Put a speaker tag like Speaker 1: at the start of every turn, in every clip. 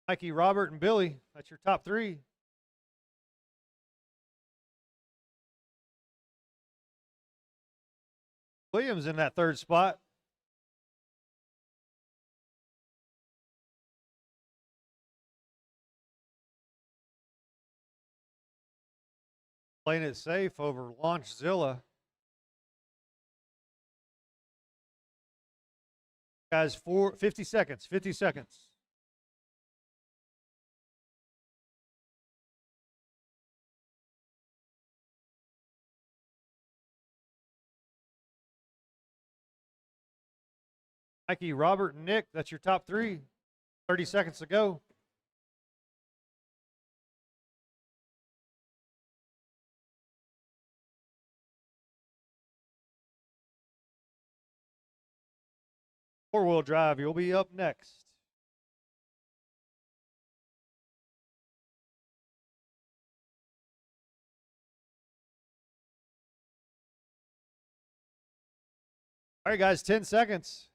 Speaker 1: Mikey, Robert, and Billy. That's your top three. Williams in that third spot. Playing it safe over Launchzilla. Guys, 50 seconds. 50 seconds. Mikey, Robert, and Nick, that's your top three. 30 seconds to go. Four-wheel drive, you'll be up next. All right, guys, 10 seconds.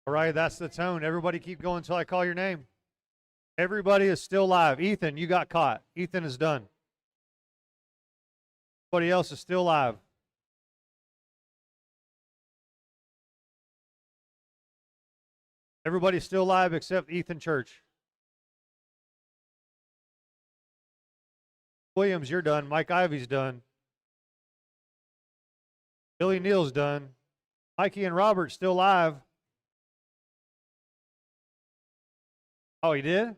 Speaker 1: All right, that's the tone. Everybody keep going until I call your name. Everybody is still live. Ethan, you got caught. Ethan is done. Everybody else is still live. Everybody's still live except Ethan Church. Williams, you're done. Mike Ivy's done. Billy Neal's done. Mikey and Robert still live. Oh, he did?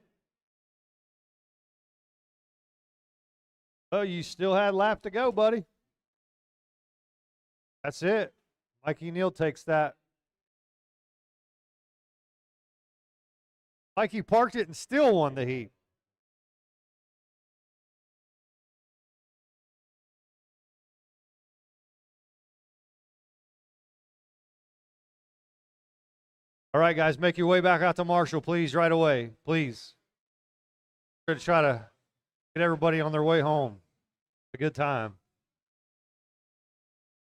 Speaker 1: Oh, you still had a lap to go, buddy. That's it. Mikey Neal takes that. Mikey parked it and still won the heat. All right, guys, make your way back out to Marshall, please, right away. Please. We're going to try to get everybody on their way home. A good time.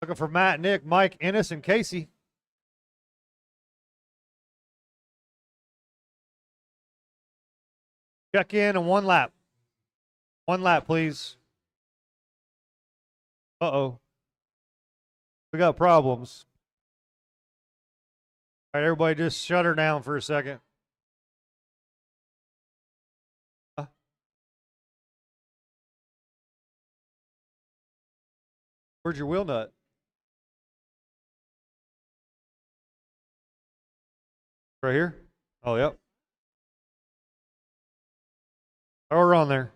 Speaker 1: Looking for Matt, Nick, Mike, Ennis, and Casey. Check in on one lap. One lap, please. Uh-oh. We got problems. All right, everybody just shut her down for a second. Where's your wheel nut? Right here? Oh, yep. Oh, we're on there.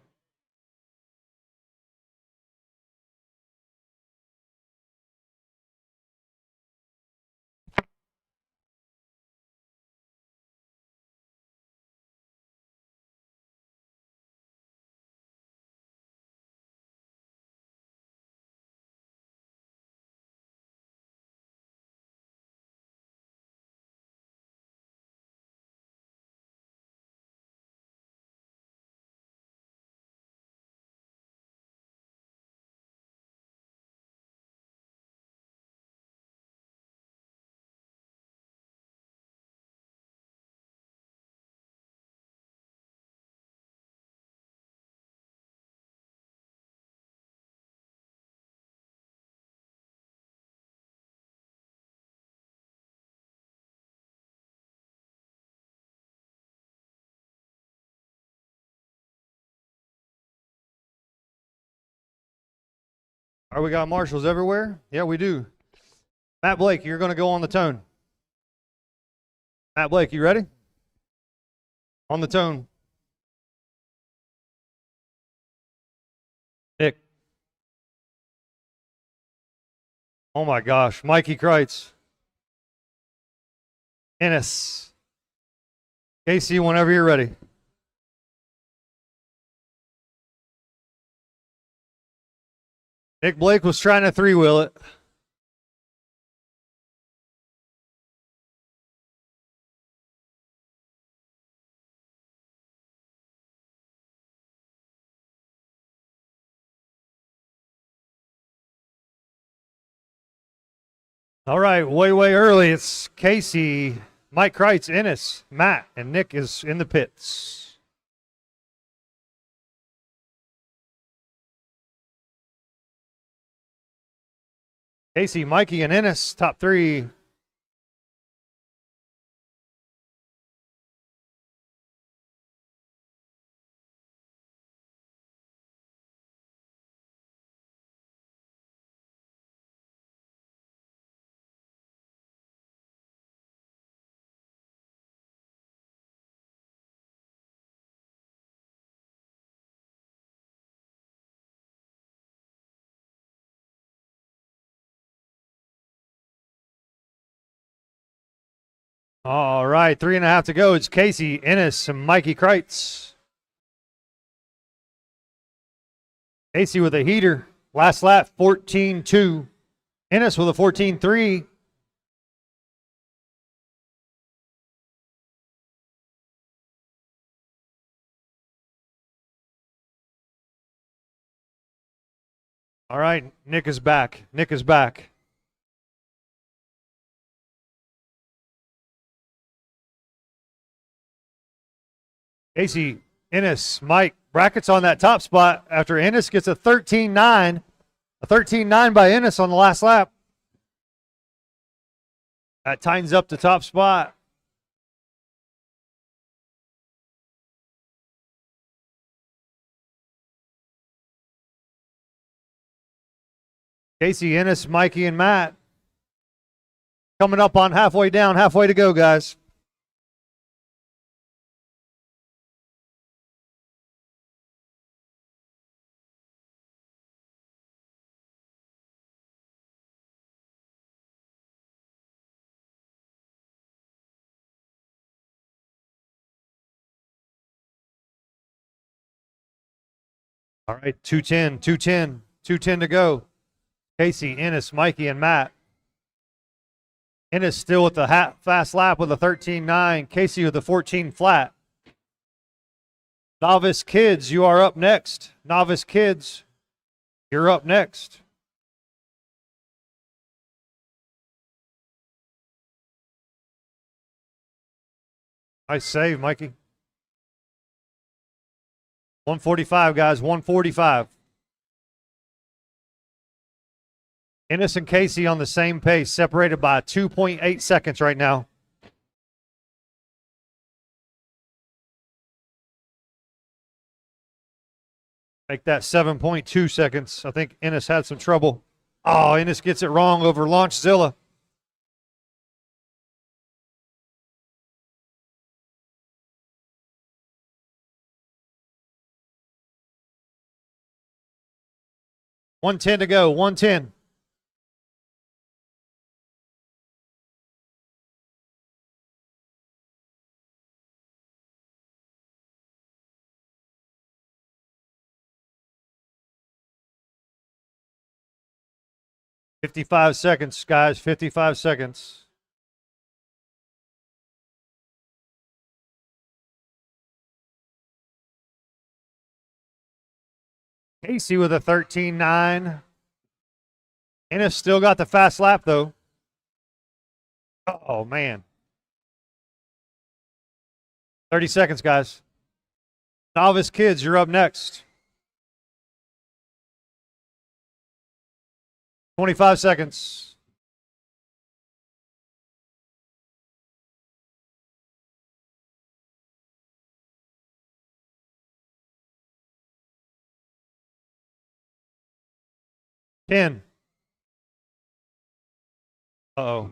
Speaker 1: All right, we got marshals everywhere? Yeah, we do. Matt Blake, you're going to go on the tone. Matt Blake, you ready? On the tone. Nick. Oh my gosh. Mikey Kreitz. Ennis. Casey, whenever you're ready. Nick Blake was trying to three-wheel it. All right, way early. It's Casey, Mike Kreitz, Ennis, Matt, and Nick is in the pits. Casey, Mikey, and Ennis, top three. All right, 3.5 to go. It's Casey, Ennis, and Mikey Kreitz. Casey with a heater. Last lap, 14.2. Ennis with a 14.3. All right, Nick is back. Nick is back. Casey, Ennis, Mike, brackets on that top spot after Ennis gets a 13.9. A 13.9 by Ennis on the last lap. That tightens up the top spot. Casey, Ennis, Mikey, and Matt. Coming up on halfway down, halfway to go, guys. All right, 210 to go. Casey, Ennis, Mikey, and Matt. Ennis still with the fast lap with a 13.9. Casey with a 14 flat. Novice kids, you are up next. Novice kids, you're up next. Nice save, Mikey. 145, guys, 145. Ennis and Casey on the same pace, separated by 2.8 seconds right now. Make that 7.2 seconds. I think Ennis had some trouble. Oh, Ennis gets it wrong over Launchzilla. $110 to go, 110. $55 seconds, guys, 55 seconds. Casey with a 13.9. Ennis still got the fast lap, though. Oh, man. 30 seconds, guys. Novice kids, you're up next. 25 seconds. Ten. Uh-oh.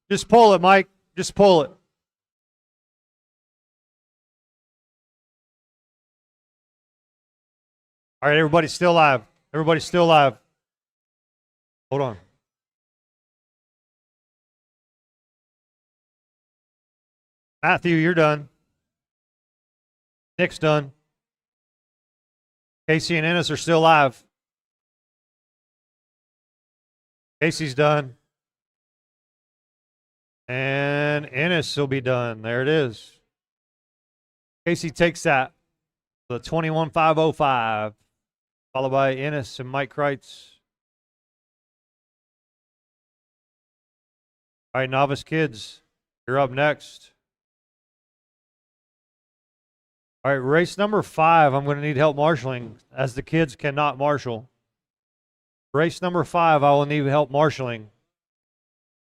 Speaker 1: Just pull it, Mike. Just pull it. All right, everybody's still live. Everybody's still live. Hold on. Matthew, you're done. Nick's done. Casey and Ennis are still live. Casey's done. And Ennis will be done. There it is. Casey takes that. The 21.505. Followed by Ennis and Mike Kreitz. All right, novice kids, you're up next. All right, race number 5, I'm going to need help marshaling as the kids cannot marshal. Race number 5, I will need help marshaling.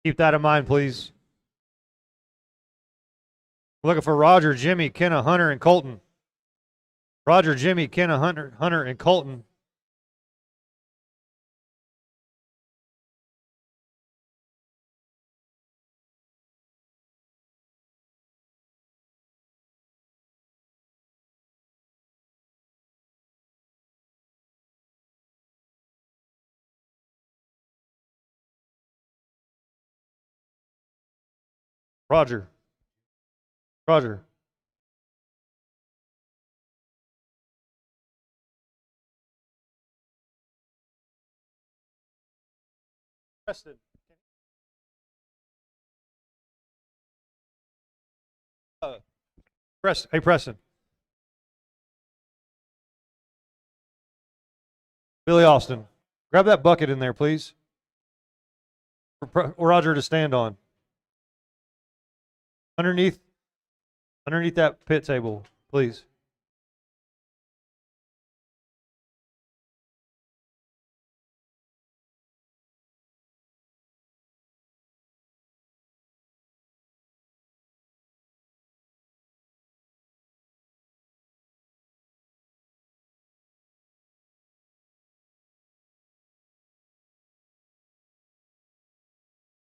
Speaker 1: Keep that in mind, please. We're looking for Roger, Jimmy, Kenna, Hunter, and Colton. Roger, Jimmy, Kenna, Hunter, and Colton. Roger. Roger. Preston. Hey, Preston. Billy Austin. Grab that bucket in there, please. For Roger to stand on. Underneath that pit table, please.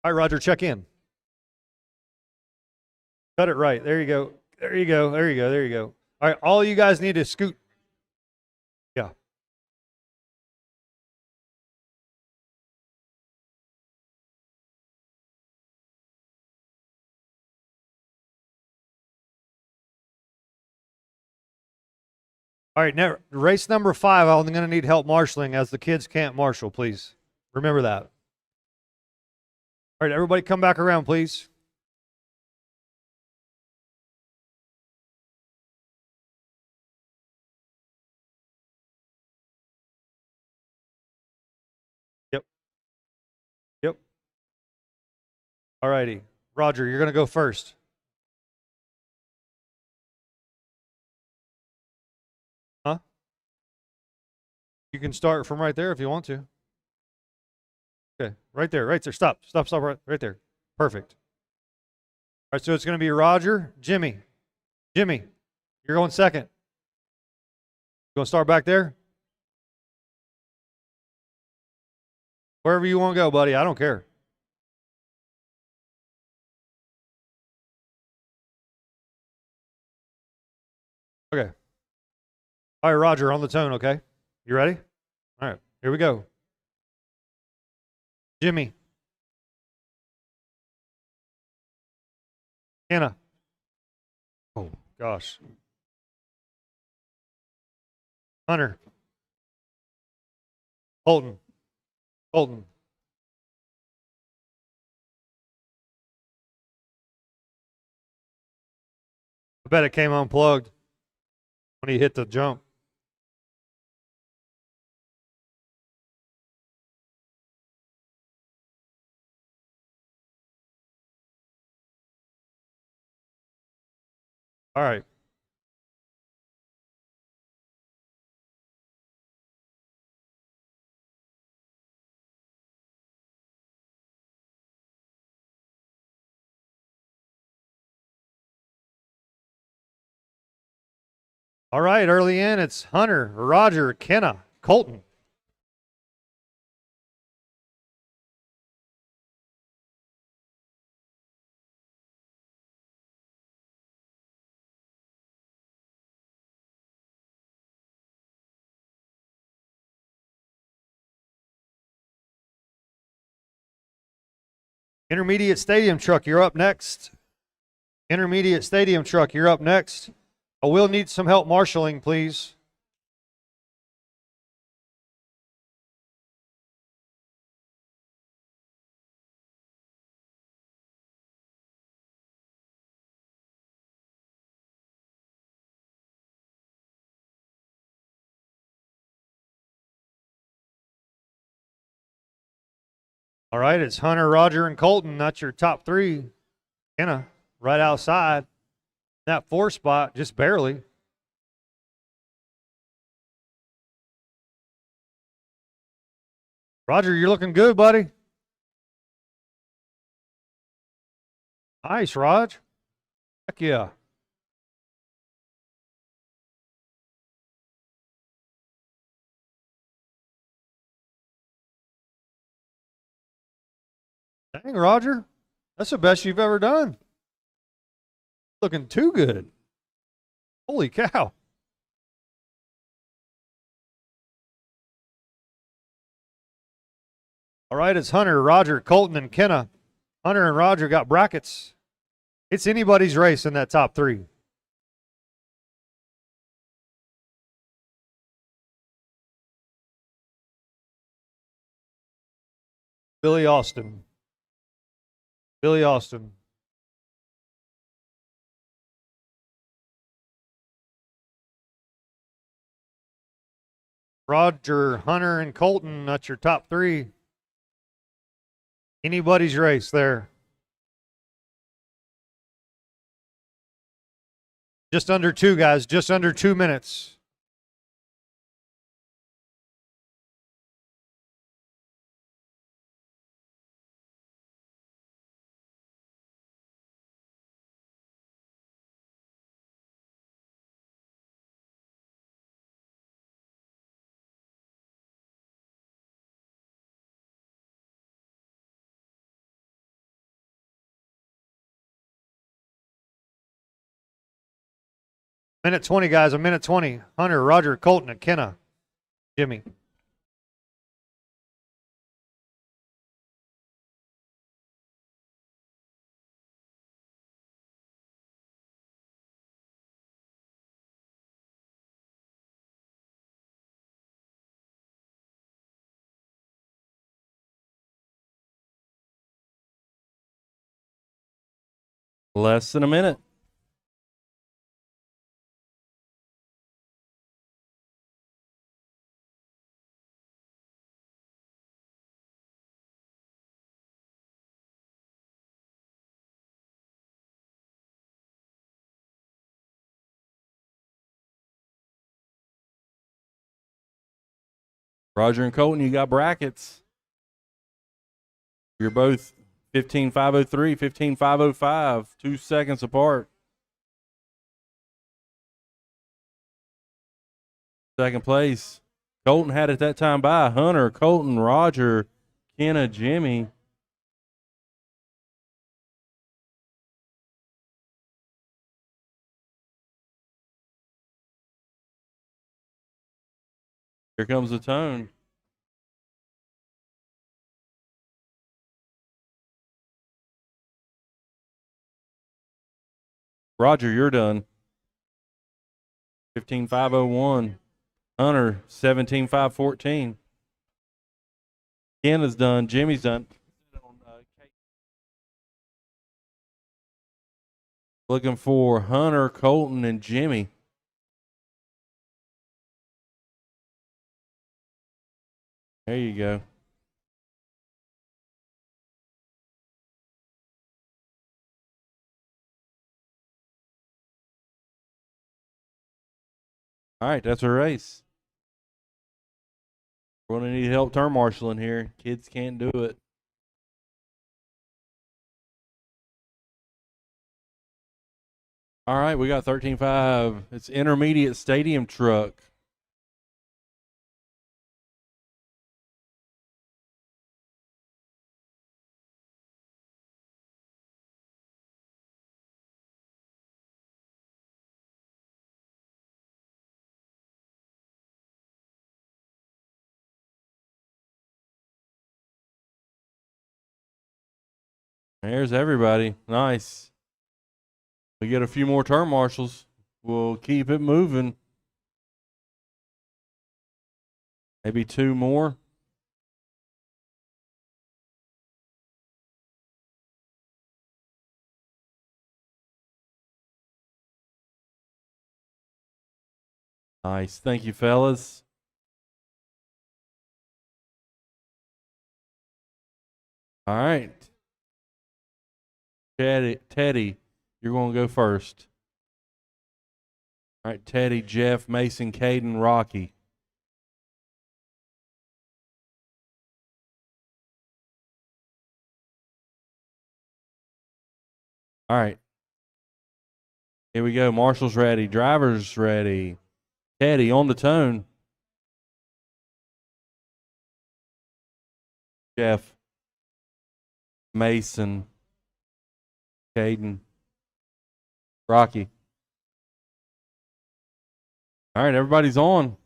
Speaker 1: All right, Roger, check in. Cut it right. There you go. There you go. There you go. There you go. All right, all you guys need to scoot. Yeah. All right, now race number 5, I'm going to need help marshaling as the kids can't marshal, please. Remember that. All right, everybody come back around, please. Yep. Yep. All righty. Roger, you're going to go first. Huh? You can start from right there if you want to. Okay, right there, right there. Stop, stop, stop, right there. Perfect. All right, so it's going to be Roger, Jimmy. Jimmy, you're going second. You going to start back there? Wherever you want to go, buddy. I don't care. Okay. All right, Roger, on the tone, okay? You ready? All right, here we go. Jimmy. Hannah. Oh, gosh. Hunter. Colton. Colton. I bet it came unplugged when he hit the jump. All right. All right, early in, it's Hunter, Roger, Kenna, Colton. Intermediate stadium truck, you're up next. Intermediate stadium truck, you're up next. I will need some help marshaling, please. All right, it's Hunter, Roger, and Colton. That's your top three. Kenna, right outside. That 4 spot, just barely. Roger, you're looking good, buddy. Nice, Raj. Heck yeah. Dang, Roger. That's the best you've ever done. Looking too good. Holy cow. All right, it's Hunter, Roger, Colton, and Kenna. Hunter and Roger got brackets. It's anybody's race in that top three. Billy Austin. Billy Austin. Roger, Hunter, and Colton, that's your top three. Anybody's race there. Just under 2, guys. Just under 2 minutes. Minute 20, guys. A minute 20. Hunter, Roger, Colton, and Kenna. Jimmy.
Speaker 2: Less than a minute. Roger and Colton, you got brackets. You're both 15.503, 15.505, 2 seconds apart. Second place. Colton had at that time by Hunter, Colton, Roger, Kenna, Jimmy. Here comes the tone. Roger, you're done. 15.501. Hunter, 17.514. Kenna's done. Jimmy's done. Looking for Hunter, Colton, and Jimmy. There you go. All right, that's a race. We're going to need help turn marshaling here. Kids can't do it. All right, we got 13.5. It's intermediate stadium truck. There's everybody. Nice. We get a few more turn marshals. We'll keep it moving. Maybe 2 more. Nice. Thank you, fellas. All right. Teddy, you're going to go first. All right, Teddy, Jeff, Mason, Caden, Rocky. All right. Here we go. Marshall's ready. Driver's ready. Teddy on the tone. Jeff, Mason, Caden, Rocky. All right, everybody's on.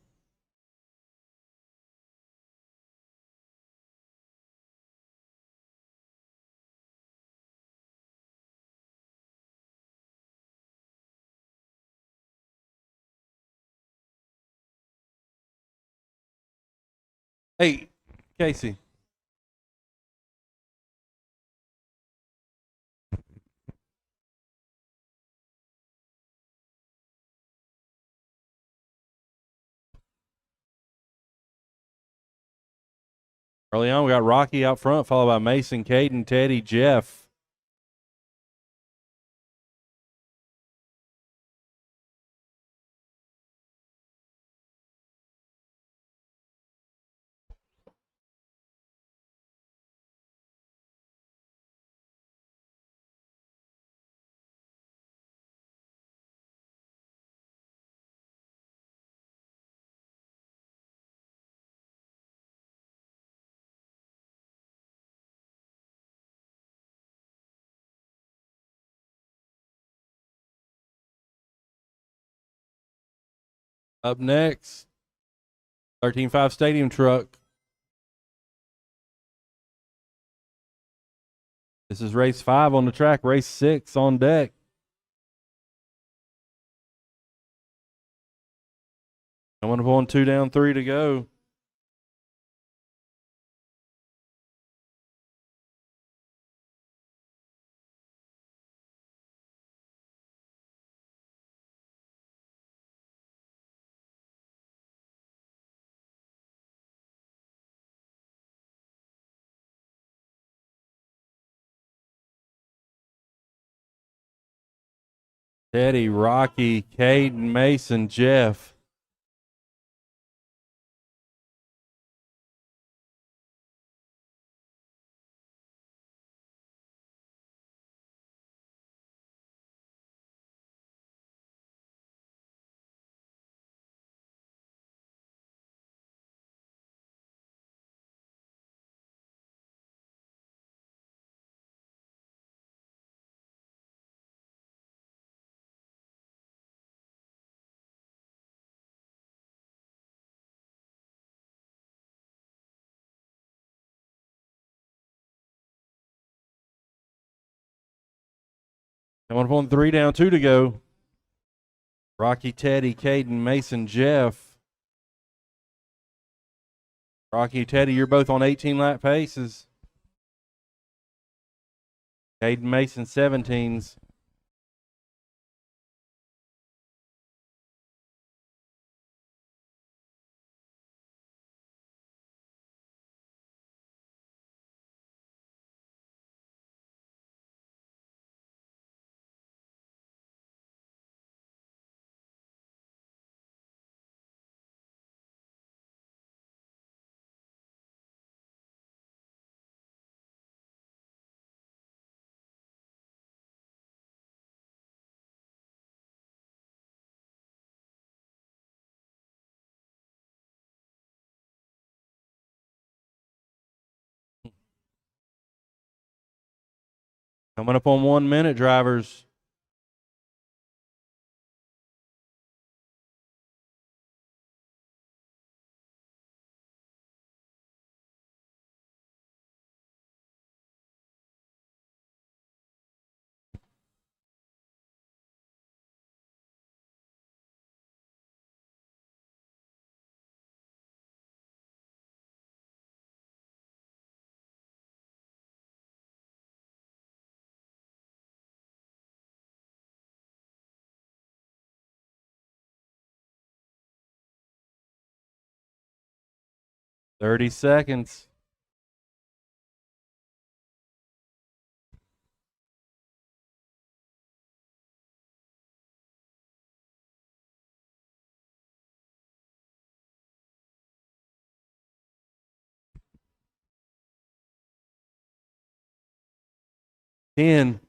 Speaker 2: Hey, Casey. Early on, we got Rocky out front, followed by Mason, Caden, Teddy, Jeff. Up next, 13.5 Stadium Truck. This is race 5 on the track, race 6 on deck. Coming up on 2 down, 3 to go. Teddy, Rocky, Caden, Mason, Jeff. Coming up on 3 down, 2 to go. Rocky, Teddy, Caden, Mason, Jeff. Rocky, Teddy, you're both on 18-lap paces. Caden, Mason, 17s. Coming up on 1 minute, drivers. Thirty seconds. 10.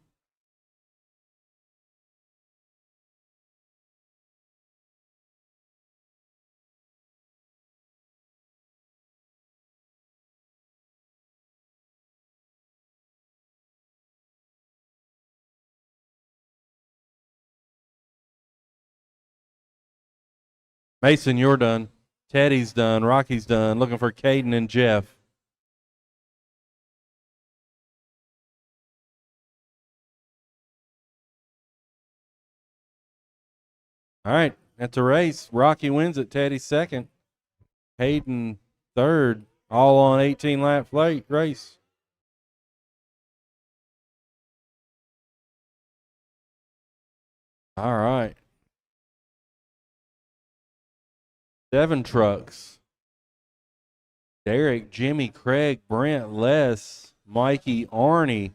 Speaker 2: Mason, you're done. Teddy's done. Rocky's done. Looking for Caden and Jeff. All right, that's a race. Rocky wins it. Teddy second. Caden third. All on 18-lap race. All right. 7 trucks. Derek, Jimmy, Craig, Brent, Les, Mikey, Arnie.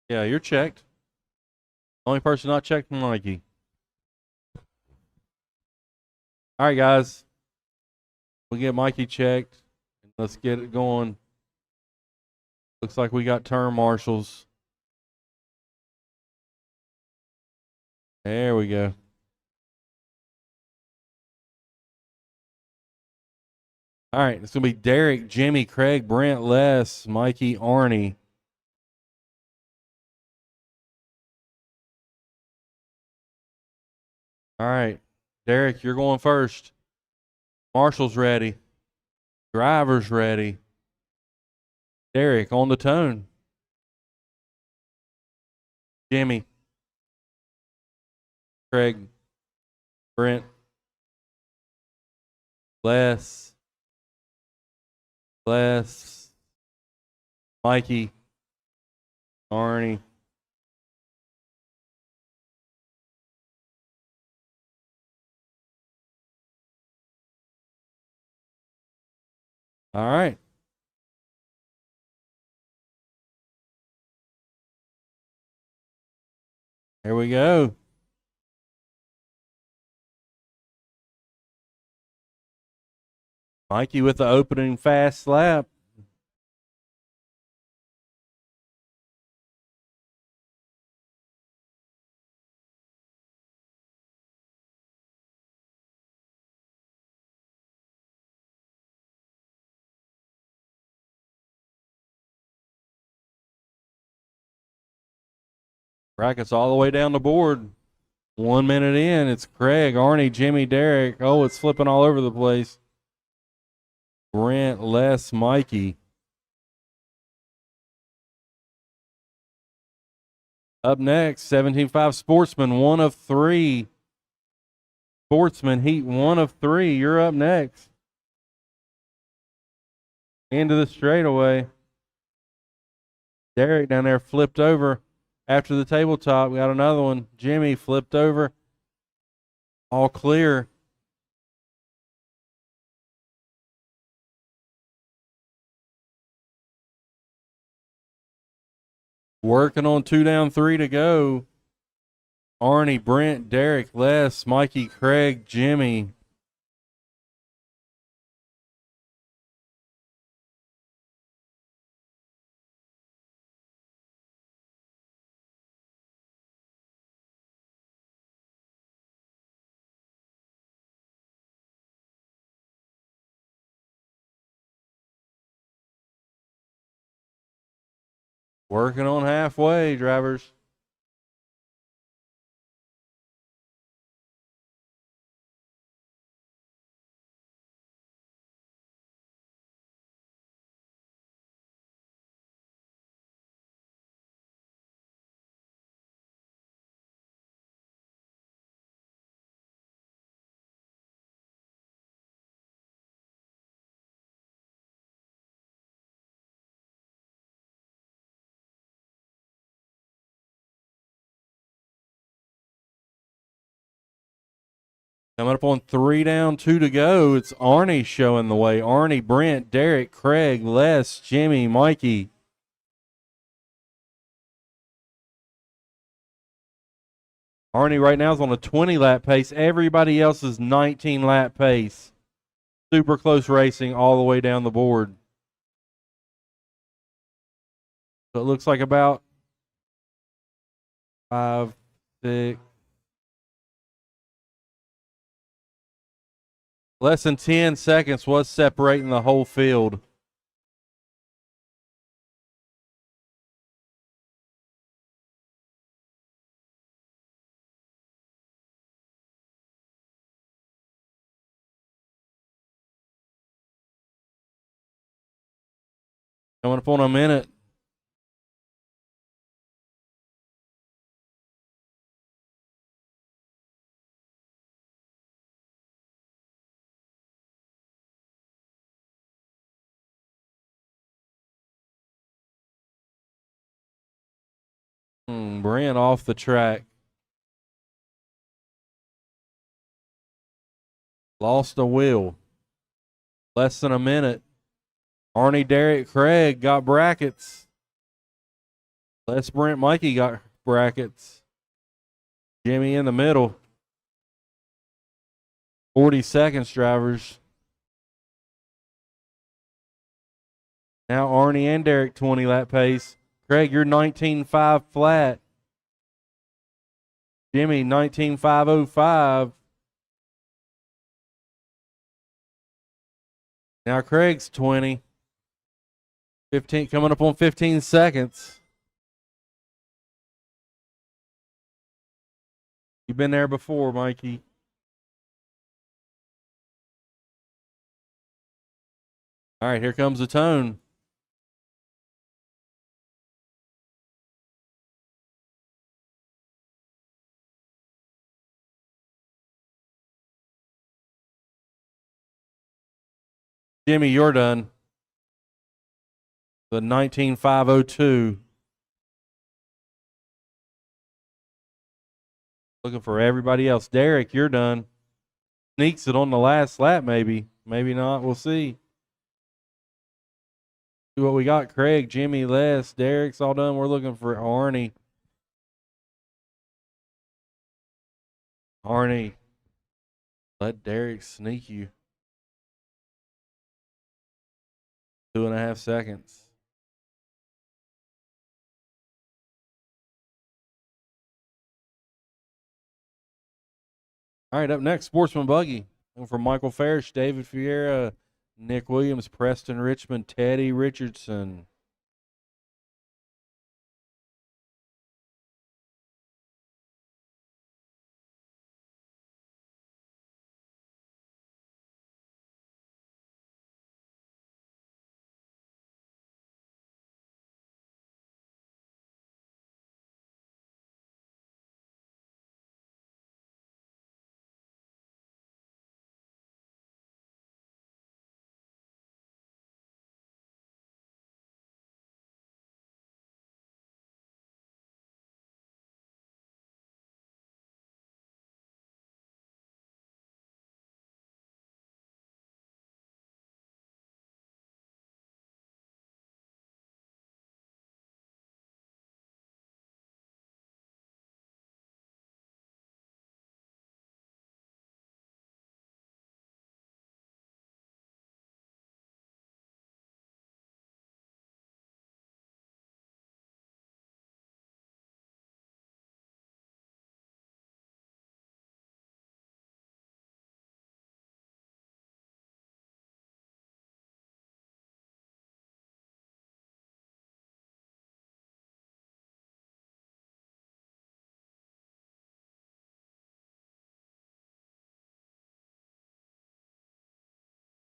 Speaker 2: Yeah, you're checked. Only person not checked, Mikey. All right, guys. We'll get Mikey checked. Let's get it going. Looks like we got turn marshals. There we go. All right, it's going to be Derek, Jimmy, Craig, Brent, Les, Mikey, Arnie. All right, Derek, you're going first. Marshall's ready. Driver's ready. Derek on the tone. Jimmy. Craig. Brent. Les. Mikey. Arnie. All right. Here we go. Mikey with the opening fast lap. Brackets all the way down the board. 1 minute in, it's Craig, Arnie, Jimmy, Derek. Oh, it's flipping all over the place. Brent, Les, Mikey. Up next, 17.5 Sportsman, 1 of 3. Sportsman Heat, 1 of 3. You're up next. Into the straightaway. Derek down there flipped over after the tabletop. We got another one. Jimmy flipped over. All clear. Working on 2 down, 3 to go. Arnie, Brent, Derek, Les, Mikey, Craig, Jimmy. Working on halfway, drivers. Coming up on 3 down, 2 to go. It's Arnie showing the way. Arnie, Brent, Derek, Craig, Les, Jimmy, Mikey. Arnie right now is on a 20-lap pace. Everybody else is 19-lap pace. Super close racing all the way down the board. So it looks like about 5, 6, less than 10 seconds was separating the whole field. Coming up on a minute. Brent off the track. Lost a wheel. Less than a minute. Arnie, Derek, Craig got brackets. Les, Brent, Mikey got brackets. Jimmy in the middle. 40 seconds, drivers. Now Arnie and Derek 20-lap pace. Craig, you're 19.5 flat. Jimmy, 19.505. Now Craig's 20. 15, coming up on 15 seconds. You've been there before, Mikey. All right, here comes the tone. Jimmy, you're done. The 19.502. Looking for everybody else. Derek, you're done. Sneaks it on the last lap, maybe. Maybe not. We'll see. See what we got. Craig, Jimmy, Les, Derek's all done. We're looking for Arnie. Arnie, let Derek sneak you. 2.5 seconds. All right, up next, Sportsman Buggy. Looking for Michael Farish, David Fiera, Nick Williams, Preston Richmond, Teddy Richardson.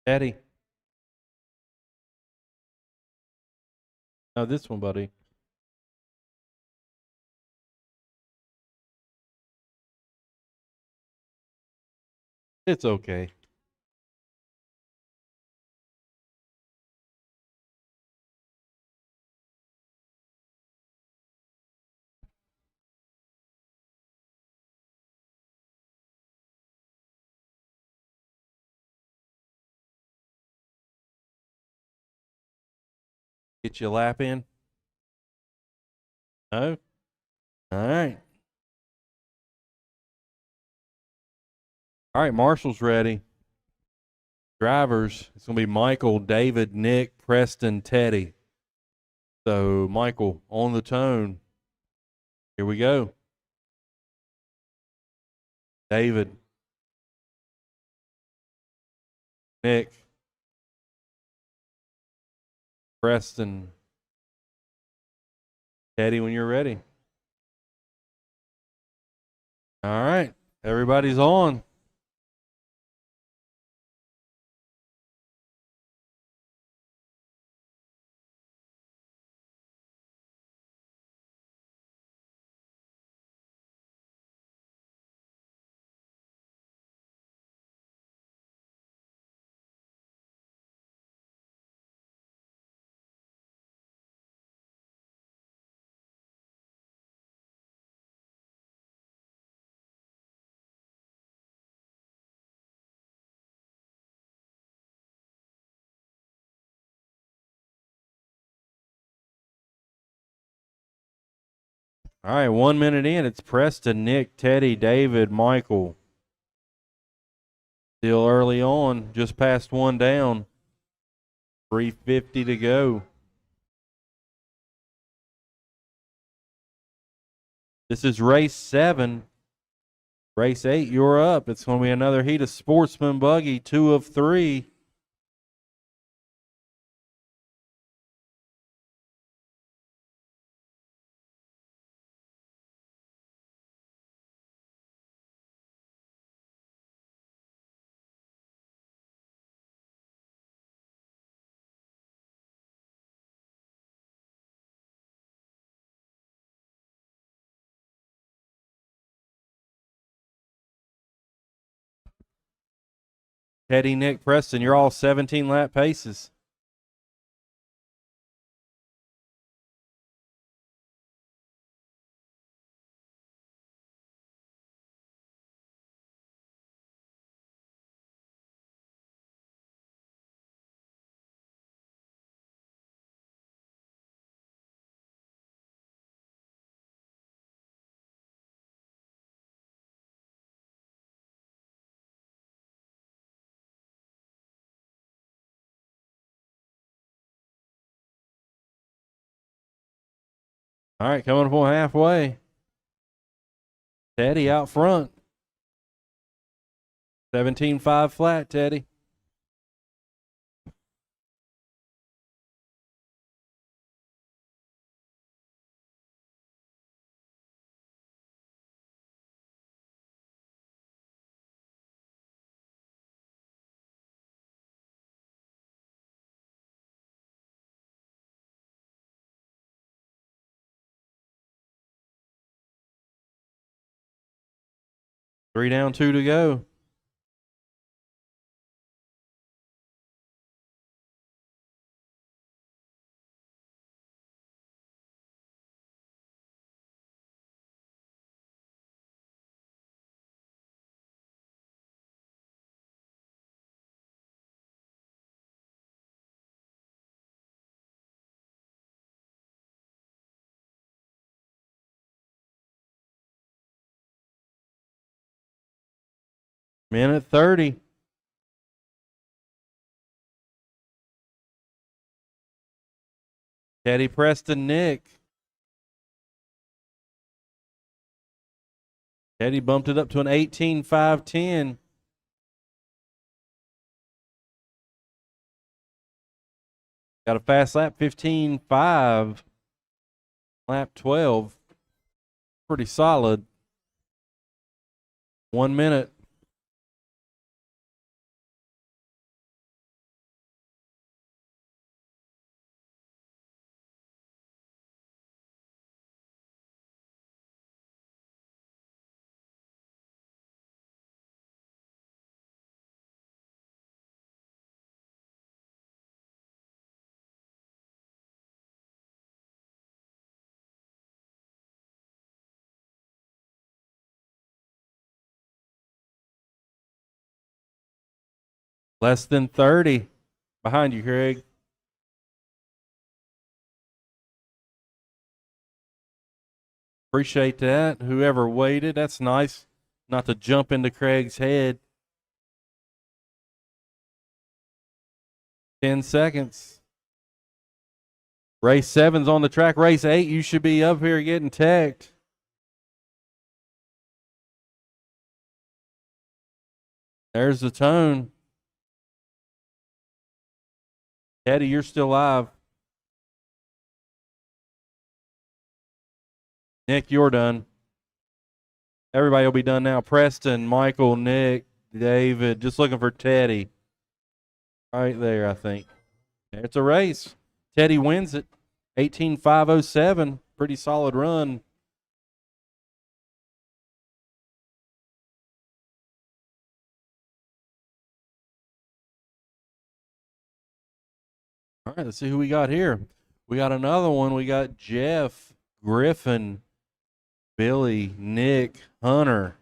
Speaker 2: Teddy. No, this one, buddy. It's okay. Get your lap in? No? All right. All right, Marshall's ready. Drivers, it's going to be Michael, David, Nick, Preston, Teddy. So, Michael, on the tone. Here we go. David. Nick. Preston. Teddy, when you're ready. All right. Everybody's on. All right, 1 minute in. It's Preston, Nick, Teddy, David, Michael. Still early on, just past one down. 3:50 to go. This is race 7. Race 8, you're up. It's going to be another heat of Sportsman Buggy, 2 of 3. Teddy, Nick, Preston, you're all 17 lap paces. All right, coming up on halfway. Teddy out front. 17.5 flat, Teddy. Three down, 2 to go. Minute 30. Teddy, Preston, Nick. Teddy bumped it up to an 18.510. Got a fast lap, 15.5. Lap 12. Pretty solid. 1 minute. Less than 30. Behind you, Craig. Appreciate that. Whoever waited, that's nice. Not to jump into Craig's head. 10 seconds. Race 7's on the track. Race 8, you should be up here getting teched. There's the tone. Teddy, you're still live. Nick, you're done. Everybody will be done now. Preston, Michael, Nick, David, just looking for Teddy. Right there, I think. It's a race. Teddy wins it. 18.507. Pretty solid run. All right, let's see who we got here. We got another one. We got Jeff, Griffin, Billy, Nick, Hunter.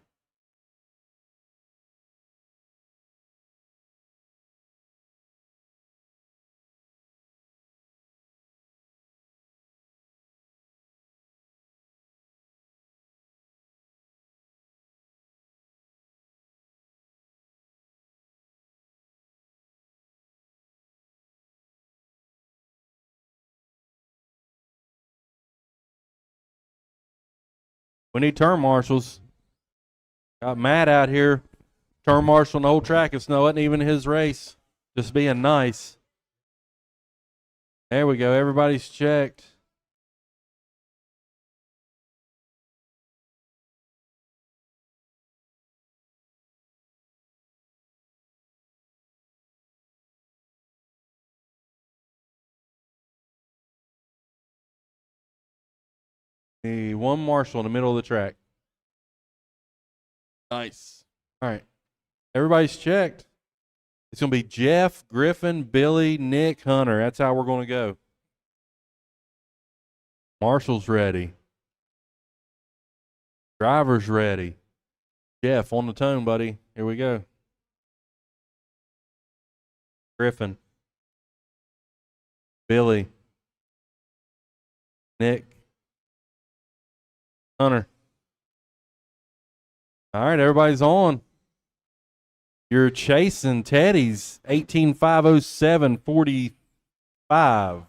Speaker 2: We need turn marshals. Got Matt out here. Turn marshal on the whole track. It's not even his race. Just being nice. There we go. Everybody's checked. One marshal in the middle of the track. Nice. All right. Everybody's checked. It's going to be Jeff, Griffin, Billy, Nick, Hunter. That's how we're going to go. Marshall's ready. Driver's ready. Jeff, on the tone, buddy. Here we go. Griffin. Billy. Nick. Hunter. All right, everybody's on. You're chasing Teddy's 18.507.45.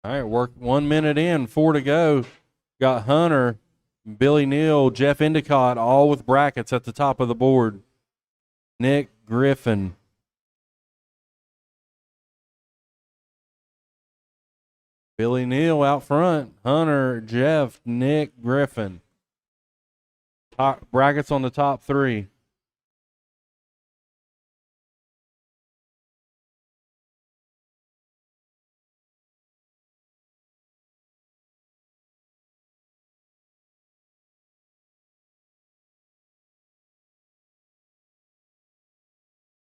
Speaker 2: All right, work 1 minute in, 4 to go. Got Hunter, Billy Neal, Jeff Endicott, all with brackets at the top of the board. Nick Griffin. Billy Neal out front. Hunter, Jeff, Nick, Griffin. Top, brackets on the top 3.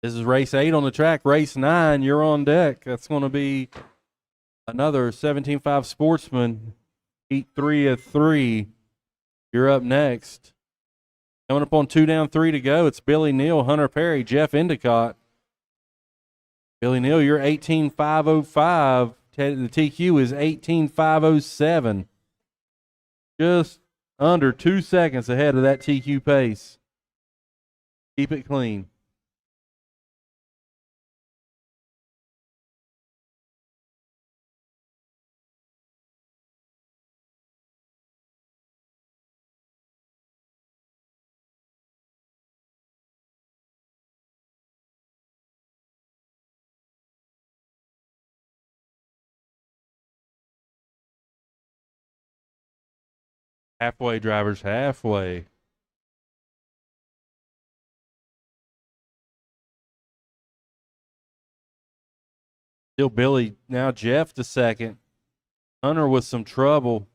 Speaker 2: This is race 8 on the track. Race 9, you're on deck. That's going to be another 17.5 Sportsman. Heat 3 of 3. You're up next. Coming up on 2 down, 3 to go. It's Billy Neal, Hunter Perry, Jeff Endicott. Billy Neal, you're 18.505. The TQ is 18.507. Just under 2 seconds ahead of that TQ pace. Keep it clean. Halfway, drivers, halfway. Still Billy. Now Jeff to second. Hunter with some trouble.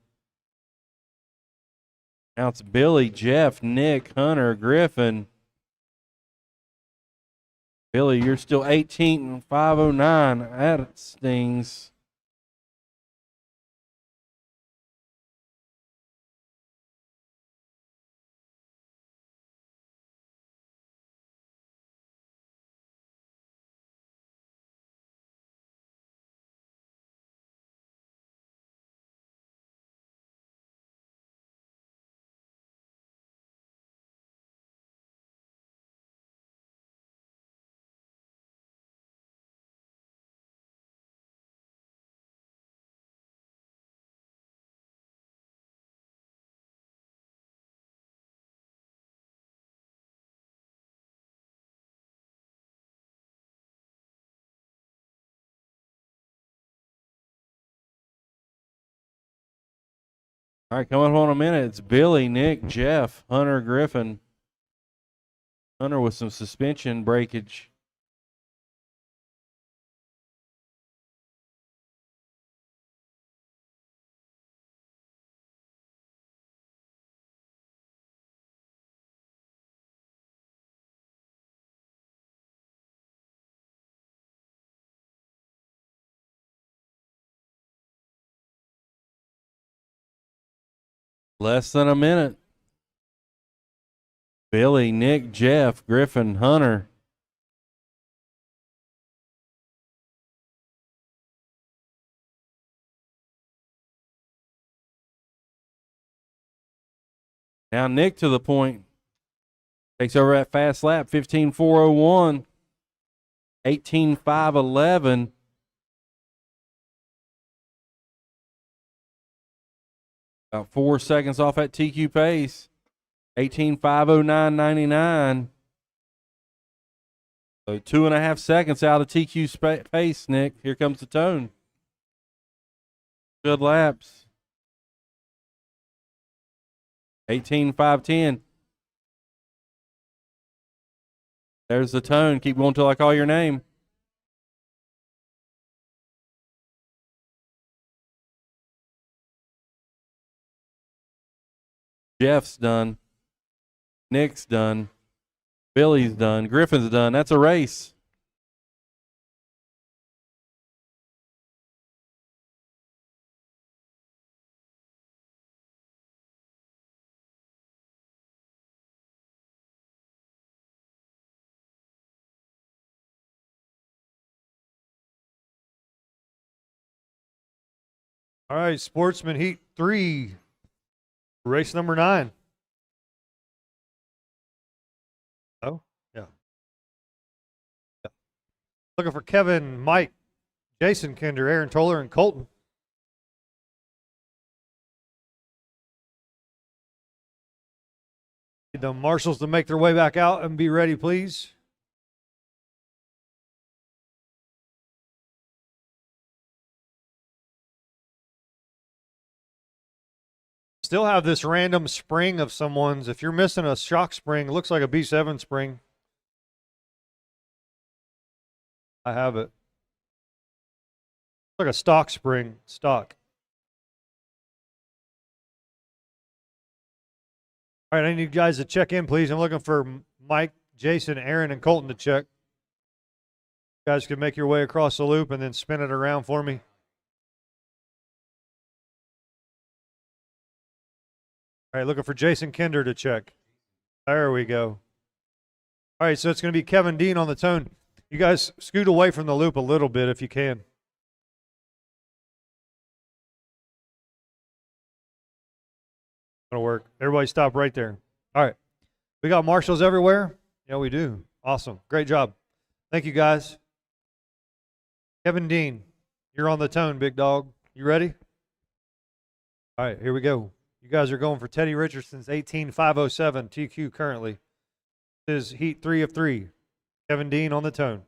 Speaker 2: Now it's Billy, Jeff, Nick, Hunter, Griffin. Billy, you're still 18.509. That stings. All right, coming up on a minute. It's Billy, Nick, Jeff, Hunter, Griffin. Hunter with some suspension breakage. Less than a minute. Billy, Nick, Jeff, Griffin, Hunter. Now Nick to the point. Takes over that fast lap, 15.401. 18.511. About 4 seconds off that TQ pace. 18.509.99. So 2.5 seconds out of TQ pace, Nick. Here comes the tone. Good laps. 18.510. There's the tone. Keep going till I call your name. Jeff's done. Nick's done. Billy's done. Griffin's done. That's a race.
Speaker 1: All right, Sportsman Heat 3, race number 9. Oh, yeah. Looking for Kevin, Mike, Jason Kinder, Aaron Toller, and Colton. Need the marshals to make their way back out and be ready, please. Still have this random spring of someone's. If you're missing a shock spring, it looks like a B7 spring. I have it. Like a stock spring, stock. All right, I need you guys to check in, please. I'm looking for Mike, Jason, Aaron, and Colton to check. You guys can make your way across the loop and then spin it around for me. All right, looking for Jason Kinder to check. There we go. All right, so it's going to be Kevin Dean on the tone. You guys scoot away from the loop a little bit if you can. That'll work. Everybody stop right there. All right. We got marshals everywhere? Yeah, we do. Awesome. Great job. Thank you, guys. Kevin Dean, you're on the tone, big dog. You ready? All right, here we go. You guys are going for Teddy Richardson's 18.507 TQ currently. This is Heat 3 of 3. Kevin Dean on the tone.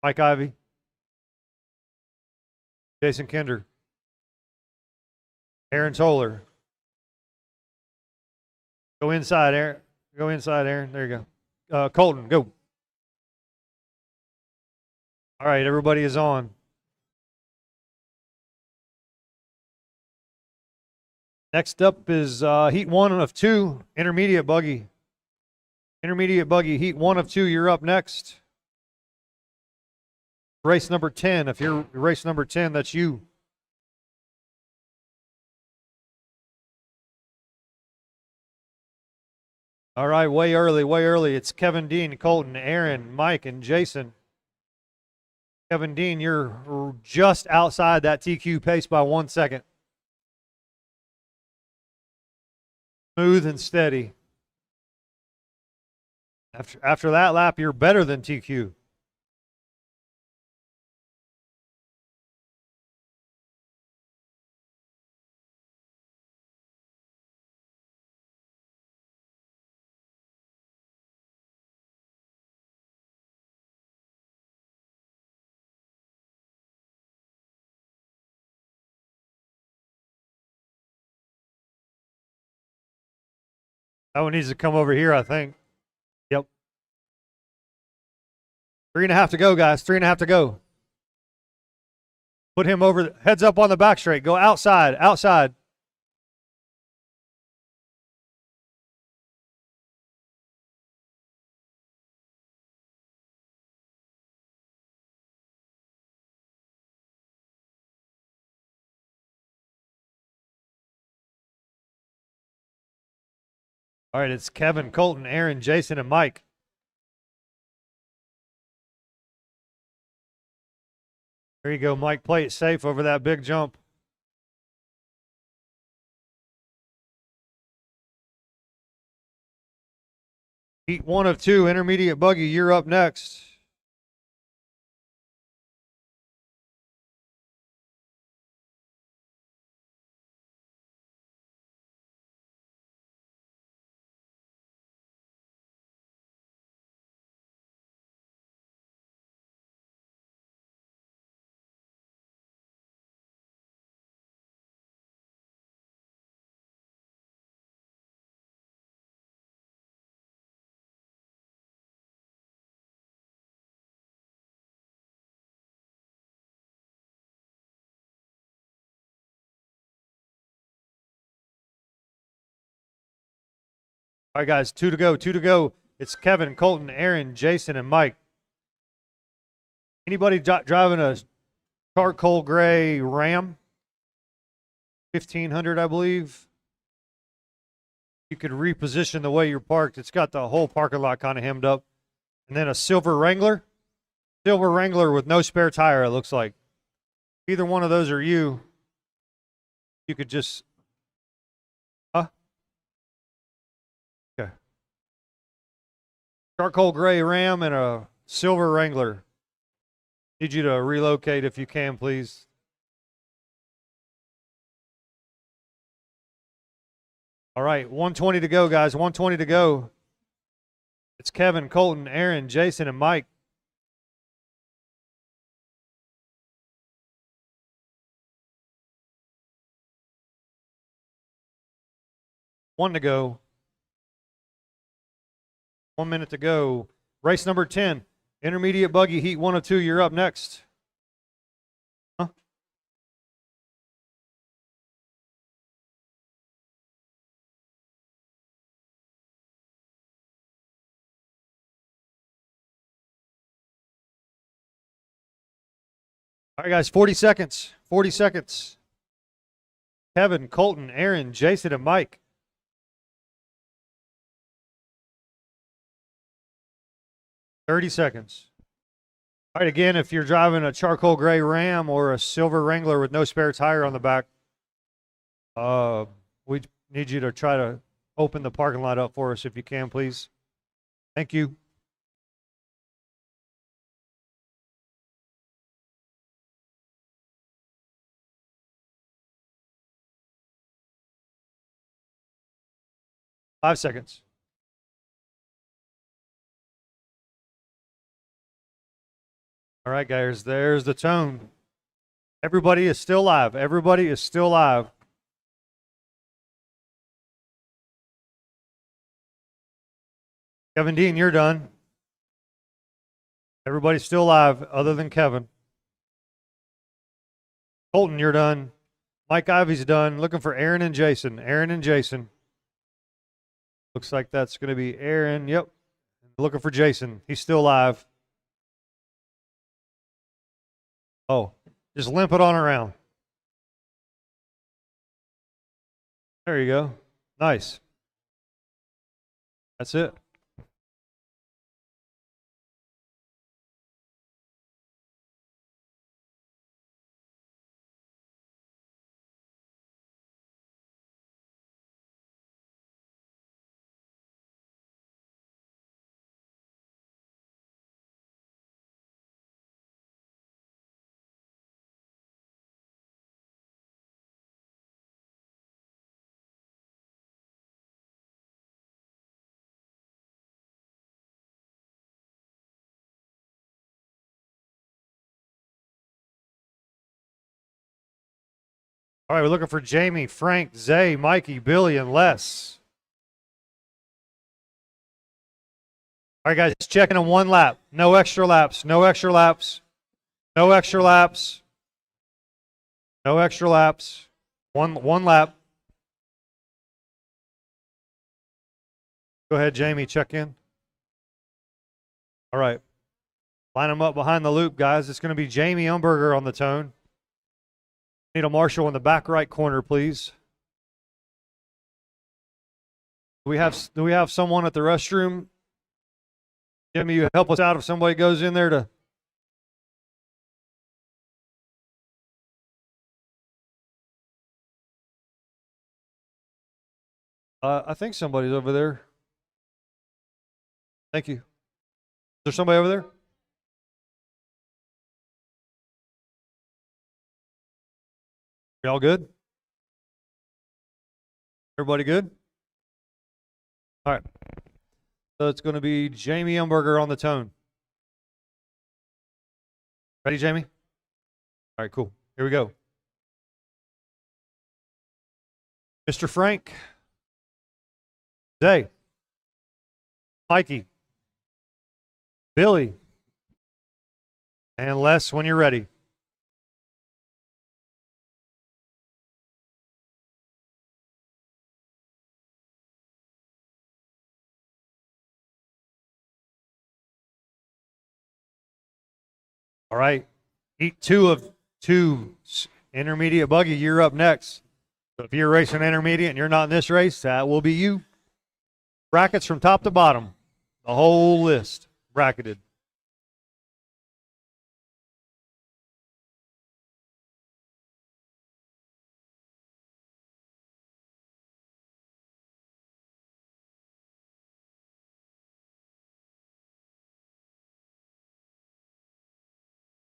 Speaker 1: Mike Ivy. Jason Kinder. Aaron Toller. Go inside, Aaron. Go inside, Aaron. There you go. Colton, go. All right, everybody is on. Next up is heat 1 of 2, intermediate buggy. Intermediate buggy, heat 1 of 2, you're up next. Race number 10. If you're race number 10, that's you. All right, way early, way early. It's Kevin Dean, Colton, Aaron, Mike, and Jason. Kevin Dean, you're just outside that TQ pace by 1 second. Smooth and steady. After that lap, you're better than TQ. That one needs to come over here, I think. Yep. 3.5 to go, guys. 3.5 to go. Put him over, heads up on the back straight. Go outside, outside. All right, it's Kevin, Colton, Aaron, Jason, and Mike. There you go, Mike. Play it safe over that big jump. Heat 1 of 2, intermediate buggy. You're up next. All right, guys, 2 to go, 2 to go. It's Kevin, Colton, Aaron, Jason, and Mike. Anybody driving a charcoal gray Ram? 1500, I believe. You could reposition the way you're parked. It's got the whole parking lot kind of hemmed up. And then a silver Wrangler. Silver Wrangler with no spare tire, it looks like. Either one of those are you. You could just... Huh? Okay. Charcoal gray Ram and a silver Wrangler. Need you to relocate if you can, please. All right, 120 to go, guys. 120 to go. It's Kevin, Colton, Aaron, Jason, and Mike. One to go. 1 minute to go. Race number 10. Intermediate buggy, heat 1 of 2. You're up next. Huh? All right, guys, 40 seconds. 40 seconds. Kevin, Colton, Aaron, Jason, and Mike. $30 seconds. All right, again, if you're driving a charcoal gray Ram or a silver Wrangler with no spare tire on the back, we need you to try to open the parking lot up for us if you can, please. Thank you. Five seconds. All right, guys, there's the tone. Everybody is still live. Everybody is still live. Kevin Dean, you're done. Everybody's still alive other than Kevin. Colton, you're done. Mike Ivy's done. Looking for Aaron and Jason. Aaron and Jason. Looks like that's going to be Aaron. Yep. Looking for Jason. He's still alive. Oh, just limp it on around. There you go. Nice. That's it. All right, we're looking for Jamie, Frank, Zay, Mikey, Billy, and Les. All right, guys, checking on one lap. No extra laps. No extra laps. No extra laps. No extra laps. One lap. Go ahead, Jamie, check in. All right. Line them up behind the loop, guys. It's going to be Jamie Umberger on the tone. Need a marshal in the back right corner, please. Do we have someone at the restroom? Jimmy, you help us out if somebody goes in there to. I think somebody's over there. Thank you. Is there somebody over there? Y'all good? Everybody good? All right. So it's going to be Jamie Umberger on the tone. Ready, Jamie? All right, cool. Here we go. Mr. Frank. Zay. Mikey. Billy. And Les when you're ready. All right. Heat 2 of 2 intermediate buggy. You're up next. So if you're racing intermediate and you're not in this race, that will be you. Brackets from top to bottom. The whole list bracketed.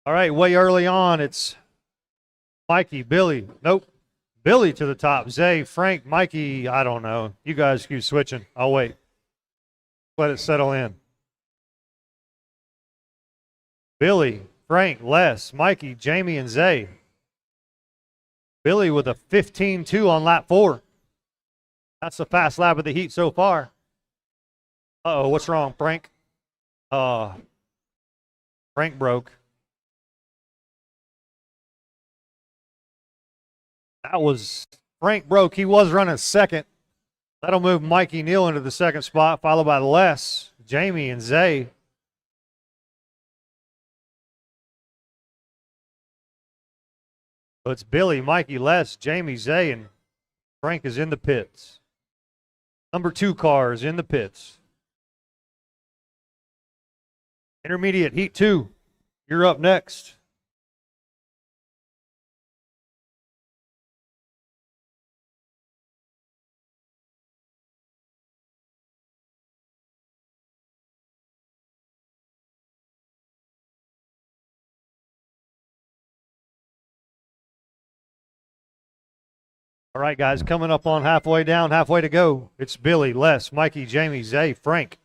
Speaker 1: All right, way early on, it's Mikey, Billy. Nope. Billy to the top. Zay, Frank, Mikey. I don't know. You guys keep switching. I'll wait. Let it settle in. Billy, Frank, Les, Mikey, Jamie, and Zay. Billy with a 15-2 on lap 4. That's the fast lap of the heat so far. Uh-oh, what's wrong, Frank? Frank broke. That was Frank broke. He was running second. That'll move Mikey Neal into the second spot, followed by Les, Jamie, and Zay. So it's Billy, Mikey, Les, Jamie, Zay, and Frank is in the pits. Number 2 car is in the pits. Intermediate heat 2. You're up next. All right, guys, coming up on halfway down, halfway to go. It's Billy, Les, Mikey, Jamie, Zay, Frank.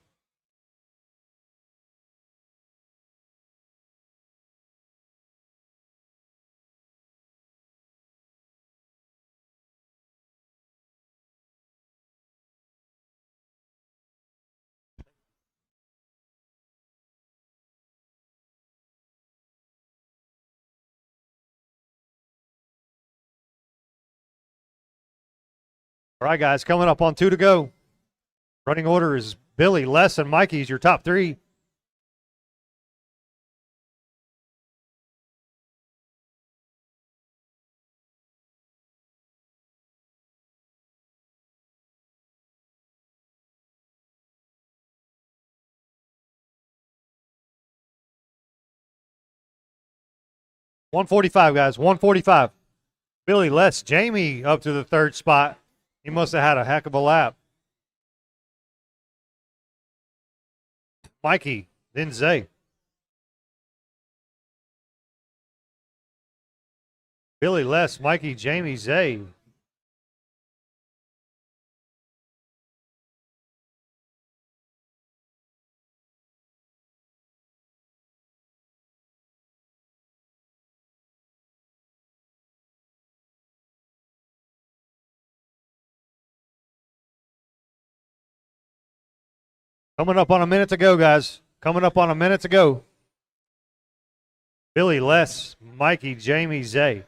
Speaker 1: All right, guys, coming up on 2 to go. Running order is Billy, Les, and Mikey's your top 3. $145, guys. $145. Billy, Les, Jamie up to the 3rd spot. He must have had a heck of a lap. Mikey, then Zay. Billy, Les, Mikey, Jamie, Zay. Coming up on a minute to go, guys. Coming up on a minute to go. Billy, Les, Mikey, Jamie, Zay.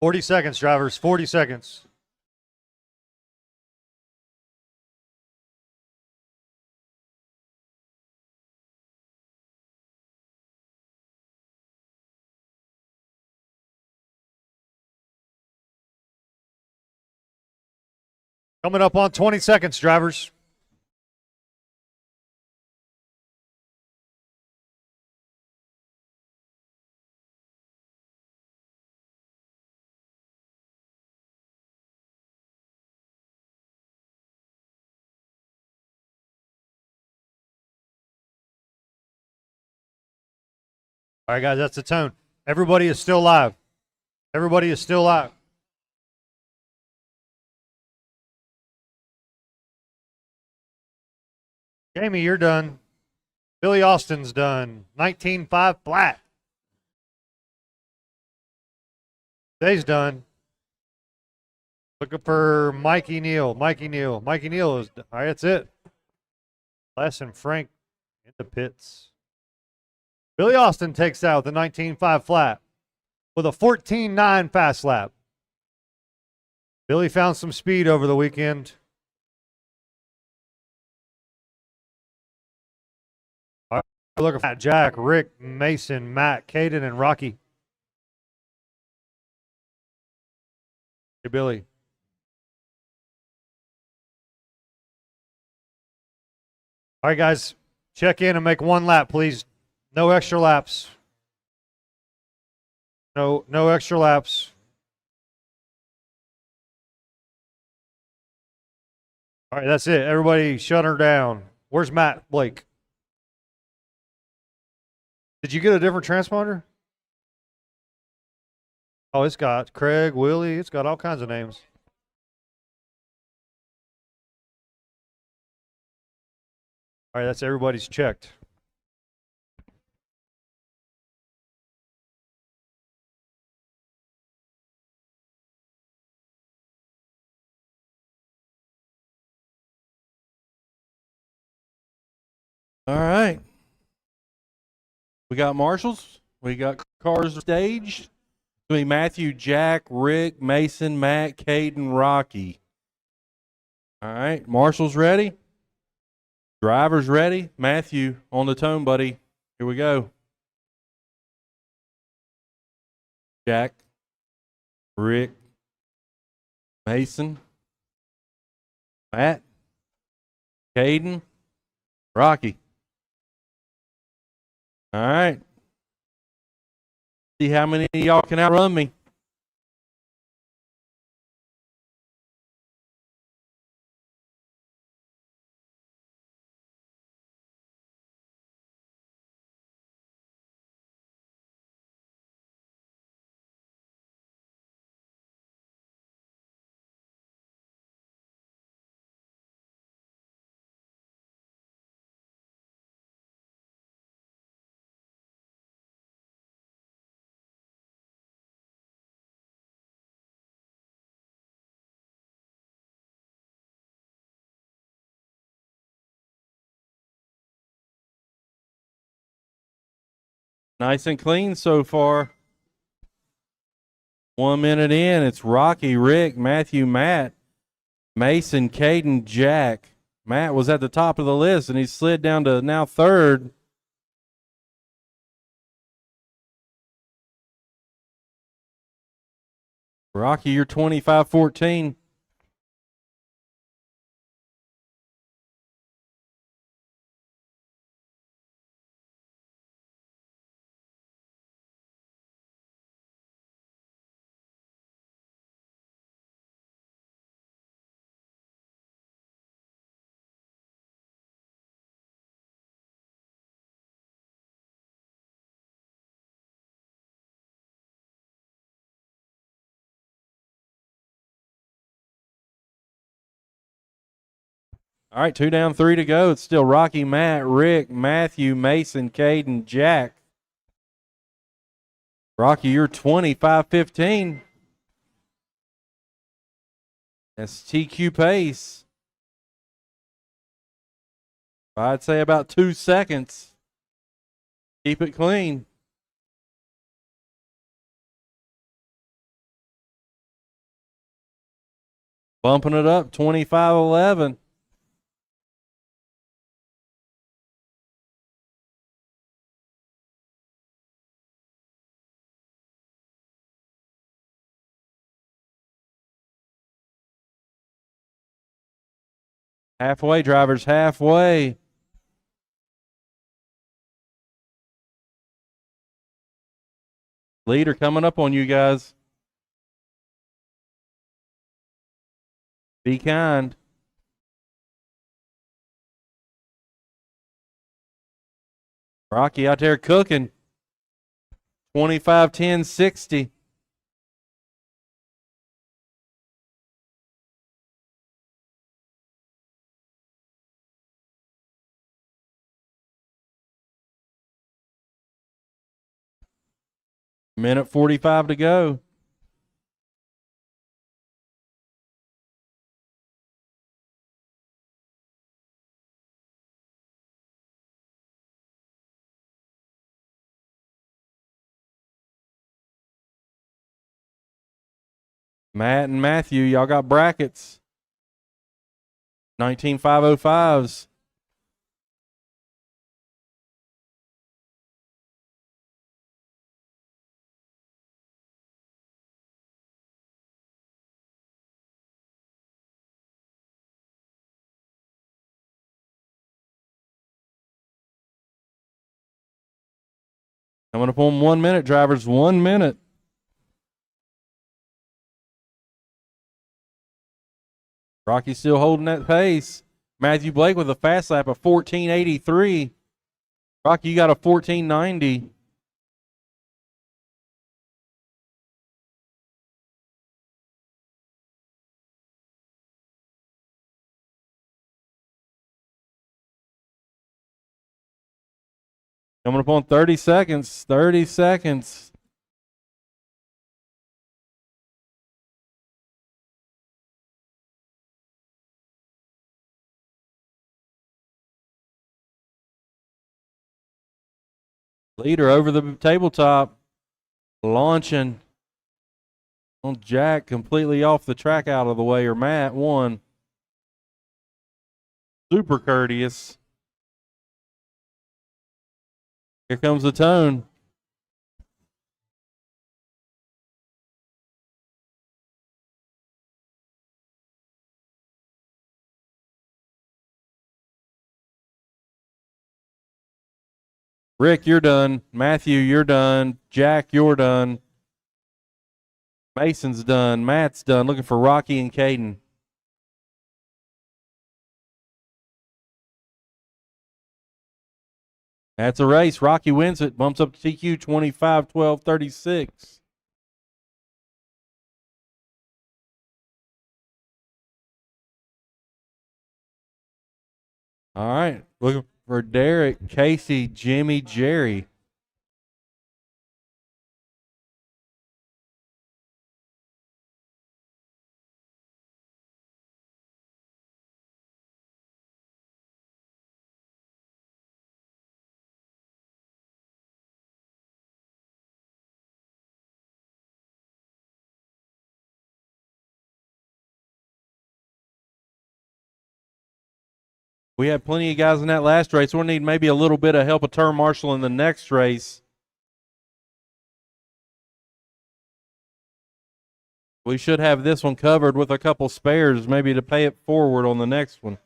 Speaker 1: $40 seconds, drivers. 40 seconds. Coming up on 20 seconds, drivers. All right, guys, that's the tone. Everybody is still live. Everybody is still live. Jamie, you're done. Billy Austin's done. 19.5 flat. Zay's done. Looking for Mikey Neal. Mikey Neal. Mikey Neal is all right. That's it. Les and Frank in the pits. Billy Austin takes out the 19.5 flat with a 14.9 fast lap. Billy found some speed over the weekend. All right, looking for Jack, Rick, Mason, Matt, Caden, and Rocky. Hey, Billy. All right, guys, check in and make 1 lap, please. No extra laps. No extra laps. All right, that's it. Everybody shut her down. Where's Matt Blake? Did you get a different transponder? Oh, it's got Craig, Willie. It's got all kinds of names. All right, that's everybody's checked.
Speaker 2: All right. We got marshals. We got cars staged. Between Matthew, Jack, Rick, Mason, Matt, Caden, Rocky. All right. Marshals ready. Drivers ready. Matthew on the tone, buddy. Here we go. Jack, Rick, Mason, Matt, Caden, Rocky. All right. See how many of y'all can outrun me. Nice and clean so far. 1 minute in, it's Rocky, Rick, Matthew, Matt, Mason, Caden, Jack. Matt was at the top of the list, and he slid down to now third. Rocky, you're 25-14. All right, 2 down, 3 to go. It's still Rocky, Matt, Rick, Matthew, Mason, Caden, Jack. Rocky, you're 25-15. That's TQ pace. I'd say about 2 seconds. Keep it clean. Bumping it up, 25-11. Halfway, drivers, halfway. Leader coming up on you guys. Be kind. Rocky out there cooking. 25-10-60. Minute 45 to go. Matt and Matthew, y'all got brackets. 19.505s. Coming up on 1 minute, drivers. 1 minute. Rocky still holding that pace. Matthew Blake with a fast lap of 14.83. Rocky, you got a 14.90. Coming up on 30 seconds. 30 seconds. Leader over the tabletop. Launching. On Jack completely off the track out of the way, or Matt won. Super courteous. Here comes the tone. Rick, you're done. Matthew, you're done. Jack, you're done. Mason's done. Matt's done. Looking for Rocky and Caden. That's a race. Rocky wins it. Bumps up to TQ 25-12-36. All right. Looking for Derek, Casey, Jimmy, Jerry. We had plenty of guys in that last race. We'll need maybe a little bit of help of turn marshal in the next race. We should have this one covered with a couple spares, maybe to pay it forward on the next one.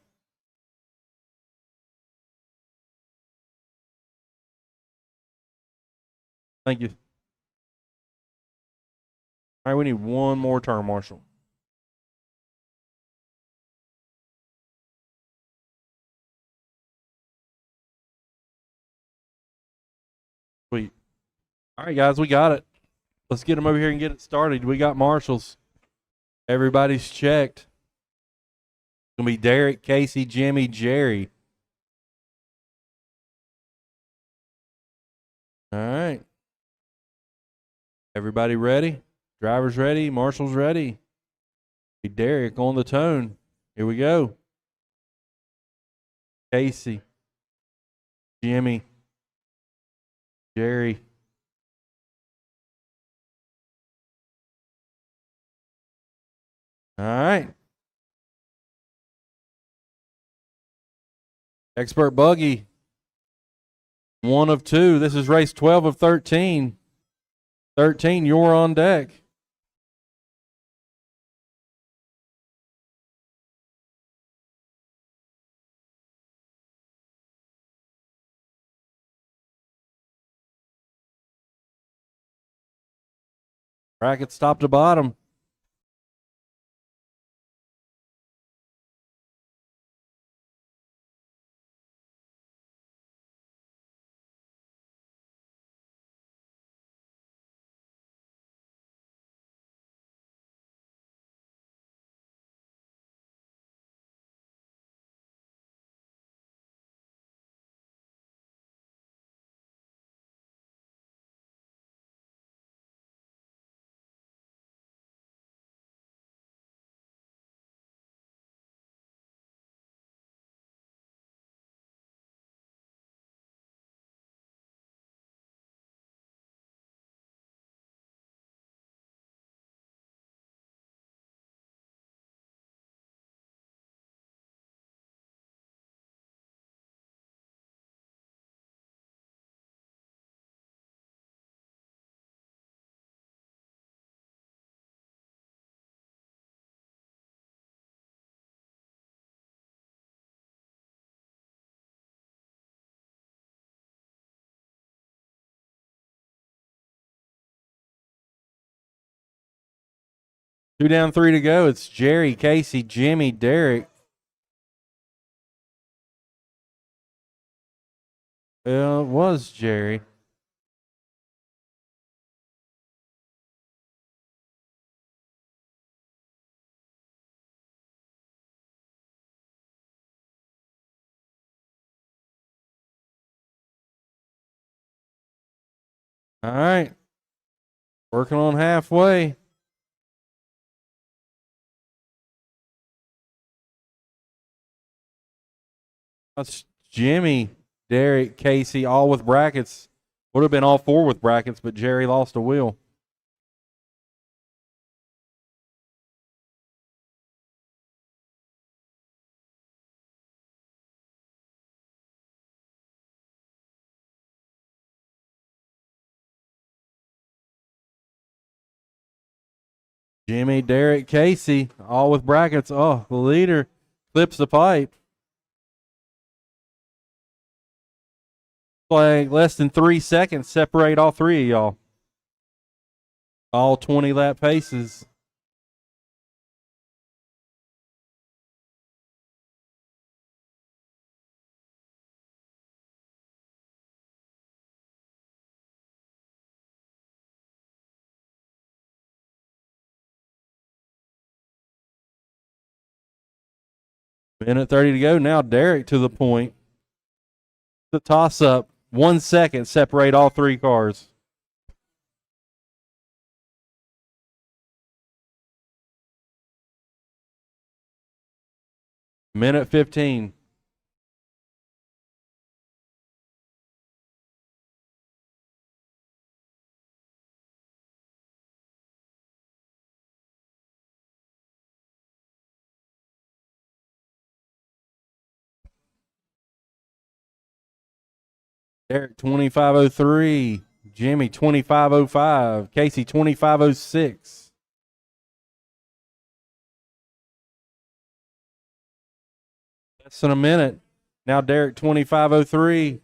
Speaker 2: Thank you. All right, we need one more turn marshal. Sweet. All right, guys, we got it. Let's get them over here and get it started. We got marshals. Everybody's checked. It's going to be Derek, Casey, Jimmy, Jerry. All right. Everybody ready? Drivers ready? Marshals ready? Be Derek on the tone. Here we go. Casey, Jimmy, Jerry. All right. Expert buggy. 1 of 2. This is race 12 of 13. 13, you're on deck. Brackets top to bottom. Two down, 3 to go. It's Jerry, Casey, Jimmy, Derek. Well, it was Jerry. All right. Working on halfway. That's Jimmy, Derek, Casey, all with brackets. Would have been all 4 with brackets, but Jerry lost a wheel. Jimmy, Derek, Casey, all with brackets. Oh, the leader clips the pipe. Like less than 3 seconds separate all 3 of y'all. All 20 lap paces. Minute 30 to go. Now Derek to the point. The toss up. 1 second separate all 3 cars. Minute 15. Derek 2503. Jimmy 2505. Casey 2506. Less than a minute. Now Derek 2503.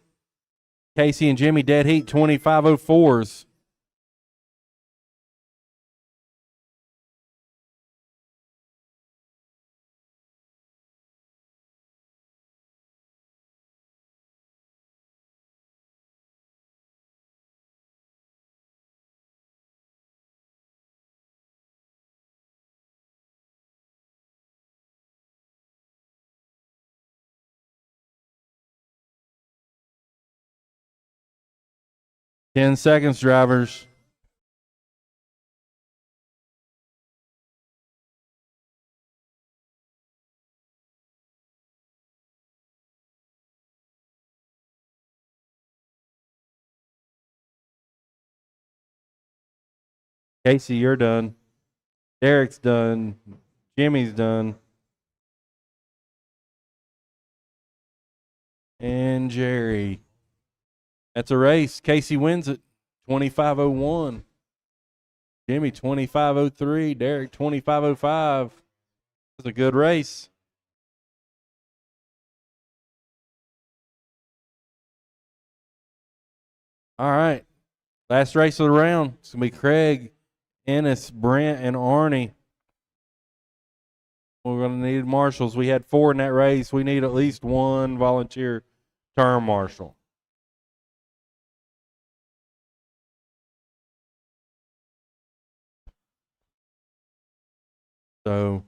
Speaker 2: Casey and Jimmy dead heat 2504s. Ten seconds, drivers. Casey, you're done. Derek's done. Jimmy's done. And Jerry. That's a race. Casey wins it. 2501. Jimmy 2503. Derek 2505. It's a good race. All right. Last race of the round. It's going to be Craig, Ennis, Brent, and Arnie. We're going to need marshals. We had 4 in that race. We need at least 1 volunteer term marshal. So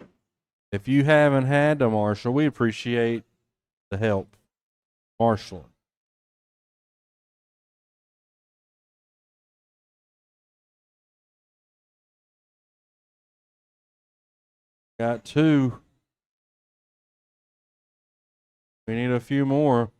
Speaker 2: if you haven't had a marshal, we appreciate the help. Marshal. Got 2. We need a few more.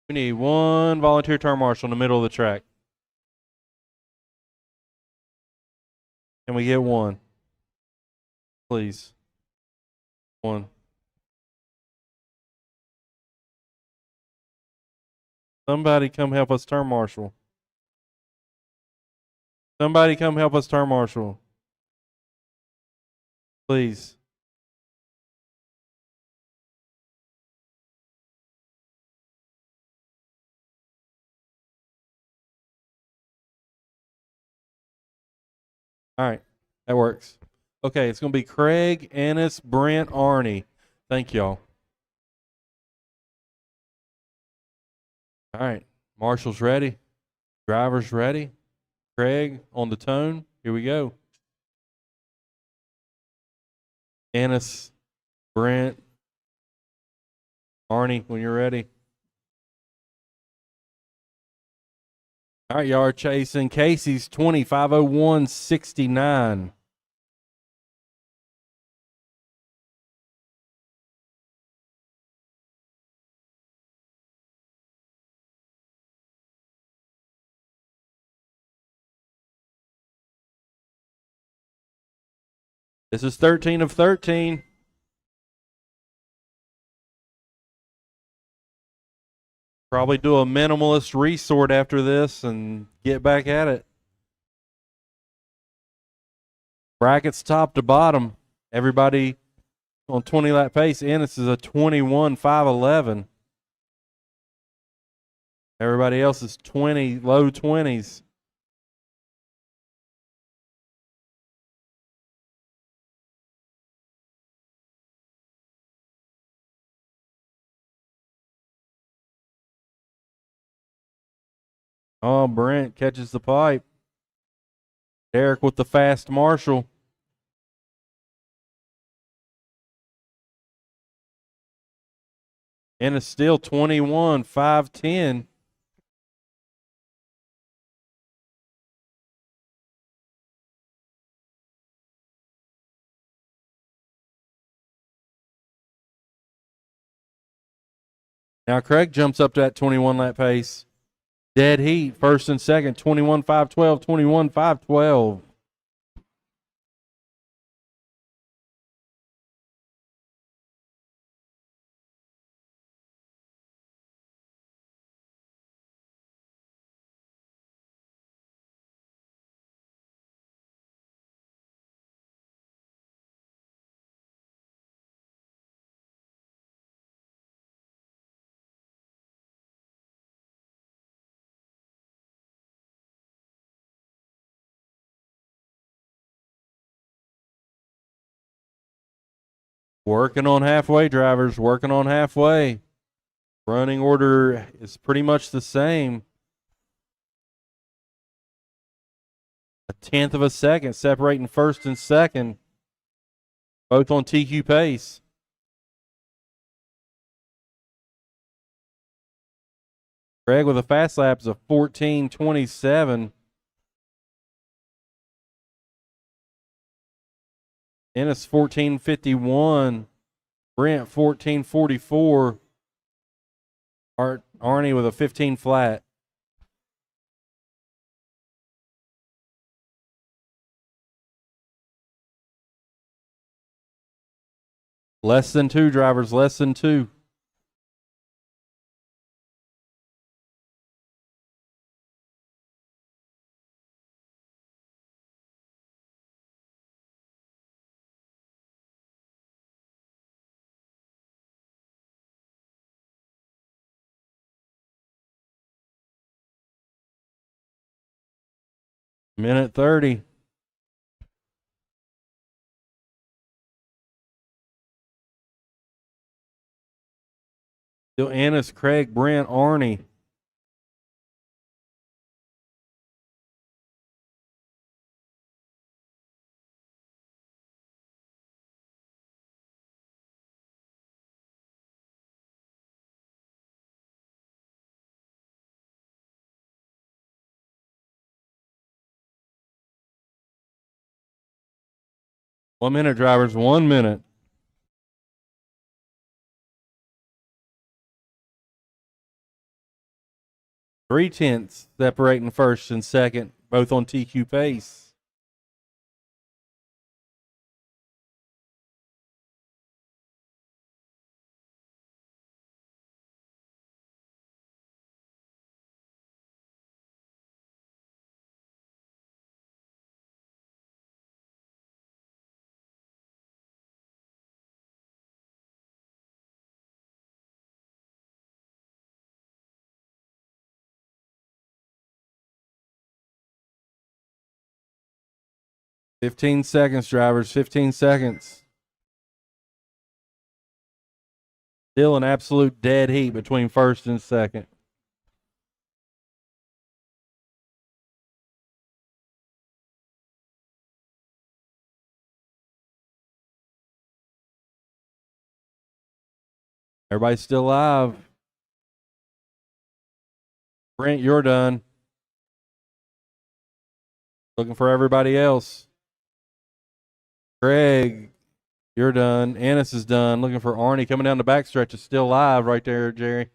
Speaker 2: We need 1 volunteer term marshal in the middle of the track. Can we get 1? Please. 1. Somebody come help us term marshal. Somebody come help us term marshal. Please. All right. That works. Okay, it's going to be Craig, Ennis, Brent, Arnie. Thank y'all. All right. Marshall's ready. Driver's ready. Craig on the tone. Here we go. Ennis, Brent, Arnie, when you're ready. All right, y'all are chasing Casey's 2501.69. This is 13 of 13. Probably do a minimalist resort after this and get back at it. Brackets top to bottom. Everybody on 20 lap pace. Ennis is a 21.511. Everybody else is 20, low 20s. Oh, Brent catches the pipe. Derek with the fast marshal. And it's still 21.510. Now Craig jumps up to that 21 lap pace. Dead heat, first and second, 21-5-12, 21-5-12. Working on halfway, drivers, working on halfway. Running order is pretty much the same. A tenth of a second separating first and second, both on TQ pace. Craig with a fast lap is a 14:27. Ennis 14:51. Brent 14:44. Arnie with a 15 flat. Less than two, drivers, less than two. Minute 30. Still Ennis, Craig, Brent, Arnie. One minute, drivers, 1 minute. Three tenths separating first and second, both on TQ pace. Fifteen seconds, drivers, 15 seconds. Still an absolute dead heat between first and second. Everybody's still alive. Brent, you're done. Looking for everybody else. Craig, you're done. Ennis is done. Looking for Arnie coming down the backstretch. Is still live right there, Jerry.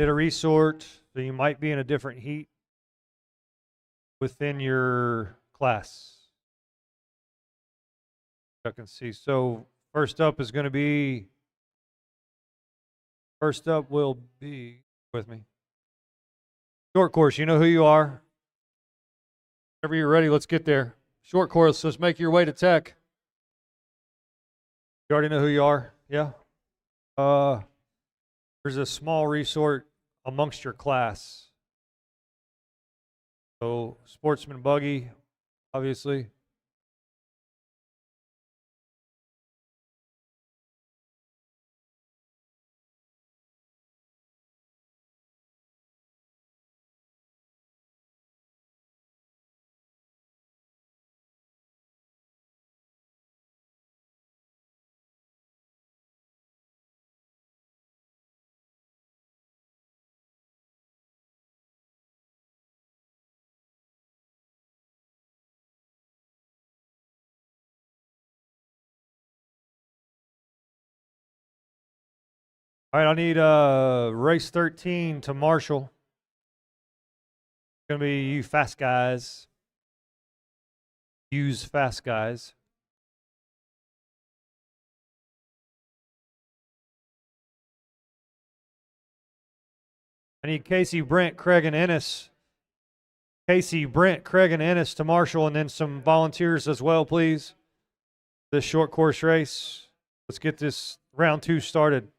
Speaker 1: Did a resort, so you might be in a different heat within your class. I can see. So first up will be with me. Short course, you know who you are. Whenever you're ready, let's get there. Short course, let's make your way to tech. You already know who you are? Yeah? There's a small resort amongst your class. So sportsman buggy, obviously. All right, I need race 13 to Marshall. It's going to be you fast guys. Use fast guys. I need Casey, Brent, Craig, and Ennis. Casey, Brent, Craig, and Ennis to Marshall, and then some volunteers as well, please. This short course race. Let's get this round 2 started.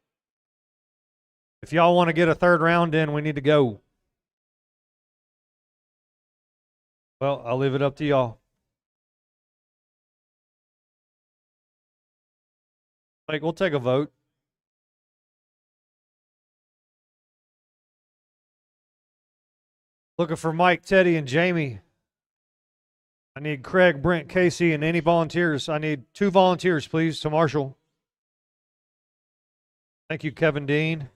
Speaker 1: If y'all want to get a third round in, we need to go. Well, I'll leave it up to y'all. Like, we'll take a vote. Looking for Mike, Teddy, and Jamie. I need Craig, Brent, Casey, and any volunteers. I need 2 volunteers, please, to Marshall. Thank you, Kevin Dean.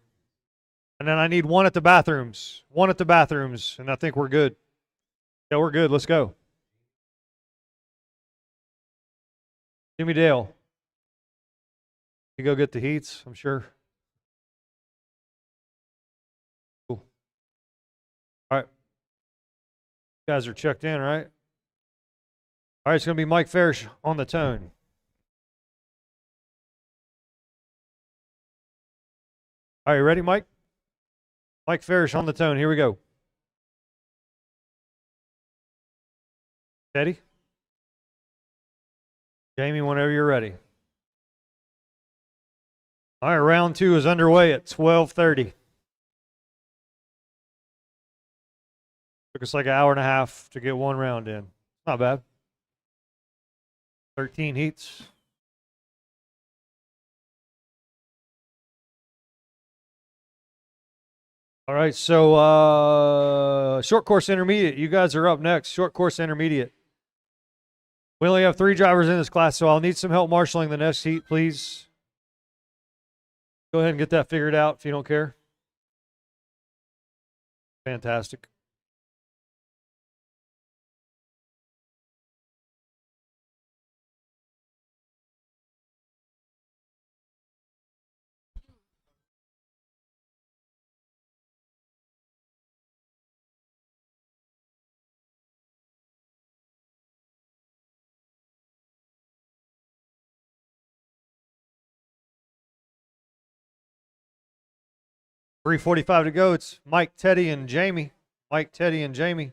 Speaker 1: And then I need 1 at the bathrooms. 1 at the bathrooms, and I think we're good. Yeah, we're good. Let's go. Jimmy Dale. You go get the heats, I'm sure. Cool. All right. You guys are checked in, right? All right, it's going to be Mike Farish on the tone. All right, you ready, Mike? Mike Farish on the tone. Here we go. Teddy? Jamie, whenever you're ready. All right, round 2 is underway at 12:30. Took us like an hour and a half to get 1 round in. Not bad. 13 heats. All right, so short course intermediate. You guys are up next. Short course intermediate. We only have 3 drivers in this class, so I'll need some help marshaling the next heat, please. Go ahead and get that figured out if you don't care. Fantastic. .345 to go. It's Mike, Teddy, and Jamie. Mike, Teddy, and Jamie.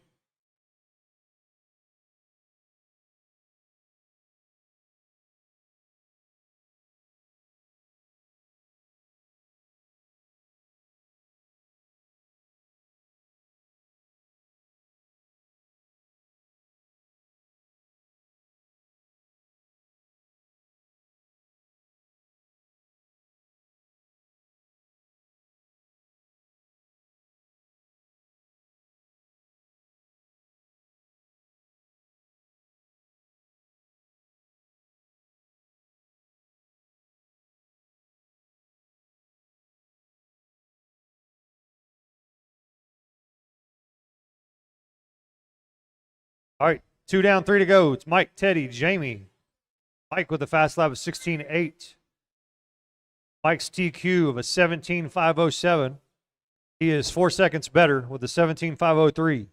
Speaker 1: All right, 2 down, 3 to go. It's Mike, Teddy, Jamie. Mike with a fast lap of 16.8. Mike's TQ of a 17.507. He is 4 seconds better with the 17.503.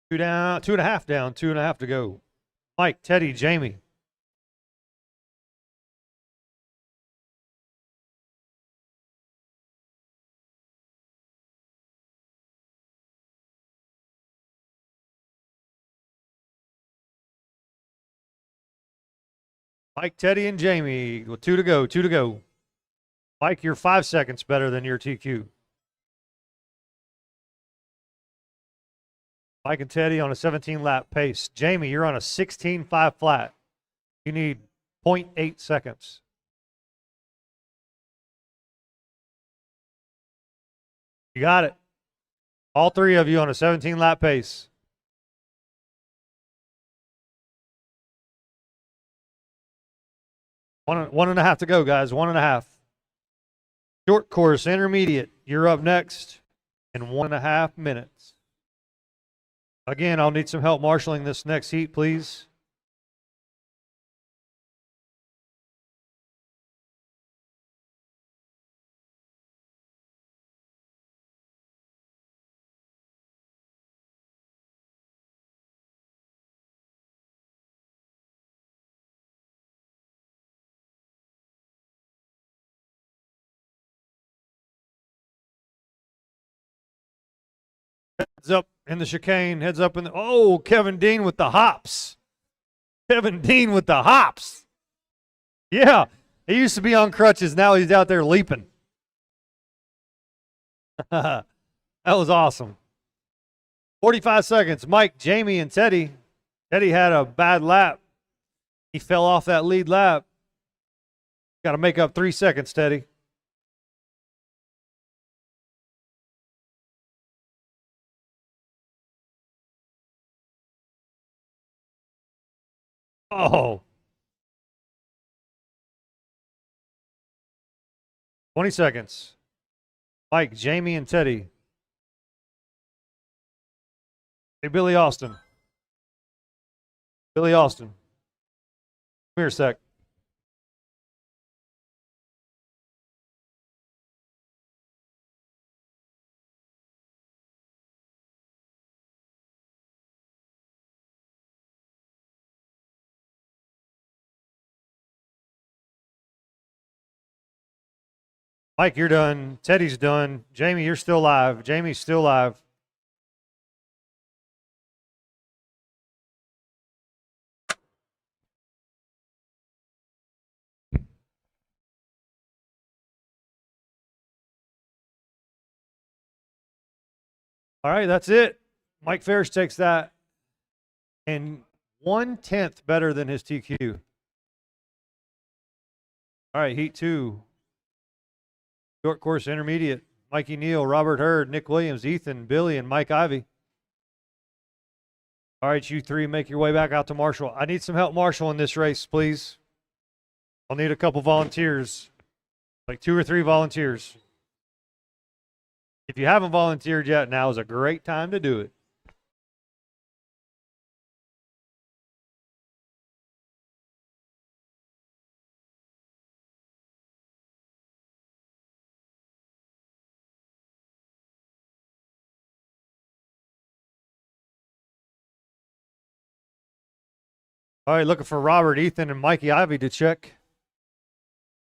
Speaker 1: Two down, 2.5 down, 2.5 to go. Mike, Teddy, Jamie. Mike, Teddy, and Jamie with 2 to go, 2 to go. Mike, you're 5 seconds better than your TQ. Mike and Teddy on a 17 lap pace. Jamie, you're on a 16.5 flat. You need 0.8 seconds. You got it. All three of you on a 17 lap pace. One and a half to go, guys. 1.5. Short course, intermediate. You're up next in 1.5 minutes. Again, I'll need some help marshaling this next heat, please. Heads up in the chicane. Heads up in the. Oh, Kevin Dean with the hops. Kevin Dean with the hops. Yeah, he used to be on crutches. Now he's out there leaping. That was awesome. 45 seconds. Mike, Jamie, and Teddy. Teddy had a bad lap. He fell off that lead lap. Got to make up 3 seconds, Teddy. Oh. 20 seconds. Mike, Jamie, and Teddy. Hey, Billy Austin. Billy Austin. Come here a sec. Mike, you're done. Teddy's done. Jamie, you're still live. Jamie's still live. All right, that's it. Mike Ferris takes that and 1/10 better than his TQ. All right, heat 2. Short course intermediate. Mikey Neal, Robert Hurd, Nick Williams, Ethan, Billy, and Mike Ivy. All right, you three make your way back out to Marshall. I need some help Marshall in this race, please. I'll need a couple volunteers, like 2 or 3 volunteers. If you haven't volunteered yet, now is a great time to do it. All right, looking for Robert, Ethan, and Mikey Ivy to check.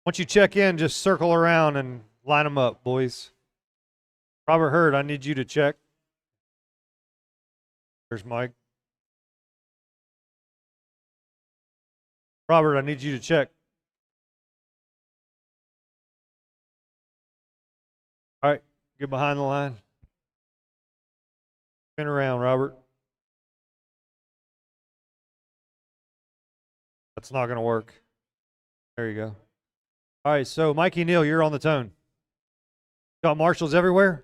Speaker 1: Once you check in, just circle around and line them up, boys. Robert Hurd, I need you to check. There's Mike. Robert, I need you to check. All right, get behind the line. Spin around, Robert. That's not going to work. There you go. All right, so Mikey Neal, you're on the tone. Got marshals everywhere?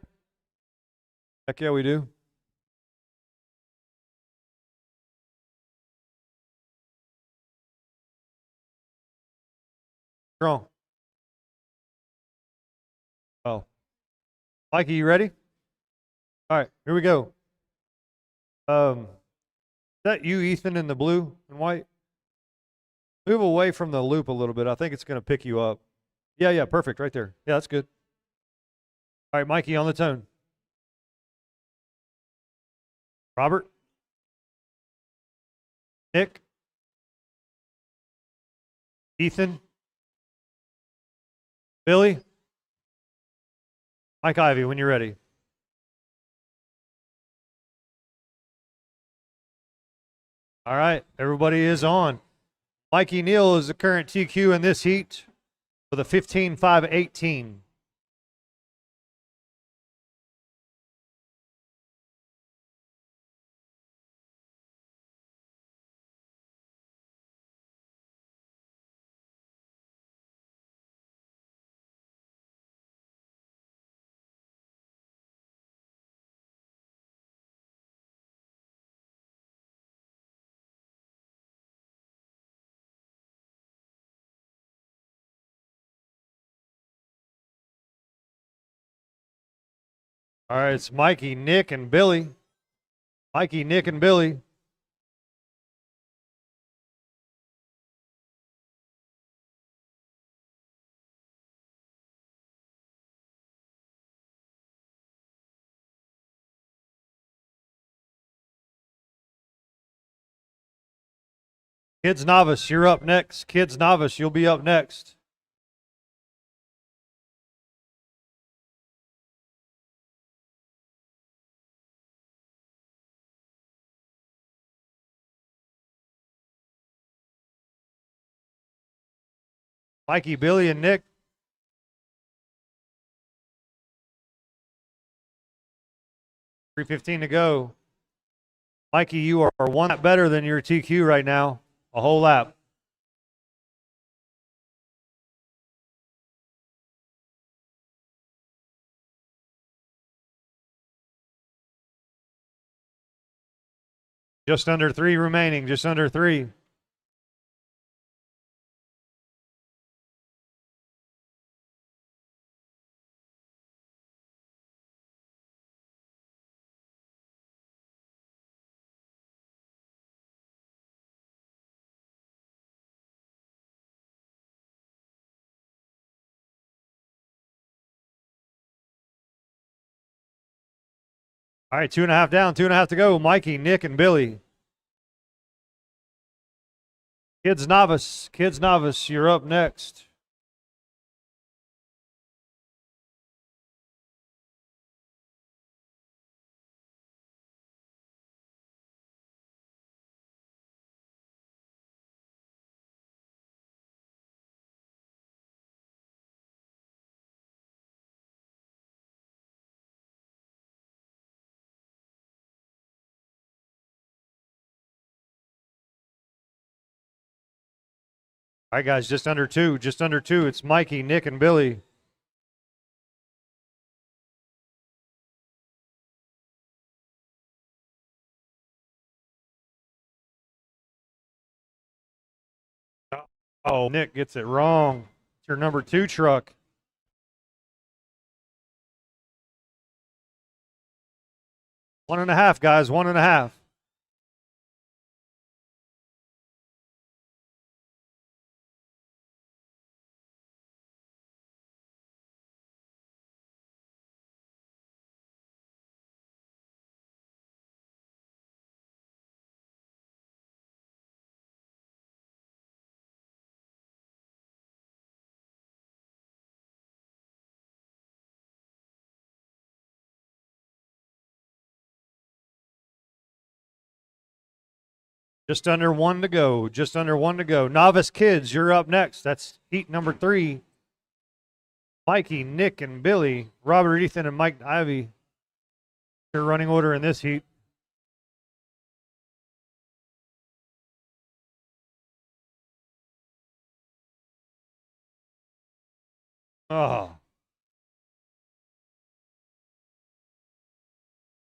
Speaker 1: Heck yeah, we do. Strong. Mikey, you ready? All right, here we go. Is that you, Ethan, in the blue and white? Move away from the loop a little bit. I think it's going to pick you up. Yeah, perfect, right there. Yeah, that's good. All right, Mikey, on the tone. Robert? Nick? Ethan? Billy? Mike Ivy, when you're ready. All right, everybody is on. Mikey Neal is the current TQ in this heat with a 15.518. All right, it's Mikey, Nick, and Billy. Mikey, Nick, and Billy. Kids Novice, you're up next. Kids Novice, you'll be up next. Mikey, Billy, and Nick. 3:15 to go. Mikey, you are one lap better than your TQ right now. A whole lap. Just under 3 remaining. Just under 3. All right, 2.5 down, 2.5 to go. Mikey, Nick, and Billy. Kids Novice, you're up next. All right, guys, just under 2. Just under 2. It's Mikey, Nick, and Billy. Oh, Nick gets it wrong. It's your number 2 truck. 1.5, guys, 1.5. Just under 1 to go. Just under 1 to go. Novice Kids, you're up next. That's heat number 3. Mikey, Nick, and Billy. Robert, Ethan, and Mike Ivy. Your running order in this heat. Oh.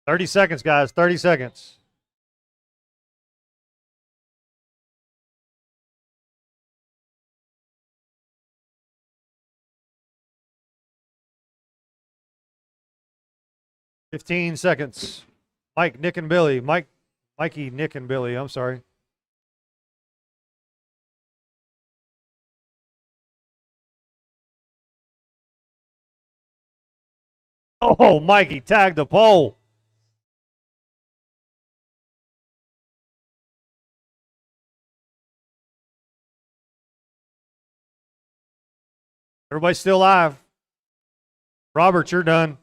Speaker 1: 30 seconds, guys. 30 seconds. 15 seconds. Mike, Nick, and Billy. Mikey, Nick, and Billy. I'm sorry. Oh, Mikey tagged the pole. Everybody still alive. Robert, you're done.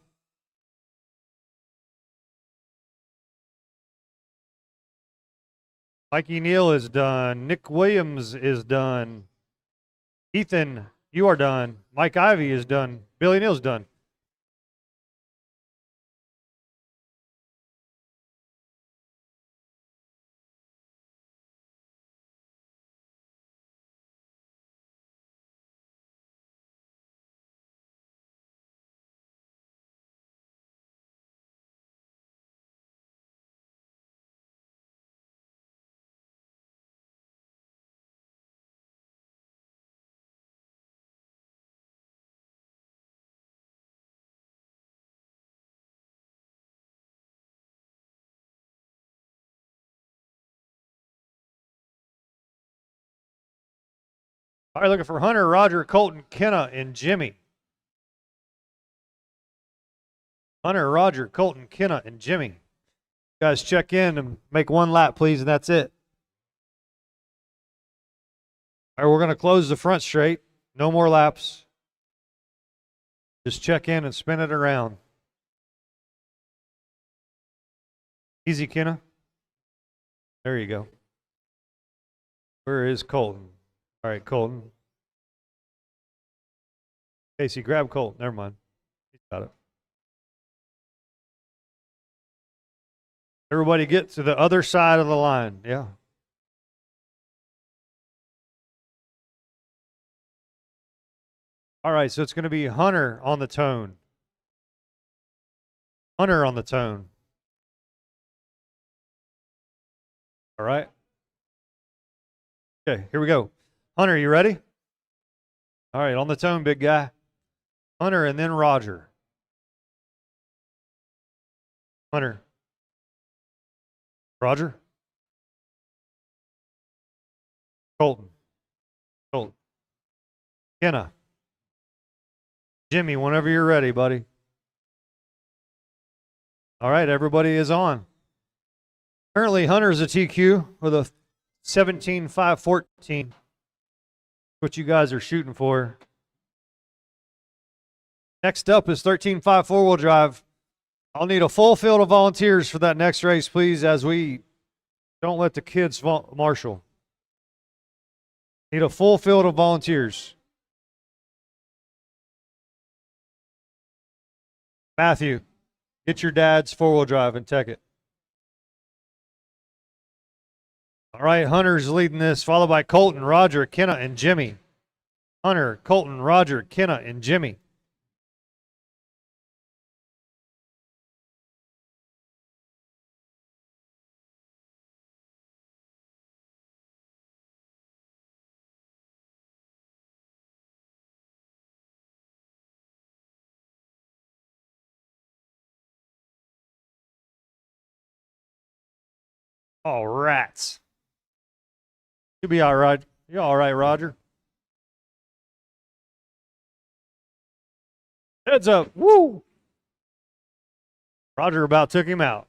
Speaker 1: Mikey Neal is done. Nick Williams is done. Ethan, you are done. Mike Ivy is done. Billy Neal's done. All right, looking for Hunter, Roger, Colton, Kenna, and Jimmy. Hunter, Roger, Colton, Kenna, and Jimmy. You guys check in and make one lap, please, and that's it. All right, we're going to close the front straight. No more laps. Just check in and spin it around. Easy, Kenna. There you go. Where is Colton? All right, Colton. Casey, grab Colton. Never mind. He's got it. Everybody get to the other side of the line. Yeah. All right, so it's going to be Hunter on the tone. Hunter on the tone. All right. Okay, here we go. Hunter, you ready? All right, on the tone, big guy. Hunter and then Roger. Hunter. Roger. Colton. Colton. Kenna. Jimmy, whenever you're ready, buddy. All right, everybody is on. Currently, Hunter's a TQ with a 17.514. What you guys are shooting for. Next up is 13.5 four-wheel drive. I'll need a full field of volunteers for that next race, please, as we don't let the kids marshal. Need a full field of volunteers. Matthew, get your dad's four-wheel drive and tech it. All right, Hunter's leading this, followed by Colton, Roger, Kenna, and Jimmy. Hunter, Colton, Roger, Kenna, and Jimmy. Oh, rats. You'll be all right. You're all right, Roger. Heads up. Woo! Roger about took him out.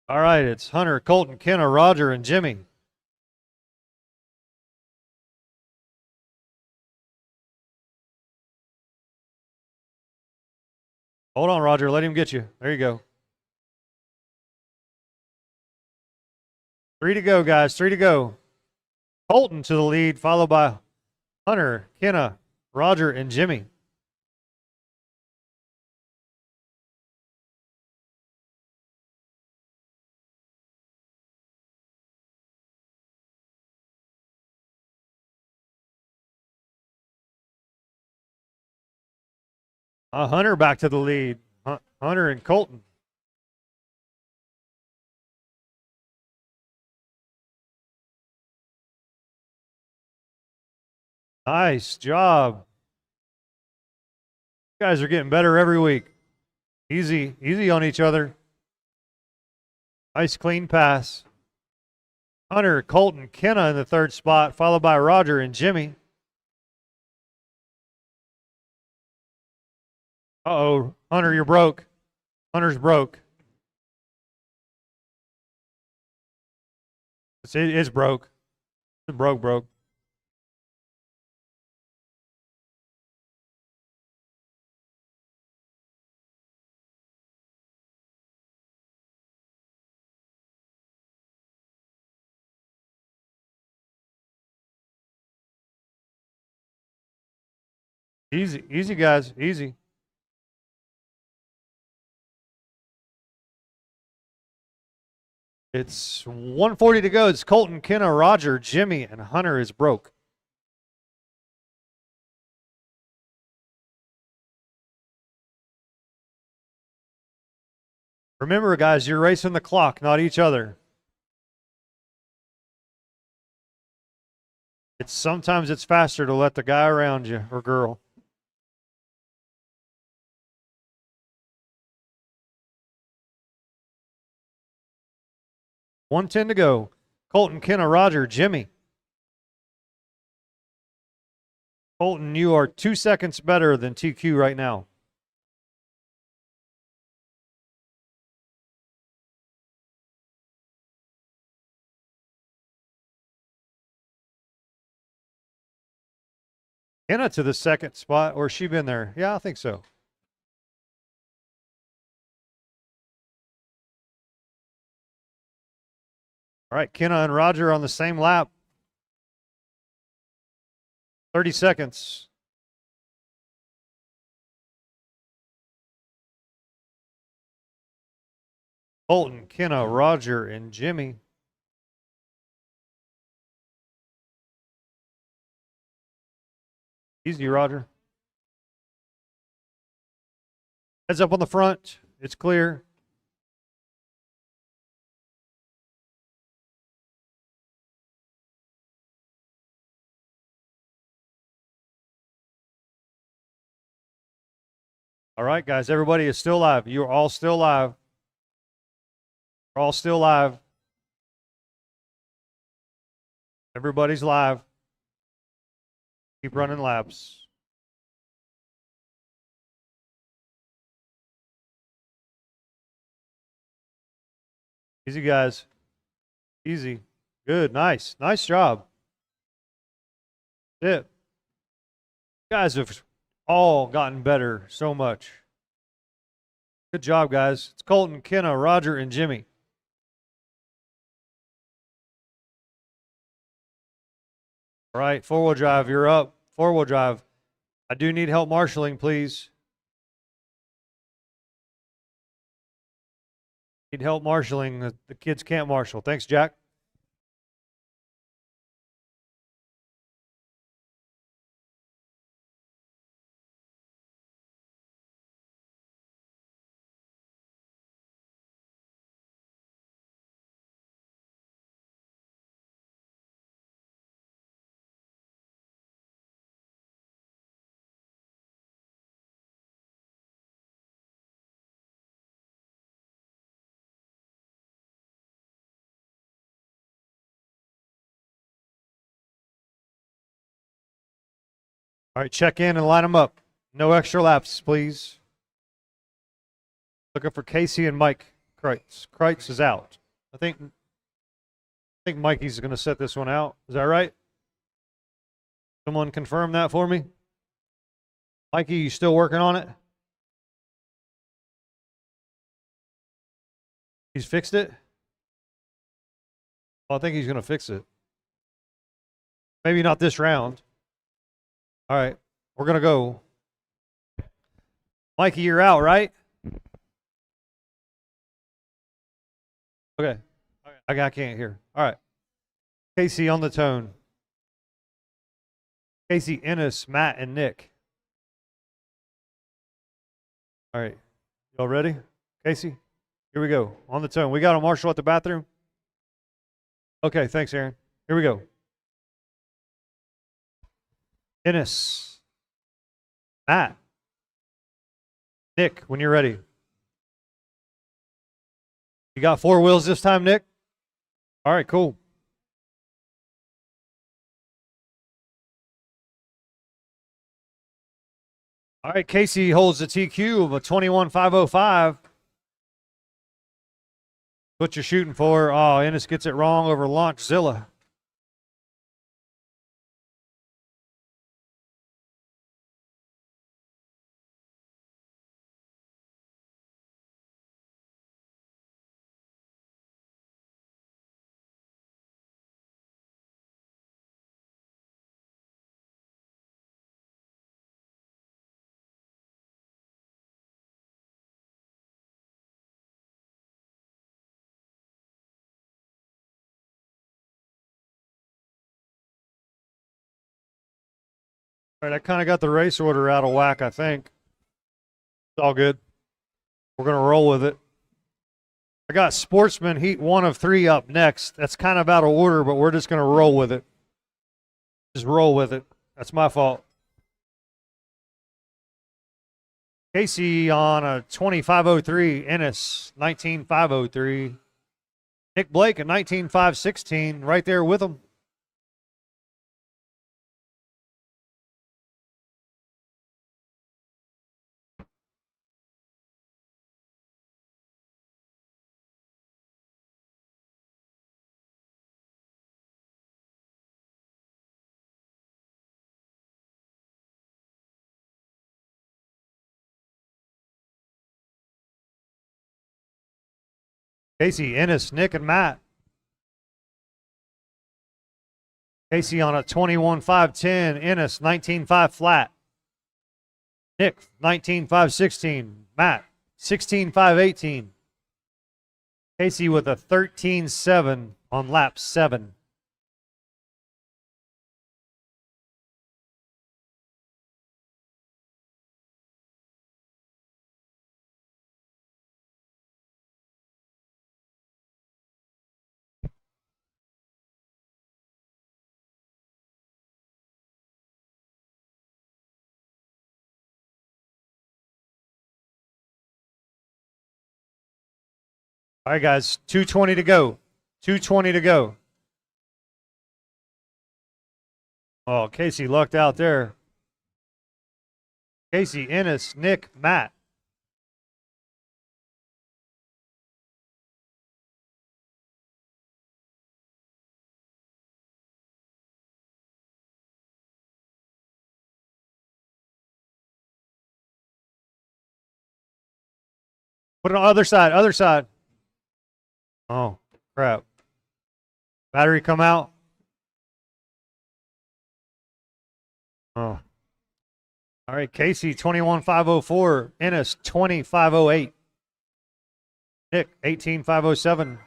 Speaker 1: All right, it's Hunter, Colton, Kenna, Roger, and Jimmy. Hold on, Roger. Let him get you. There you go. 3 to go, guys. 3 to go. Colton to the lead, followed by Hunter, Kenna, Roger, and Jimmy. Hunter back to the lead. Hunter and Colton. Nice job. You guys are getting better every week. Easy, easy on each other. Nice clean pass. Hunter, Colton, Kenna in the third spot, followed by Roger and Jimmy. Uh-oh, Hunter, you're broke. Hunter's broke. It's broke. It's broke. Easy, easy, guys, easy. It's 1:40 to go. It's Colton, Kenna, Roger, Jimmy, and Hunter is broke. Remember, guys, you're racing the clock, not each other. Sometimes it's faster to let the guy around you or girl. $1:10 to go. Colton, Kenna, Roger, Jimmy. Colton, you are 2 seconds better than TQ right now. Kenna to the second spot, or she been there? Yeah, I think so. All right, Kenna and Roger on the same lap. 30 seconds. Colton, Kenna, Roger, and Jimmy. Easy, Roger. Heads up on the front. It's clear. All right, guys, everybody is still live. You're all still live. You're all still live. Everybody's live. Keep running laps. Easy, guys. Easy. Good. Nice. Nice job. That's it. You guys have all gotten better so much. Good job, guys. It's Colton, Kenna, Roger, and Jimmy. All right, four-wheel drive, you're up. Four-wheel drive. I do need help marshaling, please. Need help marshaling. The kids can't marshal. Thanks, Jack. All right, check in and line them up. No extra laps, please. Looking for Casey and Mike Kreitz. Kreitz is out. I think Mikey's going to set this one out. Is that right? Someone confirm that for me. Mikey, you still working on it? He's fixed it? Well, I think he's going to fix it. Maybe not this round. All right, we're going to go. Mikey, you're out, right? Okay. I can't hear. All right. Casey on the tone. Casey, Ennis, Matt, and Nick. All right. Y'all ready? Casey, here we go. On the tone. We got a marshal at the bathroom? Okay, thanks, Aaron. Here we go. Ennis, Matt, Nick, when you're ready. You got 4 wheels this time, Nick? All right, cool. All right, Casey holds the TQ of a 21.505. What you're shooting for? Oh, Ennis gets it wrong over Launchzilla. All right, I kind of got the race order out of whack, I think. It's all good. We're going to roll with it. I got Sportsman Heat 1 of 3 up next. That's kind of out of order, but we're just going to roll with it. Just roll with it. That's my fault. Casey on a 25.03. Ennis, 19.503. Nick Blake, a 19.516. Right there with him. Casey, Ennis, Nick, and Matt. Casey on a 21.510. Ennis, 19.5 flat. Nick, 19.516. Matt, 16.518. Casey with a 13.7 on lap 7. All right, guys, 2:20 to go. 2:20 to go. Oh, Casey lucked out there. Casey, Ennis, Nick, Matt. Put it on the other side, other side. Oh, crap. Battery come out. Oh. All right, Casey, 21.504. Ennis, 20.508. Nick, 18.507.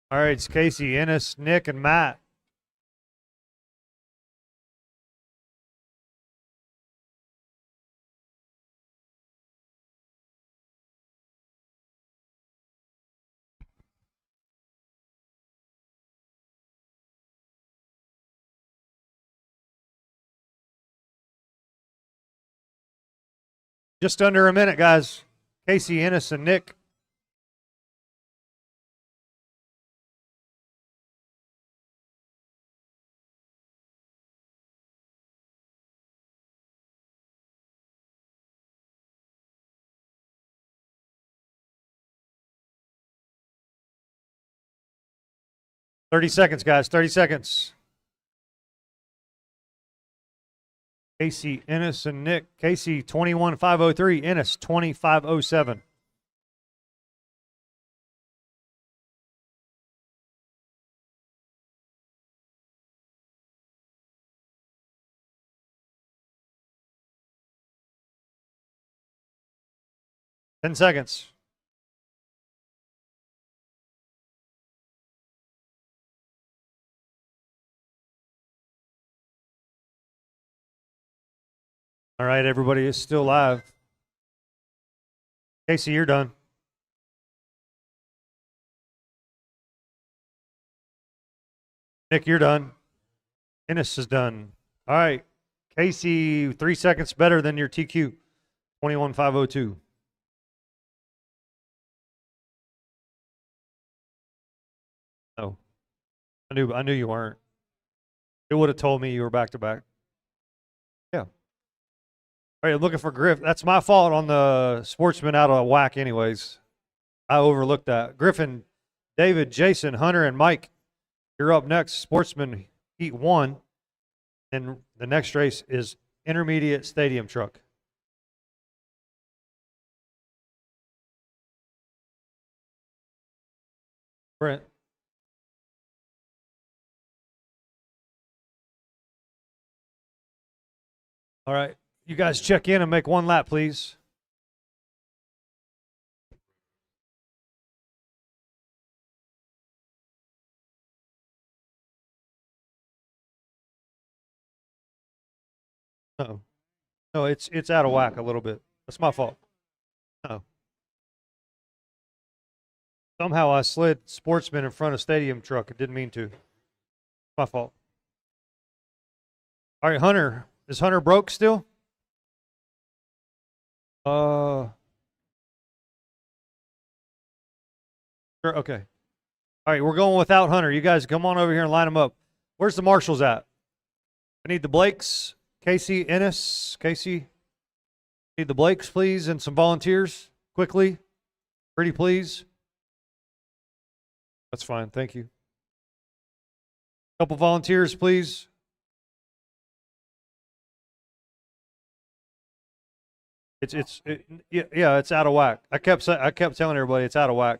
Speaker 1: All right, it's Casey, Ennis, Nick, and Matt. Just under a minute, guys. Casey, Ennis, and Nick. Thirty seconds, guys. 30 seconds. Casey, Ennis, and Nick. Casey, 21.503. Ennis, 20.507. Ten seconds. All right, everybody is still live. Casey, you're done. Nick, you're done. Ennis is done. All right. Casey, 3 seconds better than your TQ. 21,502. No. I knew you weren't. It would have told me you were back to back. Yeah. All right, looking for Griff. That's my fault on the sportsman out of whack, anyways. I overlooked that. Griffin, David, Jason, Hunter, and Mike, you're up next. Sportsman Heat 1. And the next race is Intermediate Stadium Truck. Brent. All right. You guys check in and make one lap, please. No. No, it's out of whack a little bit. That's my fault. No. Somehow I slid Sportsman in front of Stadium Truck. I didn't mean to. My fault. All right, Hunter. Is Hunter broke still? Sure, okay. All right, we're going without Hunter. You guys come on over here and line them up. Where's the marshals at? I need the Blakes. Casey, Ennis. Casey. Need the Blakes, please, and some volunteers quickly. Pretty please. That's fine. Thank you. Couple volunteers, please. Yeah, it's out of whack. I kept telling everybody it's out of whack.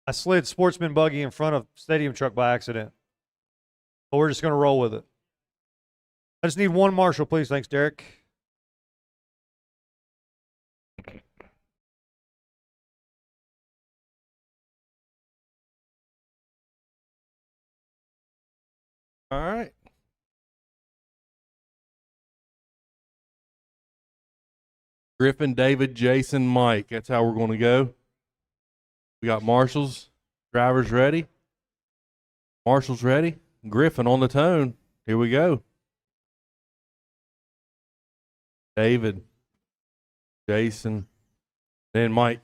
Speaker 1: I slid Sportsman buggy in front of Stadium Truck by accident. But we're just going to roll with it. I just need one marshal, please. Thanks, Derek.
Speaker 2: All right. Griffin, David, Jason, Mike. That's how we're going to go. We got marshals, drivers ready. Marshals ready. Griffin on the tone. Here we go. David, Jason, then Mike.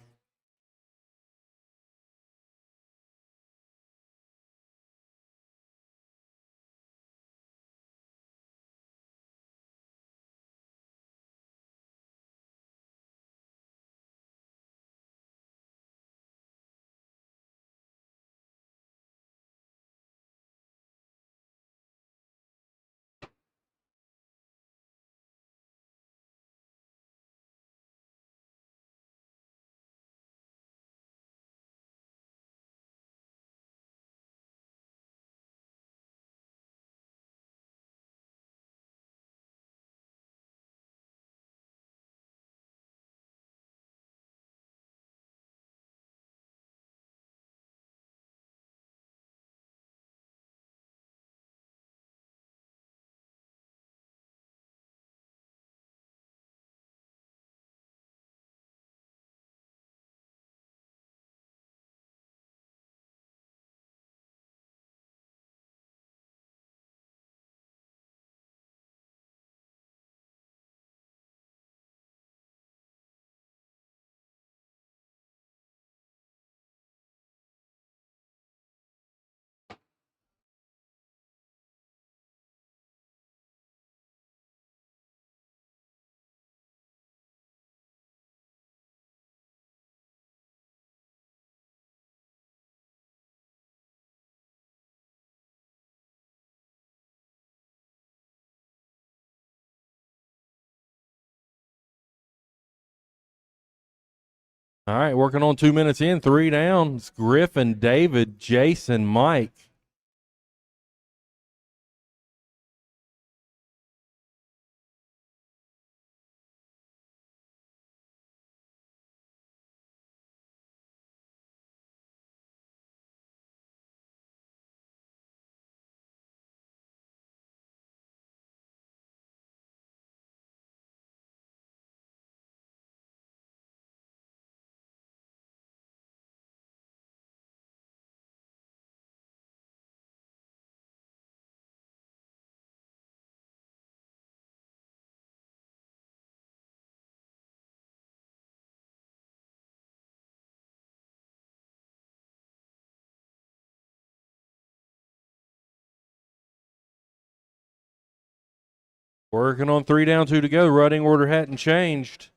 Speaker 2: All right, working on 2 minutes in, 3 down. It's Griffin, David, Jason, Mike. Working on 3 down, 2 to go. Running order hadn't changed.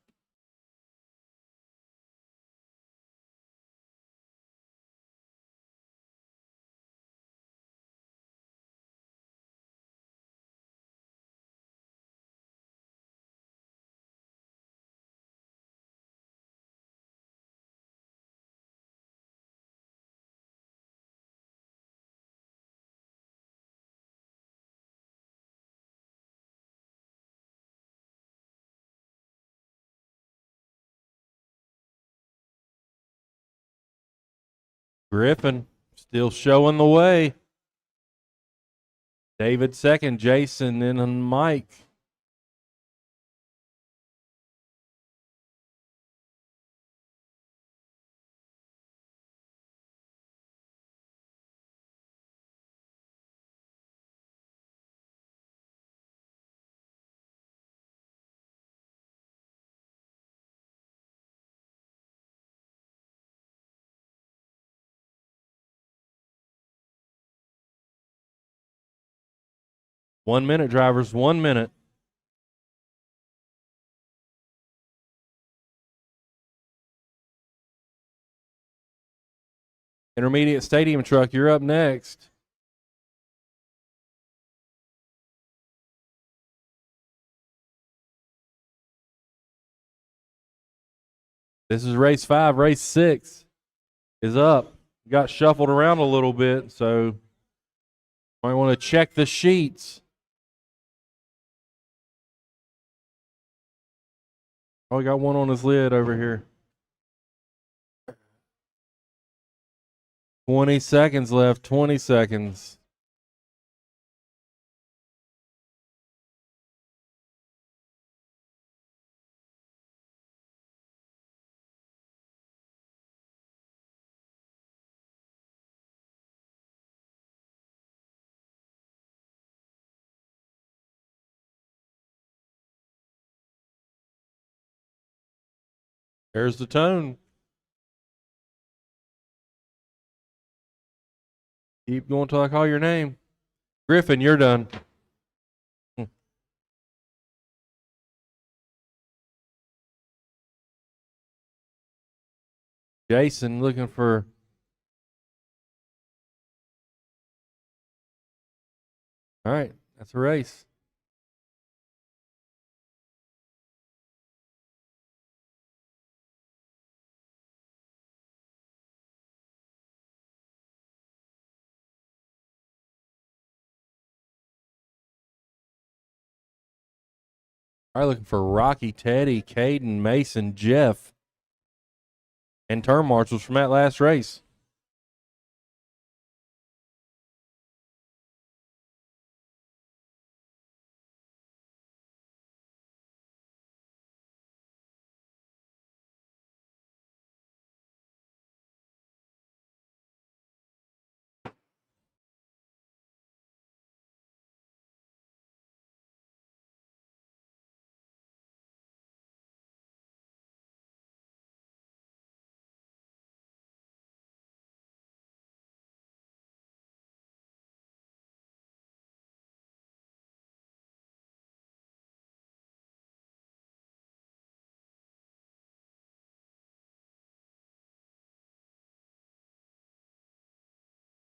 Speaker 2: Griffin still showing the way. David second, Jason, then Mike. One minute, drivers, 1 minute. Intermediate stadium truck, you're up next. This is race 5. Race 6 is up. Got shuffled around a little bit, so might want to check the sheets. Oh, we got one on his lid over here. 20 seconds left. 20 seconds. There's the tone. Keep going till I call your name. Griffin, you're done. Jason looking for. All right, that's a race. All right, looking for Rocky, Teddy, Caden, Mason, Jeff, and turn marshals from that last race.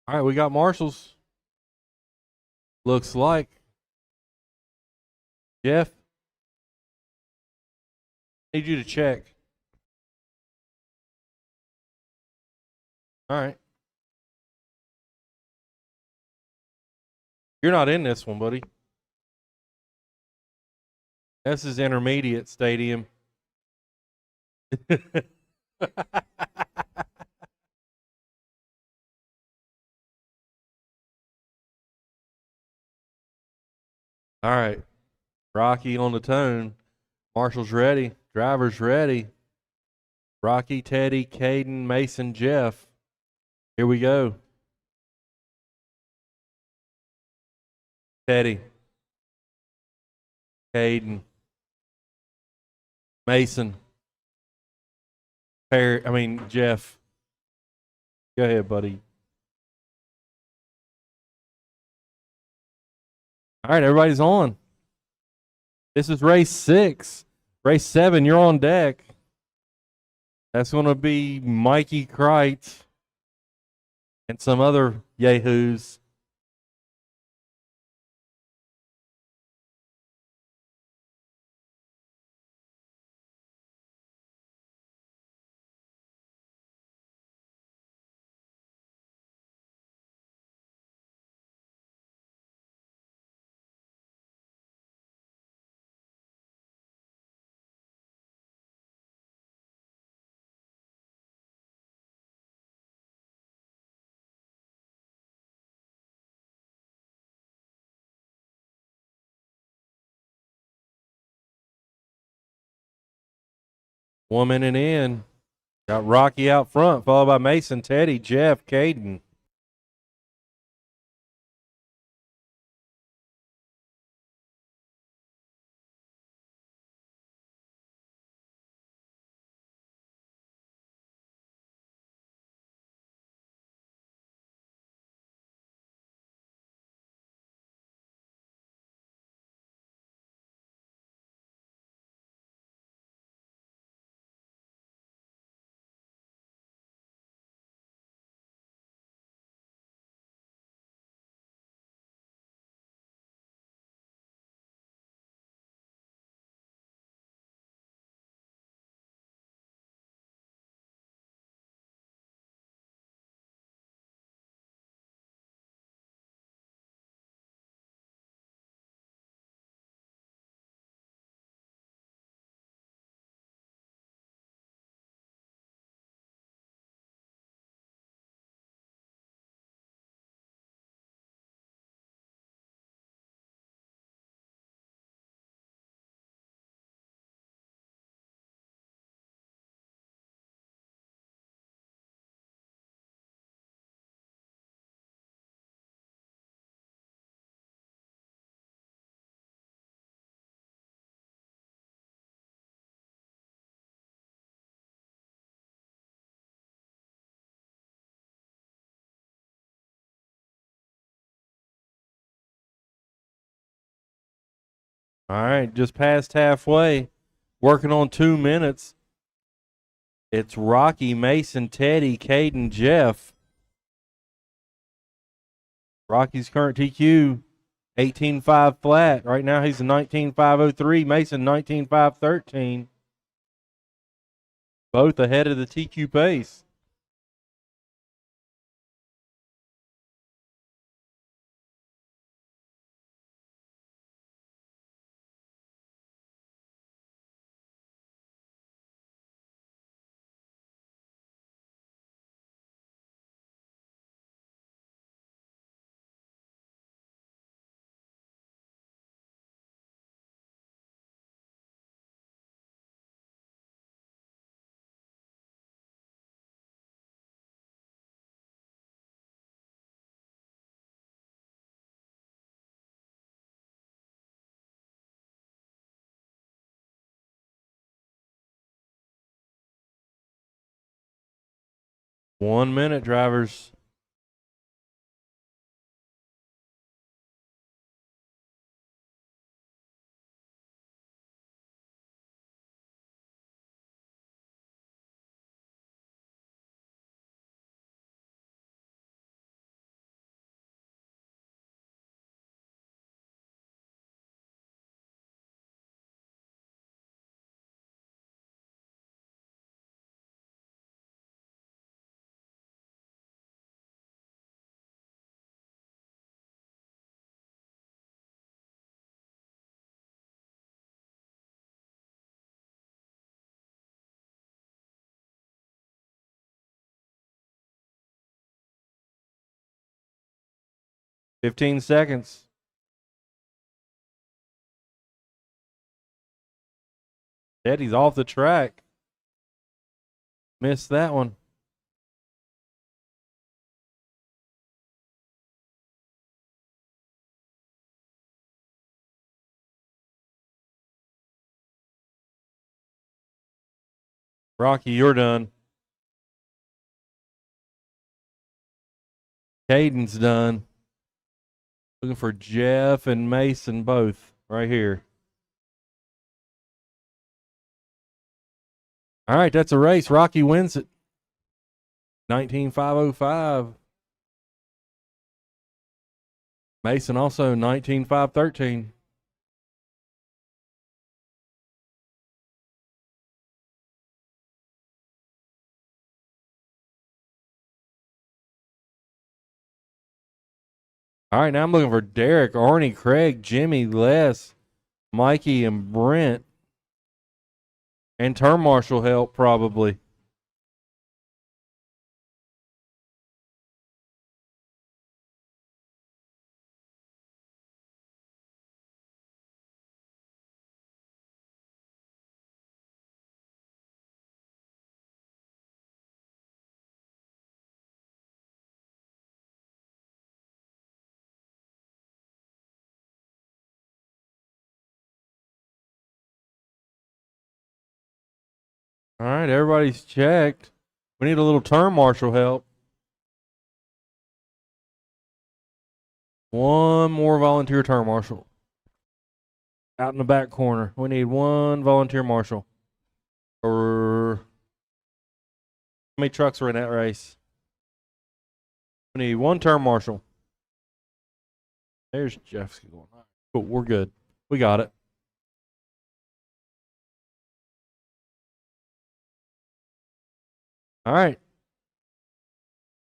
Speaker 2: All right, we got marshals. Looks like. Jeff, need you to check. All right. You're not in this one, buddy. This is intermediate stadium. All right. Rocky on the tone. Marshall's ready. Driver's ready. Rocky, Teddy, Caden, Mason, Jeff. Here we go. Teddy. Caden. Mason. Jeff. Go ahead, buddy. All right, everybody's on. This is race 6. Race 7, you're on deck. That's going to be Mikey Kreitz and some other yahoos. One minute in. Got Rocky out front, followed by Mason, Teddy, Jeff, Caden. All right, just past halfway. Working on 2 minutes. It's Rocky, Mason, Teddy, Caden, Jeff. Rocky's current TQ, 18.5 flat. Right now he's a 19.503. Mason, 19.513. Both ahead of the TQ pace. One minute, drivers. $15 seconds. Teddy's off the track. Missed that one. Rocky, you're done. Caden's done. Looking for Jeff and Mason both right here. All right, that's a race. Rocky wins it. 19.505. Mason also 19.513. All right, now I'm looking for Derek, Arnie, Craig, Jimmy, Les, Mikey, and Brent. And turn marshal help, probably. All right, everybody's checked. We need a little turn marshal help. One more volunteer turn marshal. Out in the back corner. We need one volunteer marshal. Or how many trucks are in that race? We need one turn marshal. There's Jeff's going. Cool, we're good. We got it. All right.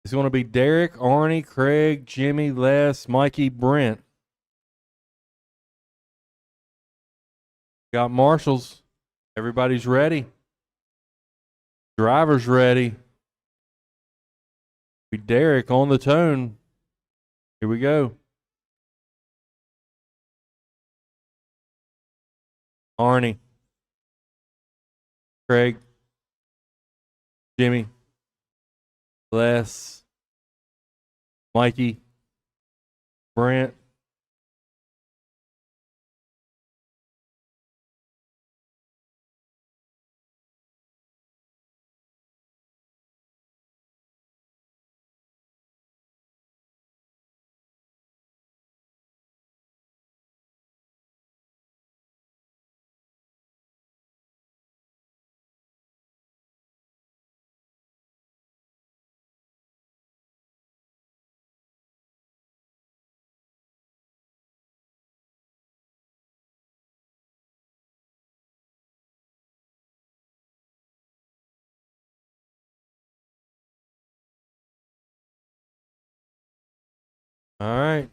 Speaker 2: It's going to be Derek, Arnie, Craig, Jimmy, Les, Mikey, Brent. Got marshals. Everybody's ready. Driver's ready. Be Derek on the tone. Here we go. Arnie, Craig, Jimmy, Les, Mikey, Brent. All right.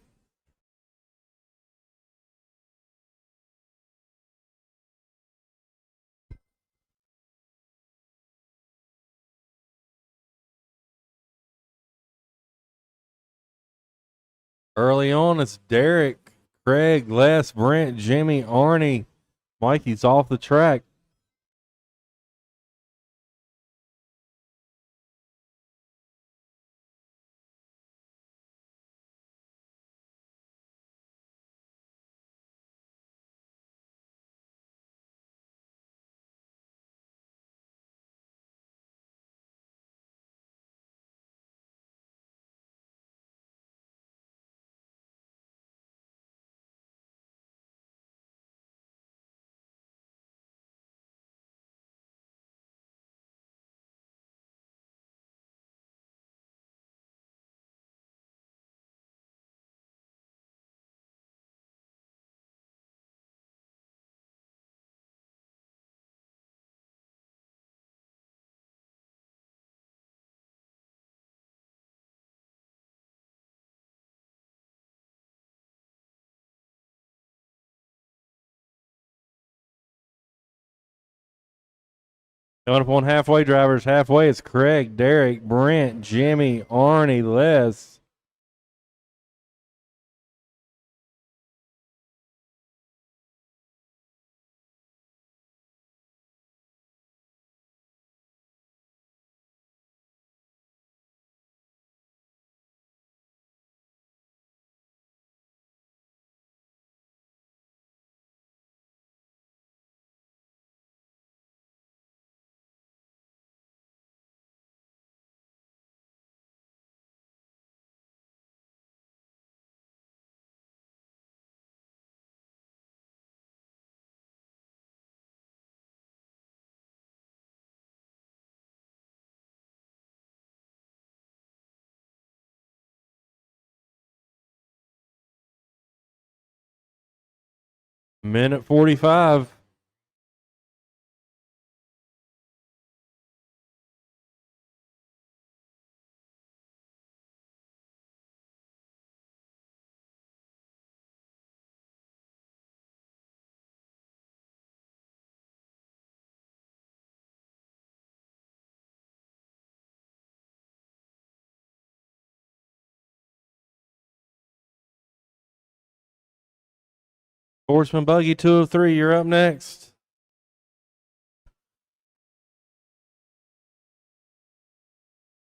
Speaker 2: Early on, it's Derek, Craig, Les, Brent, Jimmy, Arnie. Mikey's off the track. Coming up on halfway, drivers. Halfway, it's Craig, Derek, Brent, Jimmy, Arnie, Les. Minute 45. Sportsman Buggy 203, you're up next.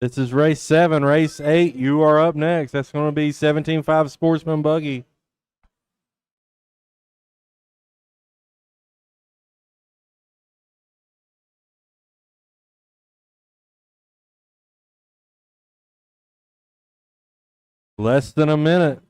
Speaker 2: This is race 7. Race 8, you are up next. That's going to be 17.5 Sportsman Buggy. Less than a minute.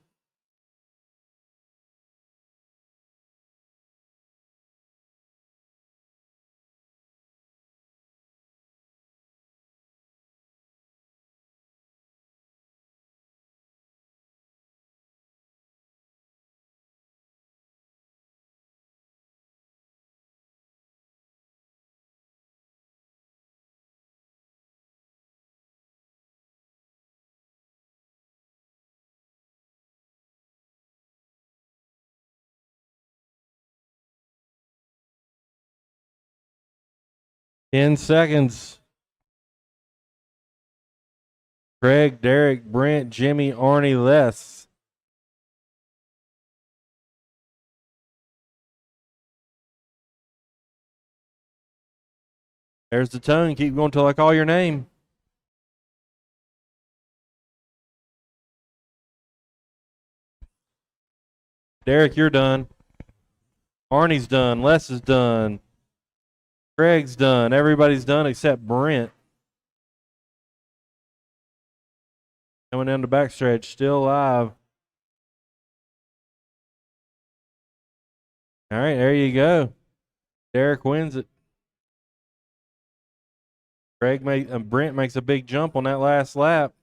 Speaker 2: Ten seconds. Craig, Derek, Brent, Jimmy, Arnie, Les. There's the tone. Keep going till I call your name. Derek, you're done. Arnie's done. Les is done. Craig's done. Everybody's done except Brent. Coming down the backstretch, still alive. All right, there you go. Derek wins it. Brent makes a big jump on that last lap.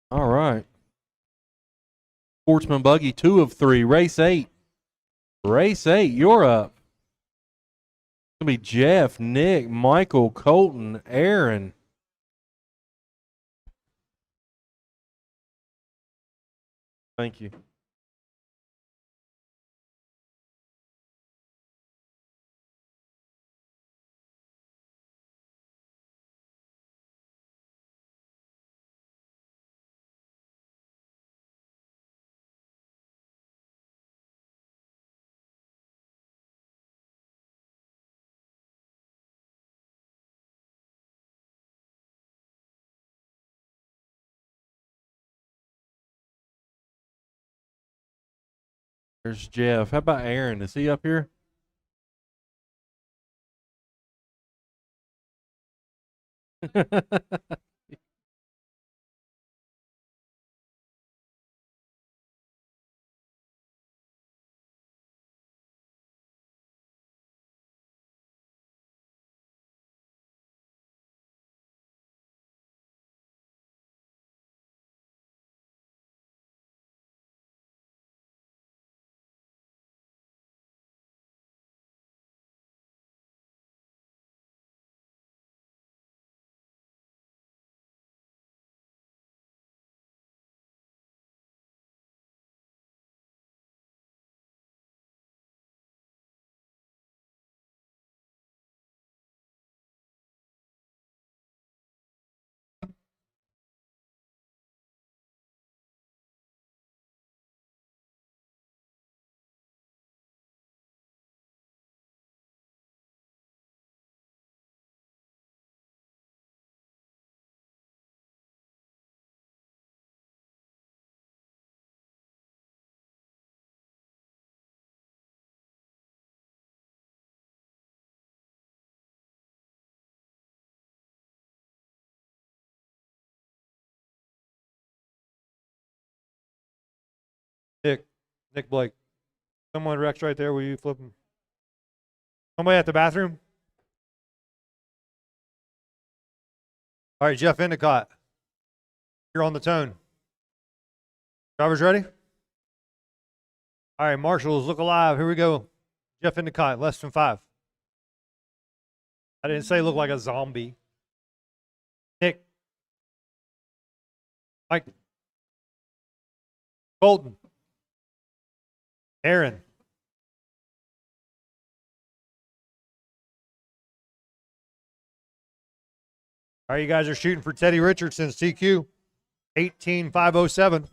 Speaker 2: All right. Sportsman Buggy 2 of 3. Race 8. Race 8, you're up. It's going to be Jeff, Nick, Michael, Colton, Aaron. Thank you. There's Jeff. How about Aaron? Is he up here?
Speaker 1: Nick Blake. Someone Rex right there. Will you flip him? Somebody at the bathroom? All right, Jeff Endicott. You're on the tone. Drivers ready? All right, marshals, look alive. Here we go. Jeff Endicott, less than 5. I didn't say look like a zombie. Nick. Mike. Colton. Aaron. All right, you guys are shooting for Teddy Richardson's TQ. 18507.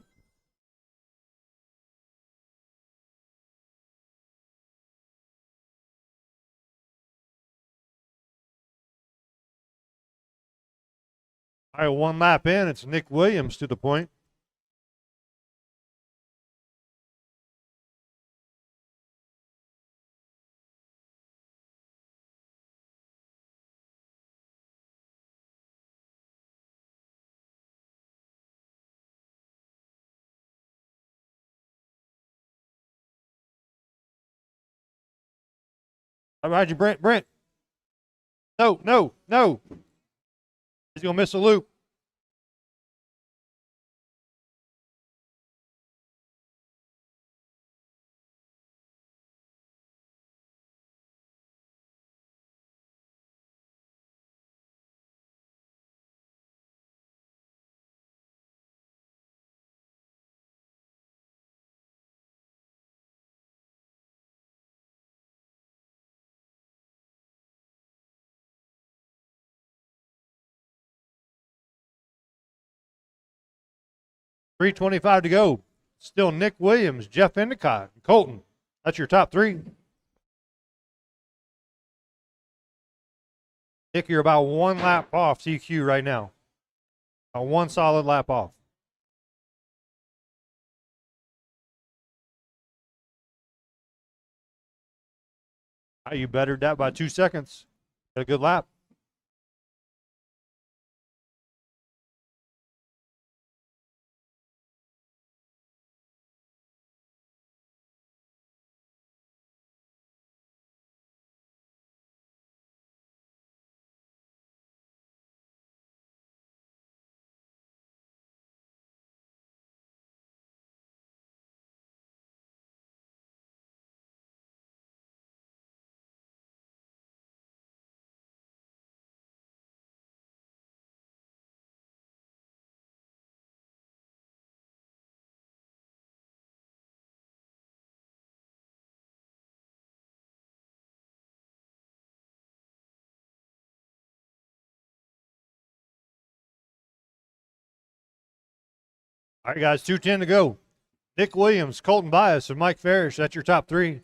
Speaker 1: All right, 1 lap in. It's Nick Williams to the point. How about you, Brent? Brent. No, no, no. He's going to miss a loop. .325 to go. Still Nick Williams, Jeff Endicott, and Colton. That's your top 3. Nick, you're about 1 lap off TQ right now. About 1 solid lap off. You bettered that by 2 seconds. Got a good lap. All right, guys, 2:10 to go. Nick Williams, Colton Bias, and Mike Farish. That's your top 3.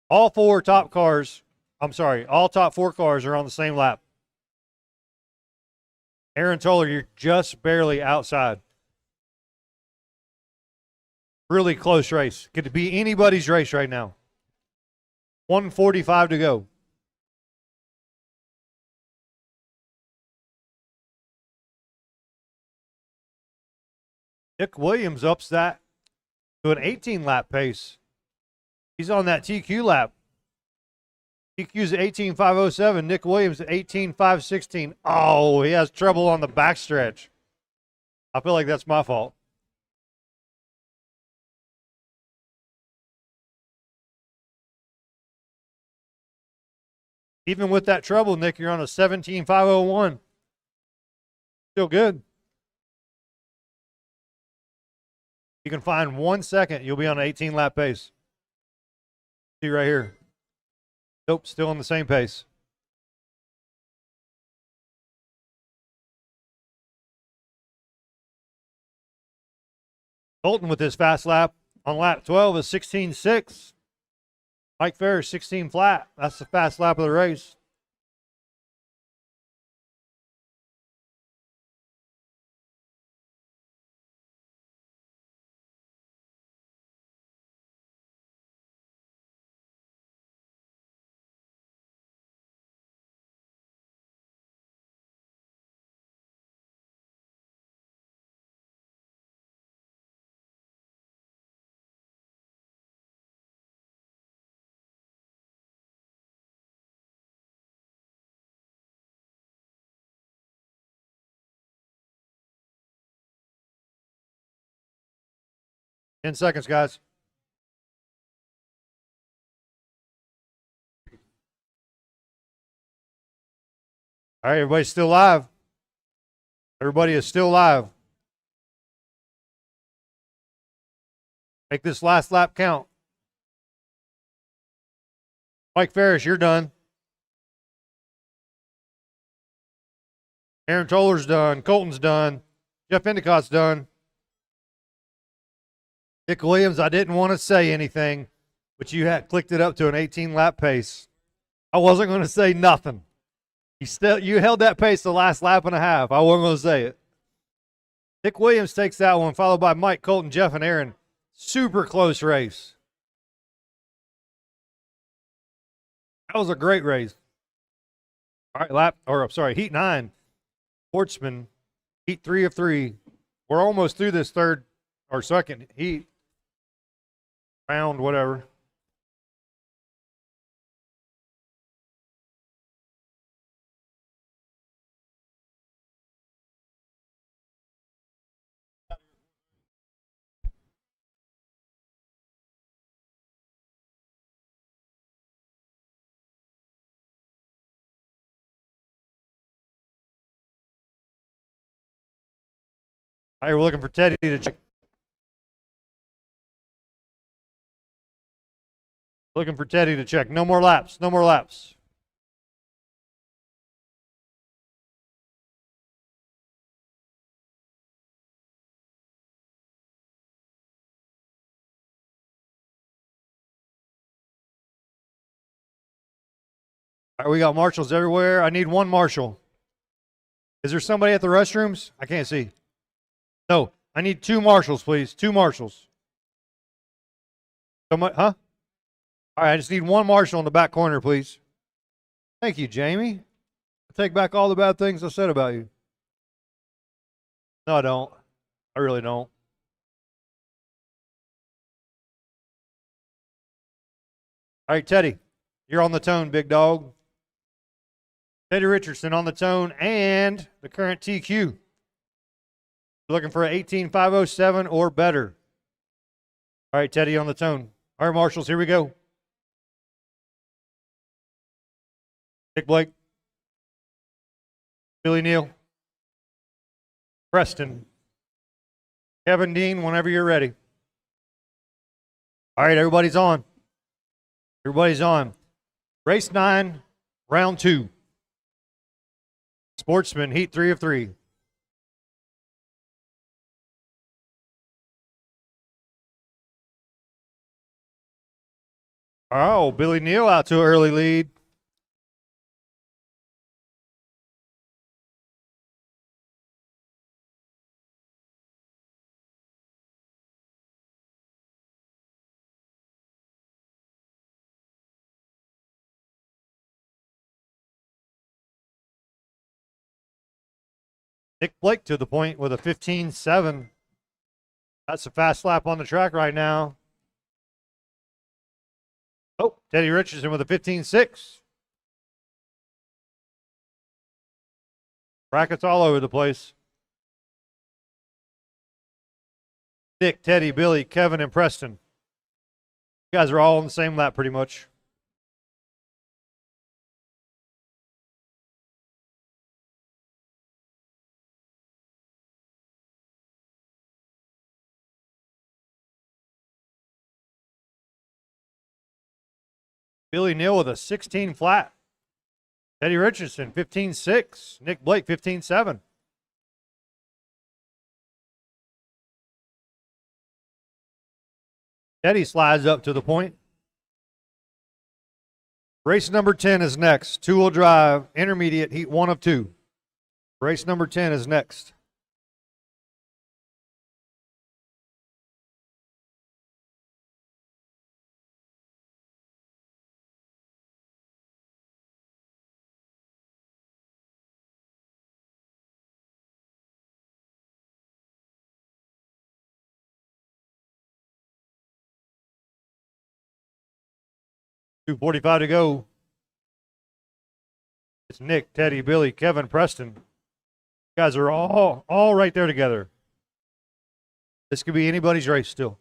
Speaker 1: All top 4 cars are on the same lap. Aaron Toller, you're just barely outside. Really close race. Could be anybody's race right now. 1:45 to go. Nick Williams ups that to an 18-lap pace. He's on that TQ lap. TQ's at 18.507. Nick Williams at 18.516. Oh, he has trouble on the backstretch. I feel like that's my fault. Even with that trouble, Nick, you're on a 17.501. Still good. You can find 1 second, you'll be on an 18-lap pace. See right here. Nope, still on the same pace. Colton with his fast lap on lap 12 is 16.6. Mike Ferris, 16 flat. That's the fast lap of the race. 10 seconds, guys. All right, everybody's still live. Everybody is still live. Make this last lap count. Mike Ferris, you're done. Aaron Toller's done. Colton's done. Jeff Endicott's done. Dick Williams, I didn't want to say anything, but you had clicked it up to an 18-lap pace. I wasn't going to say nothing. You held that pace the last lap and a half. I wasn't going to say it. Dick Williams takes that one, followed by Mike, Colton, Jeff, and Aaron. Super close race. That was a great race. All right, heat 9. Sportsman, heat 3 of 3. We're almost through this second heat. Round, whatever. All right, we're looking for Teddy to check. Looking for Teddy to check. No more laps. No more laps. All right, we got marshals everywhere. I need one marshal. Is there somebody at the restrooms? I can't see. No, I need 2 marshals, please. 2 marshals. Somebody, huh? All right, I just need 1 marshal in the back corner, please. Thank you, Jamie. I take back all the bad things I said about you. No, I don't. I really don't. All right, Teddy, you're on the tone, big dog. Teddy Richardson on the tone and the current TQ. Looking for an 18.507 or better. All right, Teddy on the tone. All right, marshals, here we go. Nick Blake. Billy Neal. Preston. Kevin Dean, whenever you're ready. All right, everybody's on. Everybody's on. Race 9, round 2. Sportsman, heat 3 of 3. Oh, Billy Neal out to an early lead. Nick Blake to the point with a 15.7. That's a fast lap on the track right now. Oh, Teddy Richardson with a 15.6. Brackets all over the place. Dick, Teddy, Billy, Kevin, and Preston. You guys are all on the same lap pretty much. Billy Neal with a 16 flat. Teddy Richardson, 15.6. Nick Blake, 15.7. Teddy slides up to the point. Race number 10 is next. Two-wheel drive, intermediate, heat 1 of 2. Race number 10 is next. .245 to go. It's Nick, Teddy, Billy, Kevin, Preston. You guys are all right there together. This could be anybody's race still.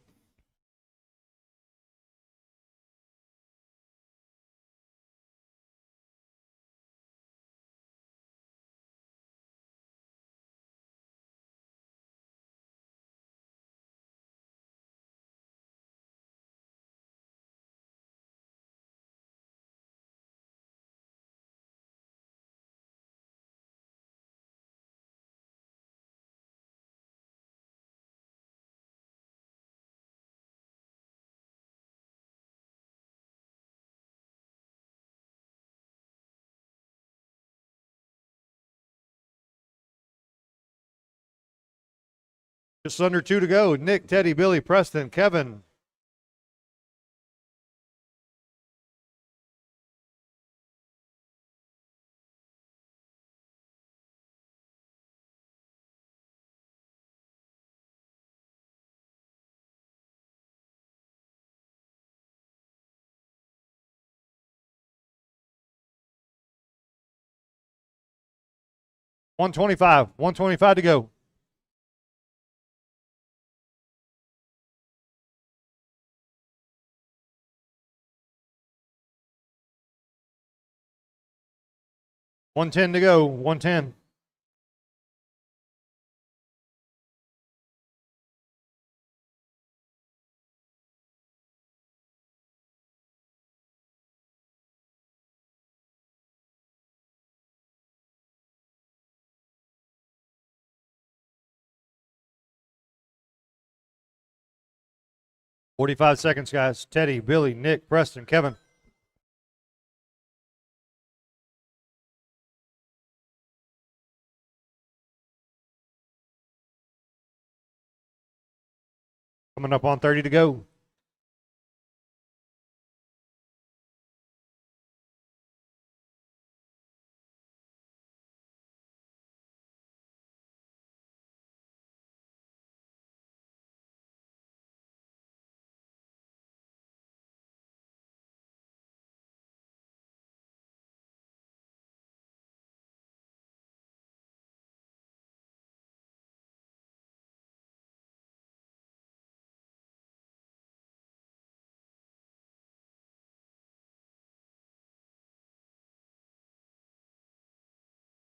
Speaker 1: Just under 2 to go. Nick, Teddy, Billy, Preston, Kevin. $125 to go. $110 to go. 110. $45 seconds, guys. Teddy, Billy, Nick, Preston, Kevin. Coming up on 30 to go.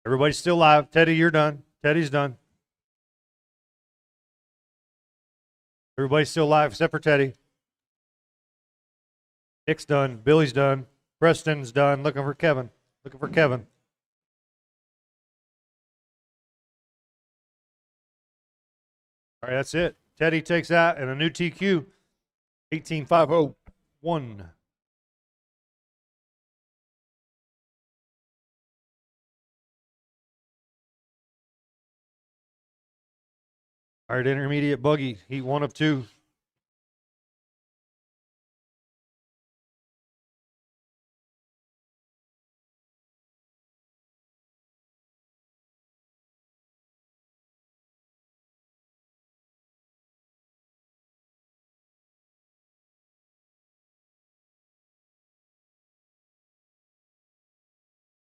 Speaker 1: Everybody's still live. Teddy, you're done. Teddy's done. Everybody's still live except for Teddy. Nick's done. Billy's done. Preston's done. Looking for Kevin. Looking for Kevin. All right, that's it. Teddy takes that and a new TQ. 18,501. All right, intermediate buggy. Heat 1 of 2.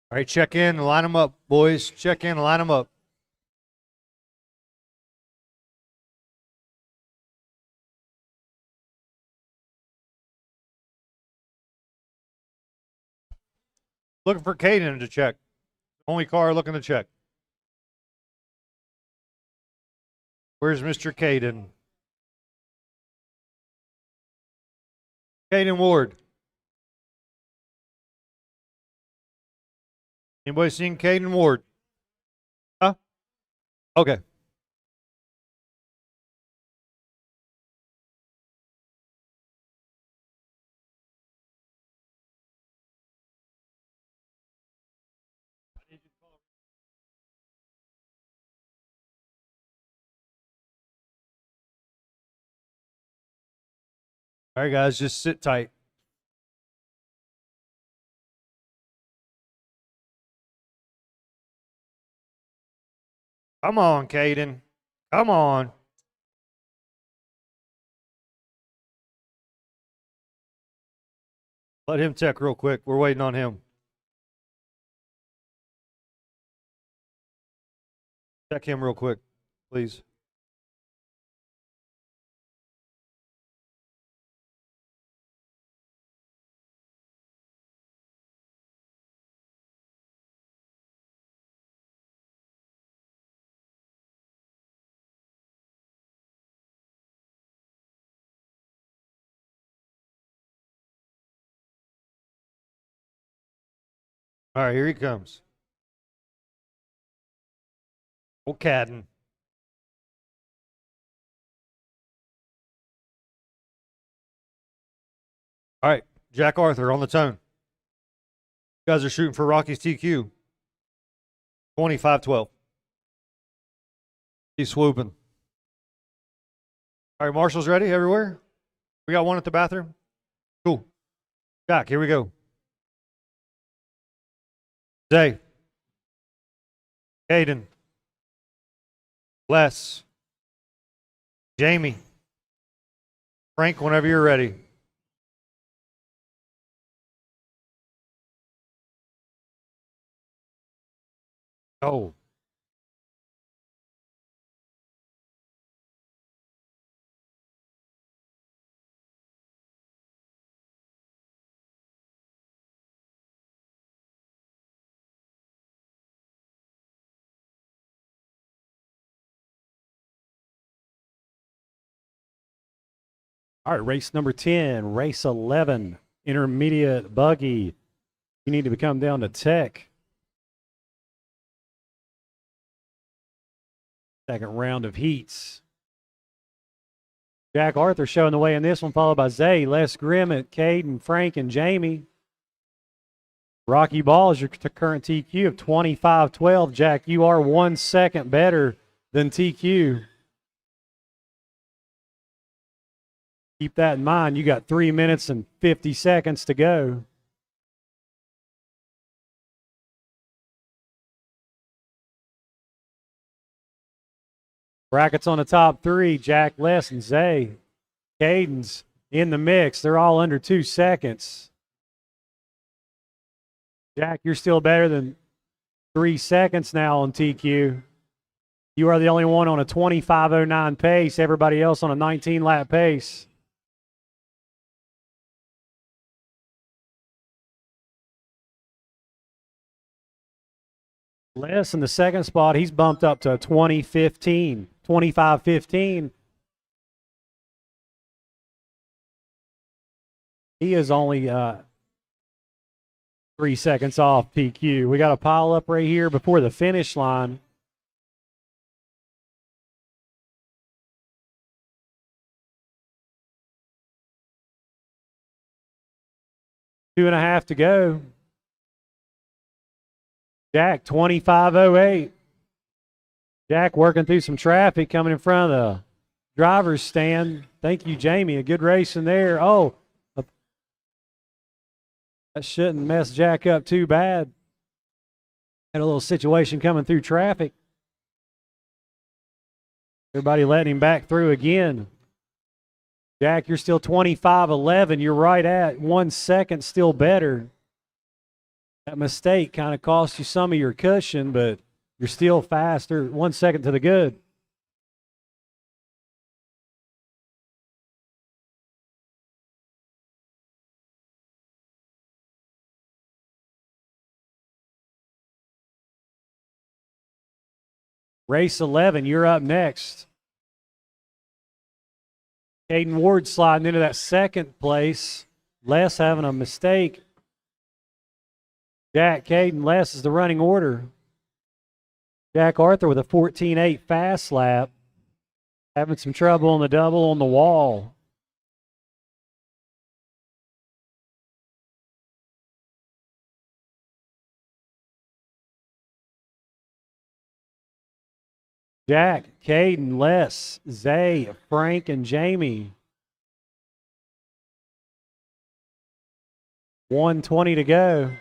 Speaker 1: All right, check in and line them up, boys. Check in and line them up. Looking for Caden to check. Only car looking to check. Where's Mr. Caden? Caden Ward. Anybody seen Caden Ward? Huh? Okay. All right, guys, just sit tight. Come on, Caden. Come on. Let him check real quick. We're waiting on him. Check him real quick, please. All right, here he comes. Old Cadden. All right, Jack Arthur on the tone. You guys are shooting for Rocky's TQ. 25-12. He's swooping. All right, Marshall's ready everywhere? We got one at the bathroom? Cool. Jack, here we go. Zay. Caden. Les. Jamie. Frank, whenever you're ready. Oh.
Speaker 3: All right, race number 10, race 11, intermediate buggy. You need to come down to tech. Second round of heats. Jack Arthur showing the way in this one, followed by Zay, Les Grimmett, Caden, Frank, and Jamie. Rocky Ball is your current TQ of 25-12. Jack, you are 1 second better than TQ. Keep that in mind. You got 3 minutes and 50 seconds to go. Brackets on the top three, Jack, Les, and Zay. Caden's in the mix. They're all under 2 seconds. Jack, you're still better than 3 seconds now on TQ. You are the only one on a 25:09 pace. Everybody else on a 19-lap pace. Les in the second spot, he's bumped up to 25:15. He is only 3 seconds off PQ. We got a pile up right here before the finish line. Two and a half to go. Jack, 25:08. Jack working through some traffic coming in front of the driver's stand. Thank you, Jamie. A good race in there. Oh, that shouldn't mess Jack up too bad. Had a little situation coming through traffic. Everybody letting him back through again. Jack, you're still 25:11. You're right at 1 second still better. That mistake kind of cost you some of your cushion, but you're still faster. 1 second to the good. Race 11, you're up next. Caden Ward sliding into that second place. Les having a mistake. Jack, Caden, Les is the running order. Jack Arthur with a 14:8 fast lap. Having some trouble on the double on the wall. Jack, Caden, Les, Zay, Frank, and Jamie. 1:20 to go.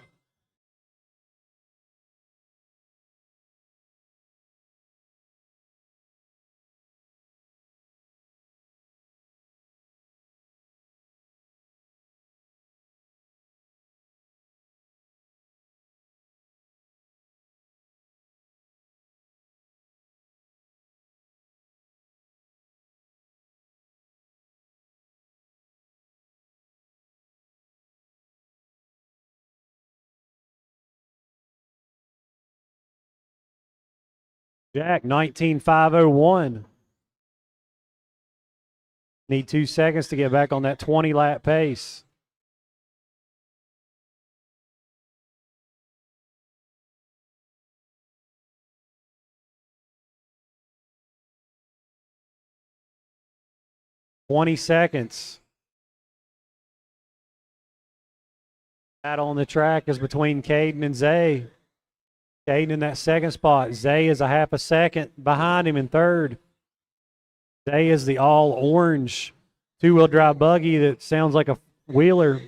Speaker 3: Jack, 19:501. Need 2 seconds to get back on that 20-lap pace. $20 seconds. That on the track is between Caden and Zay. Caden in that second spot. Zay is a half a second behind him in third. Today is the all orange 2-wheel drive buggy that sounds like a wheeler.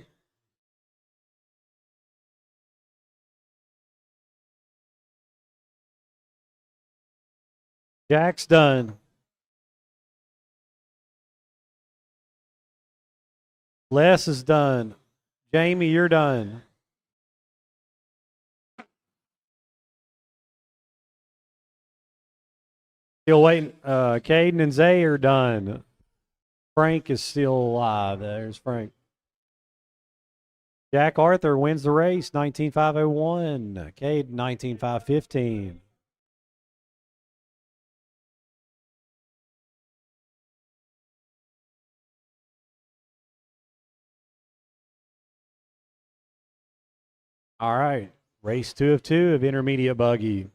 Speaker 3: Jack's done. Les is done. Jamie, you're done. Still waiting. Caden and Zay are done. Frank is still alive. There's Frank. Jack Arthur wins the race, 19.501. Caden, 19.515. All right. Race 2 of 2 of intermediate buggy.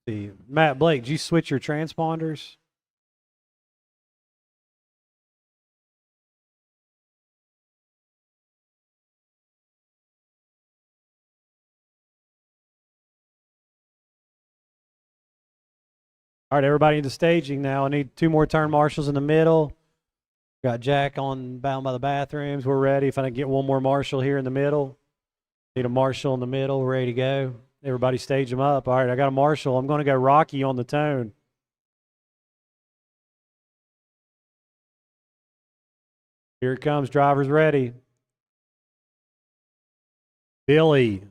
Speaker 3: The Matt Blake, did you switch your transponders? All right, everybody into staging now. I need 2 more turn marshals in the middle. Got Jack on bound by the bathrooms. We're ready. If I can get 1 more marshal here in the middle. Need a marshal in the middle, ready to go. Everybody stage them up. All right, I got a marshal. I'm going to go Rocky on the tone. Here it comes. Drivers ready. Billy.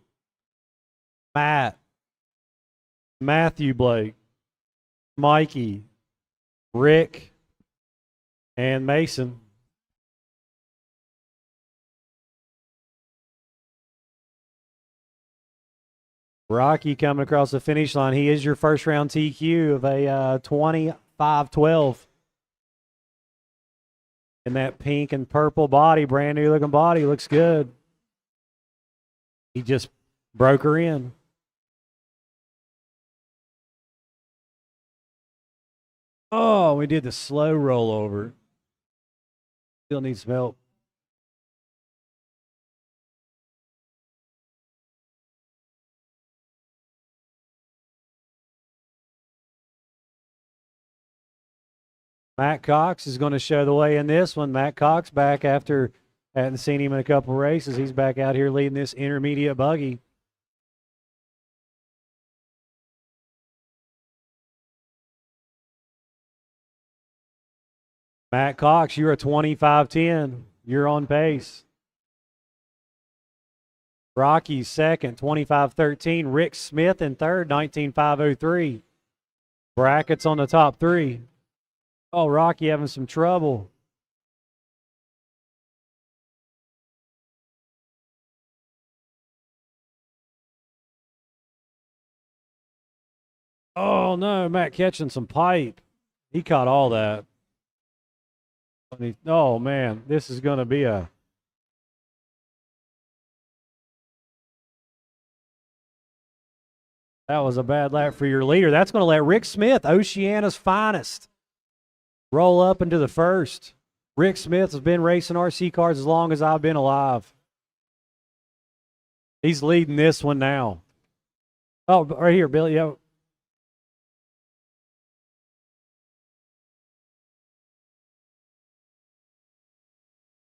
Speaker 3: Matt. Matthew Blake. Mikey. Rick. And Mason. Rocky coming across the finish line. He is your first round TQ of a 25-12. In that pink and purple body, brand new looking body, looks good. He just broke her in. Oh, we did the slow rollover. Still needs some help. Matt Cox is going to show the way in this one. Matt Cox back after hadn't seen him in a couple races. He's back out here leading this intermediate buggy. Matt Cox, you're a 25-10. You're on pace. Rocky second, 25-13. Rick Smith in third, 19.503. Brackets on the top 3. Oh, Rocky having some trouble. Oh, no, Matt catching some pipe. He caught all that. Oh, man, this is going to be a... That was a bad lap for your leader. That's going to let Rick Smith, Oceania's finest, roll up into the first. Rick Smith has been racing RC cars as long as I've been alive. He's leading this one now. Oh, right here, Billy. Yo.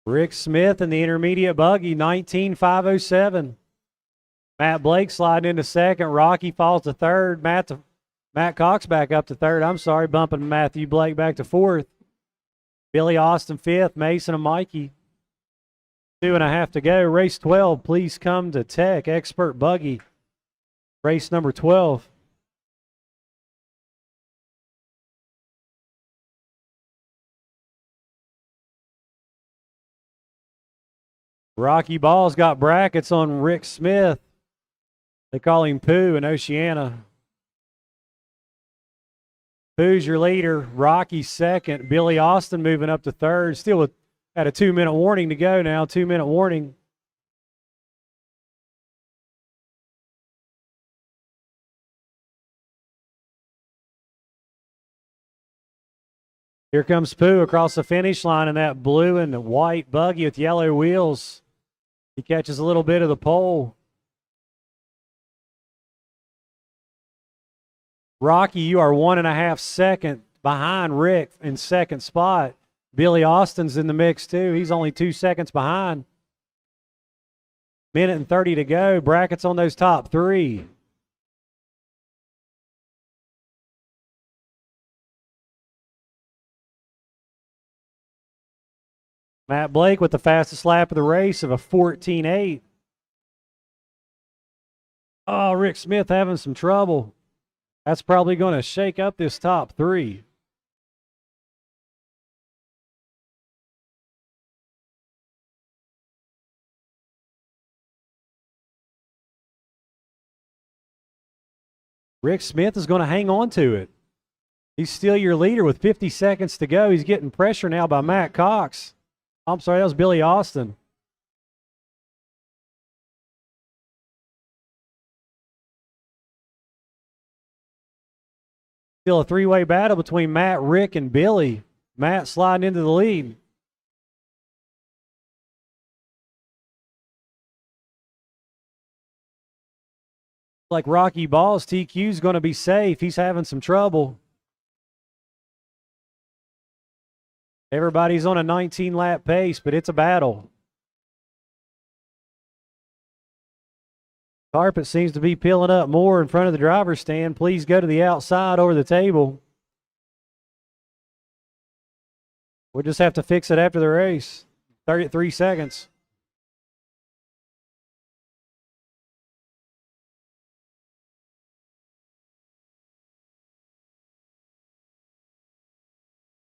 Speaker 3: Rick Smith in the intermediate buggy, 19.507. Matt Blake sliding into second. Rocky falls to third. Matt Cox back up to third. I'm sorry, bumping Matthew Blake back to fourth. Billy Austin fifth. Mason and Mikey. 2.5 to go. Race 12. Please come to Tech Expert Buggy. Race number 12. Rocky Ball's got brackets on Rick Smith. They call him Pooh in Oceania. Pooh's your leader. Rocky second. Billy Austin moving up to third. Still at a 2-minute warning to go now. 2-minute warning. Here comes Pooh across the finish line in that blue and white buggy with yellow wheels. He catches a little bit of the pole. Rocky, you are 1.5 seconds behind Rick in second spot. Billy Austin's in the mix too. He's only 2 seconds behind. 1:30 to go. Brackets on those top three. Matt Blake with the fastest lap of the race of a 14.8. Oh, Rick Smith having some trouble. That's probably going to shake up this top three. Rick Smith is going to hang on to it. He's still your leader with 50 seconds to go. He's getting pressure now by Matt Cox. I'm sorry, that was Billy Austin. Still a three-way battle between Matt, Rick, and Billy. Matt sliding into the lead. Like Rocky Balls, TQ's going to be safe. He's having some trouble. Everybody's on a 19-lap pace, but it's a battle. Carpet seems to be peeling up more in front of the driver's stand. Please go to the outside over the table. We'll just have to fix it after the race. 33 seconds.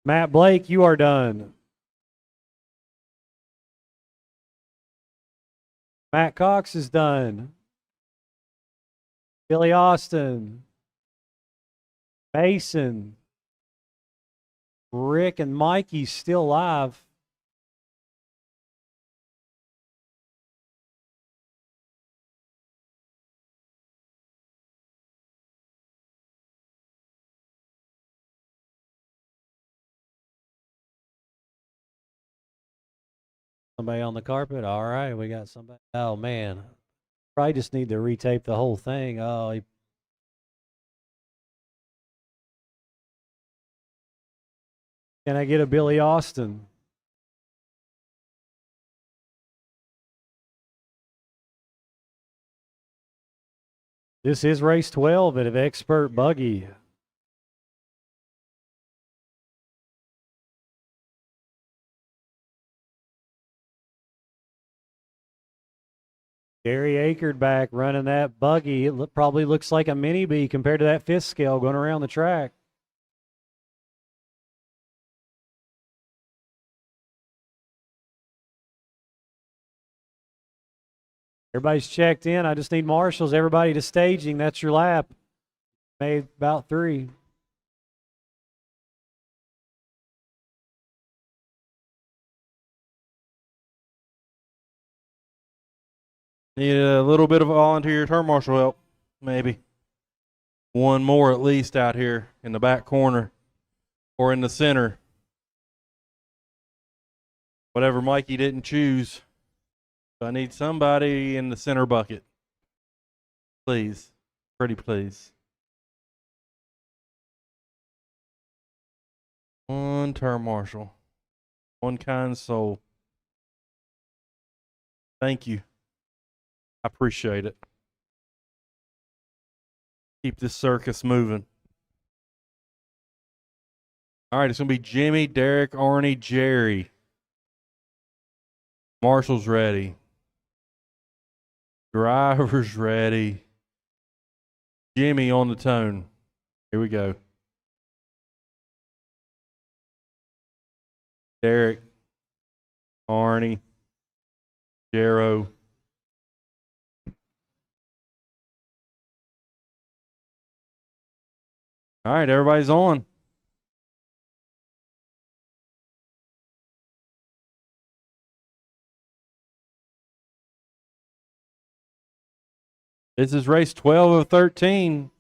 Speaker 3: Matt Blake, you are done. Matt Cox is done. Billy Austin. Mason. Rick and Mikey still alive. Somebody on the carpet? All right, we got somebody. Oh, man. Probably just need to retape the whole thing. Oh, can I get a Billy Austin? This is race 12 at an expert buggy. Gary Akerd back running that buggy. It probably looks like a mini B compared to that fifth scale going around the track. Everybody's checked in. I just need marshals. Everybody to staging. That's your lap. Made about 3.
Speaker 2: Need a little bit of volunteer turn marshal help, maybe. One more at least out here in the back corner or in the center. Whatever Mikey didn't choose. So I need somebody in the center bucket. Please. Pretty please. One turn marshal. One kind soul. Thank you. I appreciate it. Keep this circus moving. All right, it's going to be Jimmy, Derek, Arnie, Jerry. Marshall's ready. Driver's ready. Jimmy on the tone. Here we go. Derek, Arnie, Jero. All right, everybody's on. This is race 12 of 13.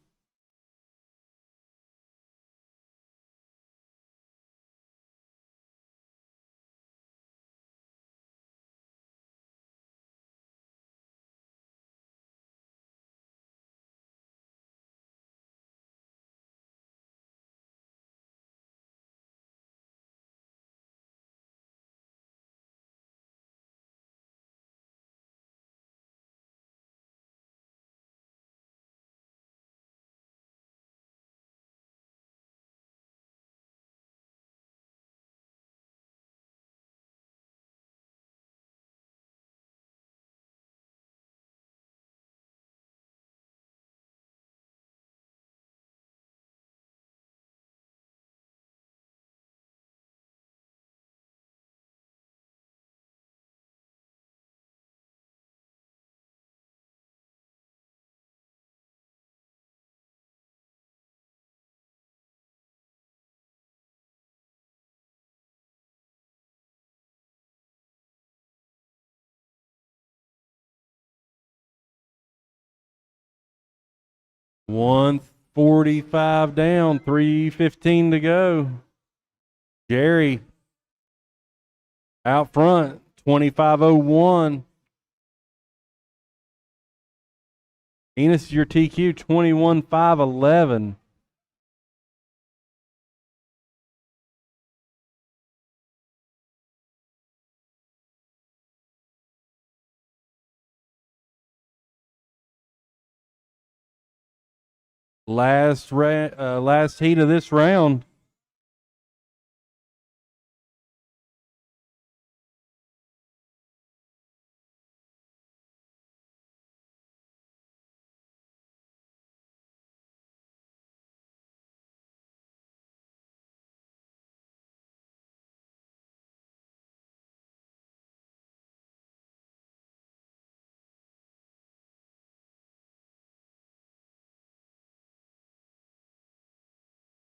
Speaker 2: $145 down, $315 to go. Jerry out front, 25:01. Enos, your TQ, 21:511. Last heat of this round.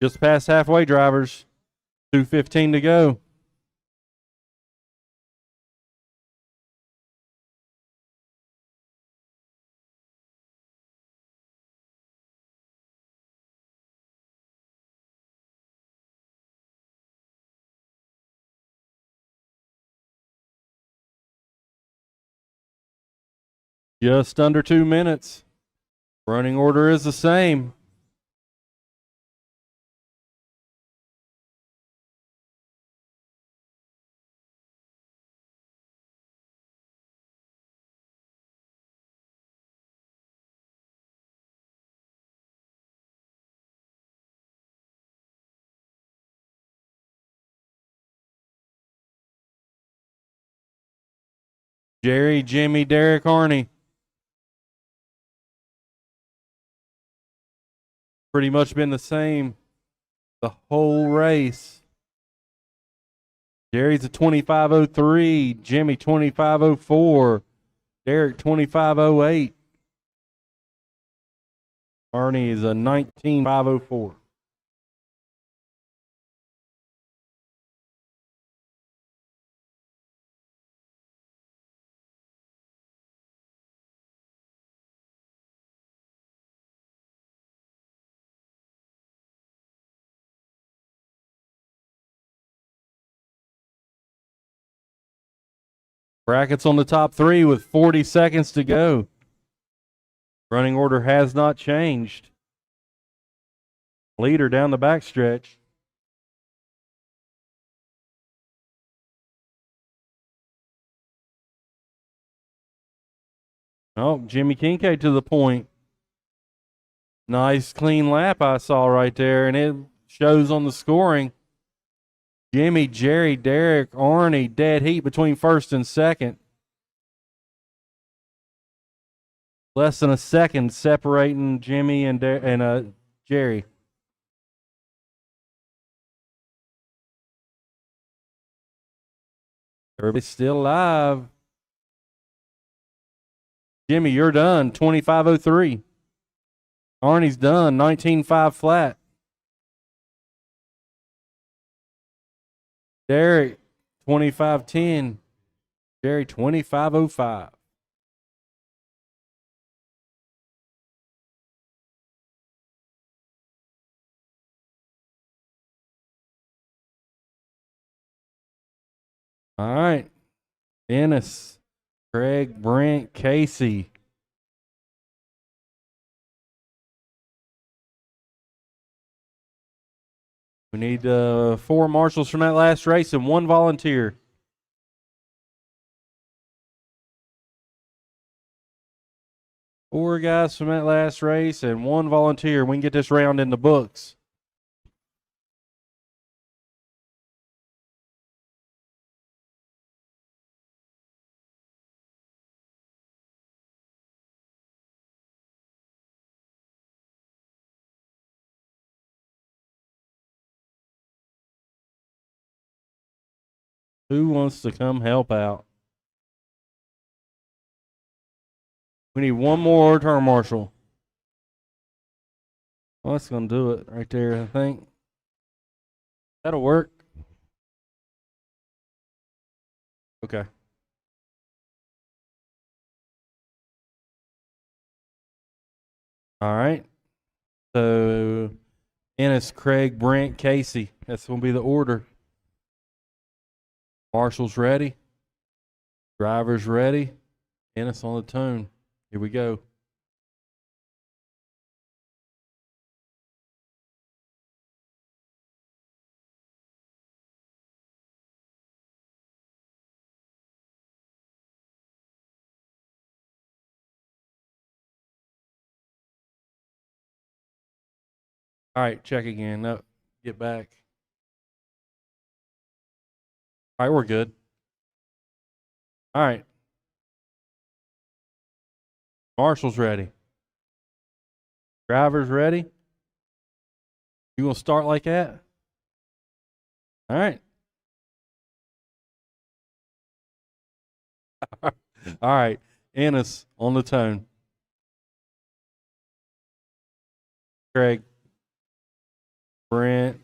Speaker 2: Just past halfway, drivers. 2:15 to go. Just under 2 minutes. Running order is the same. Jerry, Jimmy, Derek, Arnie. Pretty much been the same the whole race. Jerry's a 25:03, Jimmy 25:04, Derek 25:08. Arnie is a 19:504. Brackets on the top three with 40 seconds to go. Running order has not changed. Leader down the backstretch. Oh, Jimmy Kincaid to the point. Nice clean lap I saw right there, and it shows on the scoring. Jimmy, Jerry, Derek, Arnie, dead heat between first and second. Less than a second separating Jimmy and Jerry. Everybody's still alive. Jimmy, you're done, 25:03. Arnie's done, 19.5 flat. Derek, 25-10. Jerry, 25-05. All right. Ennis, Craig, Brent, Casey. We need 4 marshals from that last race and 1 volunteer. Four guys from that last race and 1 volunteer. We can get this round in the books. Who wants to come help out? We need 1 more return marshal. Well, that's going to do it right there, I think. That'll work. Okay. All right. So, Ennis, Craig, Brent, Casey. That's going to be the order. Marshall's ready. Driver's ready. Ennis on the tune. Here we go. All right, check again. No, get back. All right, we're good. All right. Marshall's ready. Driver's ready. You gonna start like that? All right. All right. Ennis on the tone. Craig. Brent.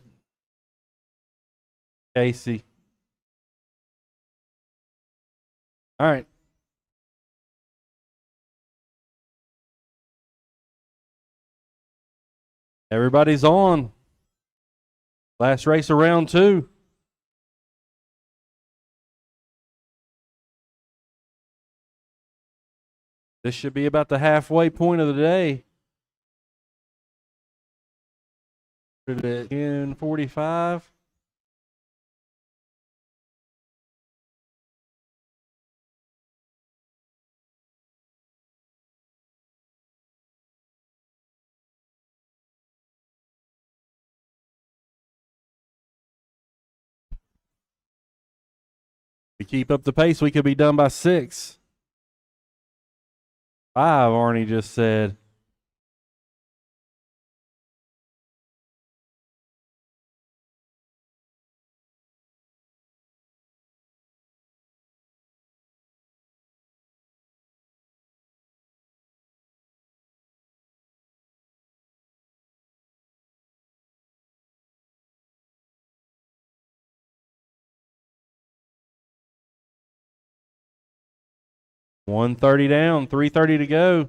Speaker 2: Casey. All right. Everybody's on. Last race of round 2. This should be about the halfway point of the day. 10:45. We keep up the pace, we could be done by 6. 5, Arnie just said. $130 down, 3:30 to go.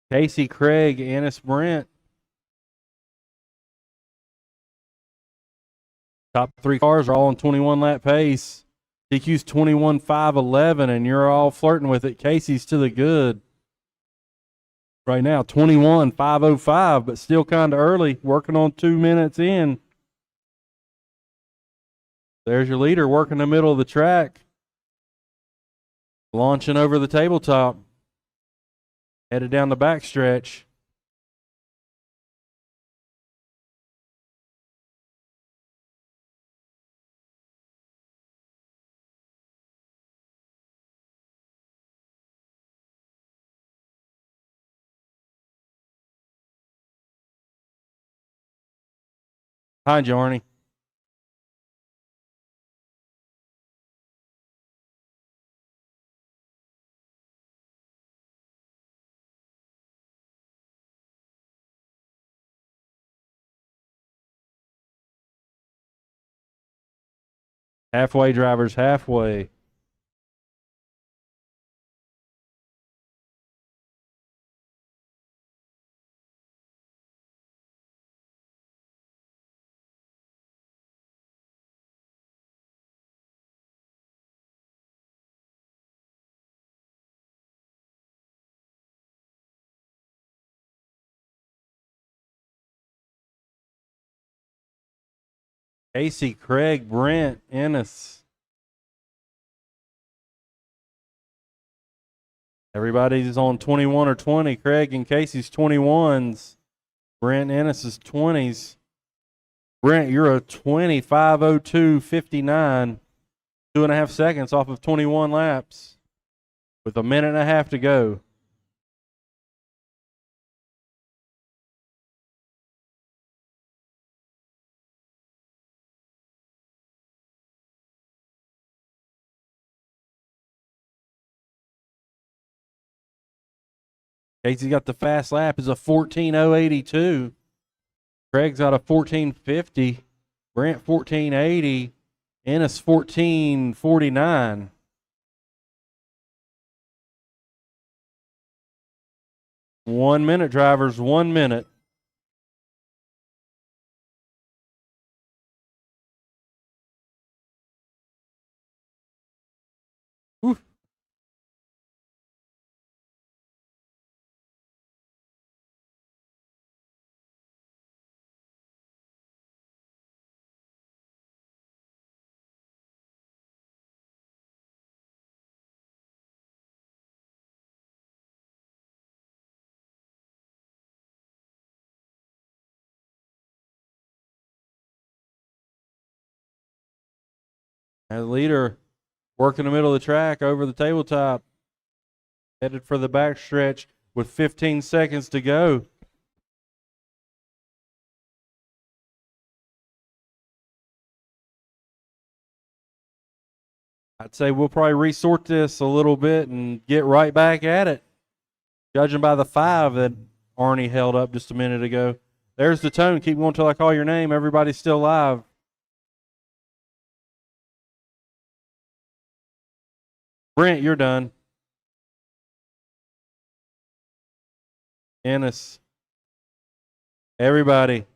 Speaker 2: Casey, Craig, Ennis, Brent. Top 3 cars are all on 21 lap pace. DQ's 21.511, and you're all flirting with it. Casey's to the good. Right now, 21.505, but still kind of early, working on 2 minutes in. There's your leader working the middle of the track. Launching over the tabletop. Headed down the backstretch. Hi, Jarney. Halfway, drivers, halfway. Casey, Craig, Brent, Ennis. Everybody's on 21 or 20. Craig and Casey's 21s. Brent Ennis's 20s. Brent, you're a 25:02:59. 2.5 seconds off of 21 laps with a minute and a half to go. Casey's got the fast lap is a 14:082. Craig's got a 14:50. Brent 14:80. Ennis 14:49. One minute, drivers, 1 minute. Oof. And the leader working the middle of the track over the tabletop. Headed for the backstretch with 15 seconds to go. I'd say we'll probably resort this a little bit and get right back at it. Judging by the 5 that Arnie held up just a minute ago. There's the tone. Keep going until I call your name. Everybody's still live. Brent, you're done. Ennis. Everybody.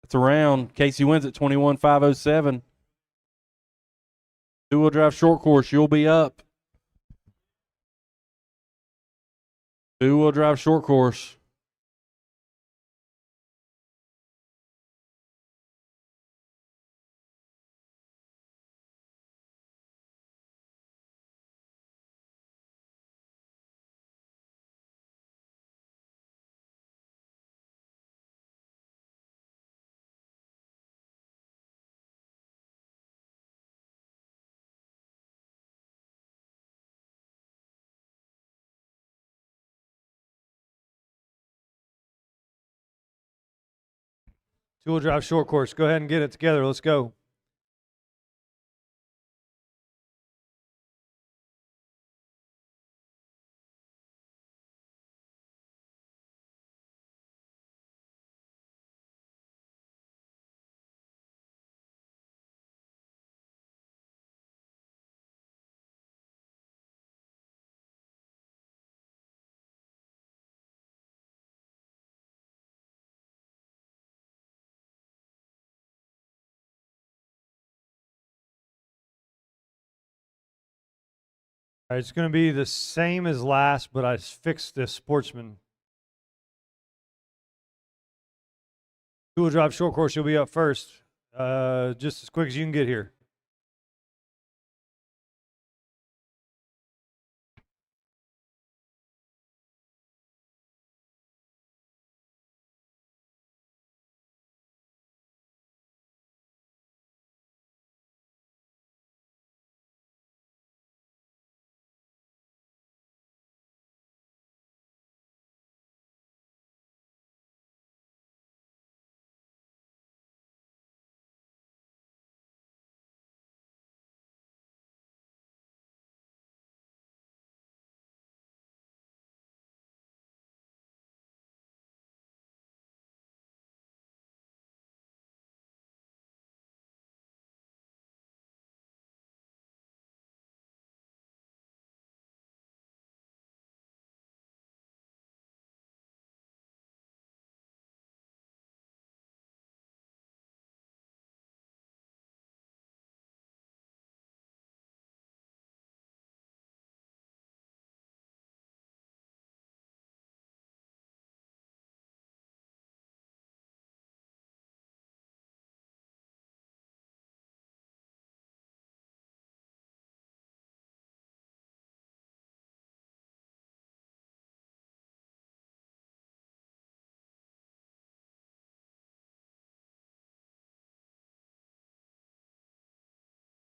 Speaker 2: It's around. Casey wins at 21:507. Two-wheel drive short course. You'll be up. Two-wheel drive short course.
Speaker 1: Two-wheel drive short course. Go ahead and get it together. Let's go. All right, it's going to be the same as last, but I fixed this Sportsman. Two-wheel drive short course, you'll be up first. Just as quick as you can get here.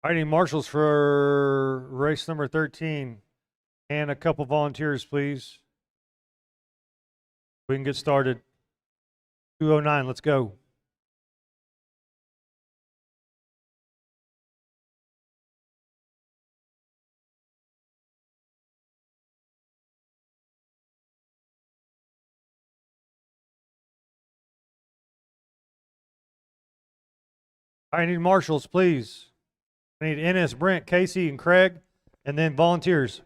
Speaker 1: All right, any marshals for race number 13 and a couple volunteers, please. We can get started. 209, let's go. All right, I need marshals, please. I need Ennis, Brent, Casey, and Craig, and then volunteers.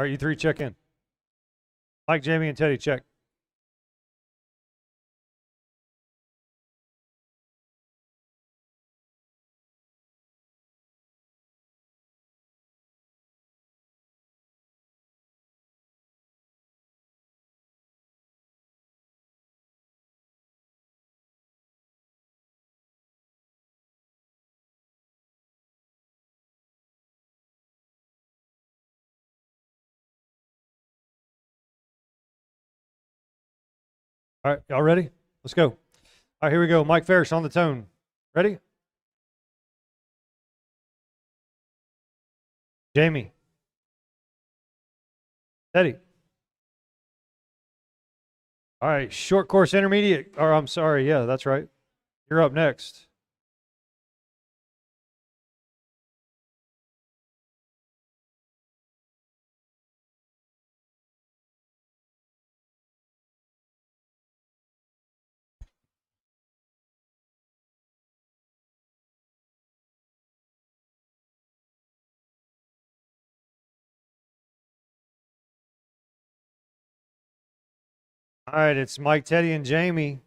Speaker 1: All right, you three check in. Mike, Jamie, and Teddy, check. All right, y'all ready? Let's go. All right, here we go. Mike Ferris on the tone. Ready? Jamie. Teddy. All right, short course intermediate. Or I'm sorry, yeah, that's right. You're up next. All right, it's Mike, Teddy, and Jamie.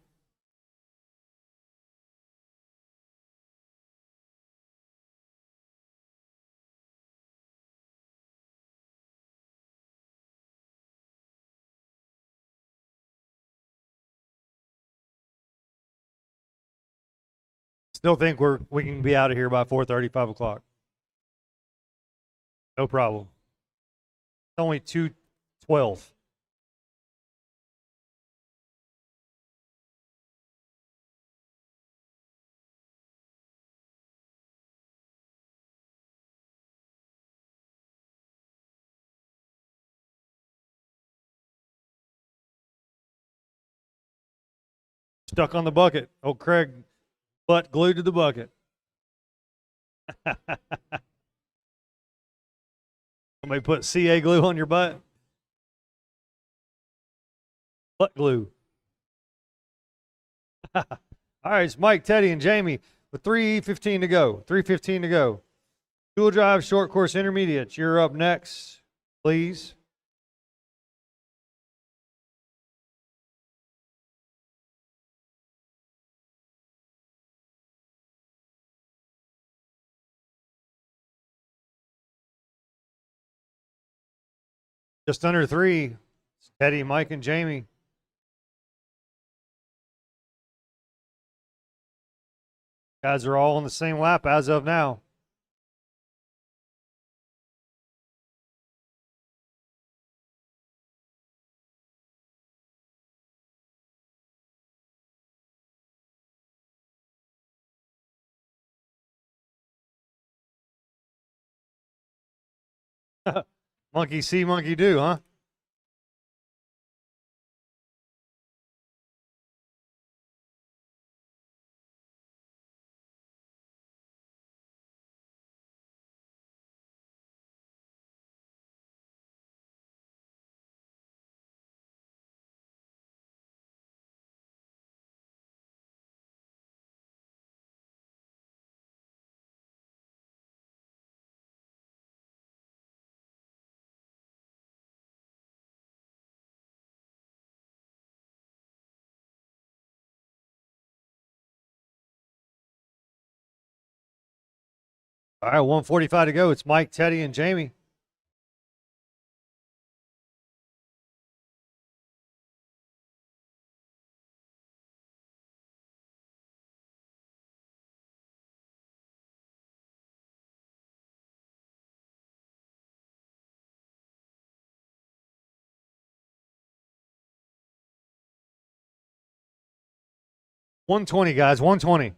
Speaker 1: Still think we can be out of here by 4:30, 5 o'clock. No problem. It's only 2:12. Stuck on the bucket. Oh, Craig, butt glued to the bucket. Somebody put CA glue on your butt. Butt glue. All right, it's Mike, Teddy, and Jamie with 3:15 to go. 3:15 to go. Dual drive, short course intermediates. You're up next, please. Just under 3. It's Teddy, Mike, and Jamie. Guys are all on the same lap as of now. Monkey see, monkey do, huh? All right, 1:45 to go. It's Mike, Teddy, and Jamie. $120, guys. $120.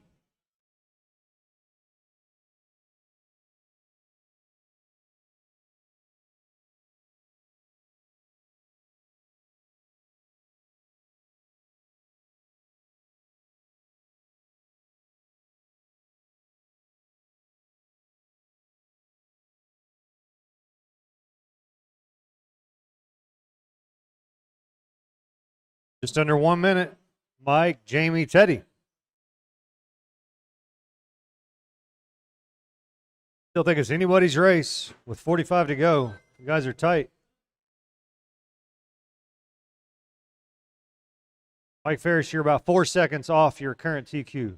Speaker 1: Just under 1 minute. Mike, Jamie, Teddy. Still think it's anybody's race with 45 to go. You guys are tight. Mike Ferris, you're about 4 seconds off your current TQ.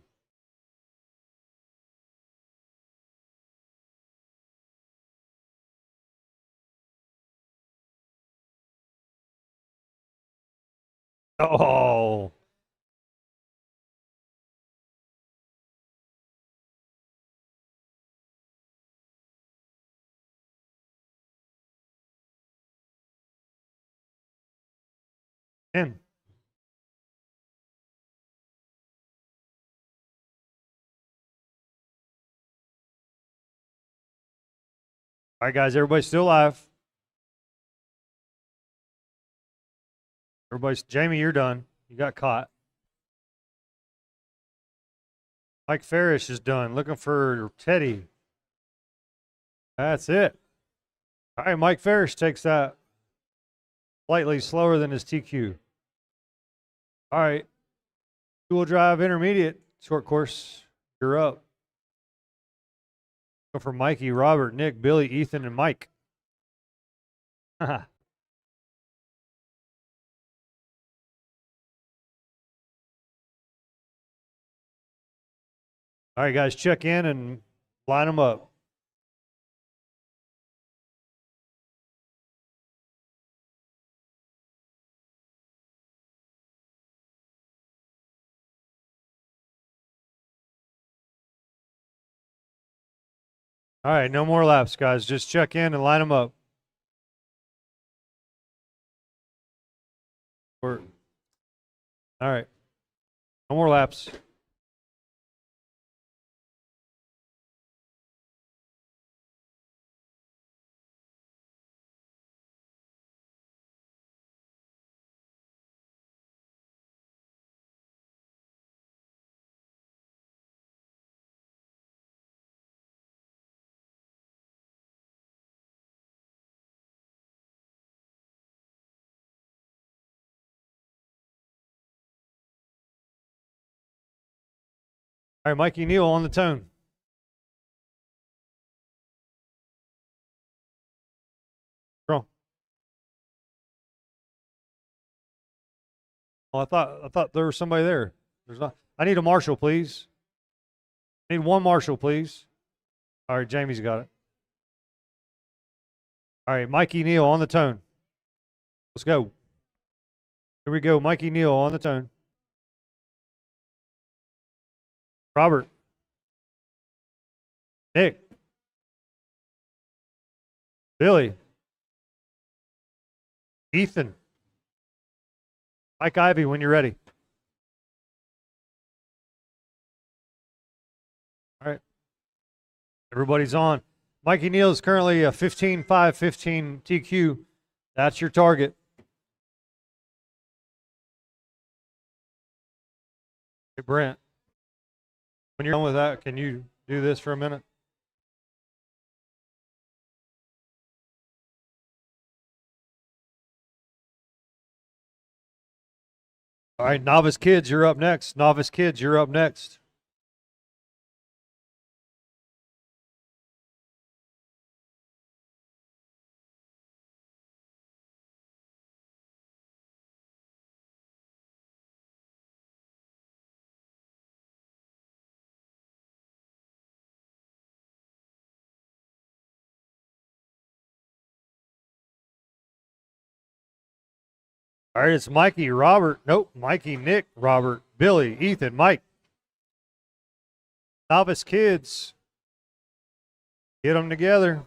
Speaker 1: Oh. In. All right, guys, everybody's still alive. Jamie, you're done. You got caught. Mike Ferris is done. Looking for Teddy. That's it. All right, Mike Ferris takes that slightly slower than his TQ. All right. Two-wheel drive intermediate short course. You're up. Go for Mikey, Robert, Nick, Billy, Ethan, and Mike. All right, guys, check in and line them up. All right, no more laps, guys. Just check in and line them up. All right, no more laps. All right, Mikey Neal on the tone. Go. Oh, I thought there was somebody there. There's not. I need a marshal, please. I need one marshal, please. All right, Jamie's got it. All right, Mikey Neal on the tone. Let's go. Here we go. Mikey Neal on the tone. Robert. Nick. Billy. Ethan. Mike Ivy, when you're ready. All right. Everybody's on. Mikey Neal is currently a 15.515 TQ. That's your target. Hey, Brent. When you're done with that, can you do this for a minute? All right, Novice Kids, you're up next. Novice Kids, you're up next. All right, it's Mikey, Robert. Nope, Mikey, Nick, Robert, Billy, Ethan, Mike. Novice kids. Get them together.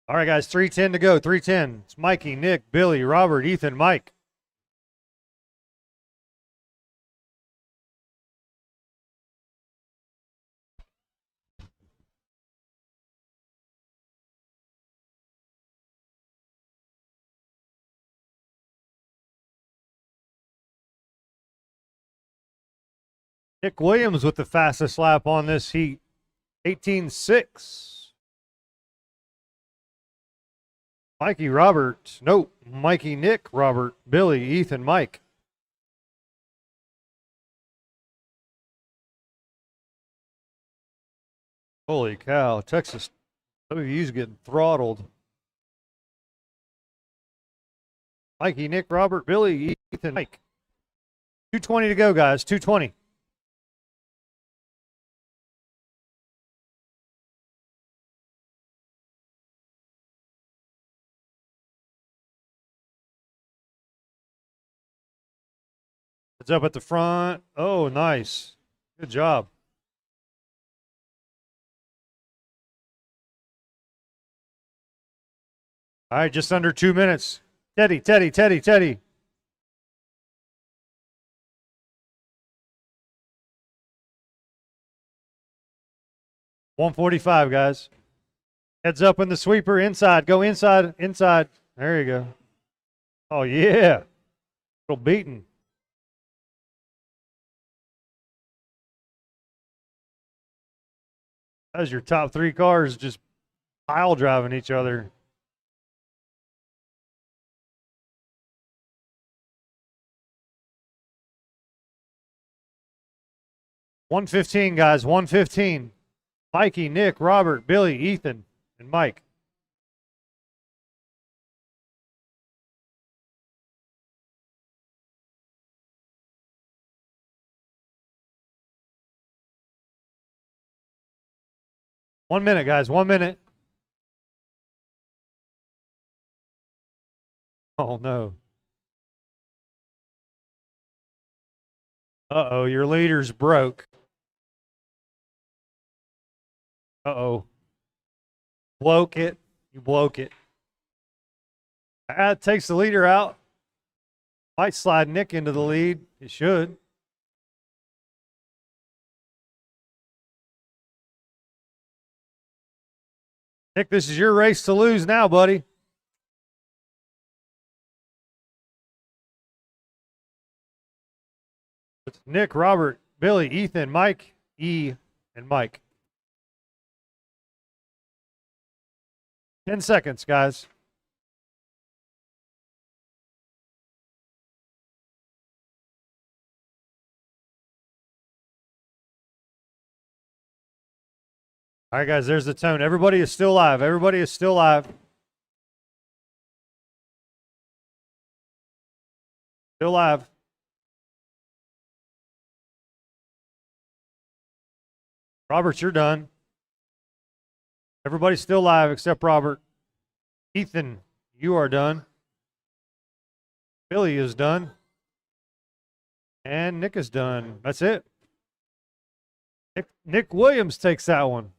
Speaker 1: All right, guys, 3:10 to go. 3:10. It's Mikey, Nick, Billy, Robert, Ethan, Mike. Nick Williams with the fastest lap on this heat. 18.6. Mikey, Robert. Nope. Mikey, Nick, Robert, Billy, Ethan, Mike. Holy cow. Texas WU's getting throttled. Mikey, Nick, Robert, Billy, Ethan, Mike. 2:20 to go, guys. 2:20. It's up at the front. Oh, nice. Good job. All right, just under 2 minutes. Teddy. 145, guys. Heads up in the sweeper. Inside. Go inside. There you go. Oh, yeah. Little beaten. That's your top three cars just pile driving each other. $115, guys. $115. Mikey, Nick, Robert, Billy, Ethan, and Mike. One minute, guys. 1 minute. Oh, no. Uh-oh, your leader's broke. Uh-oh. Bloke it. You bloke it. That takes the leader out. Might slide Nick into the lead. It should. Nick, this is your race to lose now, buddy. It's Nick, Robert, Billy, Ethan, Mike, and Mike. 10 seconds, guys. All right, guys, there's the tone. Everybody is still live. Everybody is still live. Still live. Robert, you're done. Everybody's still live except Robert. Ethan, you are done. Billy is done. And Nick is done. That's it. Nick Williams takes that one.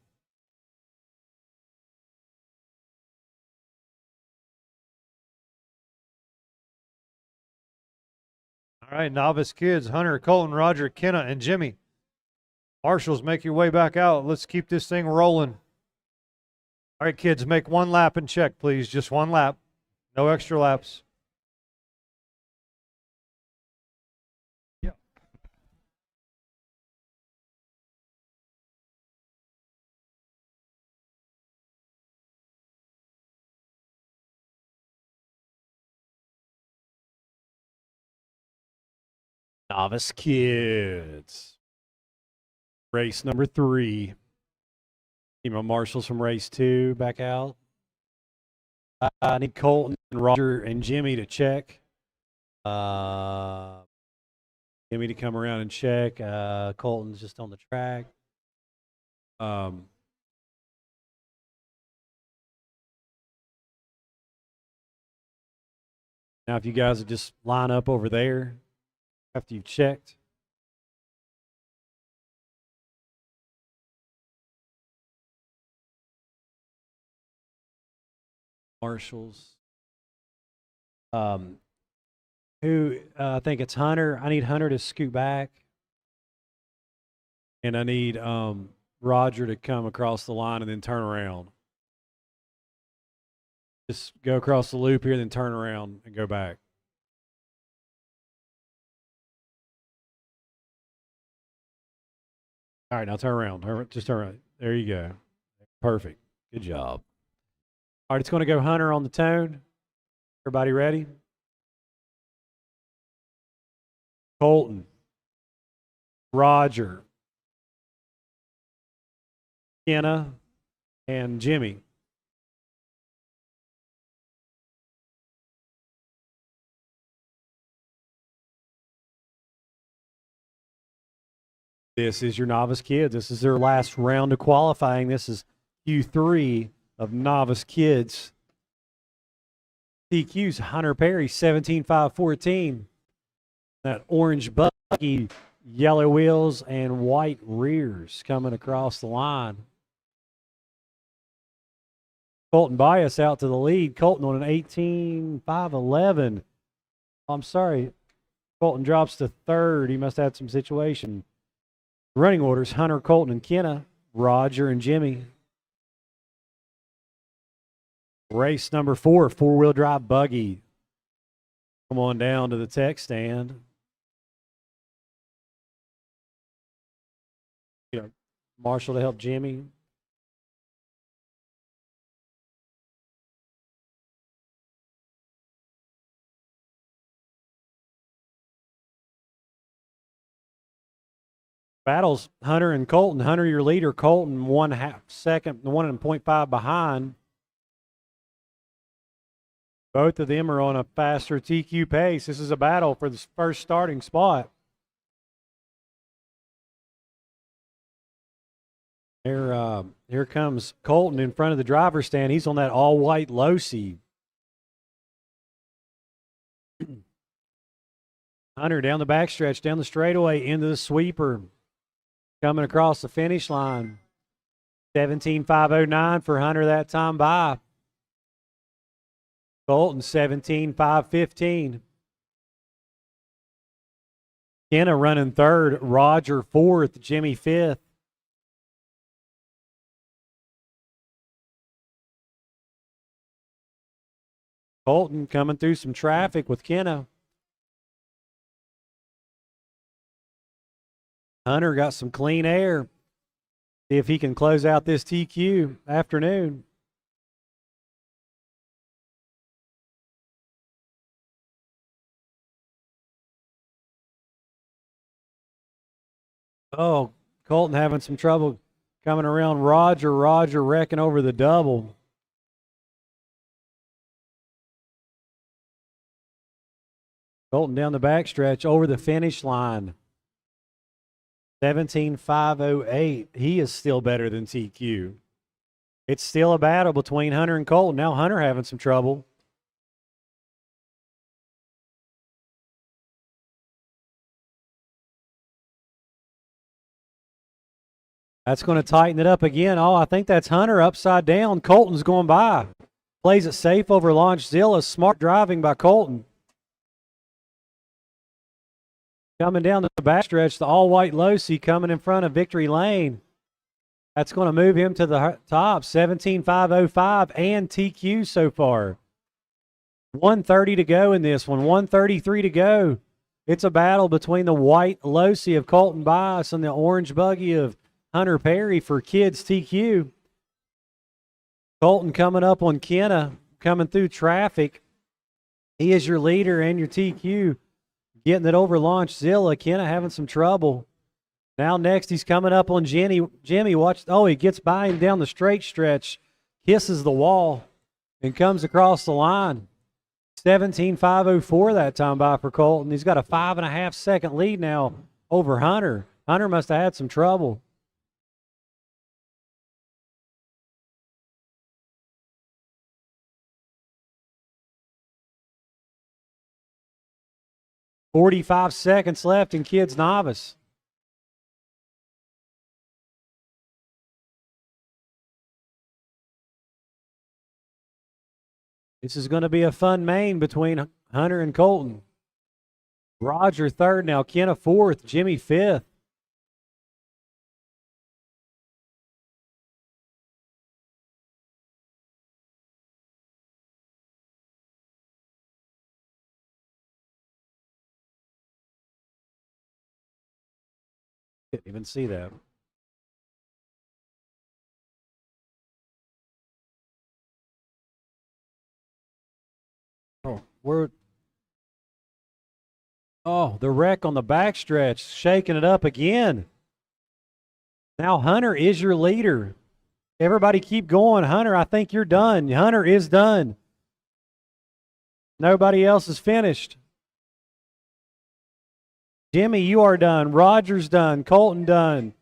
Speaker 1: All right, novice kids, Hunter, Colton, Roger, Kenna, and Jimmy. Marshals, make your way back out. Let's keep this thing rolling. All right, kids, make one lap and check, please. Just one lap. No extra laps. Yeah.
Speaker 3: Novice Kids. Race number 3. Team of marshals from race 2 back out. I need Colton and Roger and Jimmy to check. Jimmy to come around and check. Colton's just on the track. Now, if you guys would just line up over there after you've checked. Marshals. I think it's Hunter. I need Hunter to scoot back. And I need Roger to come across the line and then turn around. Just go across the loop here, then turn around and go back. All right, now turn around. Just turn around. There you go. Perfect. Good job. All right, it's going to go Hunter on the tone. Everybody ready? Colton. Roger. Kenna. And Jimmy. This is your novice kids. This is their last round of qualifying. This is Q3 of novice kids. TQ's Hunter Perry, 17.514. That orange buggy, yellow wheels, and white rears coming across the line. Colton Bias out to the lead. Colton on an 18.511. I'm sorry. Colton drops to third. He must have had some situation. Running orders, Hunter, Colton, and Kenna. Roger and Jimmy. Race number 4, four-wheel drive buggy. Come on down to the tech stand. Marshall to help Jimmy. Battles Hunter and Colton. Hunter, your leader. Colton, 1/2 second, 1.5 behind. Both of them are on a faster TQ pace. This is a battle for the first starting spot. Here comes Colton in front of the driver's stand. He's on that all-white Losi. Hunter down the backstretch, down the straightaway, into the sweeper. Coming across the finish line. 17.509 for Hunter that time by. Colton, 17.515. Kenna running third. Roger fourth. Jimmy fifth. Colton coming through some traffic with Kenna. Hunter got some clean air. See if he can close out this TQ afternoon. Oh, Colton having some trouble coming around Roger. Roger wrecking over the double. Colton down the backstretch over the finish line. 17.508. He is still better than TQ. It's still a battle between Hunter and Colton. Now Hunter having some trouble. That's going to tighten it up again. Oh, I think that's Hunter upside down. Colton's going by. Plays it safe over Launchzilla. Smart driving by Colton. Coming down the backstretch, the all-white Losi coming in front of Victory Lane. That's going to move him to the top. 17.505 and TQ so far. 1:30 to go in this one. 1:33 to go. It's a battle between the white Losi of Colton Bias and the orange buggy of Hunter Perry for kids TQ. Colton coming up on Kenna, coming through traffic. He is your leader and your TQ. getting it over launch. Zilla, Kenna having some trouble. Now next he's coming up on Jimmy, watch. Oh, he gets by him down the straight stretch, kisses the wall, and comes across the line. 17.504 that time by for Colton. He's got a 5.5 second lead now over Hunter. Hunter must have had some trouble. "45 seconds left in kids novice." This is going to be a fun main between Hunter and Colton. Roger third now, Kenna fourth, Jimmy fifth. Didn't even see that. Oh, the wreck on the backstretch, shaking it up again. Now Hunter is your leader. Everybody keep going. Hunter, I think you're done. Hunter is done. Nobody else is finished. Jimmy, you are done. Roger's done. Colton done.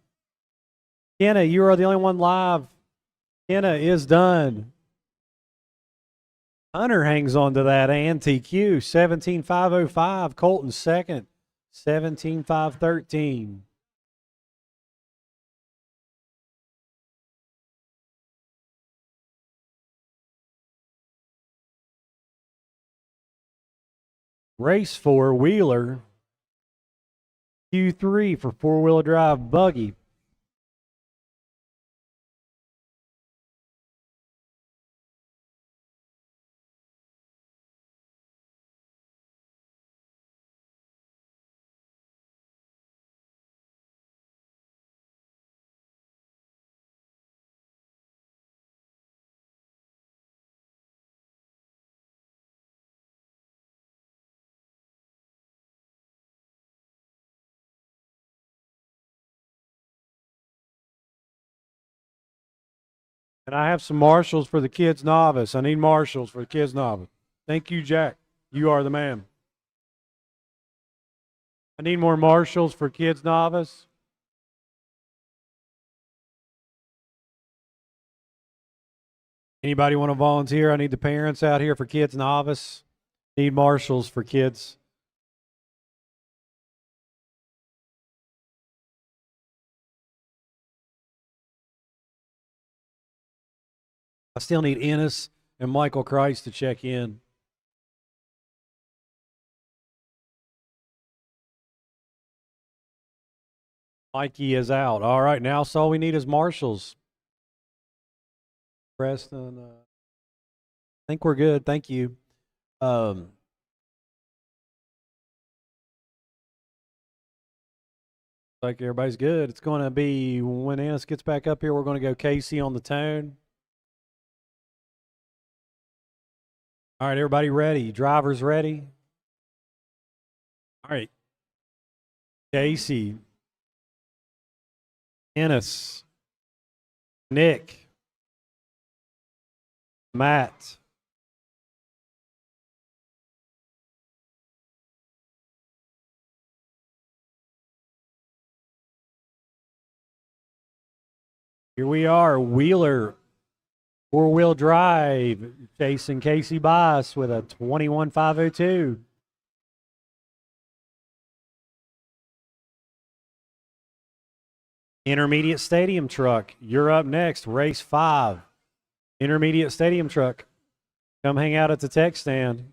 Speaker 3: Kenna, you are the only one live. Kenna is done. Hunter hangs on to that anti-Q. 17.505. Colton second. 17.513. Race 4 Wheeler. Q3 for four-wheel drive buggy. And I have some marshals for the kids novice. I need marshals for the kids novice. Thank you, Jack. You are the man. I need more marshals for kids novice. Anybody want to volunteer? I need the parents out here for kids novice. Need marshals for kids. I still need Ennis and Michael Christ to check in. Mikey is out. All right, now so all we need is marshals. Preston, I think we're good. Thank you. Like everybody's good. It's going to be when Ennis gets back up here, we're going to go Casey on the tone. All right, everybody ready? Drivers ready? All right. Casey, Ennis, Nick, Matt, here we are, Wheeler, four-wheel drive, chasing Casey Bias with a 21.502. Intermediate Stadium Truck, you're up next, race 5. Intermediate Stadium Truck, come hang out at the tech stand.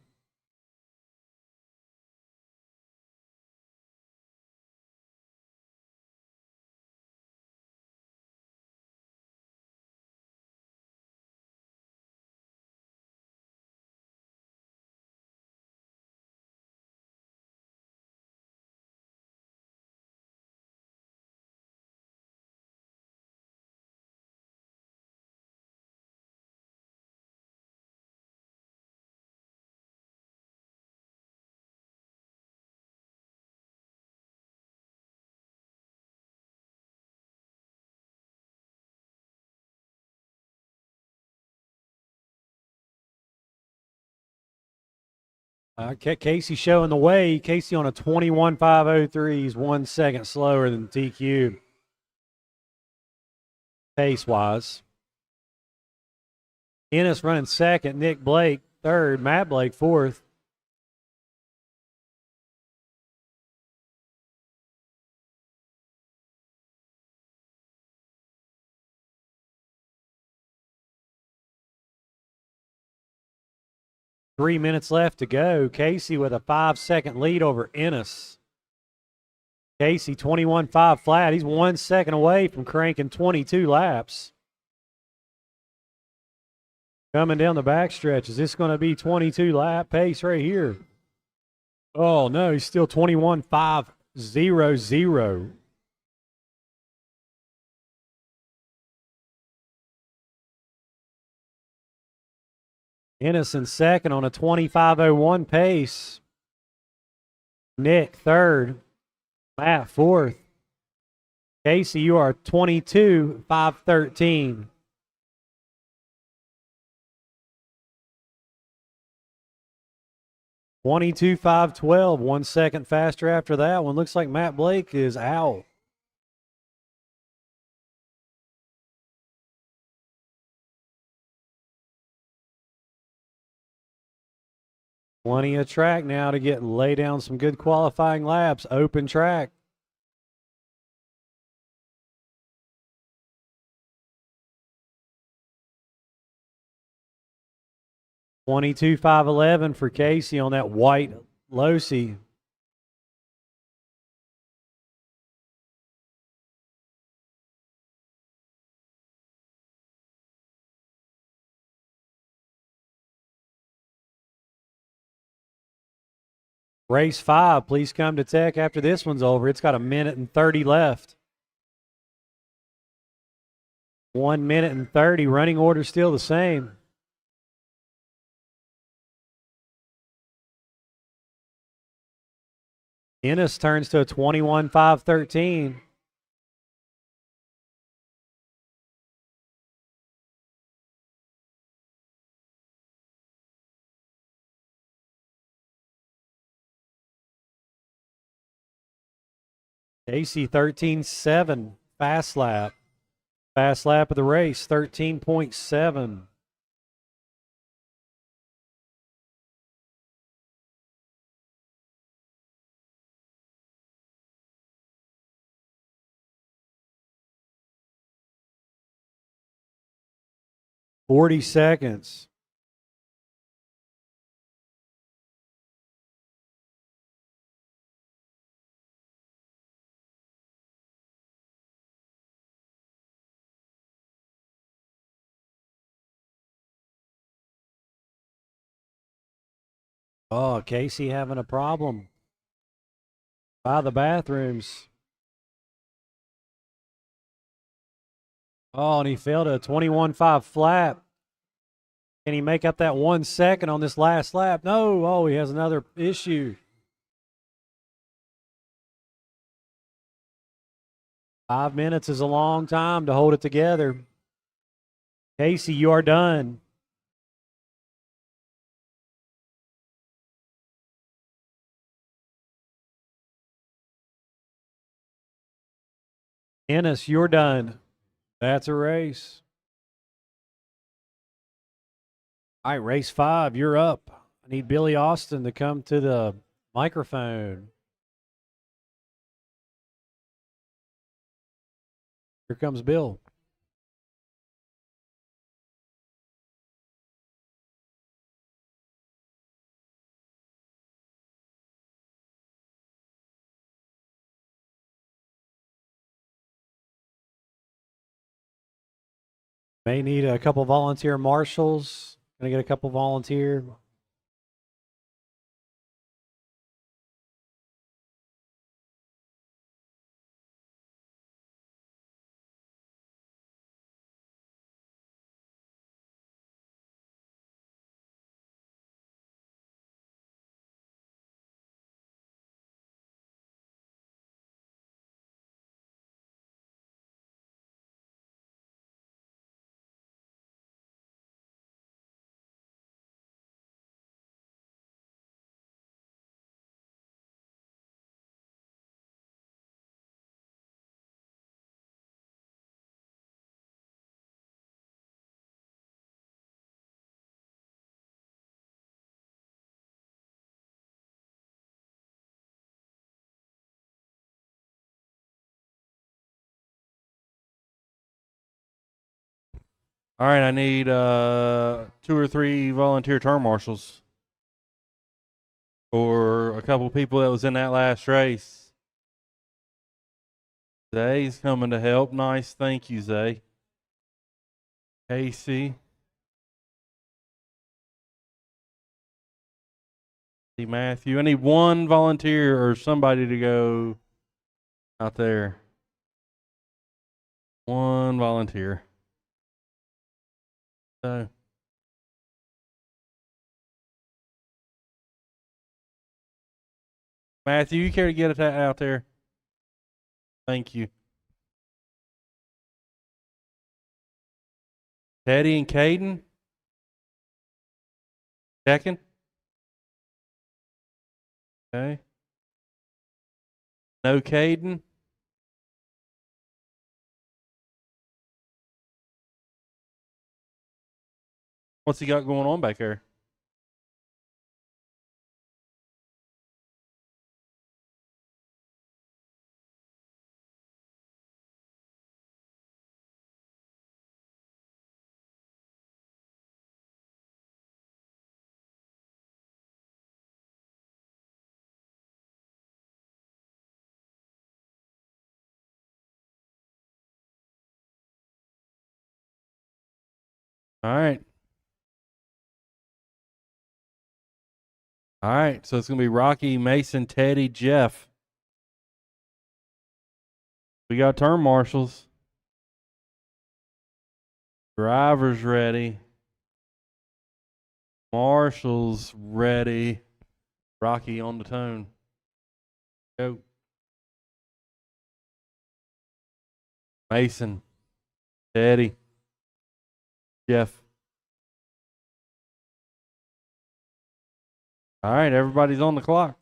Speaker 3: Casey showing the way. Casey on a 21.503. He's 1 second slower than TQ. Pace-wise. Ennis running second. Nick Blake third. Matt Blake fourth. Three minutes left to go. Casey with a 5-second lead over Ennis. Casey 21.5 flat. He's 1 second away from cranking 22 laps. Coming down the backstretch. Is this going to be 22 lap pace right here? Oh, no. He's still 21.500. Ennis in second on a 25.01 pace. Nick third. Matt fourth. Casey, you are 22.513. $22.512. 1 second faster after that one. Looks like Matt Blake is out. Plenty of track now to lay down some good qualifying laps. Open track. $22.511 for Casey on that white Losi. Race 5, please come to tech after this one's over. It's got 1 minute and 30 left. 1 minute and 30. Running order still the same. Ennis turns to a 21.513. Casey 13.7 fast lap. Fast lap of the race 13.7. $40 seconds. Oh, Casey having a problem by the bathrooms. Oh, and he failed a 21.5 flat. Can he make up that 1 second on this last lap? No. Oh, he has another issue. 5 minutes is a long time to hold it together. Casey, you are done. Ennis, you're done. That's a race. All right, race 5, you're up. I need Billy Austin to come to the microphone. Here comes Bill. May need a couple volunteer marshals. Gonna get a couple volunteer.
Speaker 2: All right, I need 2 or 3 volunteer turn marshals for a couple people that was in that last race. Zay's coming to help. Nice, thank you, Zay. Casey. See Matthew. I need 1 volunteer or somebody to go out there. 1 volunteer. So. Matthew, you care to get it out there? Thank you. Teddy and Caden? Checking? Okay. No Caden? What's he got going on back there? All right. All right. So it's going to be Rocky, Mason, Teddy, Jeff. We got turn marshals. Drivers ready. Marshals ready. Rocky on the tone. Go. Mason. Teddy. Jeff. All right, everybody's on the clock.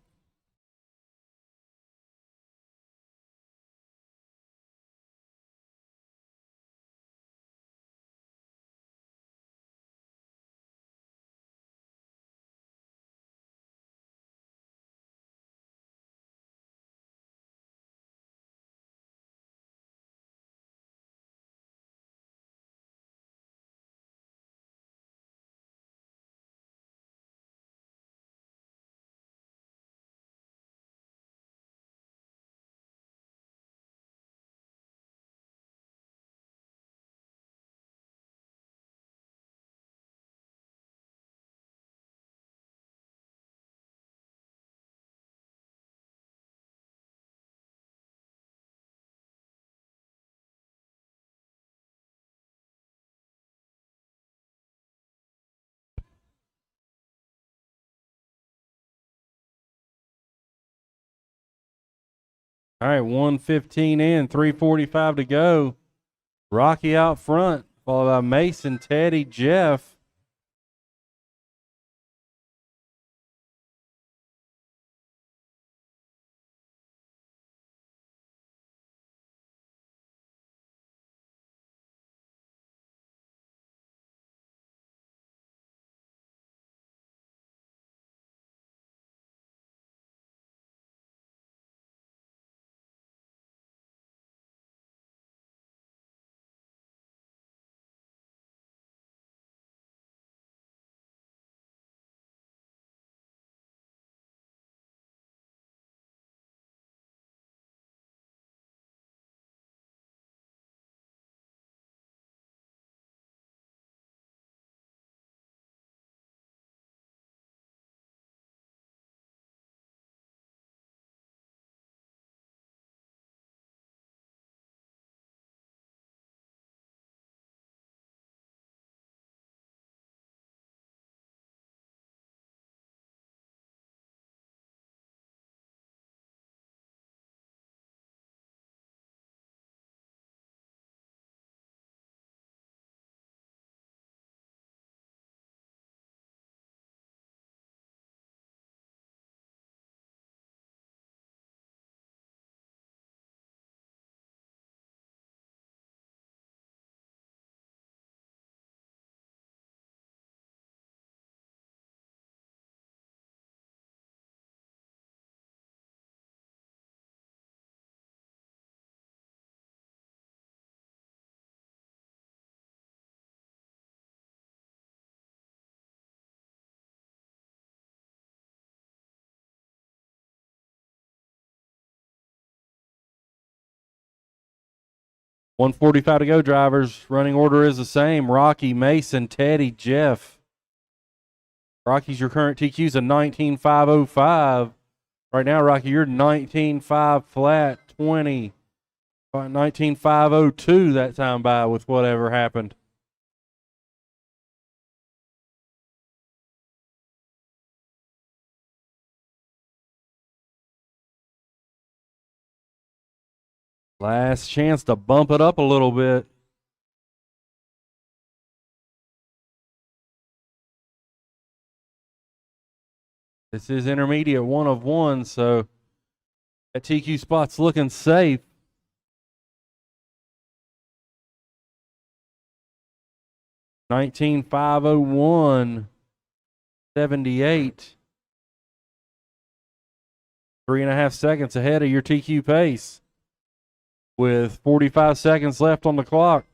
Speaker 2: All right, 1:15 in, 3:45 to go. Rocky out front, followed by Mason, Teddy, Jeff. 1:45 to go, drivers. Running order is the same. Rocky, Mason, Teddy, Jeff. Rocky's your current TQ's a 19.505. Right now, Rocky, you're 19.5 flat, 20. 19.502 that time by with whatever happened. Last chance to bump it up a little bit. This is intermediate 1 of 1, so that TQ spot's looking safe. $19.501, 78. 3.5 seconds ahead of your TQ pace with 45 seconds left on the clock.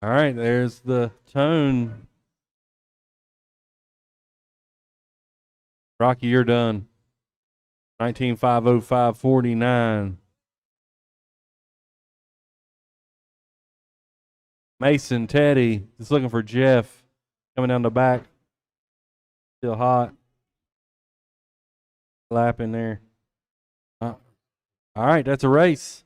Speaker 2: All right, there's the tone. Rocky, you're done. 19.505.49. Mason, Teddy, just looking for Jeff. Coming down the back. Still hot. Lap in there. All right, that's a race.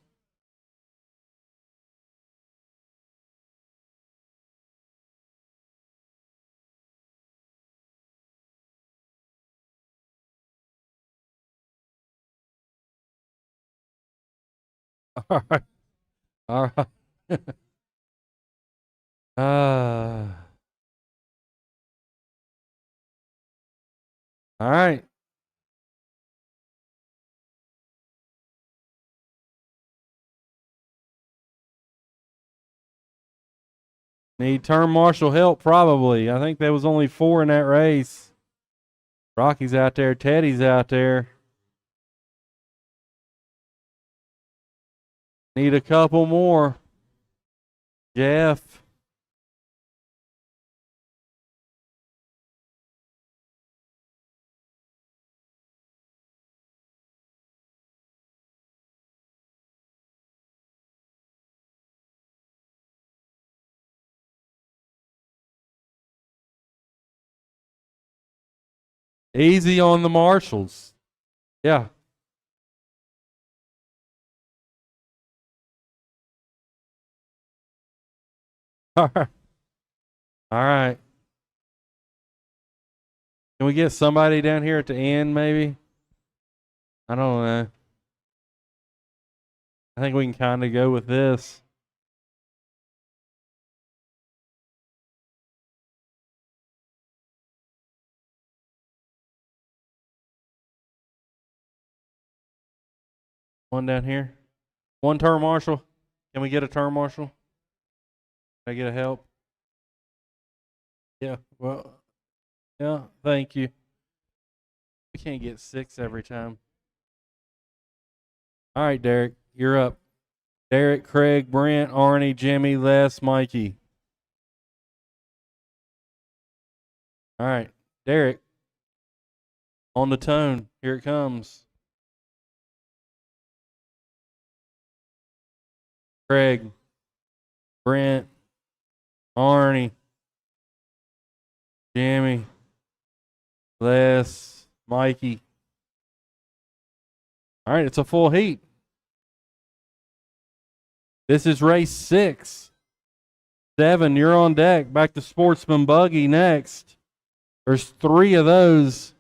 Speaker 2: All right. All right. All right. Need turn marshal help, probably. I think there was only 4 in that race. Rocky's out there. Teddy's out there. Need a couple more. Jeff. Easy on the marshals. Yeah. All right. All right. Can we get somebody down here at the end, maybe? I don't know. I think we can kind of go with this. One down here. One turn marshal. Can we get a turn marshal? Can I get a help? Yeah. Well, yeah. Thank you. We can't get 6 every time. All right, Derek, you're up. Derek, Craig, Brent, Arnie, Jimmy, Les, Mikey. All right, Derek. On the tone. Here it comes. Craig, Brent, Arnie, Jimmy, Les, Mikey. All right, it's a full heat. This is race 6. 7, you're on deck. Back to Sportsman Buggy next. There's 3 of those.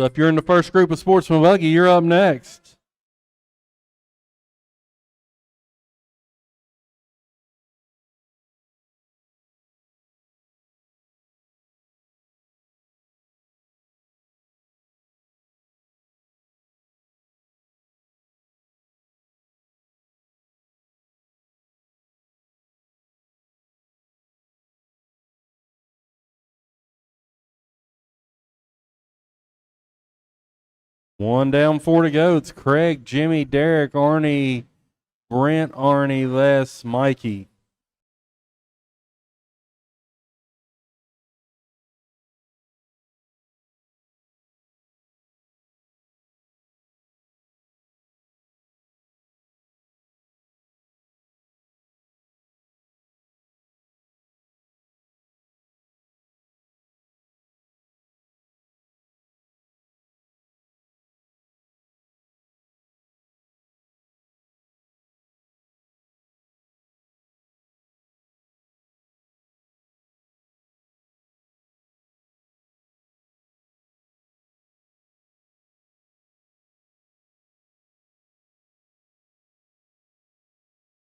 Speaker 2: So if you're in the first group of Sportsman Buggy, you're up next. One down, 4 to go. It's Craig, Jimmy, Derek, Arnie, Brent, Arnie, Les, Mikey.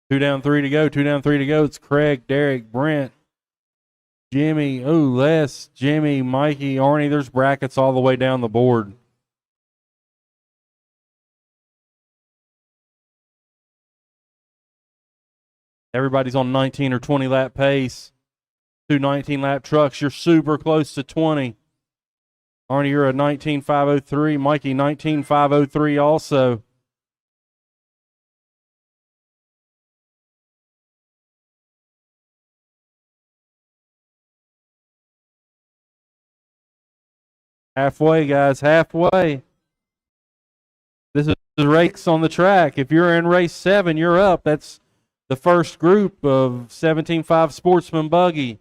Speaker 2: Two down, 3 to go. 2 down, 3 to go. It's Craig, Derek, Brent, Jimmy, Les, Jimmy, Mikey, Arnie. There's brackets all the way down the board. Everybody's on 19 or 20 lap pace. 2 19-lap trucks. You're super close to 20. Arnie, you're a 19.503. Mikey, 19.503 also. Halfway, guys, halfway. This is race on the track. If you're in race 7, you're up. That's the first group of 17.5 Sportsman Buggy.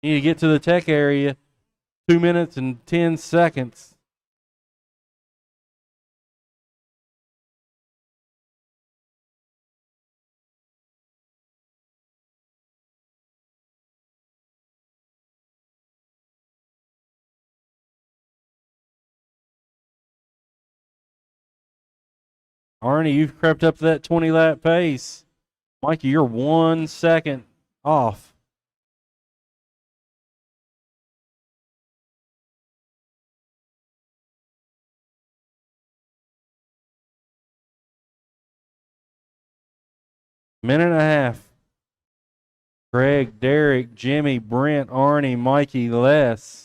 Speaker 2: You need to get to the tech area. 2 minutes and 10 seconds. Arnie, you've crept up to that 20-lap pace. Mikey, you're 1 second off. Minute and a half. Craig, Derek, Jimmy, Brent, Arnie, Mikey, Les.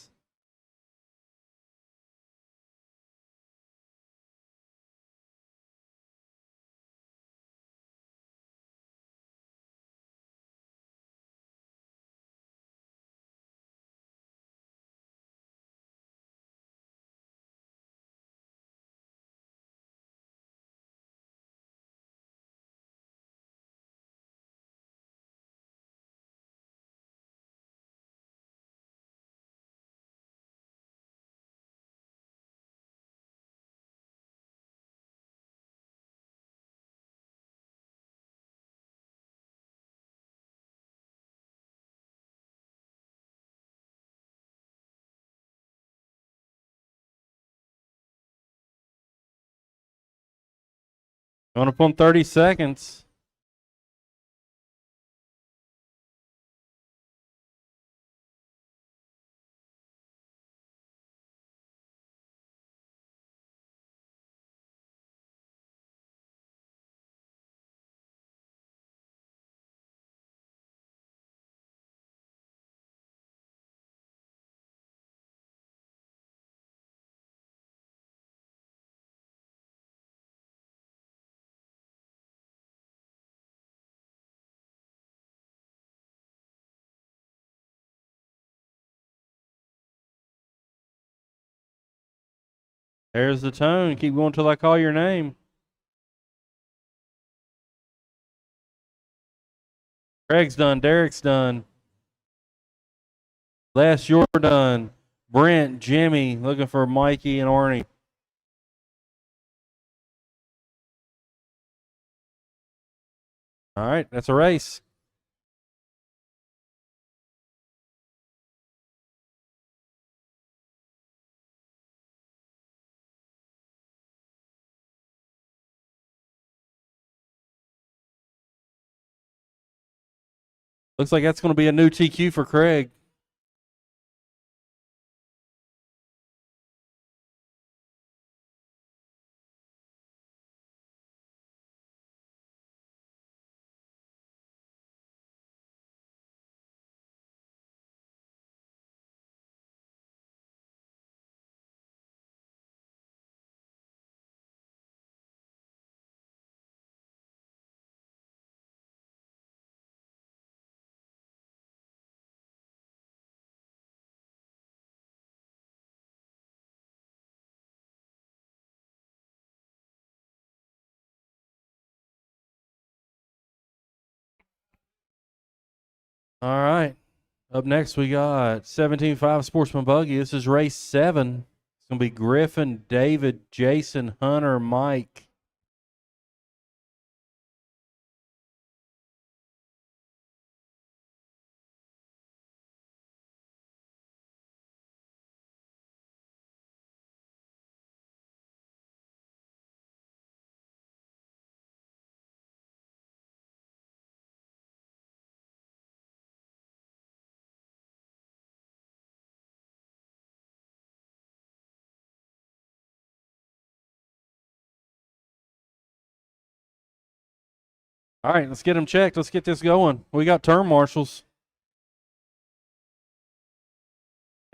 Speaker 2: Going up on 30 seconds. There's the tone. Keep going till I call your name. Craig's done. Derek's done. Les, you're done. Brent, Jimmy, looking for Mikey and Arnie. All right, that's a race. Looks like that's going to be a new TQ for Craig. All right. Up next, we got 17.5 Sportsman Buggy. This is race 7. It's going to be Griffin, David, Jason, Hunter, Mike. All right, let's get them checked. Let's get this going. We got term marshals.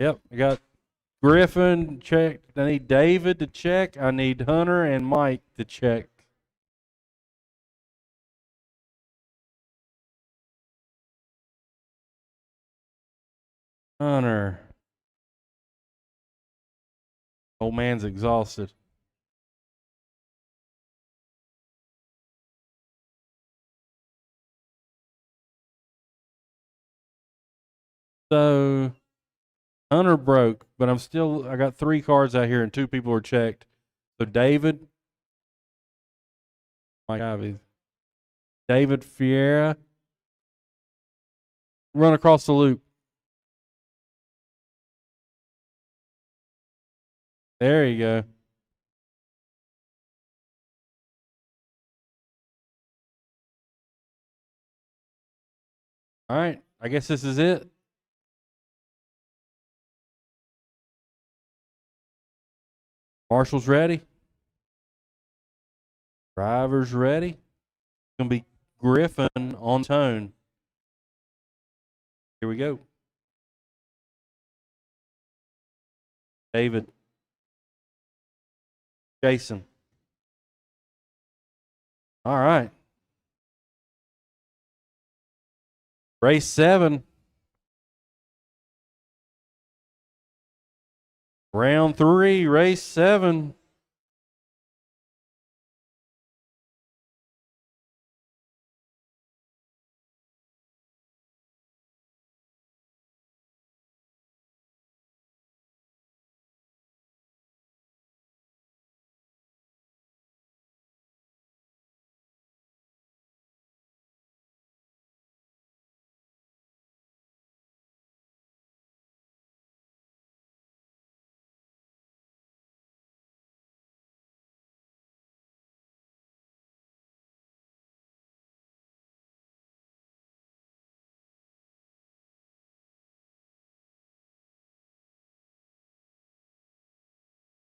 Speaker 2: Yep, we got Griffin checked. I need David to check. I need Hunter and Mike to check. Hunter. Old man's exhausted. So Hunter broke, but I got 3 cards out here and 2 people are checked. So David, Mike Ivy, David Fiera, run across the loop. There you go. All right, I guess this is it. Marshall's ready. Driver's ready. It's going to be Griffin on tone. Here we go. David. Jason. All right. Race 7. Round 3, race 7.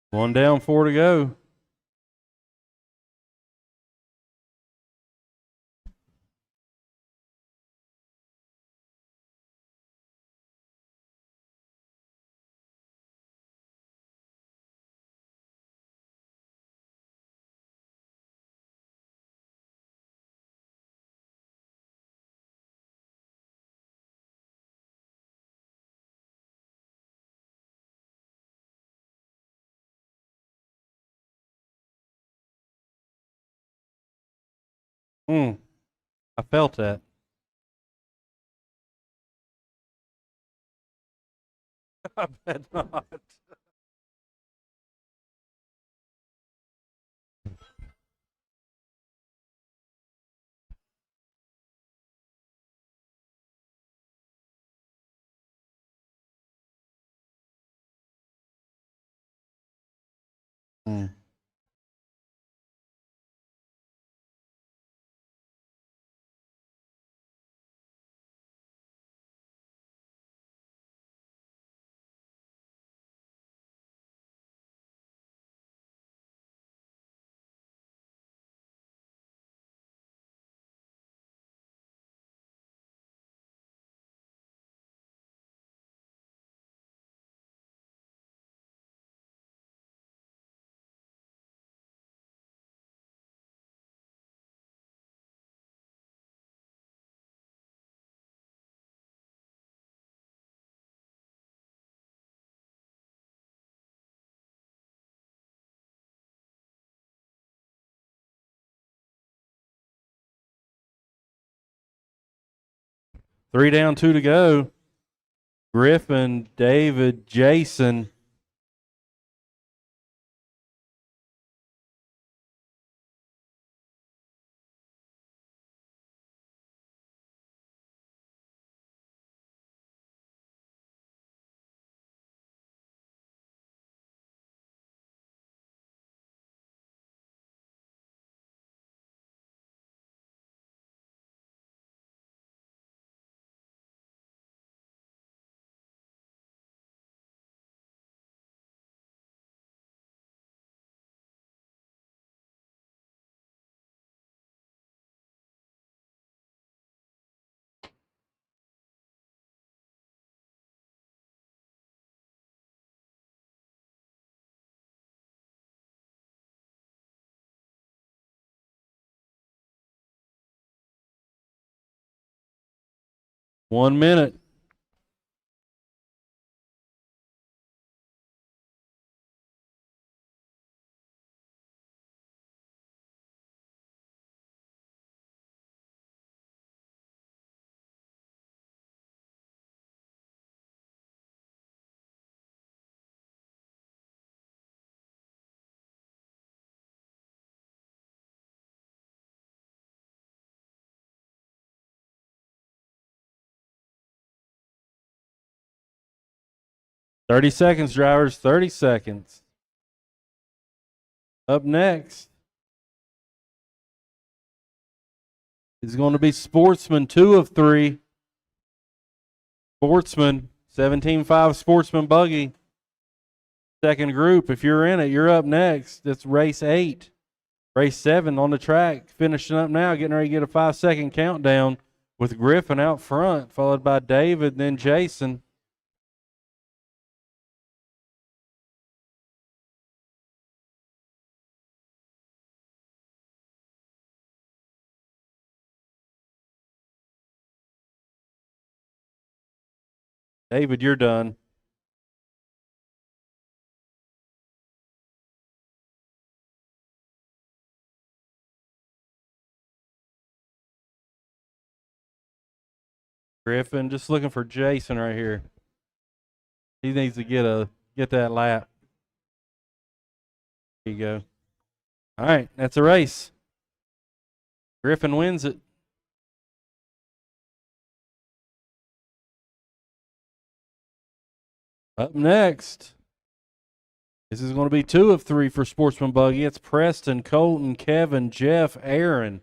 Speaker 2: One down, 4 to go. I felt that. I bet not. 3 down, 2 to go. Griffin, David, Jason. One minute. Thirty seconds, drivers. 30 seconds. Up next is going to be Sportsman, 2 of 3. Sportsman, 17.5 Sportsman Buggy. Second group, if you're in it, you're up next. It's race 8. Race 7 on the track. Finishing up now, getting ready to get a 5-second countdown with Griffin out front, followed by David, then Jason. David, you're done. Griffin, just looking for Jason right here. He needs to get that lap. There you go. All right, that's a race. Griffin wins it. Up next, this is going to be 2 of 3 for Sportsman Buggy. It's Preston, Colton, Kevin, Jeff, Aaron.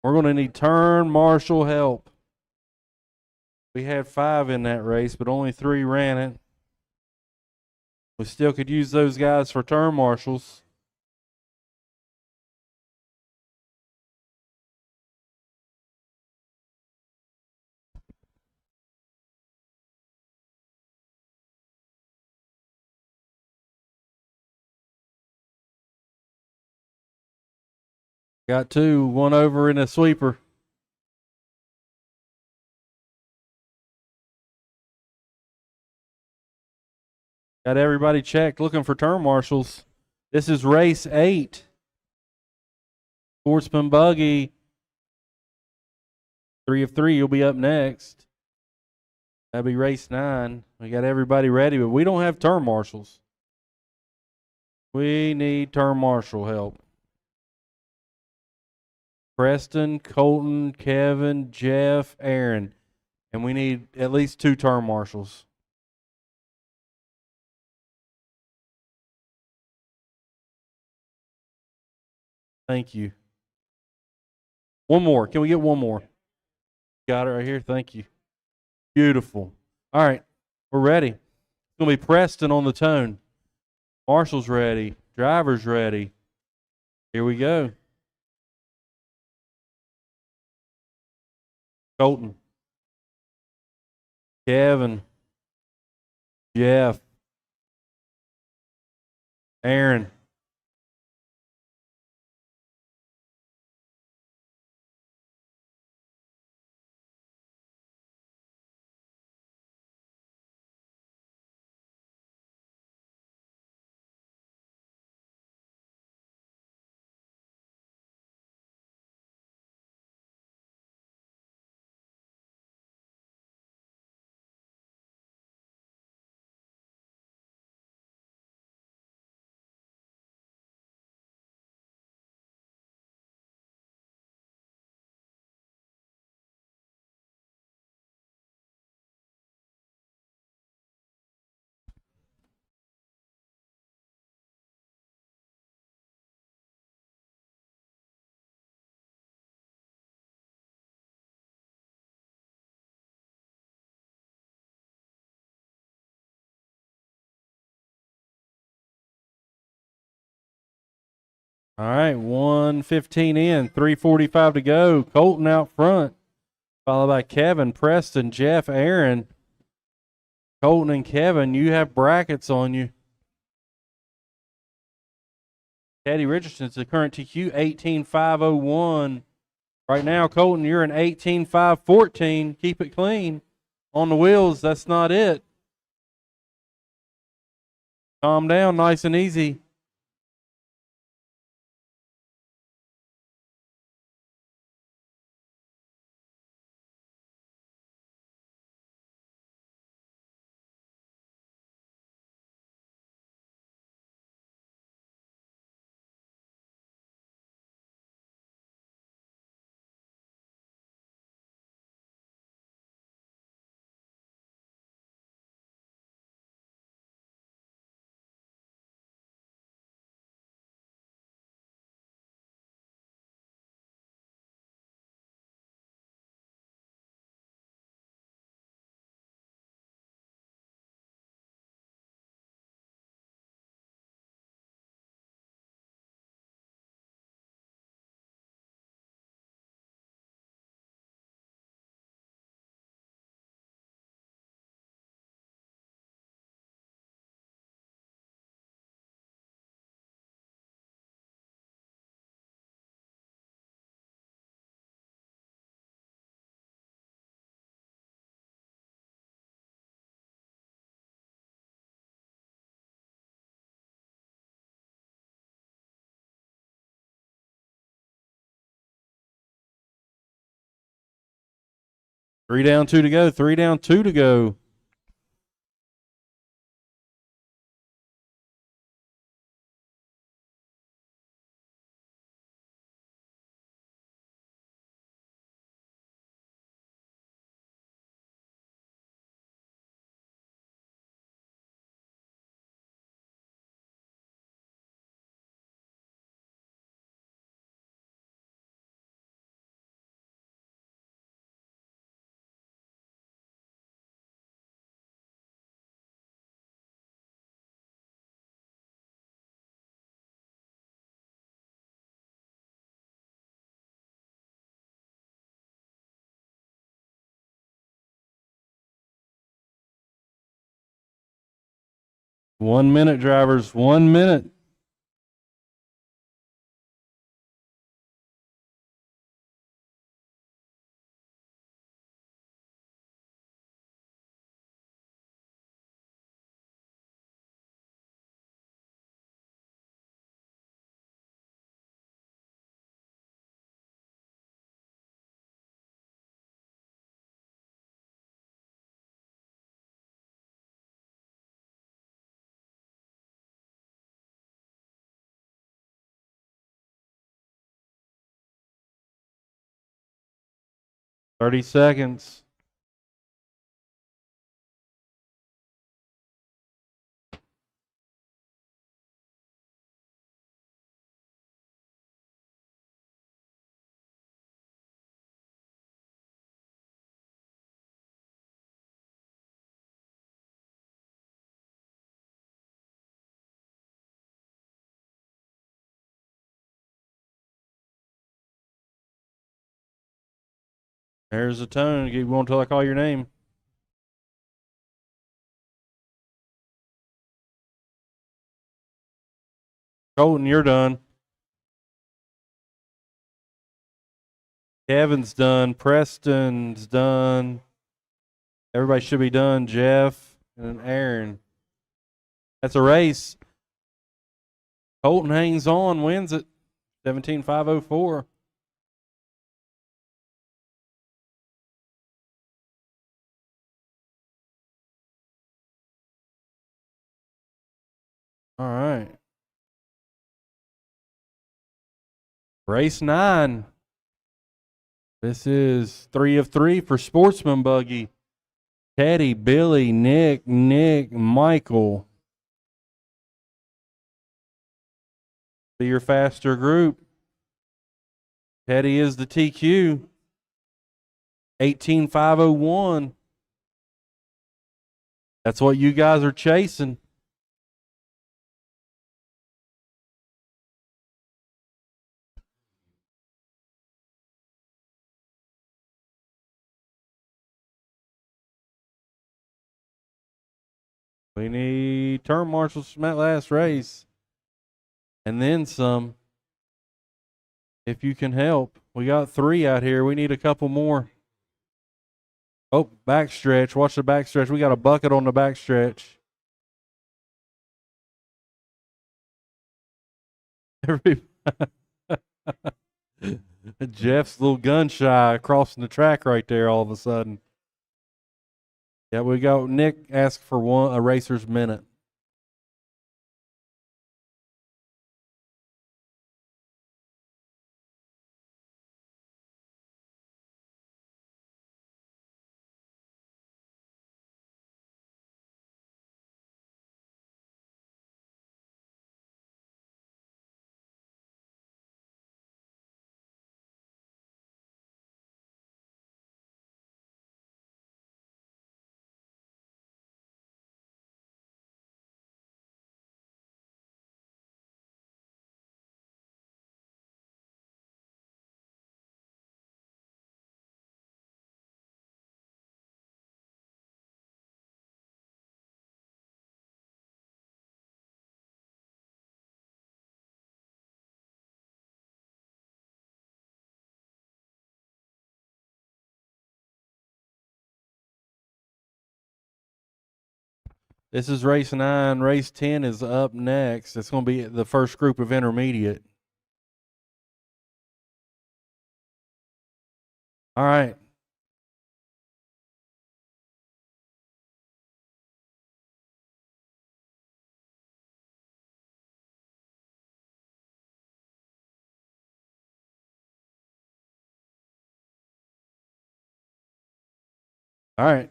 Speaker 2: We're going to need turn marshal help. We had 5 in that race, but only 3 ran it. We still could use those guys for turn marshals. Got 2, one over in a sweeper. Got everybody checked, looking for turn marshals. This is race 8. Sportsman Buggy, 3 of 3. You'll be up next. That'll be race 9. We got everybody ready, but we don't have turn marshals. We need turn marshal help. Preston, Colton, Kevin, Jeff, Aaron. And we need at least 2 turn marshals. Thank you. One more. Can we get one more? Got it right here. Thank you. Beautiful. All right. We're ready. It's going to be Preston on the tone. Marshall's ready. Driver's ready. Here we go. Colton. Kevin. Jeff. Aaron. All right, 1:15 in, 3:45 to go. Colton out front, followed by Kevin, Preston, Jeff, Aaron. Colton and Kevin, you have brackets on you. Teddy Richardson's the current TQ, 18.501. Right now, Colton, you're in 18.514. Keep it clean. On the wheels, that's not it. Calm down, nice and easy. Three down, two to go. 3 down, 2 to go. One minute, drivers. 1 minute. Thirty seconds. There's the tone. You won't until I call your name. Colton, you're done. Kevin's done. Preston's done. Everybody should be done. Jeff and Aaron. That's a race. Colton hangs on, wins it. 17.504. All right. Race 9. This is 3 of 3 for Sportsman Buggy. Teddy, Billy, Nick, Michael. Be your faster group. Teddy is the TQ. 18.501. That's what you guys are chasing. We need term marshals from that last race. And then some. If you can help. We got 3 out here. We need a couple more. Oh, backstretch. Watch the backstretch. We got a bucket on the backstretch. Jeff's a little gun shy crossing the track right there all of a sudden. Yeah, we got Nick asked for a racer's minute. This is race 9. Race 10 is up next. It's going to be the first group of intermediate. All right. All right.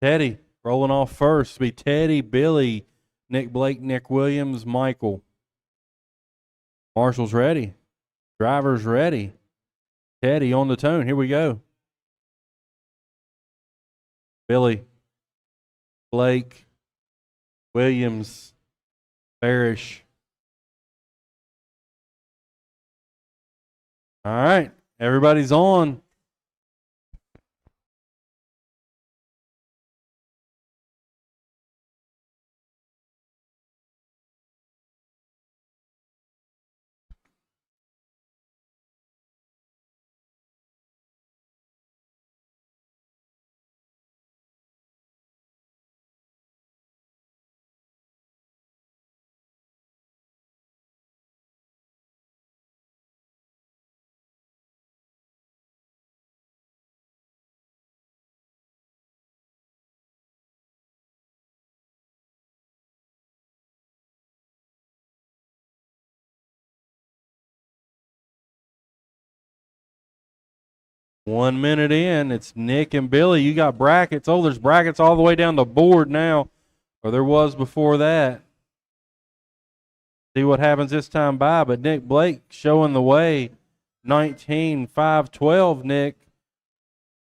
Speaker 2: Teddy rolling off first. It'll be Teddy, Billy, Nick Blake, Nick Williams, Michael. Marshall's ready. Driver's ready. Teddy on the tone. Here we go. Billy, Blake, Williams, Parrish. All right. Everybody's on. One minute in, it's Nick and Billy. You got brackets. Oh, there's brackets all the way down the board now, or there was before that. See what happens this time by, but Nick Blake showing the way. 19.512, Nick.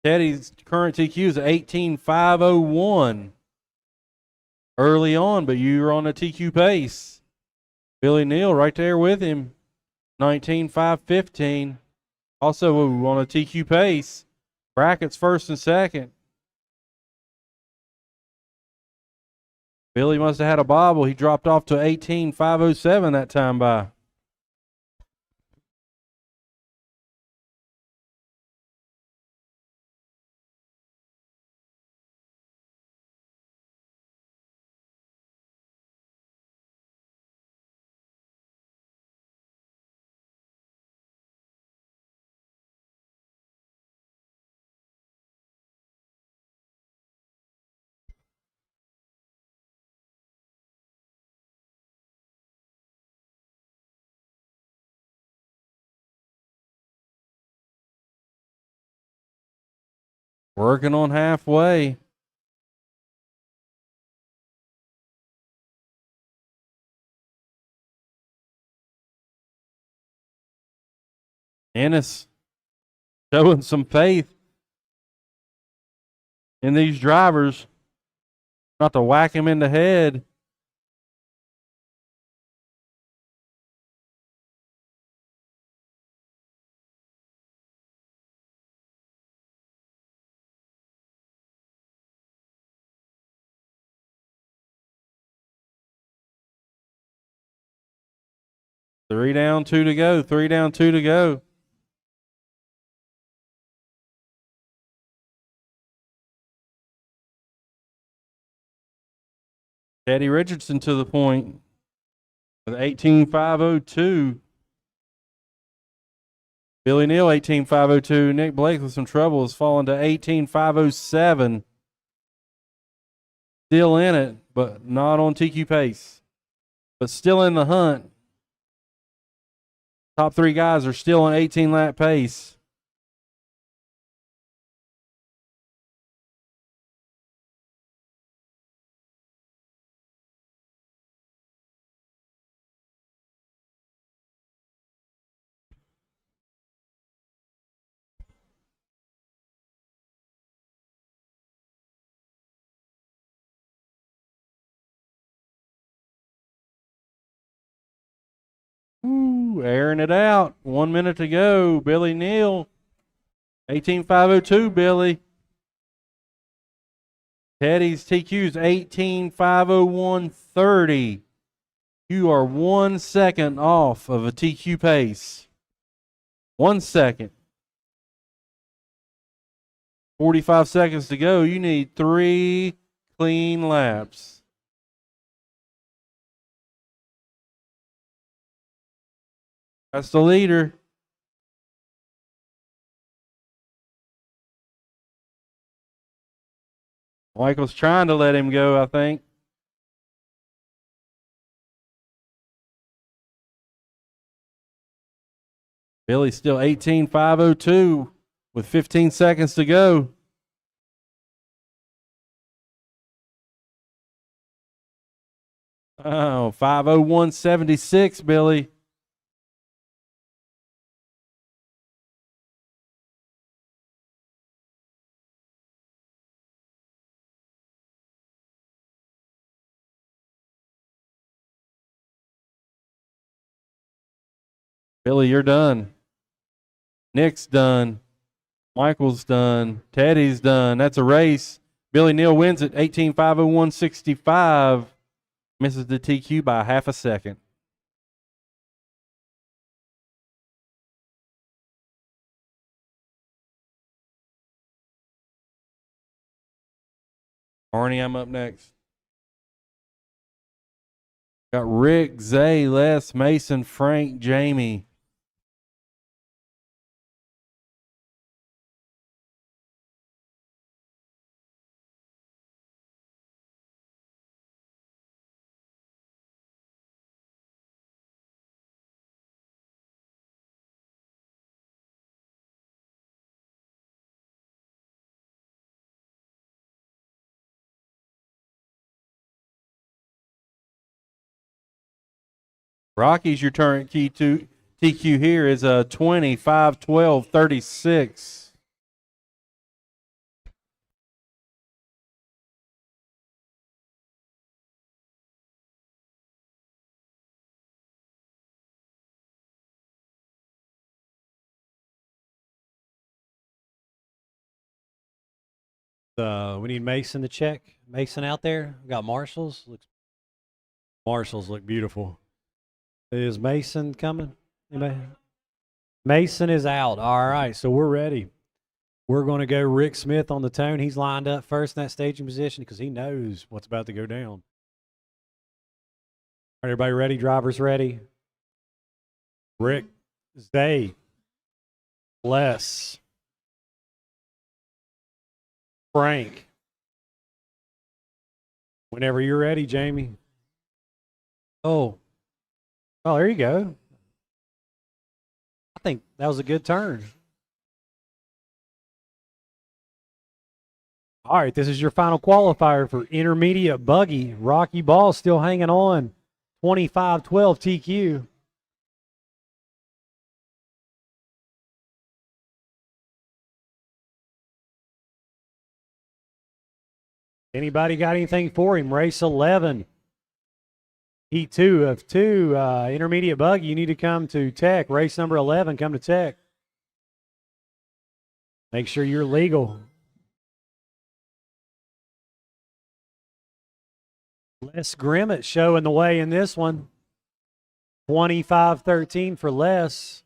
Speaker 2: Teddy's current TQ is 18.501. Early on, but you're on a TQ pace. Billy Neal right there with him. 19.515. Also on a TQ pace. Brackets first and second. Billy must have had a bobble. He dropped off to 18.507 that time by. Working on halfway. Ennis showing some faith in these drivers, not to whack him in the head. 3 down, 2 to go. 3 down, 2 to go. Teddy Richardson to the point with 18.502. Billy Neal, 18.502. Nick Blake with some trouble has fallen to 18.507. Still in it, but not on TQ pace. But still in the hunt. Top 3 guys are still on 18-lap pace. Ooh, airing it out. 1 minute to go. Billy Neal, 18.502, Billy. Teddy's TQ's 18.501.30. You are 1 second off of a TQ pace. 1 second. 45 seconds to go. You need 3 clean laps. That's the leader. Michael's trying to let him go, I think. Billy's still 18.502 with 15 seconds to go. Oh, 5:01.76, Billy. Billy, you're done. Nick's done. Michael's done. Teddy's done. That's a race. Billy Neal wins at 18.501.65. Misses the TQ by half a second. Arnie, I'm up next. Got Rick, Zay, Les, Mason, Frank, Jamie. Rocky's your turn key to TQ here is a 25.12.36.
Speaker 3: We need Mason to check. Mason out there. We got Marshall's. Marshall's look beautiful. Is Mason coming? Anybody? Mason is out. All right, so we're ready. We're going to go Rick Smith on the tone. He's lined up first in that staging position because he knows what's about to go down. All right, everybody ready? Drivers ready? Rick, Zay, Les, Frank. Whenever you're ready, Jamie. Oh, there you go. I think that was a good turn. All right, this is your final qualifier for intermediate buggy. Rocky Ball still hanging on. 25-12 TQ. Anybody got anything for him? Race 11. Heat 2 of 2. Intermediate buggy, you need to come to Tech. Race number 11, come to Tech. Make sure you're legal. Les Grimmett showing the way in this one. 25-13 for Les.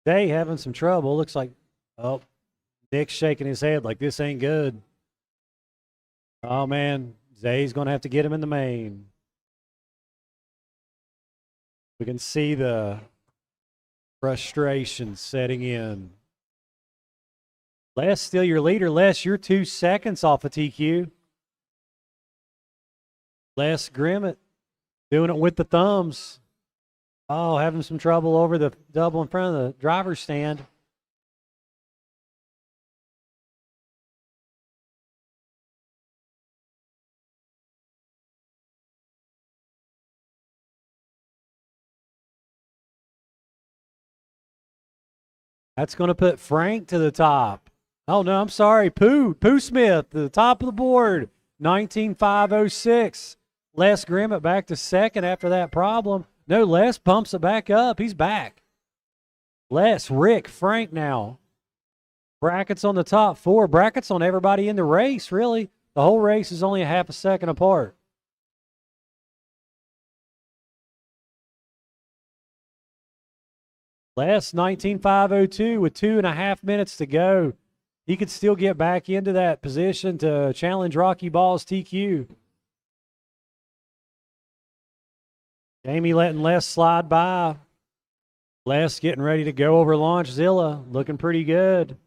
Speaker 3: They having some trouble. Looks like, oh, Nick's shaking his head like this ain't good. Oh, man. Zay's going to have to get him in the main. We can see the frustration setting in. Les, still your leader. Les, you're 2 seconds off of TQ. Les Grimmett doing it with the thumbs. Oh, having some trouble over the double in front of the driver's stand. That's going to put Frank to the top. Oh, no, I'm sorry. Pooh Smith to the top of the board. 19.506. Les Grimmett back to second after that problem. No, Les pumps it back up. He's back. Les, Rick, Frank now. Brackets on the top 4. Brackets on everybody in the race, really. The whole race is only a half a second apart. Les, 19.502 with 2.5 minutes to go. He could still get back into that position to challenge Rocky Ball's TQ. Jamie letting Les slide by. Les getting ready to go over Launchzilla. Looking pretty good.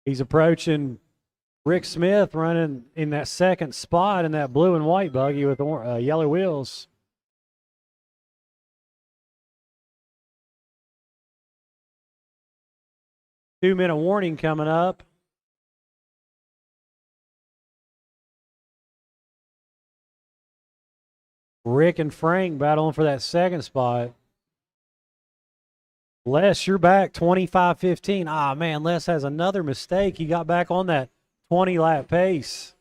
Speaker 3: He's approaching Rick Smith running in that second spot in that blue and white buggy with yellow wheels. Two-minute warning coming up. Rick and Frank battling for that second spot. Les, you're back 25-15. Ah, man, Les has another mistake. He got back on that 20-lap pace.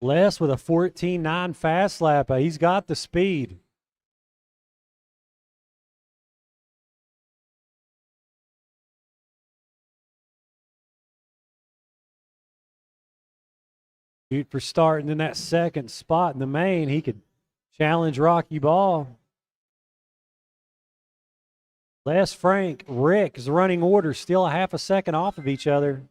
Speaker 3: Les with a 14.9 fast lap. He's got the speed. Shoot for starting in that second spot in the main. He could challenge Rocky Ball. Les, Frank, Rick is running order, still a half a second off of each other.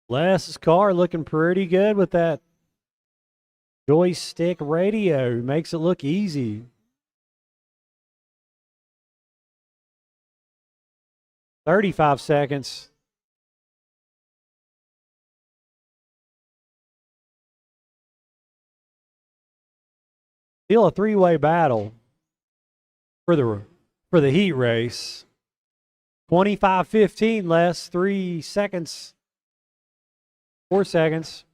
Speaker 3: Les' car looking pretty good with that joystick radio. Makes it look easy. 35 seconds. Still a three-way battle for the heat race. 25-15 less, 3 seconds. 4 seconds.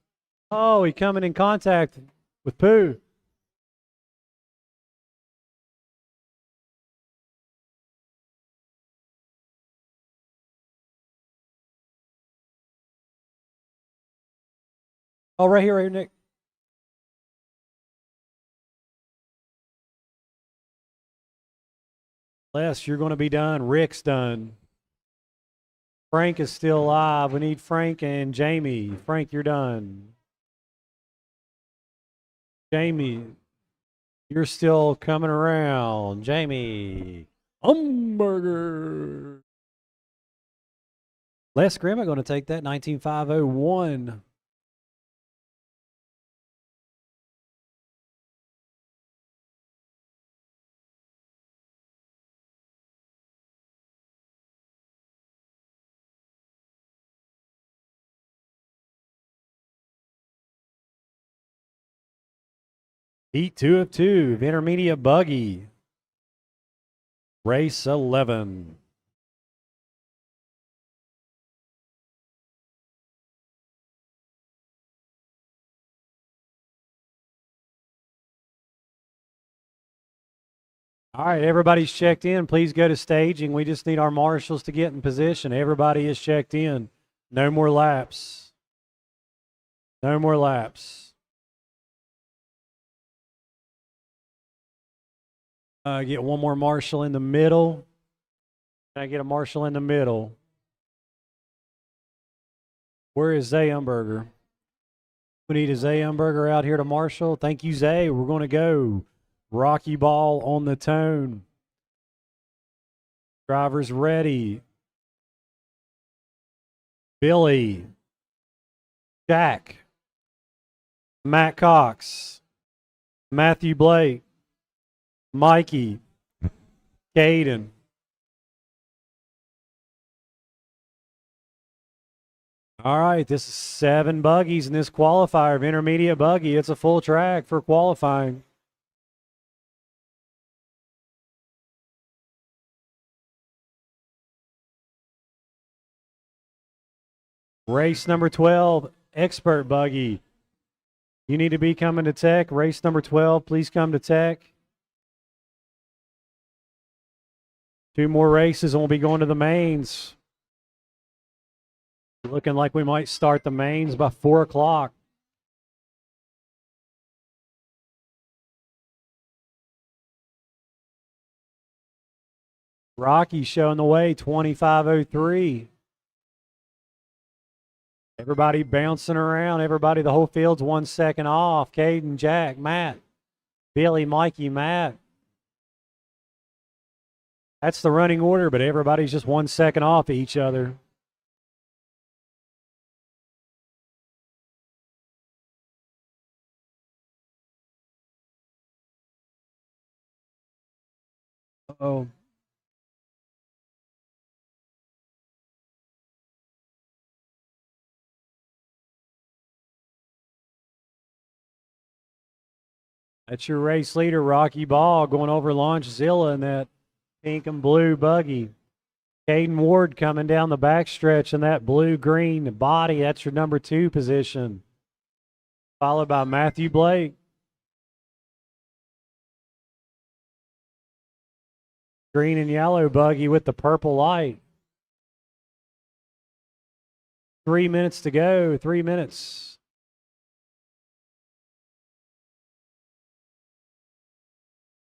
Speaker 3: Oh, he coming in contact with Pooh. Oh, right here, Nick. Les, you're going to be done. Rick's done. Frank is still alive. We need Frank and Jamie. Frank, you're done. Jamie, you're still coming around. Jamie, hamburger. Les Grimmett going to take that 19.501. Heat 2 of 2, intermediate buggy. Race 11. All right, everybody's checked in. Please go to staging. We just need our marshals to get in position. Everybody is checked in. No more laps. No more laps. Get one more marshal in the middle. Can I get a marshal in the middle? Where is Zay Umberger? We need a Zay Umberger out here to marshal. Thank you, Zay. We're going to go. Rocky ball on the tone. Drivers ready. Billy. Jack. Matt Cox. Matthew Blake. Mikey. Caden. All right, this is 7 buggies in this qualifier of intermediate buggy. It's a full track for qualifying. Race number 12, expert buggy. You need to be coming to tech. Race number 12, please come to tech. 2 more races and we'll be going to the mains. Looking like we might start the mains by 4 o'clock. Rocky showing the way, 25:03. Everybody bouncing around. Everybody, the whole field's 1 second off. Caden, Jack, Matt, Billy, Mikey, Matt. That's the running order, but everybody's just 1 second off each other. Uh-oh. That's your race leader, Rocky Ball, going over Launchzilla in that pink and blue buggy. Caden Ward coming down the backstretch in that blue-green body. That's your number 2 position. Followed by Matthew Blake. Green and yellow buggy with the purple light. 3 minutes to go. 3 minutes.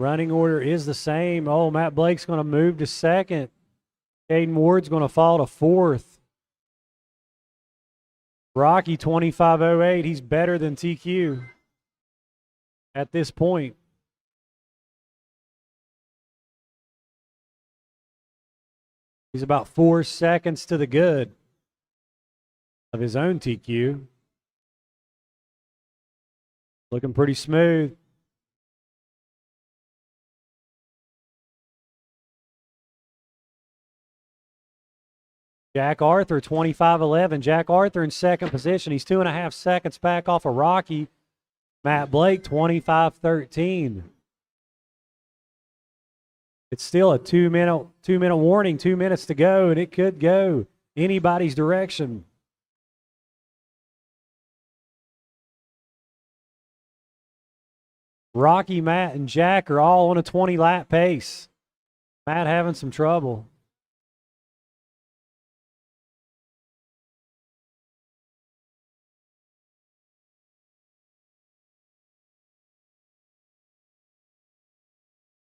Speaker 3: Running order is the same. Oh, Matt Blake's going to move to second. Caden Ward's going to fall to 4th. Rocky 25:08. He's better than TQ at this point. He's about 4 seconds to the good of his own TQ. Looking pretty smooth. Jack Arthur, 25:11. Jack Arthur in second position. He's 2.5 seconds back off of Rocky. Matt Blake, 25:13. It's still a 2-minute warning, 2 minutes to go, and it could go anybody's direction. Rocky, Matt, and Jack are all on a 20-lap pace. Matt having some trouble.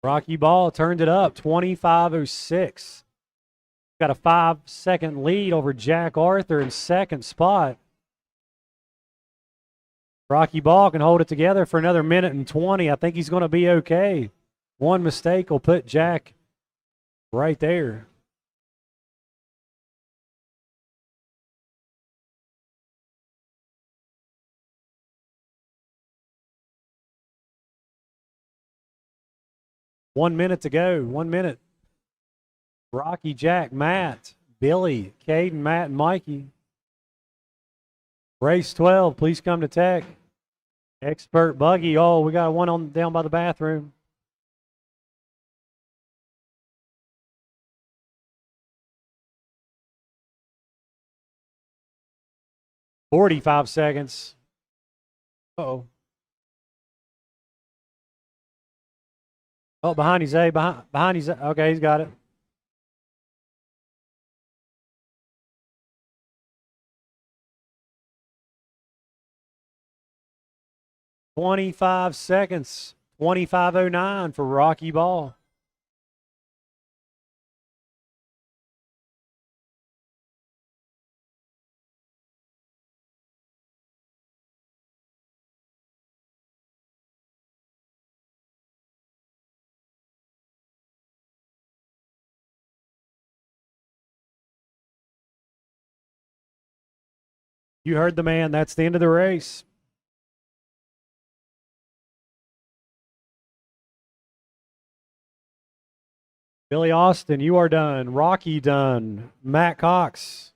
Speaker 3: Rocky Ball turned it up, 25:06. Got a 5-second lead over Jack Arthur in second spot. Rocky Ball can hold it together for another 1:20. I think he's going to be okay. One mistake will put Jack right there. One minute to go. 1 minute. Rocky, Jack, Matt, Billy, Caden, Matt, and Mikey. Race 12, please come to tech. Expert buggy. Oh, we got one on down by the bathroom. "45 seconds. Uh-oh. Oh, behind you, Zay. Behind you, Zay. Okay, he's got it. "25 seconds. 25:09 for Rocky Ball. You heard the man. That's the end of the race. Billy Austin, you are done. Rocky done. Matt Cox.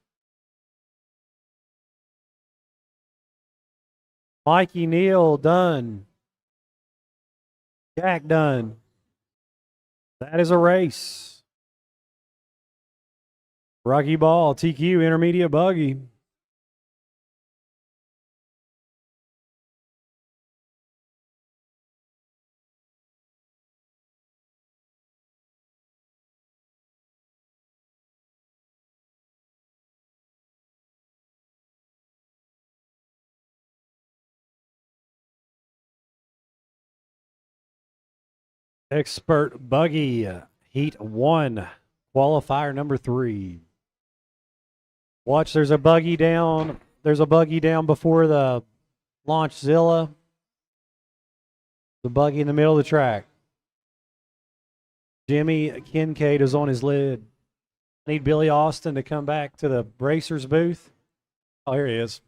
Speaker 3: Mikey Neal done. Jack done. That is a race. Rocky Ball, TQ, intermediate buggy. Expert buggy, heat 1, qualifier number 3. Watch, there's a buggy down. There's a buggy down before the Launchzilla. The buggy in the middle of the track. Jimmy Kincaid is on his lid. I need Billy Austin to come back to the Racers booth. Oh, here he is.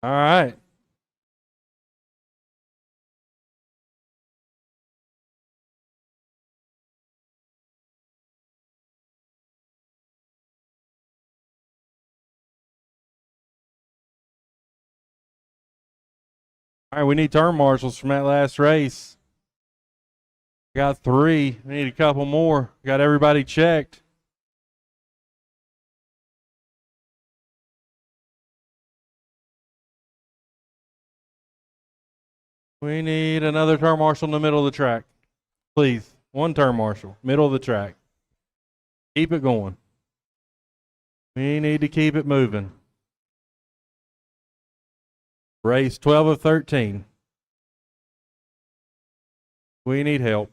Speaker 2: All right. All right, we need turn marshals from that last race. Got 3. We need a couple more. Got everybody checked. We need another turn marshal in the middle of the track. Please, one turn marshal, middle of the track. Keep it going. We need to keep it moving. Race 12 of 13. We need help.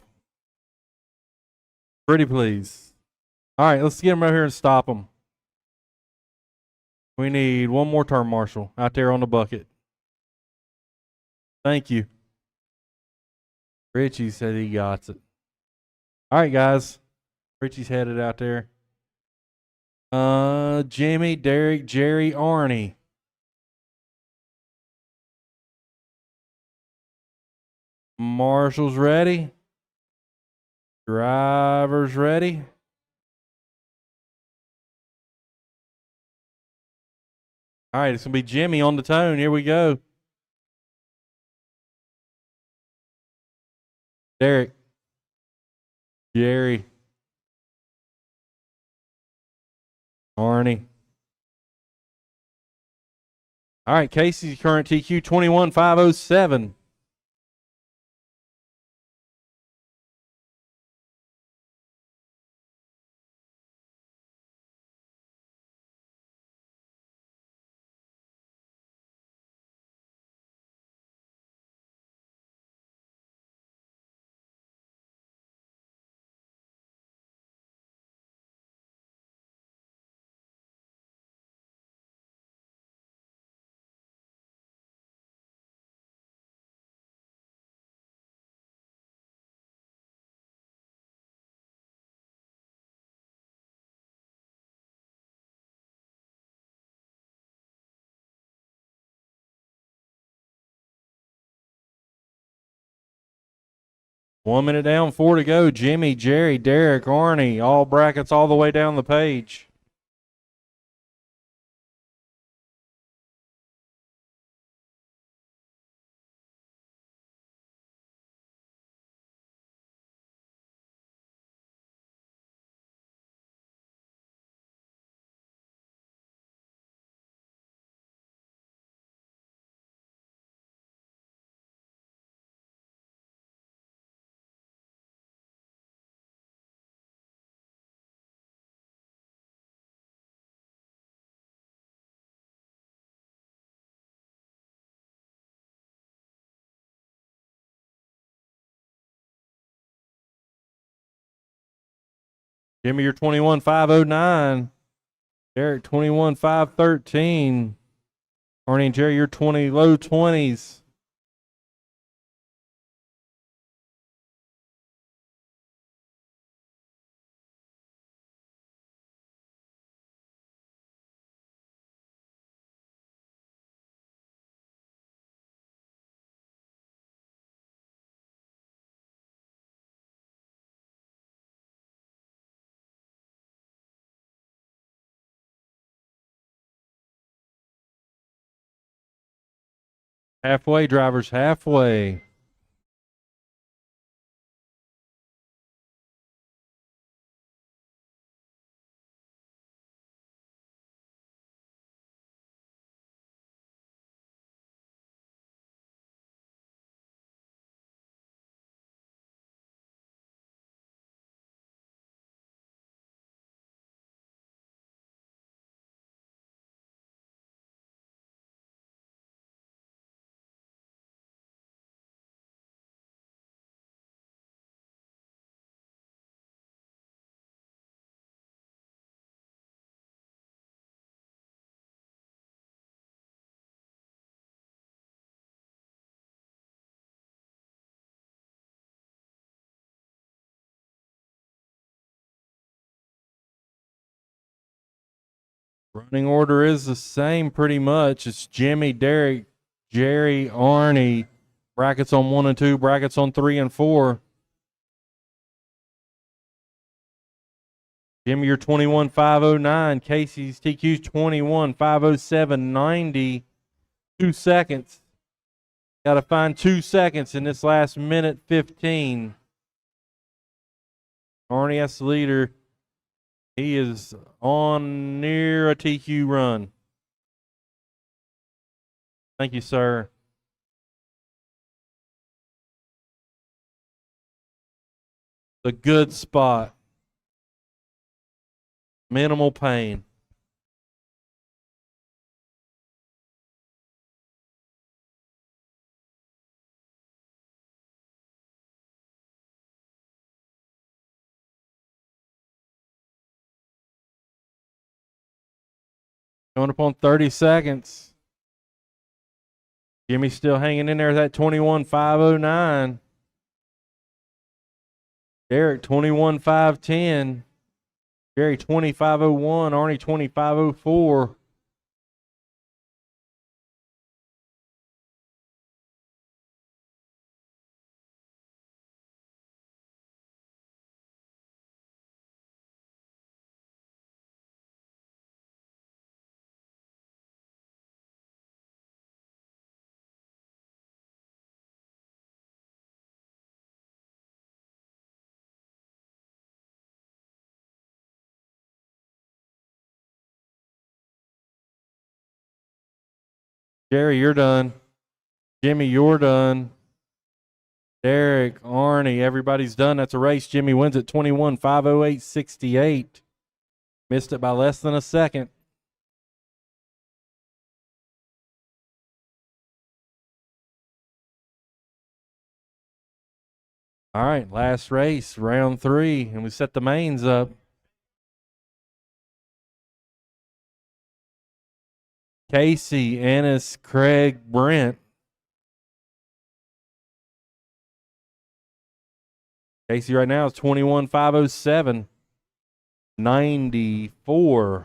Speaker 2: Pretty please. All right, let's get them out here and stop them. We need one more turn marshal out there on the bucket. Thank you. Richie said he got it. All right, guys. Richie's headed out there. Jimmy, Derek, Jerry, Arnie. Marshall's ready. Driver's ready. All right, it's going to be Jimmy on the tone. Here we go. Derek. Jerry. Arnie. All right, Casey's current TQ 21,507. One minute down, 4 to go. Jimmy, Jerry, Derek, Arnie, all brackets all the way down the page. Jimmy, you're 21.509. Derek, 21.513. Arnie and Jerry, you're low 20s. Halfway, drivers, halfway. Running order is the same pretty much. It's Jimmy, Derek, Jerry, Arnie. Brackets on 1 and 2, brackets on 3 and 4. Jimmy, you're 21.509. Casey's TQ's 21.507.90. 2 seconds. Got to find 2 seconds in this last minute 15. Arnie, that's the leader. He is on near a TQ run. Thank you, sir. The good spot. Minimal pain. Going up on 30 seconds. Jimmy's still hanging in there at that 21.509. Derek 21.510. Jerry 25.01. Arnie 25.04. Jerry, you're done. Jimmy, you're done. Derek, Arnie, everybody's done. That's a race. Jimmy wins at 21.508.68. Missed it by less than a second. All right, last race, round 3, and we set the mains up. Casey, Ennis, Craig, Brent. Casey right now is 21.507.94.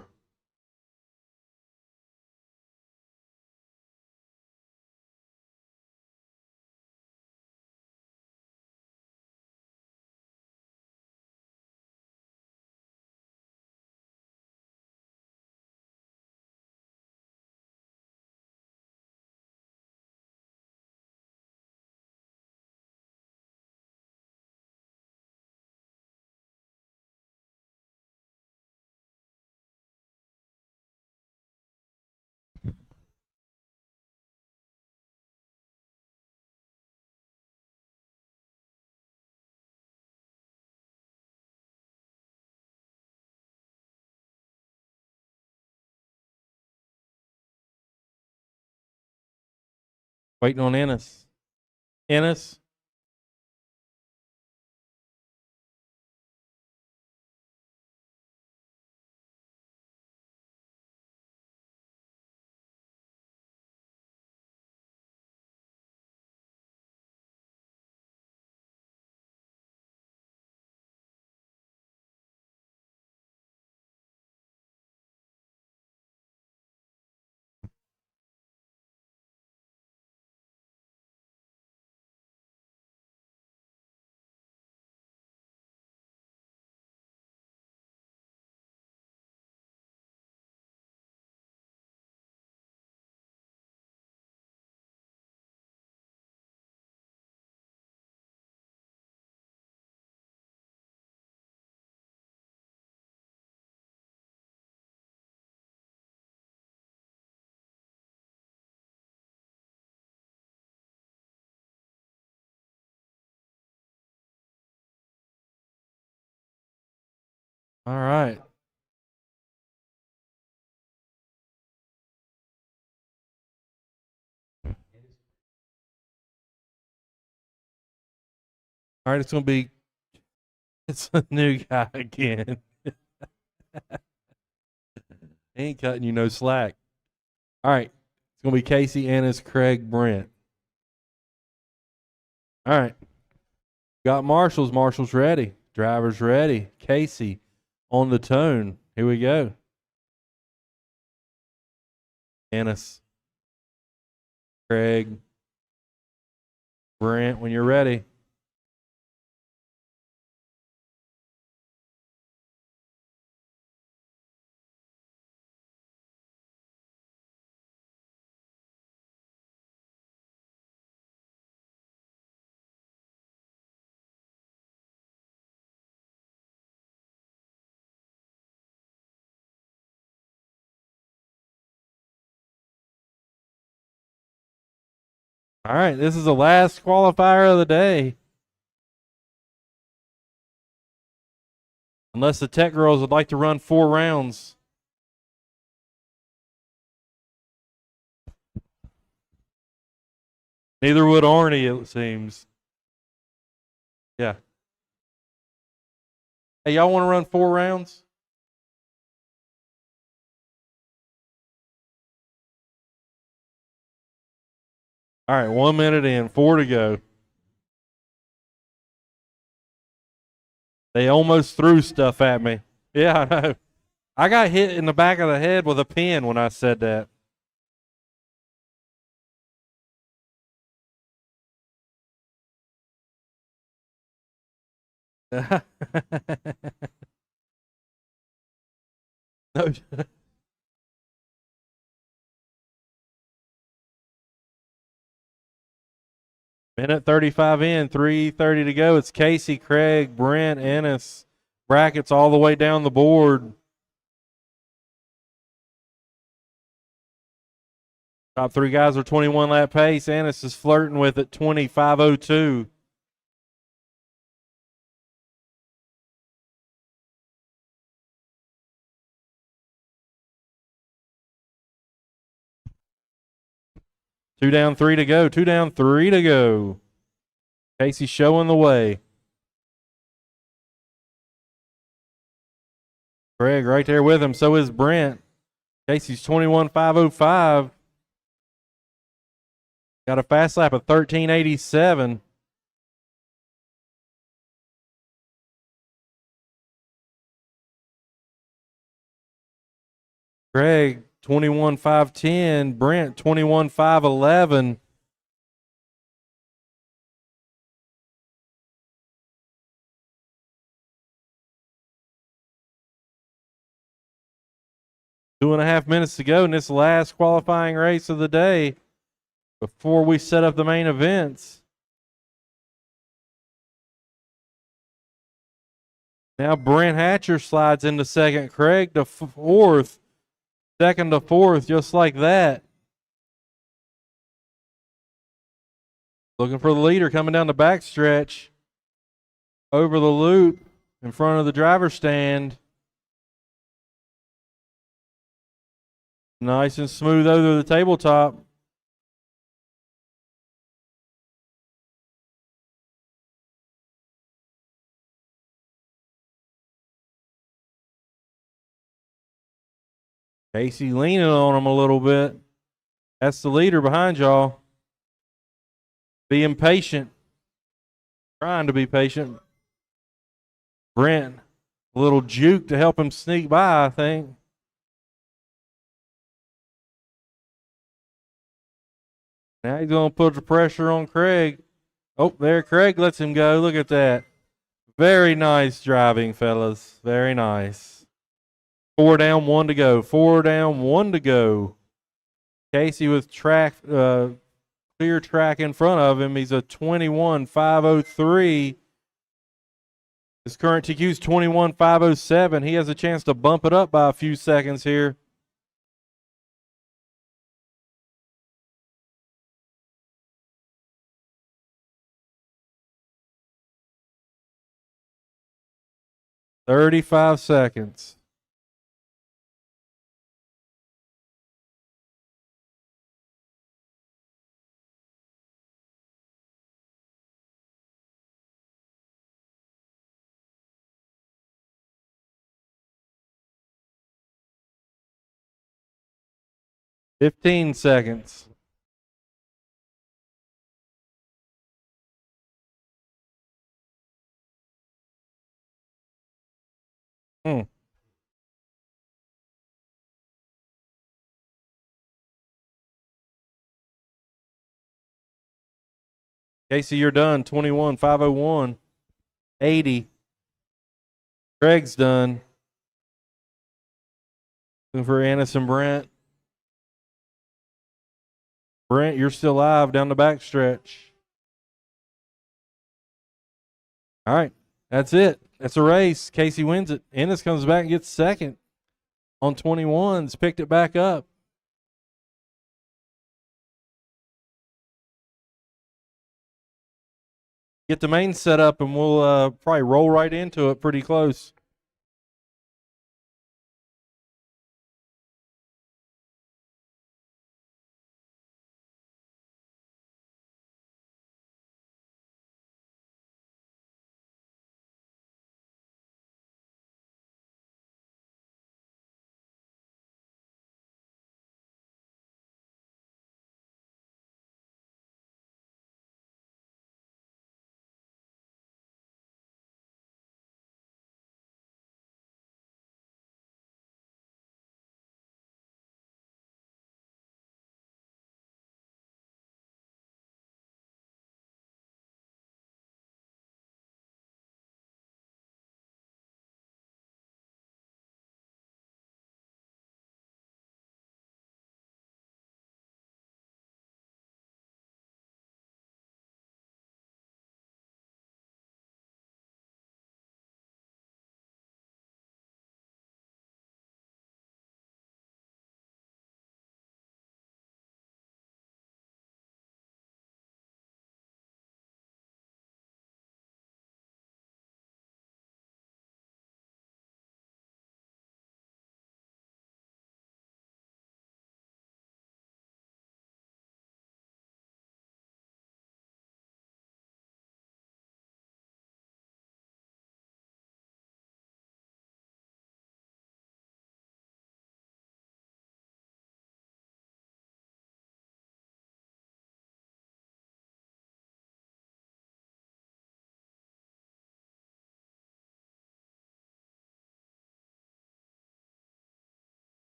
Speaker 2: Waiting on Ennis. Ennis. All right. All right, it's a new guy again. Ain't cutting you no slack. All right. It's going to be Casey, Ennis, Craig, Brent. All right. Got marshals. Marshals ready. Drivers ready. Casey on the tone. Here we go. Ennis, Craig, Brent, when you're ready. All right, this is the last qualifier of the day. Unless the Tech girls would like to run 4 rounds. Neither would Arnie, it seems. Yeah. Hey, y'all want to run 4 rounds? All right, 1 minute in, 4 to go. They almost threw stuff at me. Yeah, I know. I got hit in the back of the head with a pin when I said that. No. Minute 35 in, 3:30 to go. It's Casey, Craig, Brent, Ennis. Brackets all the way down the board. Top 3 guys are 21 lap pace. Ennis is flirting with it, 25:02. Two down, 3 to go. 2 down, 3 to go. Casey showing the way. Craig right there with him. So is Brent. Casey's 21:505. Got a fast lap of 13:87. Craig 21:510. Brent 21:511. Two and a half minutes to go in this last qualifying race of the day before we set up the main events. Now Brent Hatcher slides into second. Craig to fourth. Second to fourth, just like that. Looking for the leader coming down the backstretch. Over the loop in front of the driver's stand. Nice and smooth over the tabletop. Casey leaning on him a little bit. That's the leader behind y'all. Being patient. Trying to be patient. Brent, a little juke to help him sneak by, I think. Now he's going to put the pressure on Craig. Oh, there Craig lets him go. Look at that. Very nice driving, fellas. Very nice. 4 down, 1 to go. 4 down, 1 to go. Casey with clear track in front of him. He's a 21:503. His current TQ is 21:507. He has a chance to bump it up by a few seconds here. 35 seconds. Fifteen seconds. Hmm. Casey, you're done. 21,501. 80. Craig's done. Looking for Ennis and Brent. Brent, you're still live down the back stretch. All right. That's it. That's a race. Casey wins it. Ennis comes back and gets second on 21s. Picked it back up. Get the main set up and we'll probably roll right into it pretty close.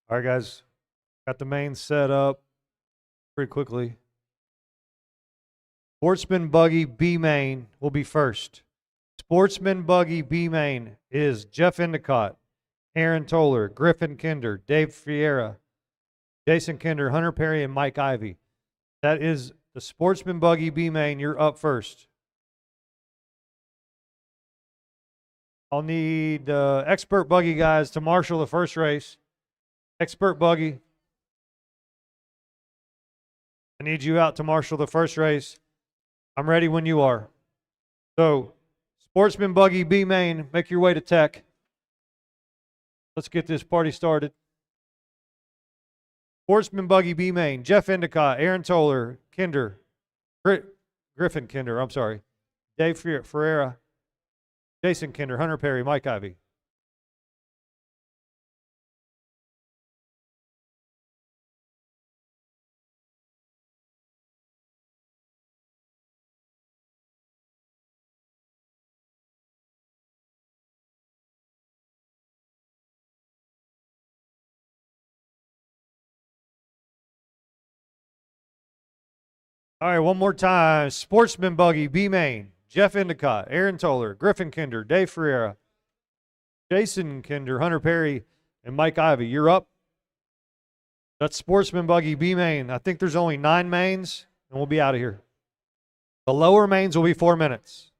Speaker 1: All right, guys. Got the main set up pretty quickly. Sportsman Buggy B main will be first. Sportsman Buggy B main is Jeff Endicott, Aaron Toller, Griffin Kinder, Dave Fiera, Jason Kinder, Hunter Perry, and Mike Ivy. That is the Sportsman Buggy B main. You're up first. I'll need expert buggy guys to marshal the first race. Expert buggy. I need you out to marshal the first race. I'm ready when you are. So, Sportsman Buggy B main, make your way to tech. Let's get this party started. Sportsman Buggy B main, Jeff Endicott, Aaron Toller, Kinder, Griffin Kinder, I'm sorry, Dave Ferreira, Jason Kinder, Hunter Perry, Mike Ivy. All right, one more time. Sportsman Buggy, B Main, Jeff Endicott, Aaron Toller, Griffin Kinder, Dave Ferreira, Jason Kinder, Hunter Perry, and Mike Ivy. You're up. That's Sportsman Buggy, B Main. I think there's only 9 mains, and we'll be out of here. The lower mains will be 4 minutes.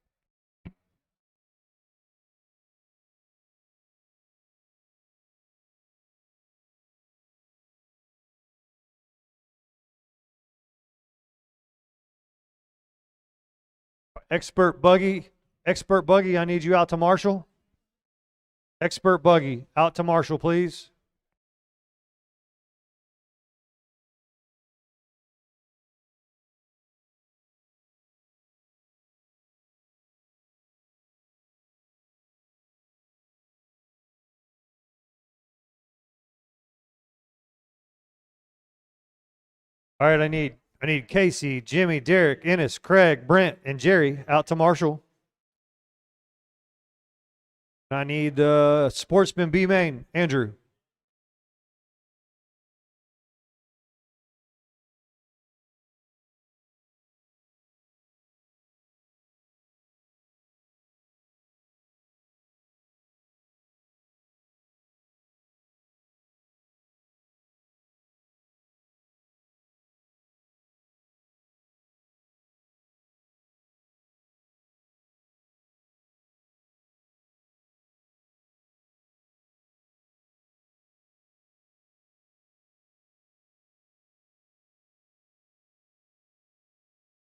Speaker 1: Expert Buggy, I need you out to Marshall. Expert Buggy, out to Marshall, please. All right, I need Casey, Jimmy, Derek, Ennis, Craig, Brent, and Jerry out to Marshall. I need Sportsman B Main, Andrew.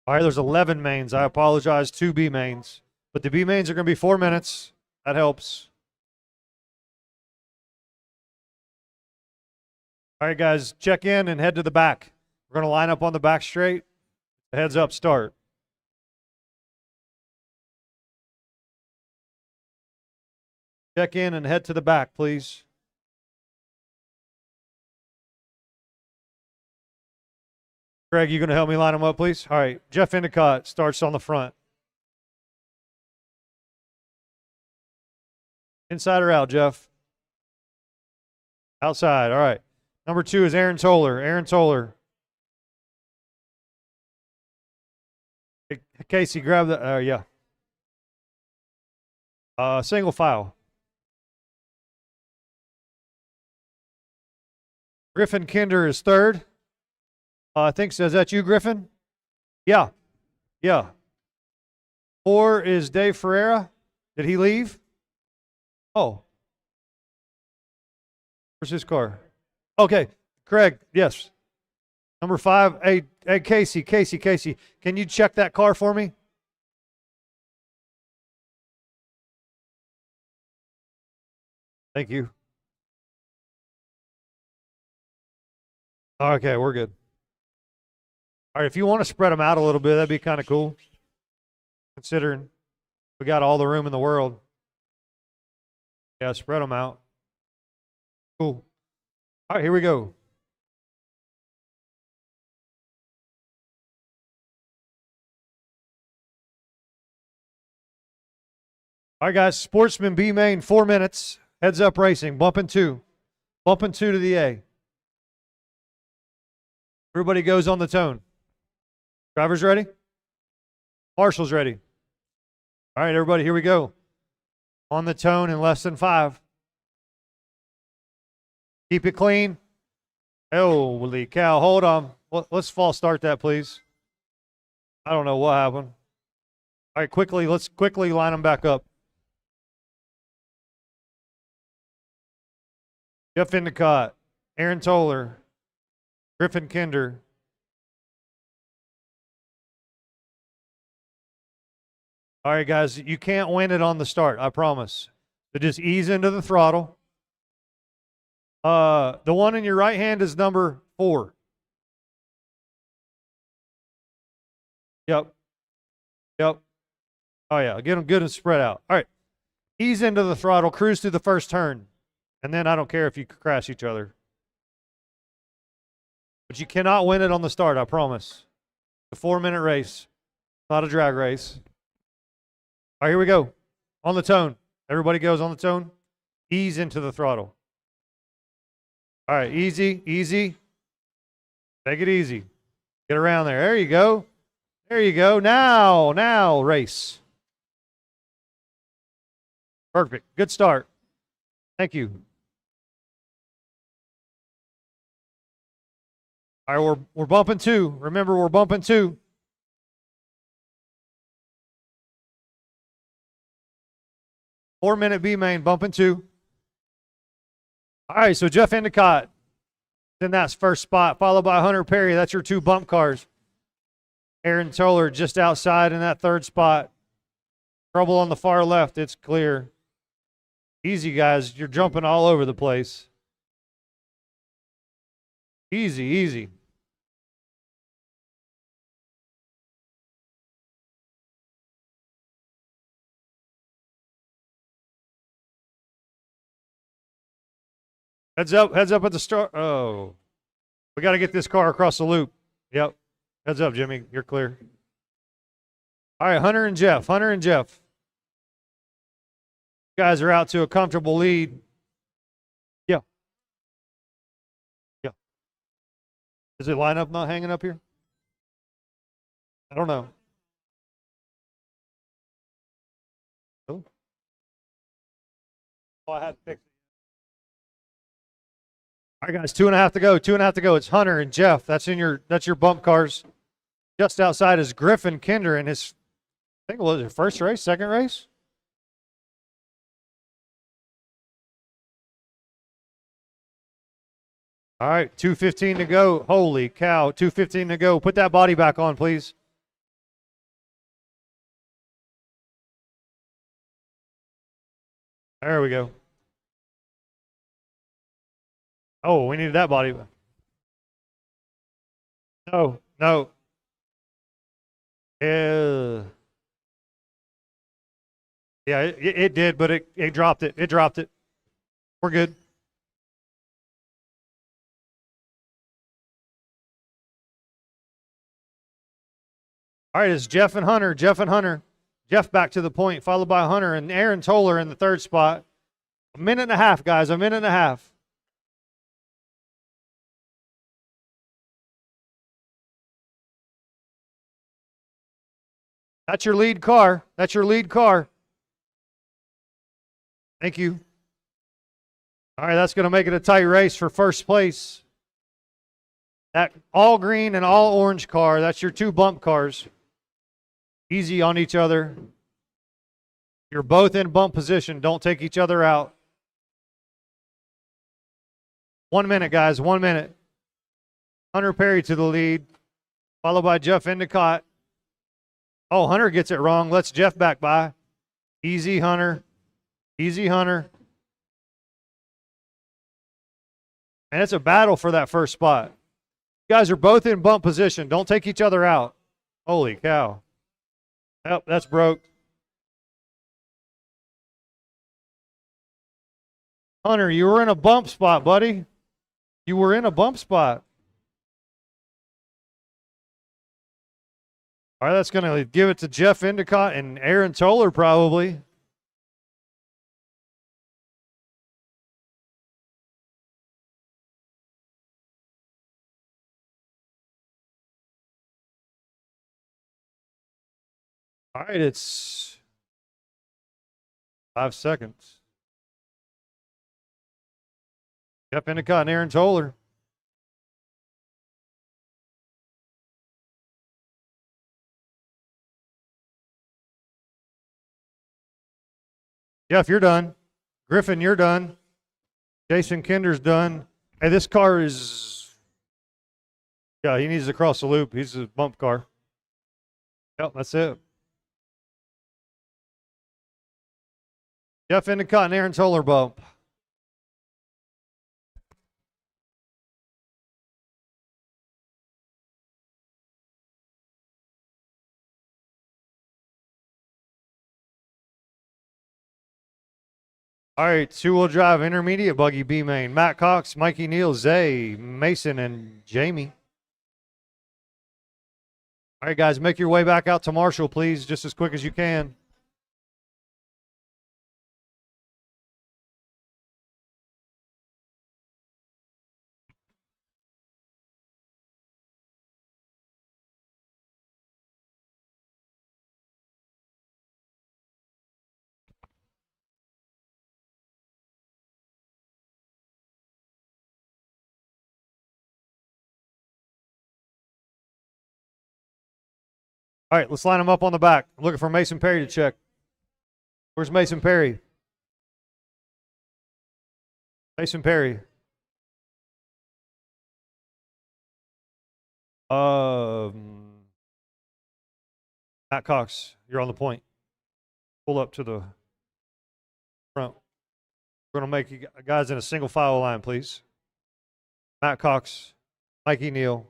Speaker 1: All right, there's 11 mains. I apologize, 2 B mains. But the B mains are going to be 4 minutes. That helps. All right, guys, check in and head to the back. We're going to line up on the back straight. Heads up, start. Check in and head to the back, please. Greg, you going to help me line them up, please? All right, Jeff Endicott starts on the front. Inside or out, Jeff? Outside, all right. Number 2 is Aaron Toller. Aaron Toller. Hey, Casey, grab the, yeah. Single file. Griffin Kinder is 3rd. I think so. Is that you, Griffin? Yeah. Yeah. 4 is Dave Ferreira. Did he leave? Oh. Where's his car? Okay. Craig, yes. Number 5. Hey, Casey. Can you check that car for me? Thank you. Okay, we're good. All right, if you want to spread them out a little bit, that'd be kind of cool, considering we got all the room in the world. Yeah, spread them out. Cool. All right, here we go. All right, guys, Sportsman B Main, 4 minutes. Heads up racing, bumping 2. Bumping 2 to the A. Everybody goes on the tone. Drivers ready? Marshall's ready. All right, everybody, here we go. On the tone in less than 5. Keep it clean. Holy cow, hold on. Let's false start that, please. I don't know what happened. All right, quickly, let's quickly line them back up. Jeff Endicott, Aaron Toller, Griffin Kinder, all right, guys, you can't win it on the start, I promise. So just ease into the throttle. The one in your right hand is number 4. Yep. Oh, yeah, get them good and spread out. All right, Ease into the throttle, cruise through the first turn. And then I don't care if you crash each other. But you cannot win it on the start, I promise. It's a 4-minute race, not a drag race. All right, here we go. On the tone. Everybody goes on the tone. Ease into the throttle. All right, easy, easy. Take it easy. Get around there. There you go. There you go. Now, race. Perfect. Good start. Thank you. All right, we're bumping 2. Remember, we're bumping 2. Four-minute B main, bumping 2. All right, so Jeff Endicott in that first spot, followed by Hunter Perry. That's your 2 bump cars. Aaron Toller just outside in that 3rd spot. Trouble on the far left. It's clear. Easy, guys. You're jumping all over the place. Easy, easy. Heads up at the start. Oh, we got to get this car across the loop. Yep. Heads up, Jimmy. You're clear. All right, Hunter and Jeff. Hunter and Jeff. You guys are out to a comfortable lead. Yeah. Yeah. Is it lineup not hanging up here? I don't know. Oh, I had to fix it. All right, guys, 2.5 to go. 2.5 to go. It's Hunter and Jeff. That's your bump cars. Just outside is Griffin Kinder in his, I think it was his first race, second race. All right, 2:15 to go. Holy cow, 2:15 to go. Put that body back on, please. There we go. Oh, we needed that body. No, no. Yeah, it did, but it dropped it. It dropped it. We're good. All right, it's Jeff and Hunter. Jeff and Hunter. Jeff back to the point, followed by Hunter and Aaron Toller in the 3rd spot. 1.5 minutes, guys. 1.5 minutes. That's your lead car. That's your lead car. Thank you. All right, that's going to make it a tight race for first place. That all green and all orange car, that's your 2 bump cars. Easy on each other. You're both in bump position. Don't take each other out. 1 minute, guys. 1 minute. Hunter Perry to the lead, followed by Jeff Endicott. Oh, Hunter gets it wrong. Let's Jeff back by. Easy, Hunter. Easy, Hunter. And it's a battle for that first spot. You guys are both in bump position. Don't take each other out. Holy cow. Yep, that's broke. Hunter, you were in a bump spot, buddy. You were in a bump spot. All right, that's going to give it to Jeff Endicott and Aaron Toller probably. All right, it's 5 seconds. Jeff Endicott and Aaron Toller. Jeff, you're done. Griffin, you're done. Jason Kinder's done. Hey, this car is, yeah, he needs to cross the loop. He's a bump car. Yep, that's it. Jeff Endicott and Aaron Toller bump. All right, two-wheel drive intermediate buggy B main. Matt Cox, Mikey Neal, Zay, Mason, and Jamie. All right, guys, make your way back out to Marshall, please, just as quick as you can. All right, let's line them up on the back. I'm looking for Mason Perry to check. Where's Mason Perry? Mason Perry. Matt Cox, you're on the point. Pull up to the front. We're going to make you guys in a single file line, please. Matt Cox, Mikey Neal,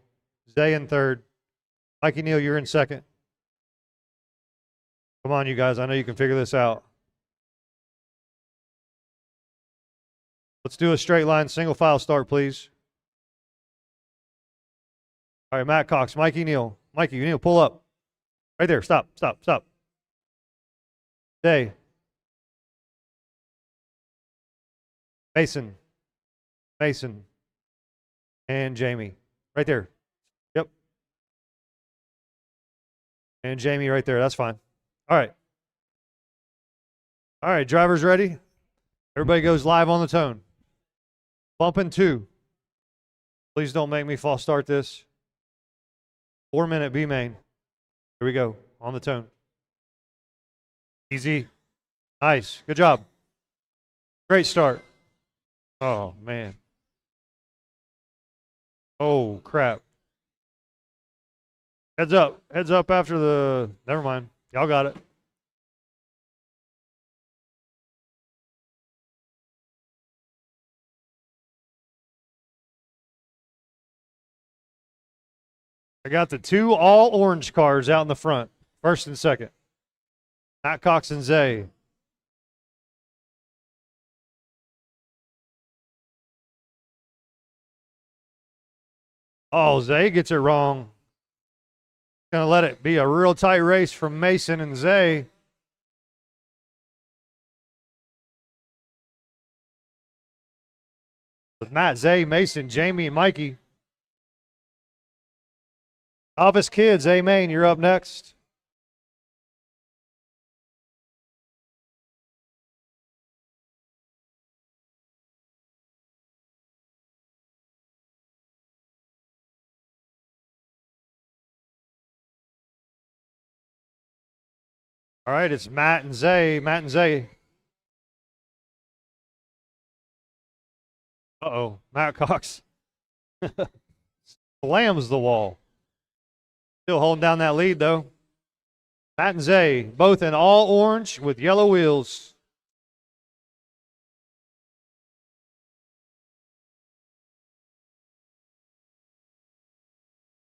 Speaker 1: Zay in third. Mikey Neal, you're in second. Come on, you guys. I know you can figure this out. Let's do a straight line single file start, please. All right, Matt Cox, Mikey Neal. Mikey Neal, pull up. Right there. Stop, stop, stop. Zay. Mason. Mason. And Jamie. Right there. Yep. And Jamie right there. That's fine. All right. All right, drivers ready? Everybody goes live on the tone. Bumping 2. Please don't make me false start this. 4-minute B main. Here we go. On the tone. Easy. Nice. Good job. Great start. Oh, man. Oh, crap. Heads up. Heads up after the... Never mind. Y'all got it. I got the 2 all orange cars out in the front. First and second. Matt Cox and Zay. Oh, Zay gets it wrong. Gonna let it be a real tight race from Mason and Zay. With Matt, Zay, Mason, Jamie, and Mikey. Novice kids, amen. You're up next. All right, it's Matt and Zay. Matt and Zay. Uh-oh, Matt Cox slams the wall. Still holding down that lead, though. Matt and Zay, both in all orange with yellow wheels.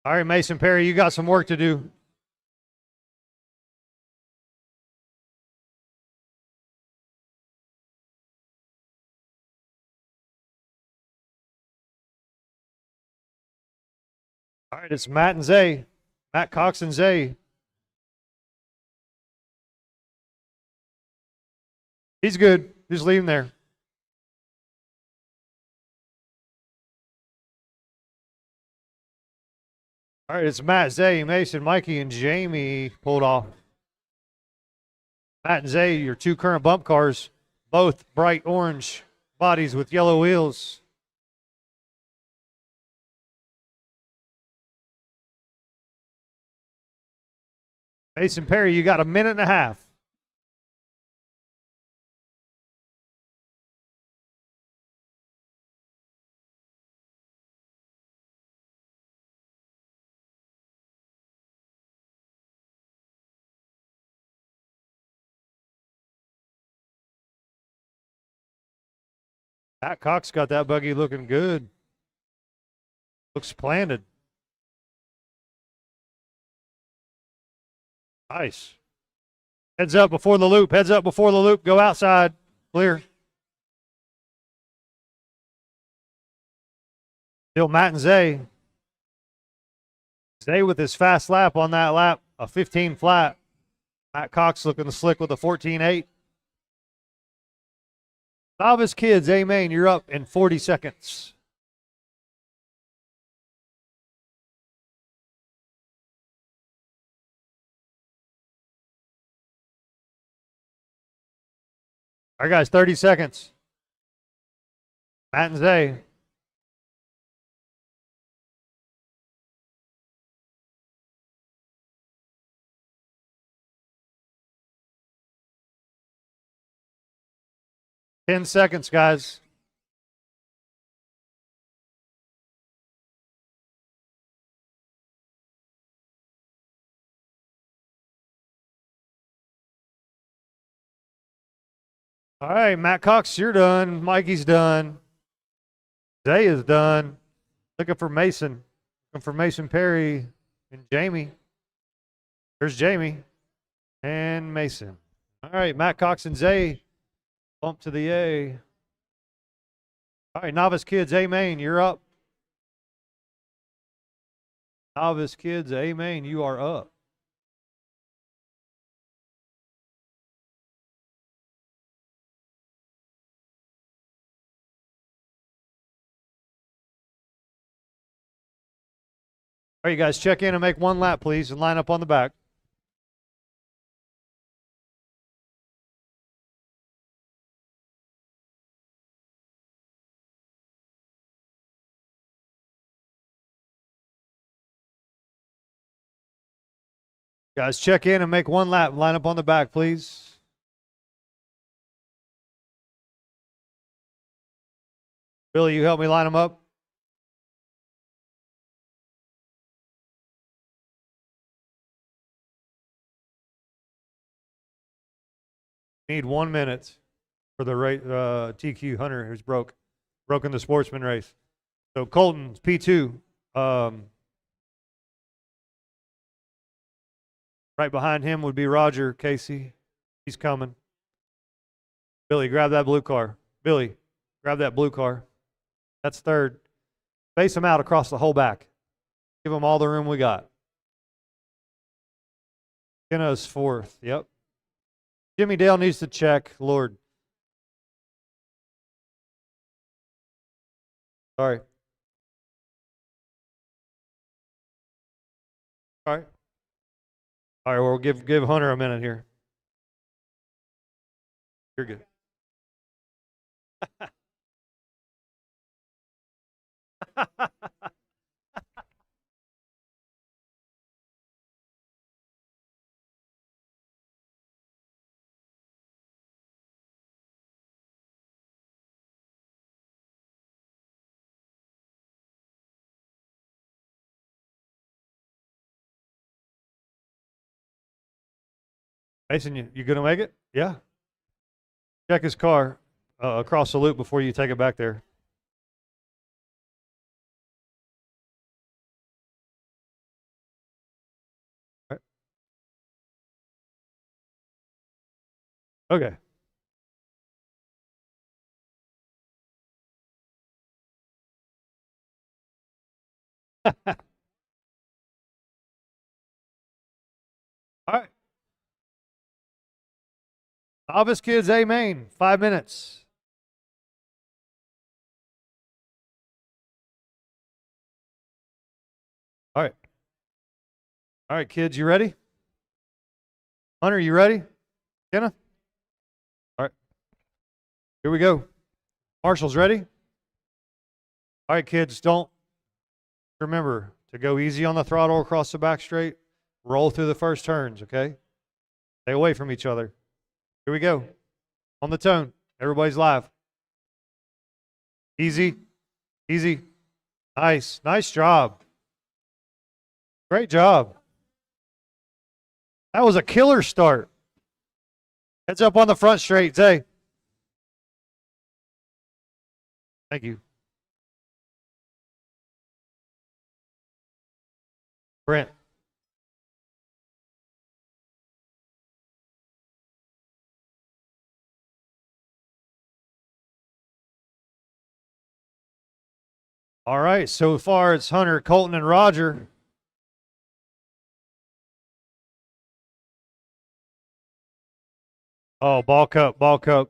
Speaker 1: All right, Mason Perry, you got some work to do. All right, it's Matt and Zay. Matt Cox and Zay. He's good. Just leave him there. All right, it's Matt, Zay, Mason, Mikey, and Jamie pulled off. Matt and Zay, your 2 current bump cars, both bright orange bodies with yellow wheels. Mason Perry, you got a minute and a half. Pat Cox got that buggy looking good. Looks planted. Nice. Heads up before the loop. Heads up before the loop. Go outside. Clear. Still Matt and Zay. Zay with his fast lap on that lap, a 15 flat. Matt Cox looking slick with a 14.8. Novice kids, amen. You're up in 40 seconds. All right, guys, 30 seconds. Matt and Zay. Ten seconds, guys. All right, Matt Cox, you're done. Mikey's done. Zay is done. Looking for Mason. Looking for Mason Perry and Jamie. There's Jamie and Mason. All right, Matt Cox and Zay bump to the A. All right, novice kids, amen. You're up. Novice kids, amen. You are up. All right, you guys, check in and make one lap, please, and line up on the back. Guys, check in and make one lap. Line up on the back, please. Billy, you help me line them up. Need 1 minute for the TQ Hunter who's broken the sportsman race. So Colton's P2. Right behind him would be Roger Casey. He's coming. Billy, grab that blue car. Billy, grab that blue car. That's third. Space them out across the whole back. Give them all the room we got. Kenna's fourth. Yep. Jimmy Dale needs to check. Lord. Sorry. All right. All right, we'll give Hunter a minute here. You're good. Mason, you gonna make it? Yeah. Check his car across the loop before you take it back there. All right. Okay. All right. Novice kids, amen. 5 minutes. All right. All right, kids, you ready? Hunter, you ready? Kenna? All right. Here we go. Marshall's ready? All right, kids, don't remember to go easy on the throttle across the back straight. Roll through the first turns, okay? Stay away from each other. Here we go. On the tone. Everybody's live. Easy. Easy. Nice. Nice job. Great job. That was a killer start. Heads up on the front straight, Zay. Thank you. Brent. All right, so far it's Hunter, Colton, and Roger. Oh, ball cup, ball cup.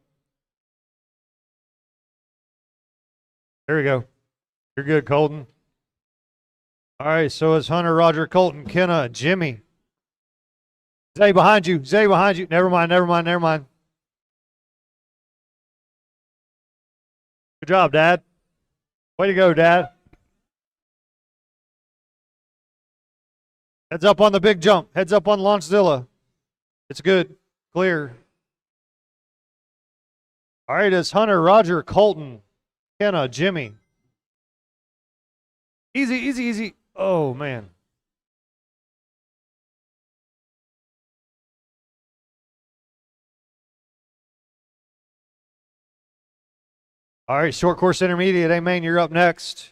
Speaker 1: There we go. You're good, Colton. All right, so it's Hunter, Roger, Colton, Kenna, Jimmy. Zay behind you. Zay behind you. Never mind, never mind, never mind. Good job, Dad. Way to go, Dad. Heads up on the big jump. Heads up on Launchzilla. It's good. Clear. All right, it's Hunter, Roger, Colton, Kenna, Jimmy. Easy, easy, easy. Oh, man. All right, short course intermediate, A main, you're up next.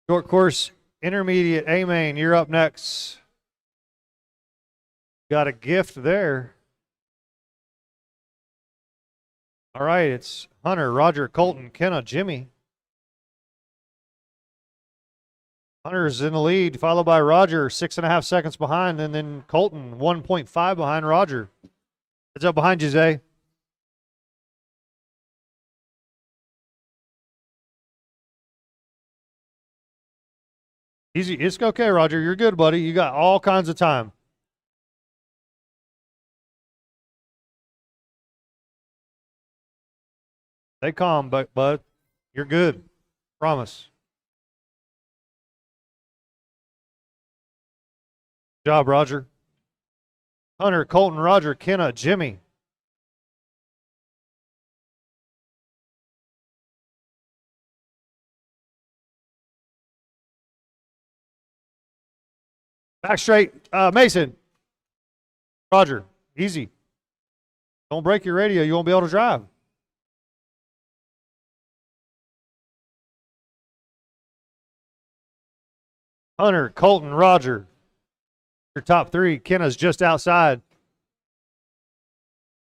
Speaker 1: Short course intermediate, A main, you're up next. Got a gift there. All right, it's Hunter, Roger, Colton, Kenna, Jimmy. Hunter's in the lead, followed by Roger, 6.5 seconds behind, and then Colton, 1.5 behind Roger. Heads up behind you, Zay. Easy. It's okay, Roger. You're good, buddy. You got all kinds of time. Stay calm, bud. You're good. Promise. Good job, Roger. Hunter, Colton, Roger, Kenna, Jimmy. Back straight. Mason. Roger. Easy. Don't break your radio. You won't be able to drive. Hunter, Colton, Roger. Your top three. Kenna's just outside.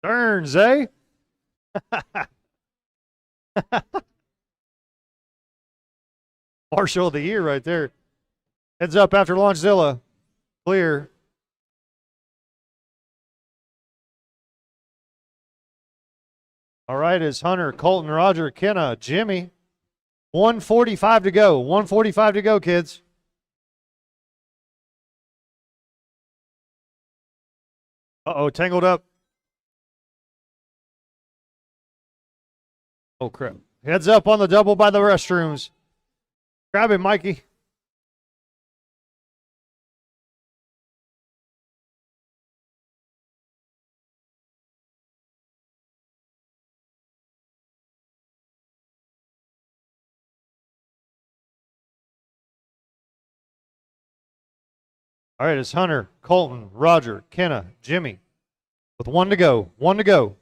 Speaker 1: Turns, eh? Marshal of the year right there. Heads up after Launchzilla. Clear. All right, it's Hunter, Colton, Roger, Kenna, Jimmy. 1:45 to go. 1:45 to go, kids. Uh-oh, tangled up. Oh, crap. Heads up on the double by the restrooms. Grab him, Mikey. All right, it's Hunter, Colton, Roger, Kenna, Jimmy. With 1 to go. 1 to go.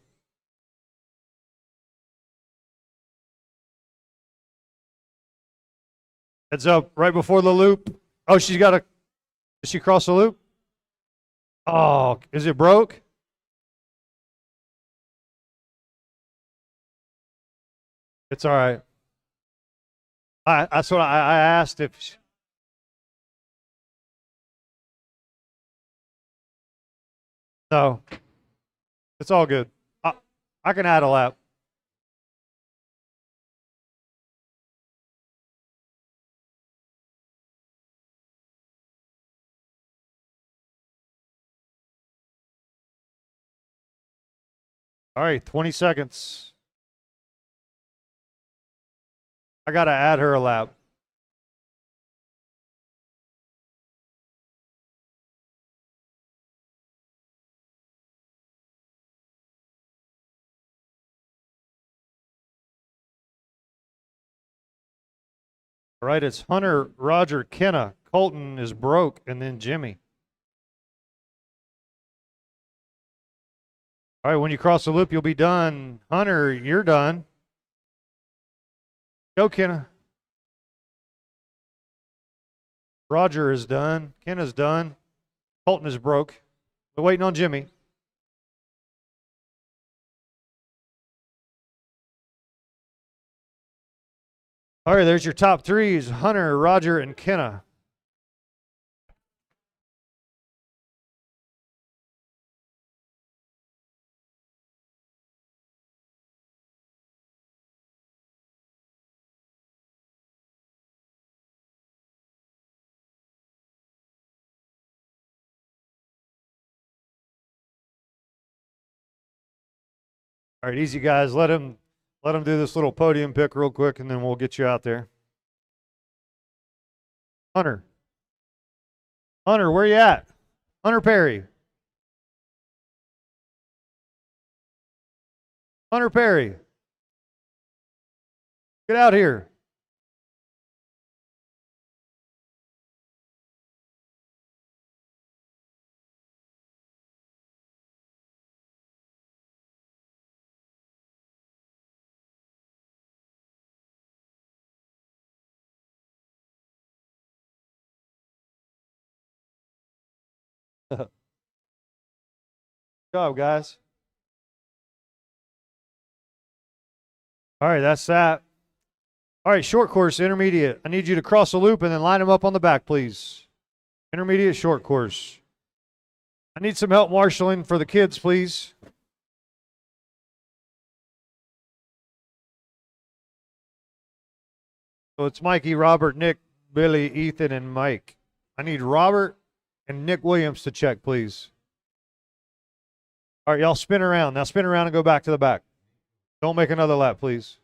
Speaker 1: Heads up right before the loop. Oh, she's got a. Did she cross the loop? Oh, is it broke? It's all right. That's what I asked if. No, it's all good. I can add a lap. All right, 20 seconds. I got to add her a lap. All right, it's Hunter, Roger, Kenna. Colton is broke, and then Jimmy. All right, when you cross the loop, you'll be done. Hunter, you're done. Go, Kenna. Roger is done. Kenna's done. Colton is broke. We're waiting on Jimmy. All right, there's your top threes: Hunter, Roger, and Kenna. All right, easy guys. Let him do this little podium pick real quick, and then we'll get you out there. Hunter, where you at? Hunter Perry. Hunter Perry. Get out here. Good job, guys. All right, that's that. All right, short course, intermediate. I need you to cross a loop and then line them up on the back, please. Intermediate, short course. I need some help marshaling for the kids, please. So it's Mikey, Robert, Nick, Billy, Ethan, and Mike. I need Robert and Nick Williams to check, please. All right, y'all spin around. Now spin around and go back to the back. Don't make another lap, please.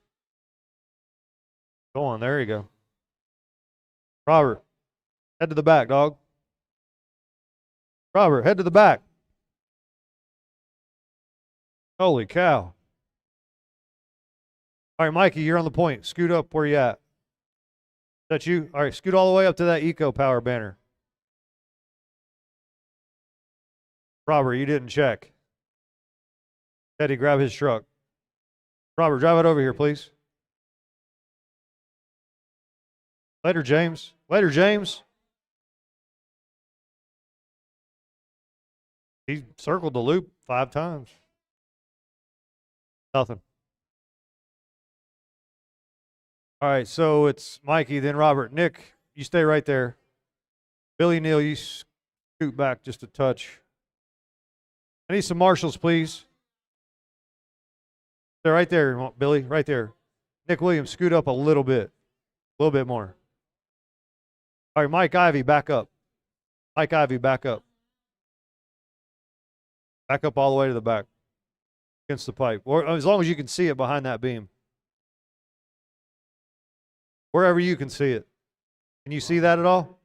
Speaker 1: Go on, there you go. Robert, head to the back, dog. Robert, head to the back. Holy cow. All right, Mikey, you're on the point. Scoot up where you at. Is that you? All right, scoot all the way up to that Eco Power banner. Robert, you didn't check. Teddy, grab his truck. Robert, drive it over here, please. Later, James. Later, James. He circled the loop 5 times. Nothing. All right, so it's Mikey, then Robert. Nick, you stay right there. Billy Neal, you scoot back just a touch. I need some marshals, please. They're right there, Billy, right there. Nick Williams, scoot up a little bit more. All right, Mike Ivy, back up. Mike Ivy, back up. Back up all the way to the back against the pipe, or as long as you can see it behind that beam. Wherever you can see it. Can you see that at all? All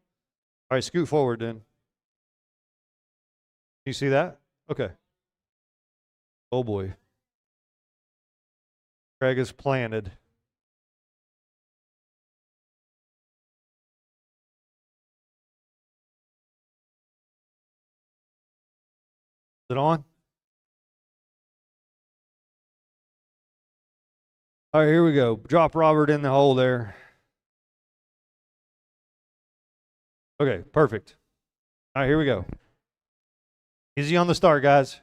Speaker 1: right, scoot forward then. Can you see that? Okay. Oh boy. Craig is planted. Is it on? All right, here we go. Drop Robert in the hole there. Okay, perfect. All right, here we go. Easy on the start, guys.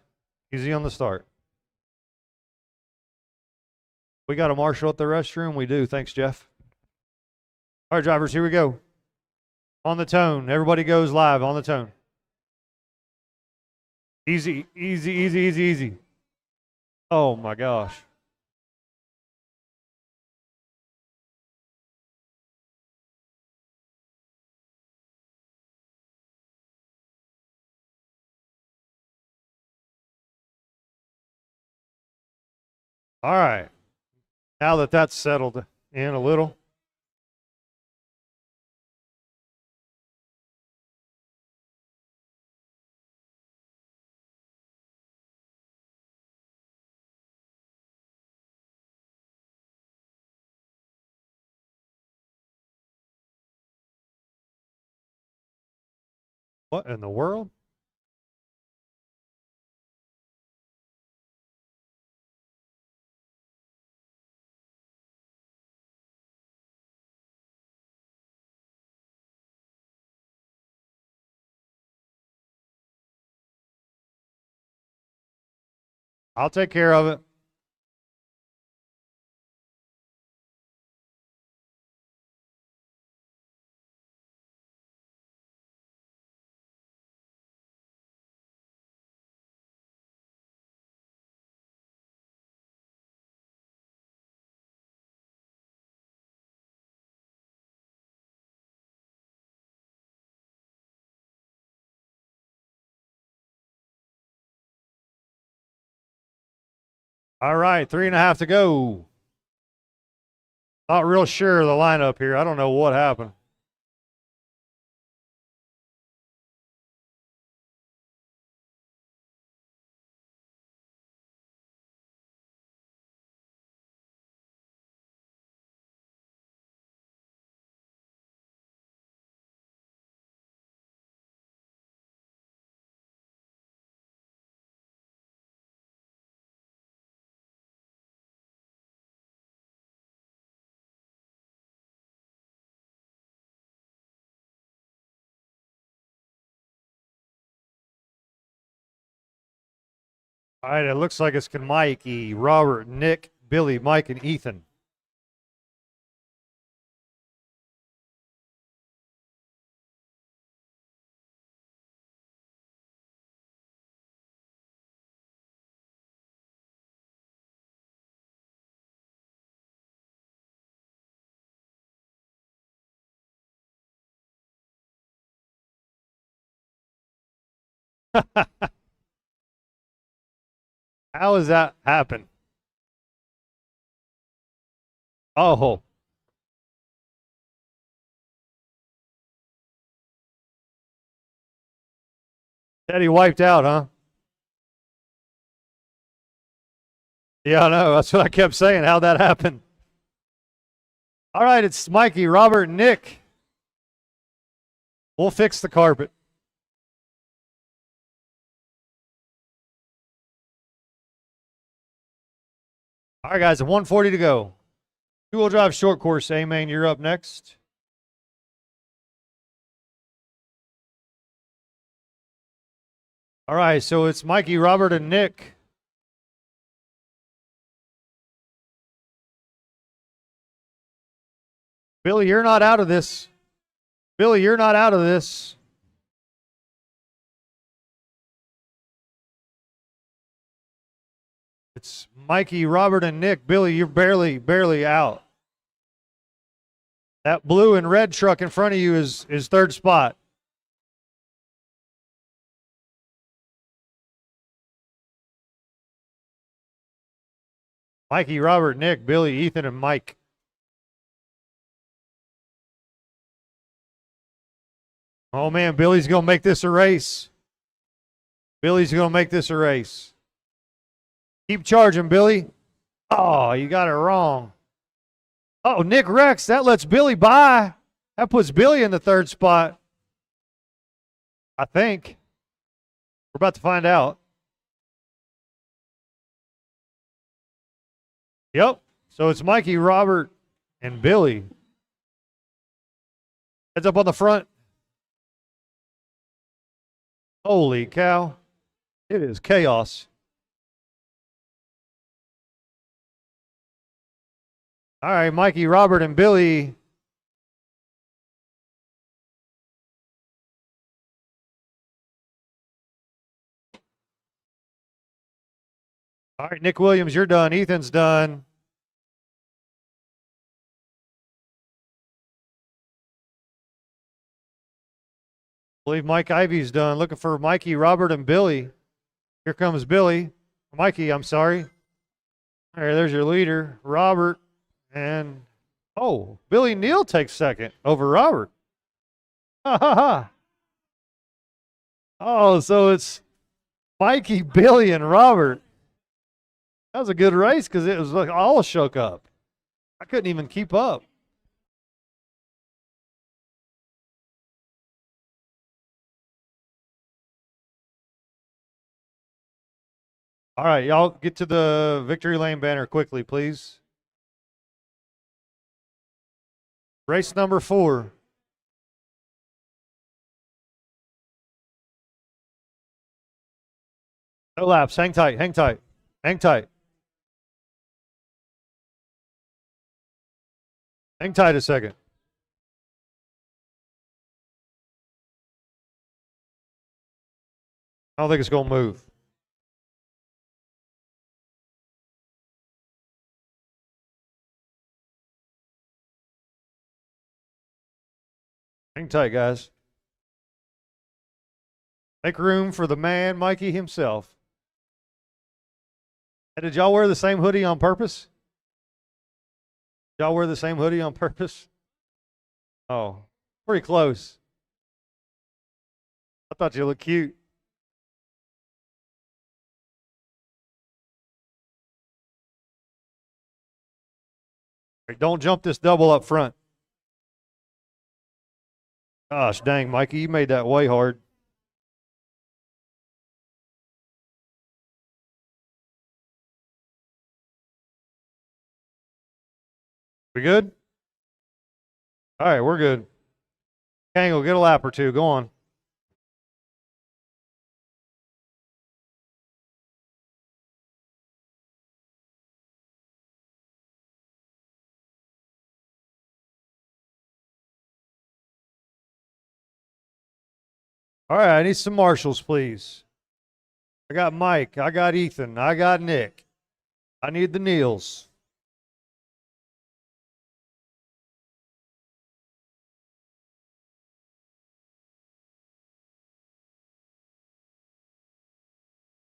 Speaker 1: Easy on the start. We got a marshal at the restroom? We do. Thanks, Jeff. All right, drivers, here we go. On the tone. Everybody goes live on the tone. Easy, easy, easy, easy, easy. Oh, my gosh. All right. Now that that's settled in a little. What in the world? I'll take care of it. All right, 3.5 to go. Not real sure of the lineup here. I don't know what happened. All right, it looks like it's Mikey, Robert, Nick, Billy, Mike, and Ethan. How does that happen? Oh, Teddy wiped out, huh? Yeah, I know. That's what I kept saying. How'd that happen? All right, it's Mikey, Robert, and Nick. We'll fix the carpet. All right, guys, 140 to go. Two-wheel drive short course. A-Main, you're up next. All right, so it's Mikey, Robert, and Nick. Billy, you're not out of this. Billy, you're not out of this. It's Mikey, Robert, and Nick. Billy, you're barely out. That blue and red truck in front of you is third spot. Mikey, Robert, Nick, Billy, Ethan, and Mike. Oh, man, Billy's going to make this a race. Billy's going to make this a race. Keep charging, Billy. Oh, you got it wrong. Oh, Nick Rex, that lets Billy by. That puts Billy in the third spot. I think. We're about to find out. Yep. So it's Mikey, Robert, and Billy. Heads up on the front. Holy cow. It is chaos. All right, Mikey, Robert, and Billy. All right, Nick Williams, you're done. Ethan's done. I believe Mike Ivy's done. Looking for Mikey, Robert, and Billy. Here comes Billy. Mikey, I'm sorry. All right, there's your leader, Robert. And, oh, Billy Neal takes second over Robert. Ha ha ha. Oh, so it's Mikey, Billy, and Robert. That was a good race because it was like all shook up. I couldn't even keep up. All right, y'all get to the victory lane banner quickly, please. Race number 4. No laps. Hang tight. Hang tight. Hang tight. Hang tight a second. I don't think it's going to move. Hang tight, guys. Make room for the man, Mikey himself. Hey, did y'all wear the same hoodie on purpose? Y'all wear the same hoodie on purpose? Oh, pretty close. I thought you looked cute. Hey, don't jump this double up front. Gosh dang, Mikey, you made that way hard. We good? All right, we're good. Kangle, get a lap or two. Go on. All right, I need some marshals, please. I got Mike. I got Ethan. I got Nick. I need the Neils.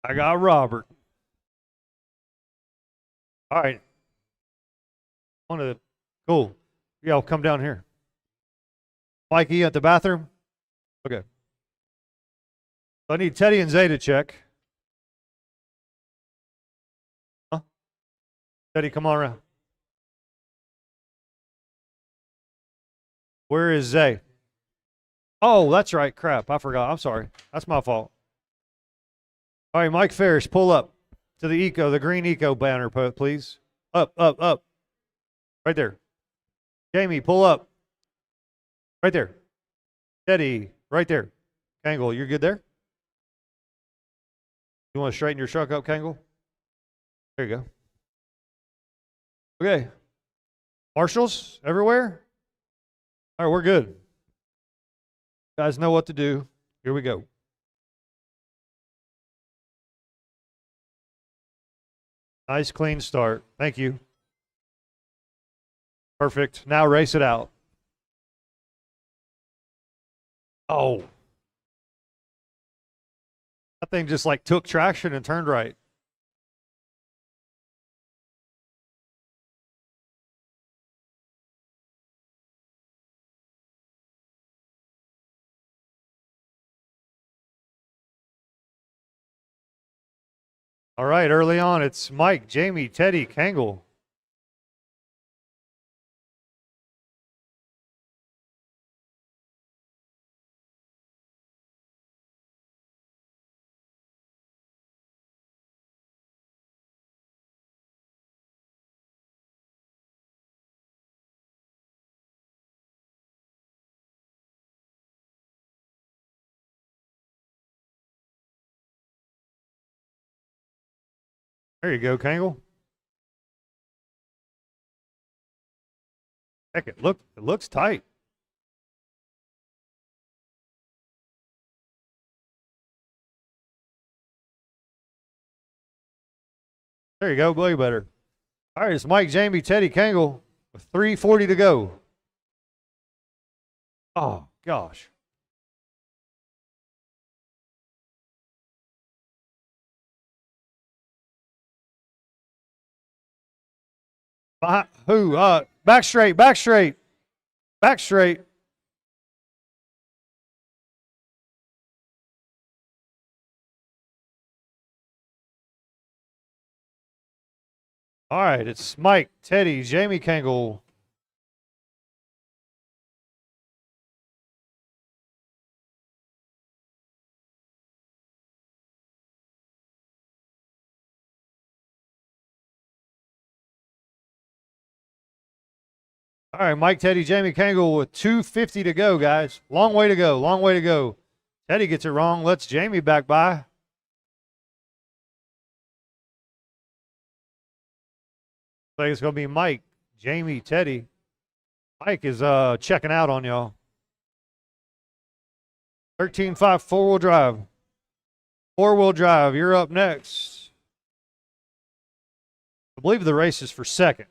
Speaker 1: I got Robert. All right. One of the cool. Y'all come down here. Mikey, you at the bathroom? Okay. I need Teddy and Zay to check. Huh? Teddy, come on around. Where is Zay? Oh, that's right. Crap. I forgot. I'm sorry. That's my fault. All right, Mike Ferris, pull up to the the green eco banner, please. Up, up, up. Right there. Jamie, pull up. Right there. Teddy, right there. Kangle, you're good there? You want to straighten your truck up, Kangle? There you go. Okay. Marshals everywhere? All right, we're good. You guys know what to do. Here we go. Nice, clean start. Thank you. Perfect. Now race it out. Oh. That thing just like took traction and turned right. All right, early on, it's Mike, Jamie, Teddy, Kangle. There you go, Kangle. Heck, it looks tight. There you go, way better. All right, it's Mike, Jamie, Teddy, Kangle with 3:40 to go. Oh, gosh. Who? Back straight, back straight, back straight. All right, it's Mike, Teddy, Jamie, Kangle. All right, Mike, Teddy, Jamie, Kangle with 2:50 to go, guys. Long way to go, long way to go. Teddy gets it wrong, lets Jamie back by. I think it's going to be Mike, Jamie, Teddy. Mike is checking out on y'all. 13.5 four-wheel drive. Four-wheel drive, you're up next. I believe the race is for second.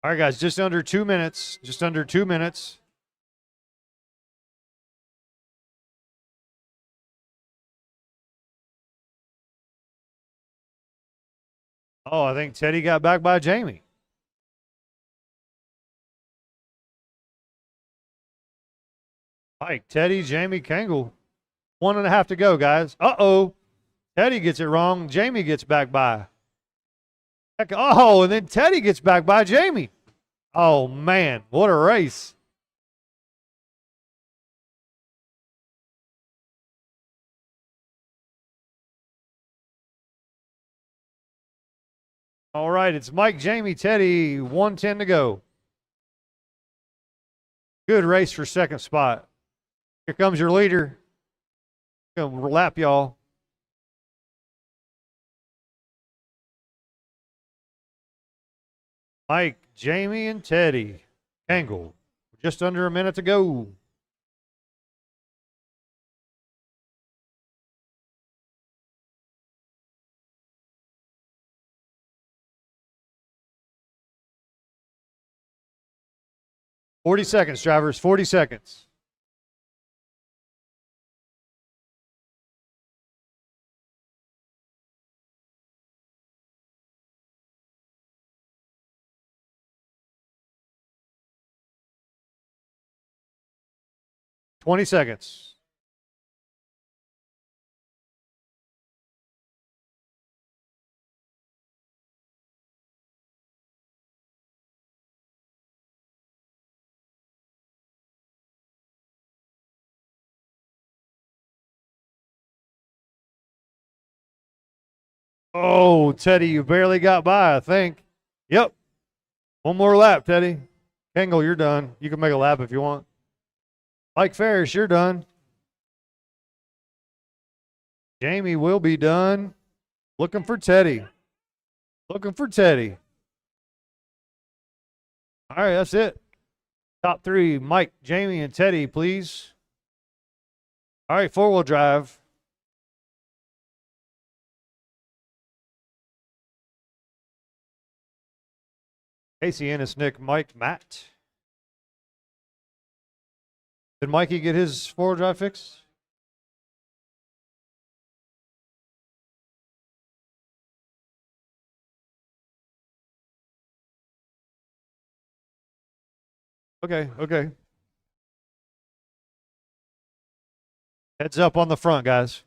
Speaker 1: All right, guys, just under 2 minutes. Just under 2 minutes. Oh, I think Teddy got back by Jamie. Mike, Teddy, Jamie, Kangle. 1.5 to go, guys. Uh-oh. Teddy gets it wrong. Jamie gets back by. Oh, and then Teddy gets back by Jamie. Oh, man. What a race. All right, it's Mike, Jamie, Teddy, 1:10 to go. Good race for second spot. Here comes your leader. Gonna lap y'all. Mike, Jamie, and Teddy. Kangle. Just under a minute to go. "40 seconds, drivers. 40 seconds. "20 seconds. Oh, Teddy, you barely got by, I think. Yep. One more lap, Teddy. Kangle, you're done. You can make a lap if you want. Mike Ferris, you're done. Jamie will be done. Looking for Teddy. Looking for Teddy. All right, that's it. Top three, Mike, Jamie, and Teddy, please. All right, four-wheel drive. Casey, Ennis, Nick, Mike, Matt. Did Mikey get his four-wheel drive fixed? Okay, okay. Heads up on the front, guys.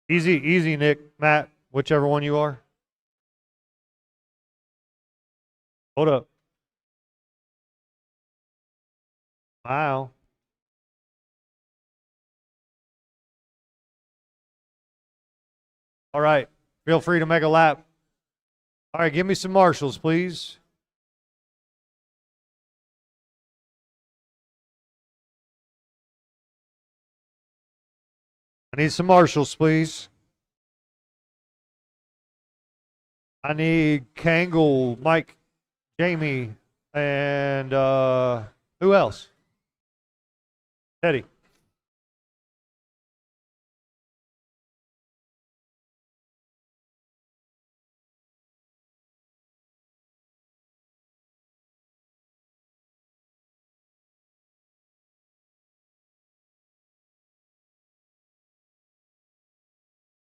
Speaker 1: Easy, easy, Nick, Matt, whichever one you are. Hold up. Wow. All right. Feel free to make a lap. All right, give me some marshals, please. I need some marshals, please. I need Kangle, Mike, Jamie, and who else? Teddy.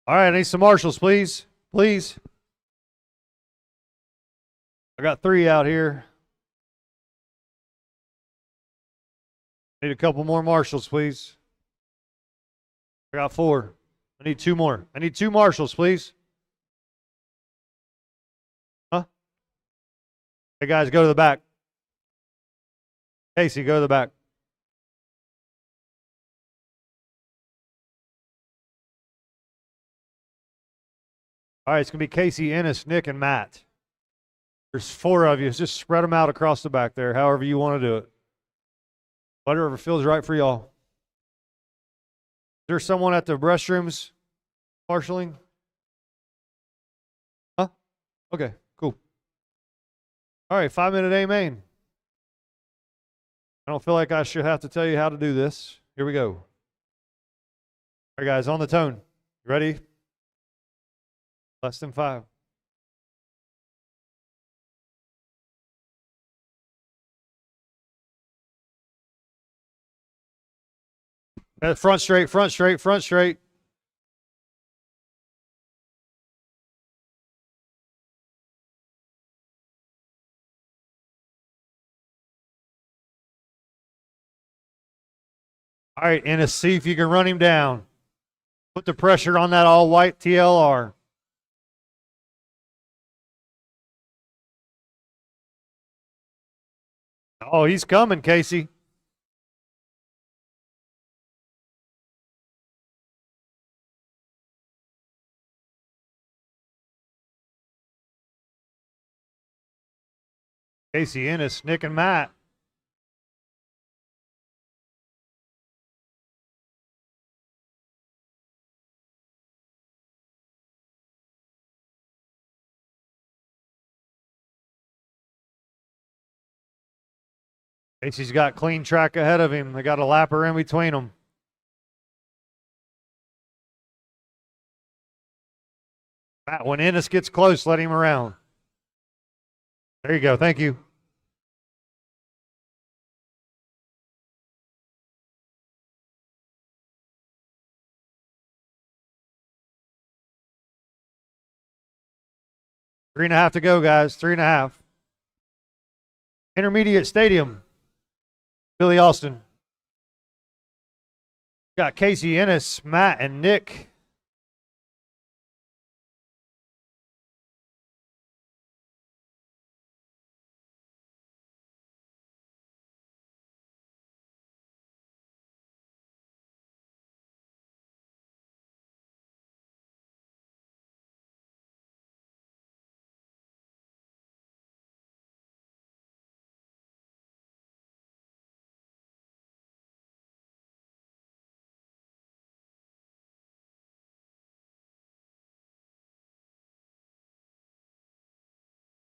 Speaker 1: All right, I need some marshals, please. Please. I got 3 out here. Need a couple more marshals, please. I got 4. I need 2 more. I need 2 marshals, please. Huh? Hey, guys, go to the back. Casey, go to the back. All right, it's going to be Casey, Ennis, Nick, and Matt. There's 4 of you. Just spread them out across the back there, however you want to do it. Whatever feels right for y'all. Is there someone at the restrooms marshaling? Huh? Okay, cool. All right, 5-minute A main. I don't feel like I should have to tell you how to do this. Here we go. All right, guys, on the tone. You ready? Less than 5. Front straight, front straight, front straight. All right, Ennis, see if you can run him down. Put the pressure on that all white TLR. Oh, he's coming, Casey. Casey, Ennis, Nick, and Matt. Casey's got clean track ahead of him. They got a lapper in between them. Matt, when Ennis gets close, let him around. There you go. Thank you. Three and a half to go, guys. 3.5. Intermediate Stadium. Billy Austin. Got Casey, Ennis, Matt, and Nick.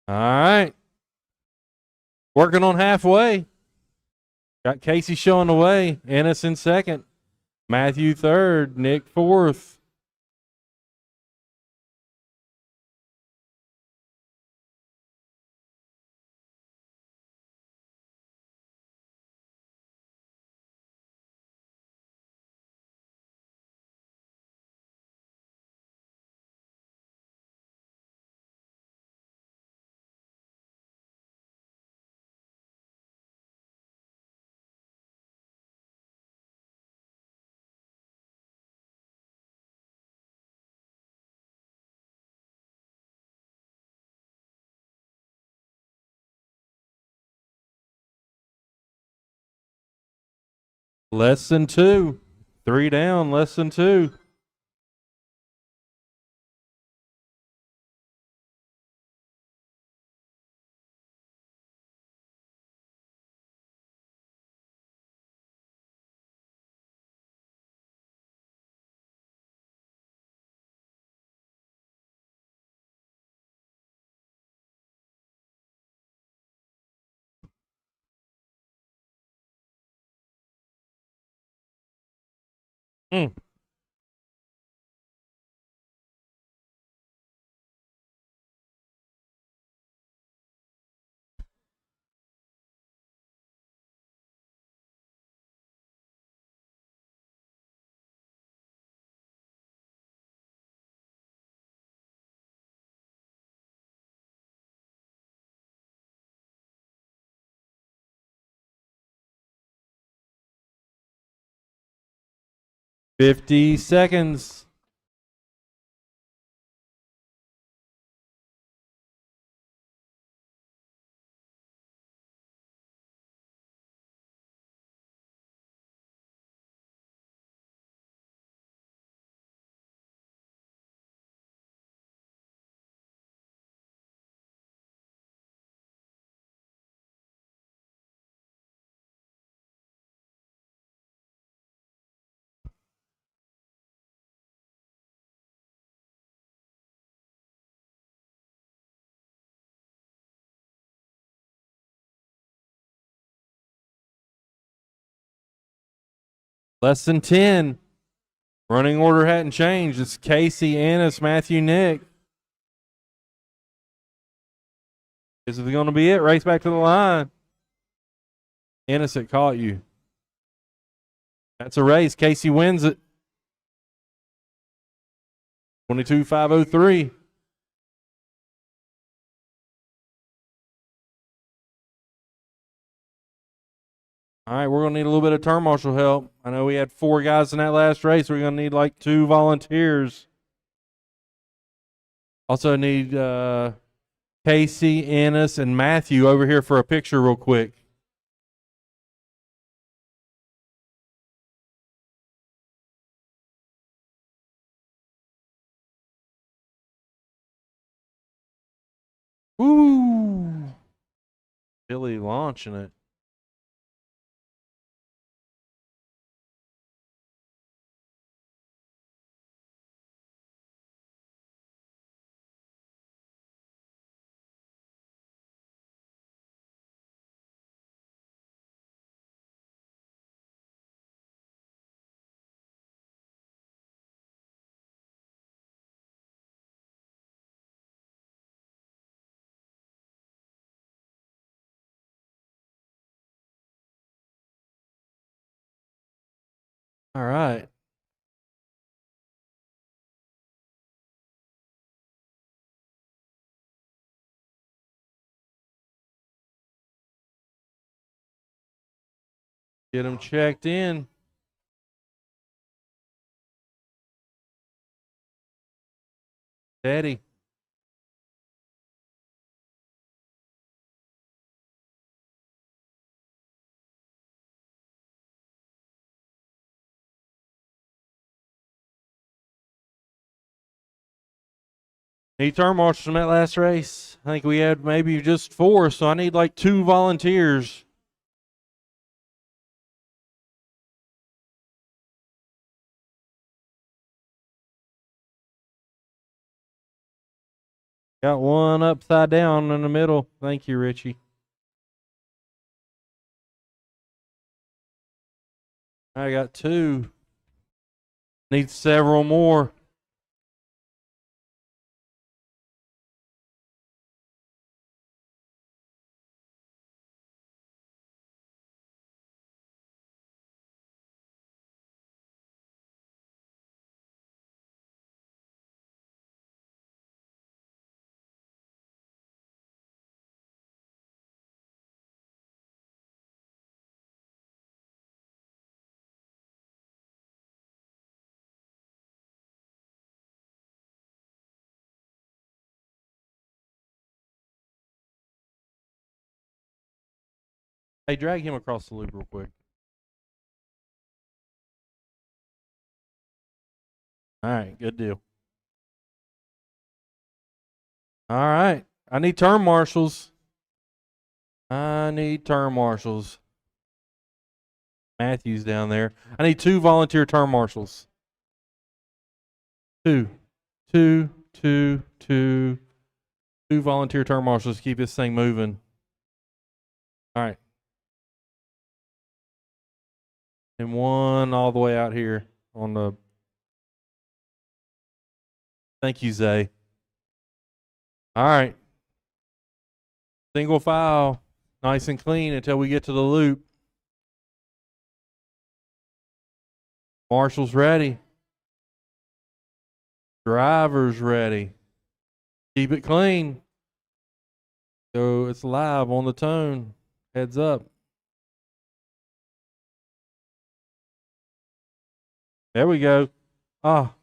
Speaker 2: All right. Working on halfway. Got Casey showing the way. Ennis in second. Matthew third. Nick fourth. Less than 2. 3 down, less than 2. Mm. $50 seconds. Less than 10. Running order hadn't changed. It's Casey, Ennis, Matthew, Nick. This is going to be it. Race back to the line. Ennis, it caught you. That's a race. Casey wins it. 22,503. All right, we're going to need a little bit of turn marshal help. I know we had 4 guys in that last race. We're going to need like 2 volunteers. Also need Casey, Ennis, and Matthew over here for a picture real quick. Woo! Billy launching it. All right. Get them checked in. Teddy. Need turn marshals from that last race. I think we had maybe just 4, so I need like 2 volunteers. Got one upside down in the middle. Thank you, Richie. I got 2. Need several more. Hey, drag him across the loop real quick. All right, good deal. All right. I need turn marshals. Matthew's down there. I need 2 volunteer turn marshals. 2. 2, 2, 2. 2 volunteer turn marshals to keep this thing moving. All right. And 1 all the way out here on the. Thank you, Zay. All right. Single file. Nice and clean until we get to the loop. Marshall's ready. Driver's ready. Keep it clean. So it's live on the tone. Heads up. There we go. Ah.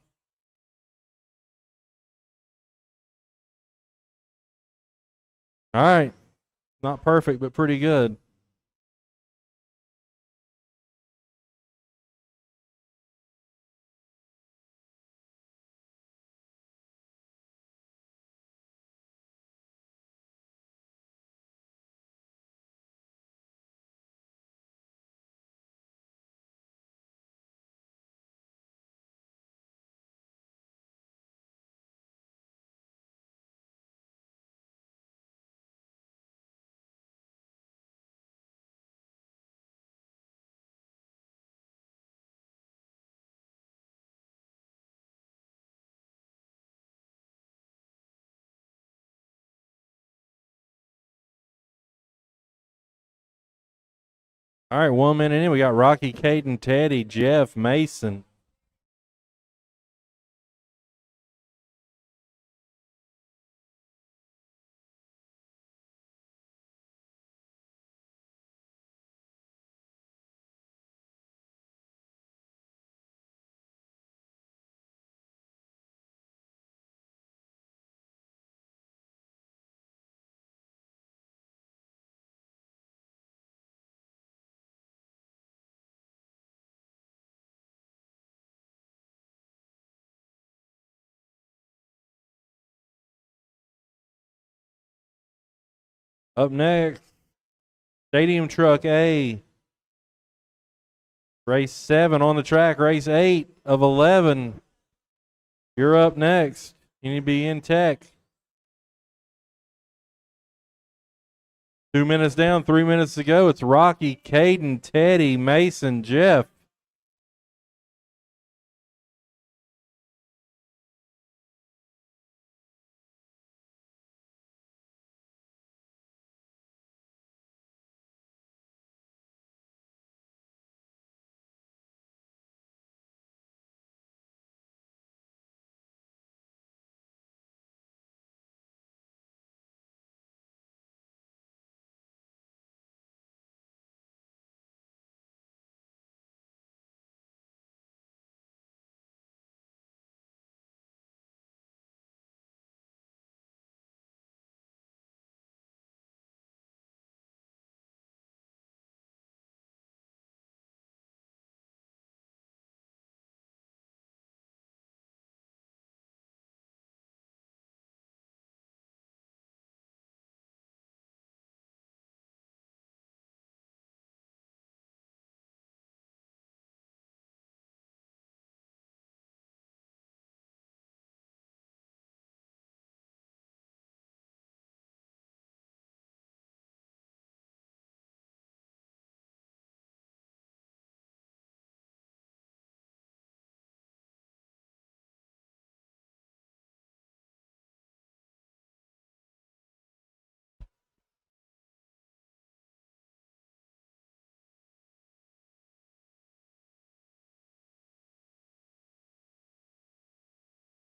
Speaker 2: All right. Not perfect, but pretty good. All right, 1 minute in, we got Rocky, Caden, Teddy, Jeff, Mason. Up next, Stadium Truck A. Race 7 on the track, race 8 of 11. You're up next. You need to be in tech. 2 minutes down, 3 minutes to go. It's Rocky, Caden, Teddy, Mason, Jeff.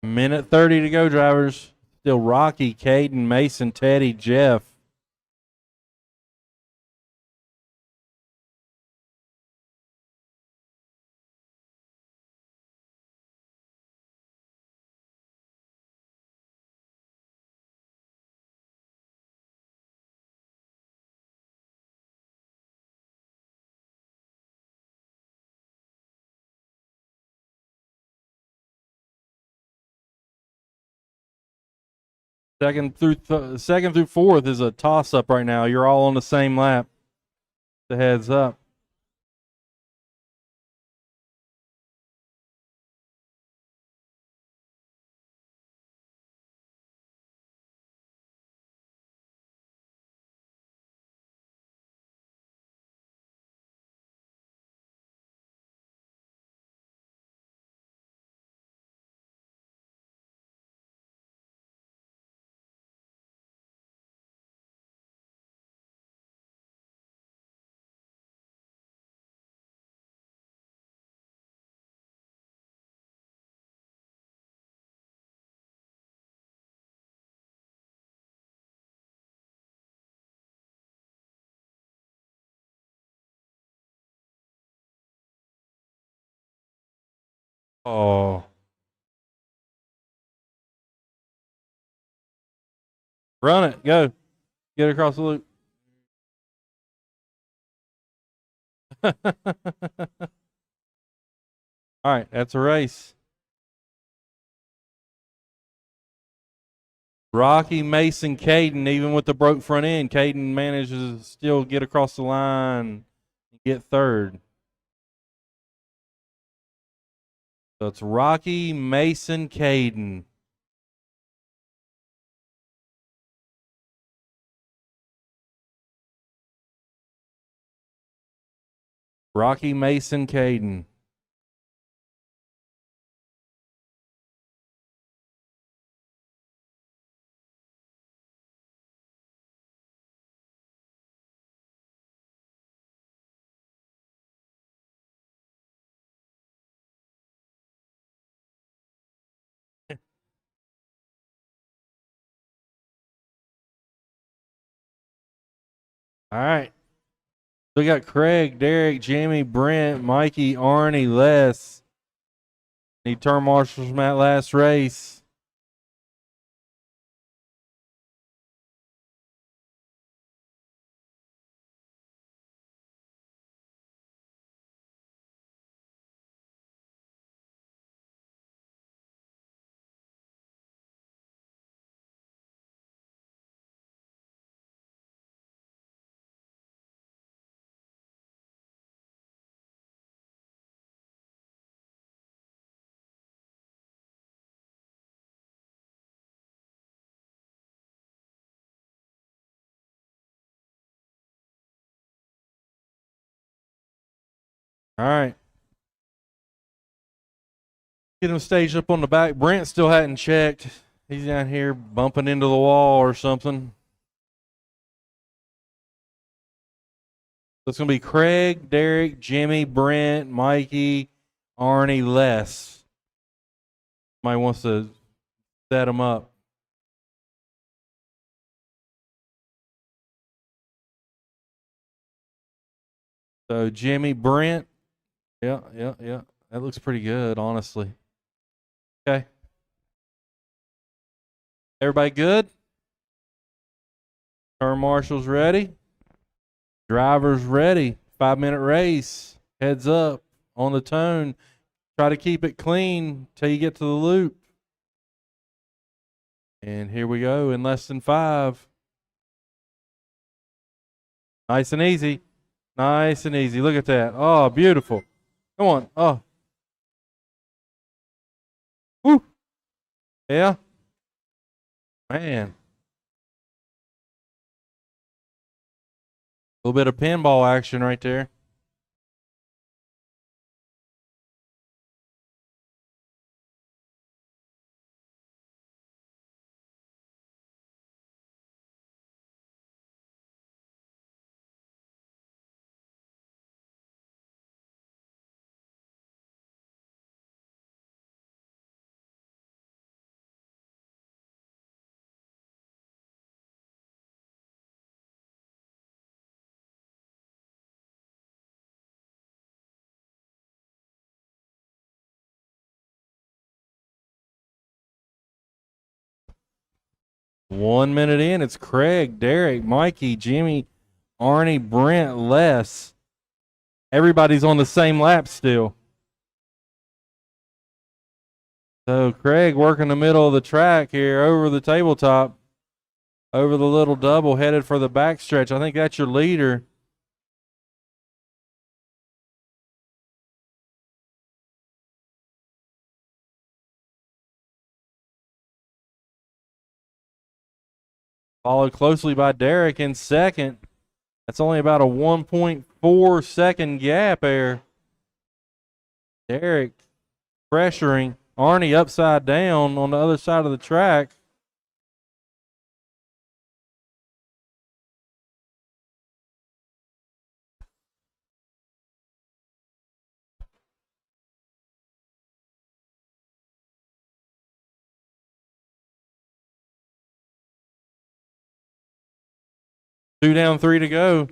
Speaker 2: Minute 30 to go, drivers. Still Rocky, Caden, Mason, Teddy, Jeff. Second through fourth is a toss-up right now. You're all on the same lap. The heads up. Oh. Run it. Go. Get across the loop. All right, that's a race. Rocky, Mason, Caden, even with the broke front end, Caden manages to still get across the line and get third. So it's Rocky, Mason, Caden. Rocky, Mason, Caden. All right. We got Craig, Derek, Jamie, Brent, Mikey, Arnie, Les. Need turn marshals from that last race. All right. Get him staged up on the back. Brent still hadn't checked. He's down here bumping into the wall or something. So it's going to be Craig, Derek, Jimmy, Brent, Mikey, Arnie, Les. Somebody wants to set him up. So Jimmy, Brent. Yeah. That looks pretty good, honestly. Okay. Everybody good? Turn marshals ready. Drivers ready. 5-minute race. Heads up on the tone. Try to keep it clean till you get to the loop. And here we go in less than 5. Nice and easy. Nice and easy. Look at that. Oh, beautiful. Come on. Oh. Woo. Yeah. Man. A little bit of pinball action right there. One minute in, it's Craig, Derek, Mikey, Jimmy, Arnie, Brent, Les. Everybody's on the same lap still. So Craig working the middle of the track here over the tabletop, over the little double, headed for the backstretch. I think that's your leader. Followed closely by Derek in second. That's only about a 1.4 second gap there. Derek pressuring Arnie upside down on the other side of the track. Two down, 3 to go.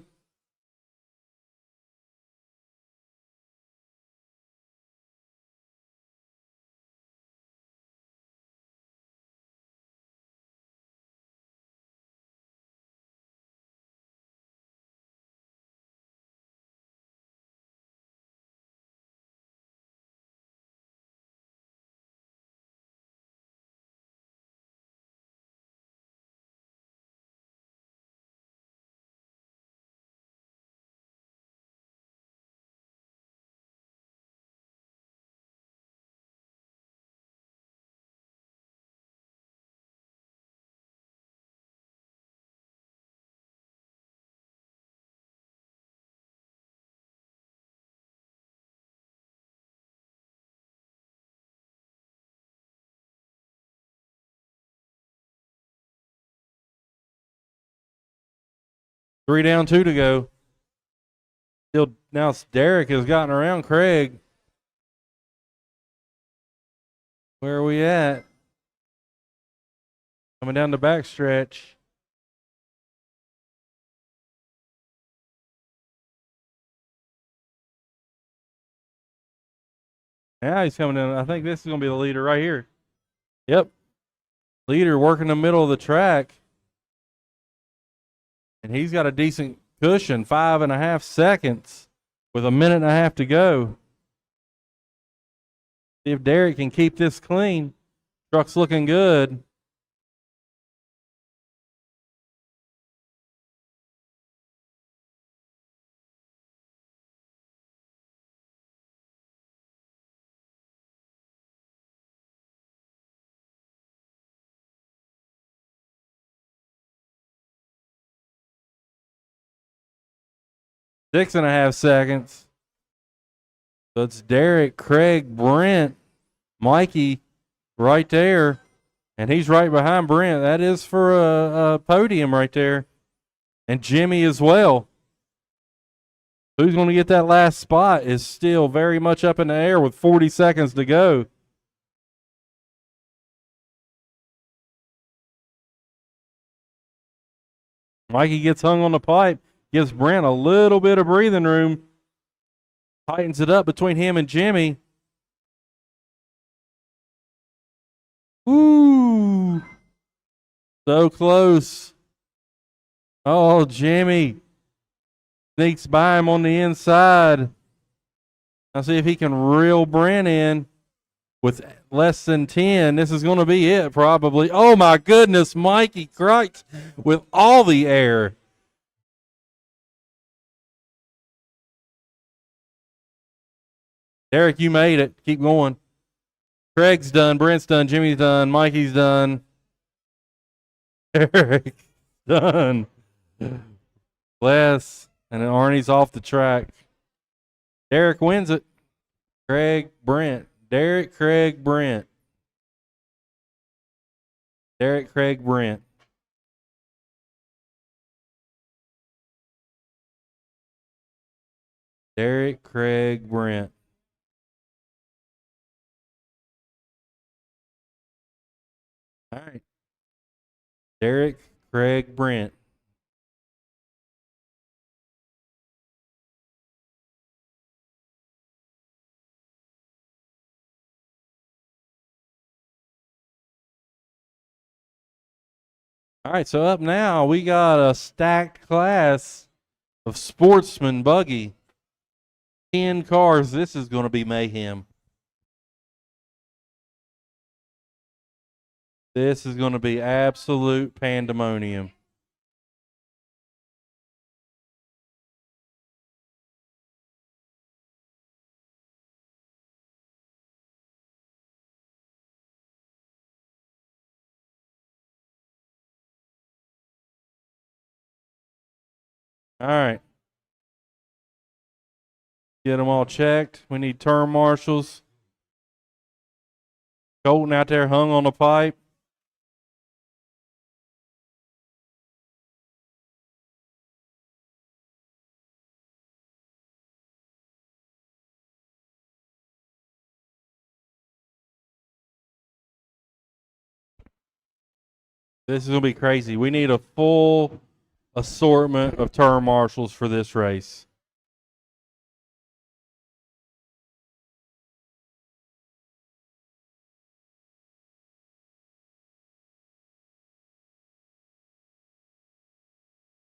Speaker 2: Three down, 2 to go. Still now Derek has gotten around Craig. Where are we at? Coming down the backstretch. Now he's coming in. I think this is going to be the leader right here. Yep. Leader working the middle of the track. And he's got a decent cushion, 5.5 seconds with 1.5 minutes to go. See if Derek can keep this clean. Truck's looking good. Six and a half seconds. So it's Derek, Craig, Brent, Mikey right there. And he's right behind Brent. That is for a podium right there. And Jimmy as well. Who's going to get that last spot is still very much up in the air with 40 seconds to go. Mikey gets hung on the pipe, gives Brent a little bit of breathing room, tightens it up between him and Jimmy. Ooh, so close. Oh, Jimmy sneaks by him on the inside. I'll see if he can reel Brent in with less than 10. This is going to be it, probably. Oh, my goodness. Mikey Crites with all the air. Derek, you made it. Keep going. Craig's done. Brent's done. Jimmy's done. Mikey's done. Derek's done. Les. And then Arnie's off the track. Derek wins it. Craig, Brent. Derek, Craig, Brent. Derek, Craig, Brent. Derek, Craig, Brent. All right. Derek, Craig, Brent. All right, so up now, we got a stacked class of sportsman buggy. 10 cars. This is going to be mayhem. This is going to be absolute pandemonium. All right. Get them all checked. We need turn marshals. Colton out there hung on the pipe. This is going to be crazy. We need a full assortment of turn marshals for this race.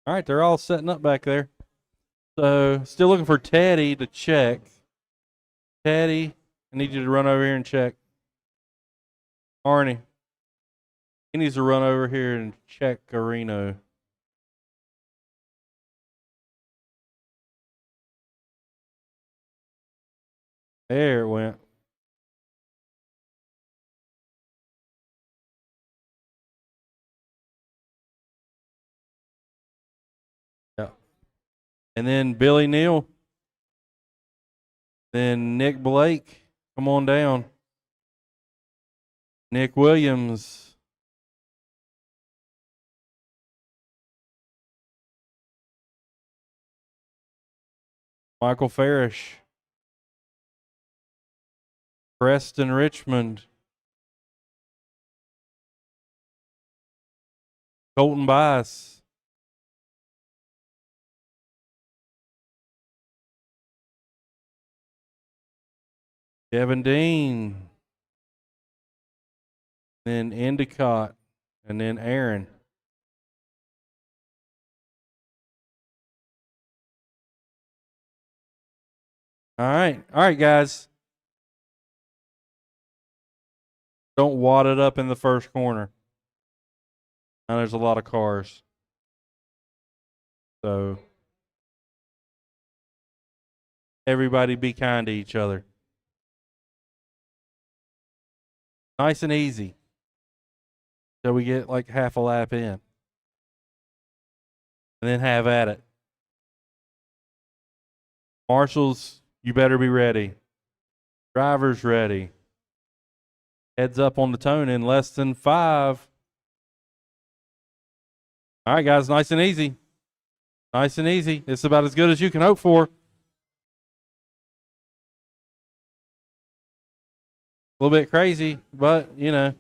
Speaker 2: All right, they're all setting up back there. So, still looking for Teddy to check. Teddy, I need you to run over here and check. Arnie, he needs to run over here and check Carino. There it went. Yeah. And then Billy Neal. Then Nick Blake. Come on down. Nick Williams. Michael Farish. Preston Richmond. Colton Bice. Kevin Dean. Then Endicott. And then Aaron. All right, guys. Don't wad it up in the first corner. Now there's a lot of cars. So everybody be kind to each other. Nice and easy. So we get like half a lap in. And then have at it. Marshals, you better be ready. Drivers ready. Heads up on the tone in less than 5. All right, guys, nice and easy. Nice and easy. It's about as good as you can hope for. A little bit crazy, but, you know,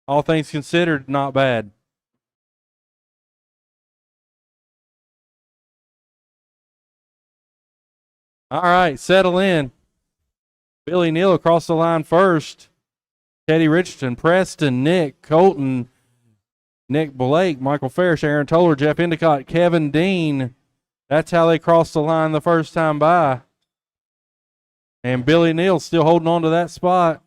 Speaker 2: all things considered, not bad. All right, settle in. Billy Neal across the line first. Teddy Richardson, Preston, Nick, Colton, Nick Blake, Michael Ferris, Aaron Toller, Jeff Endicott, Kevin Dean. That's how they crossed the line the first time by. And Billy Neal still holding on to that spot.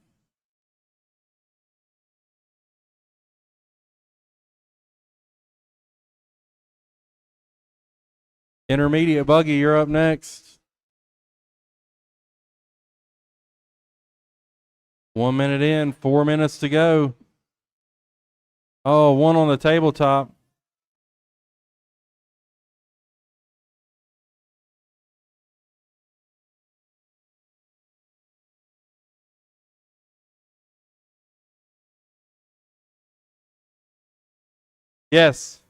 Speaker 2: Intermediate buggy, you're up next. 1 minute in, 4 minutes to go. Oh, one on the tabletop. Yes.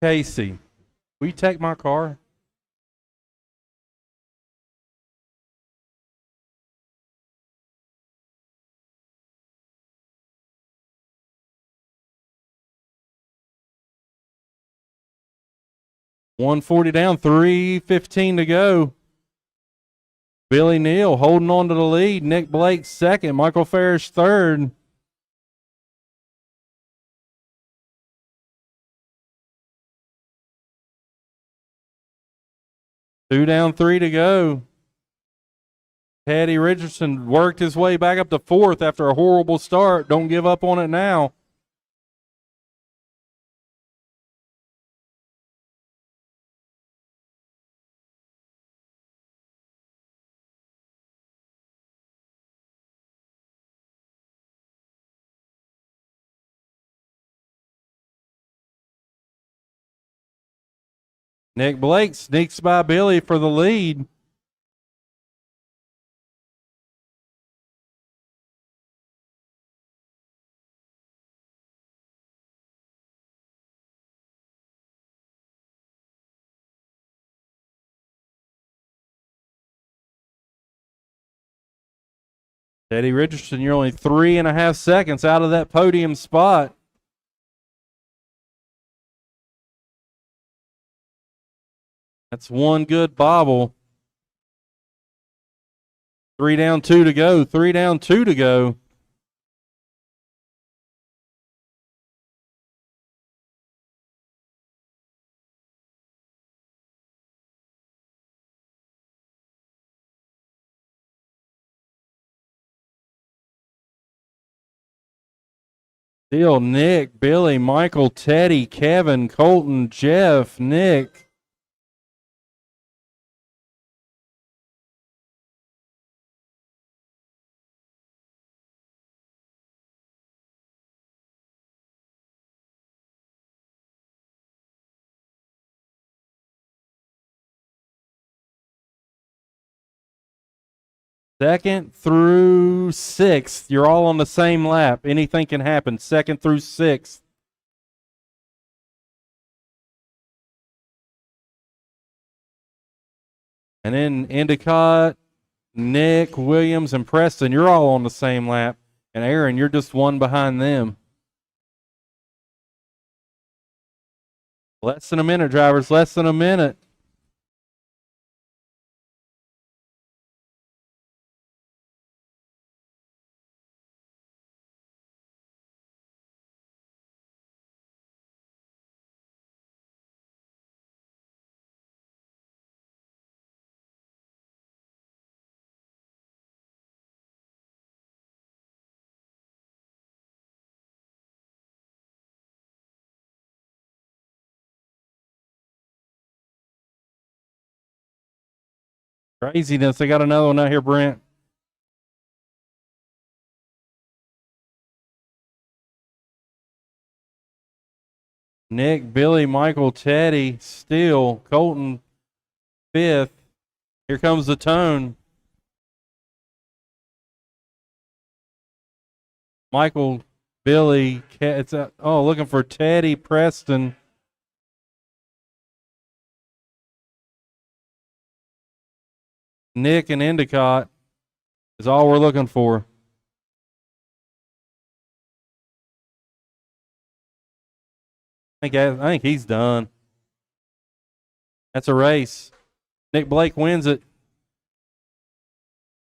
Speaker 2: Casey, will you take my car? .140 down, 3:15 to go. Billy Neal holding on to the lead. Nick Blake second. Michael Ferris third. Two down, 3 to go. Teddy Richardson worked his way back up to fourth after a horrible start. Don't give up on it now. Nick Blake sneaks by Billy for the lead. Teddy Richardson, you're only 3.5 seconds out of that podium spot. That's one good bobble. 3 down, 2 to go. 3 down, 2 to go. Still Nick, Billy, Michael, Teddy, Kevin, Colton, Jeff, Nick. Second through 6th, you're all on the same lap. Anything can happen. 2nd through 6th. And then Endicott, Nick, Williams, and Preston, you're all on the same lap. And Aaron, you're just one behind them. Less than a minute, drivers. Less than a minute. Craziness. They got another one out here, Brent. Nick, Billy, Michael, Teddy, Steele, Colton, fifth. Here comes the tone. Michael, Billy, looking for Teddy, Preston. Nick and Endicott is all we're looking for. I think he's done. That's a race. Nick Blake wins it.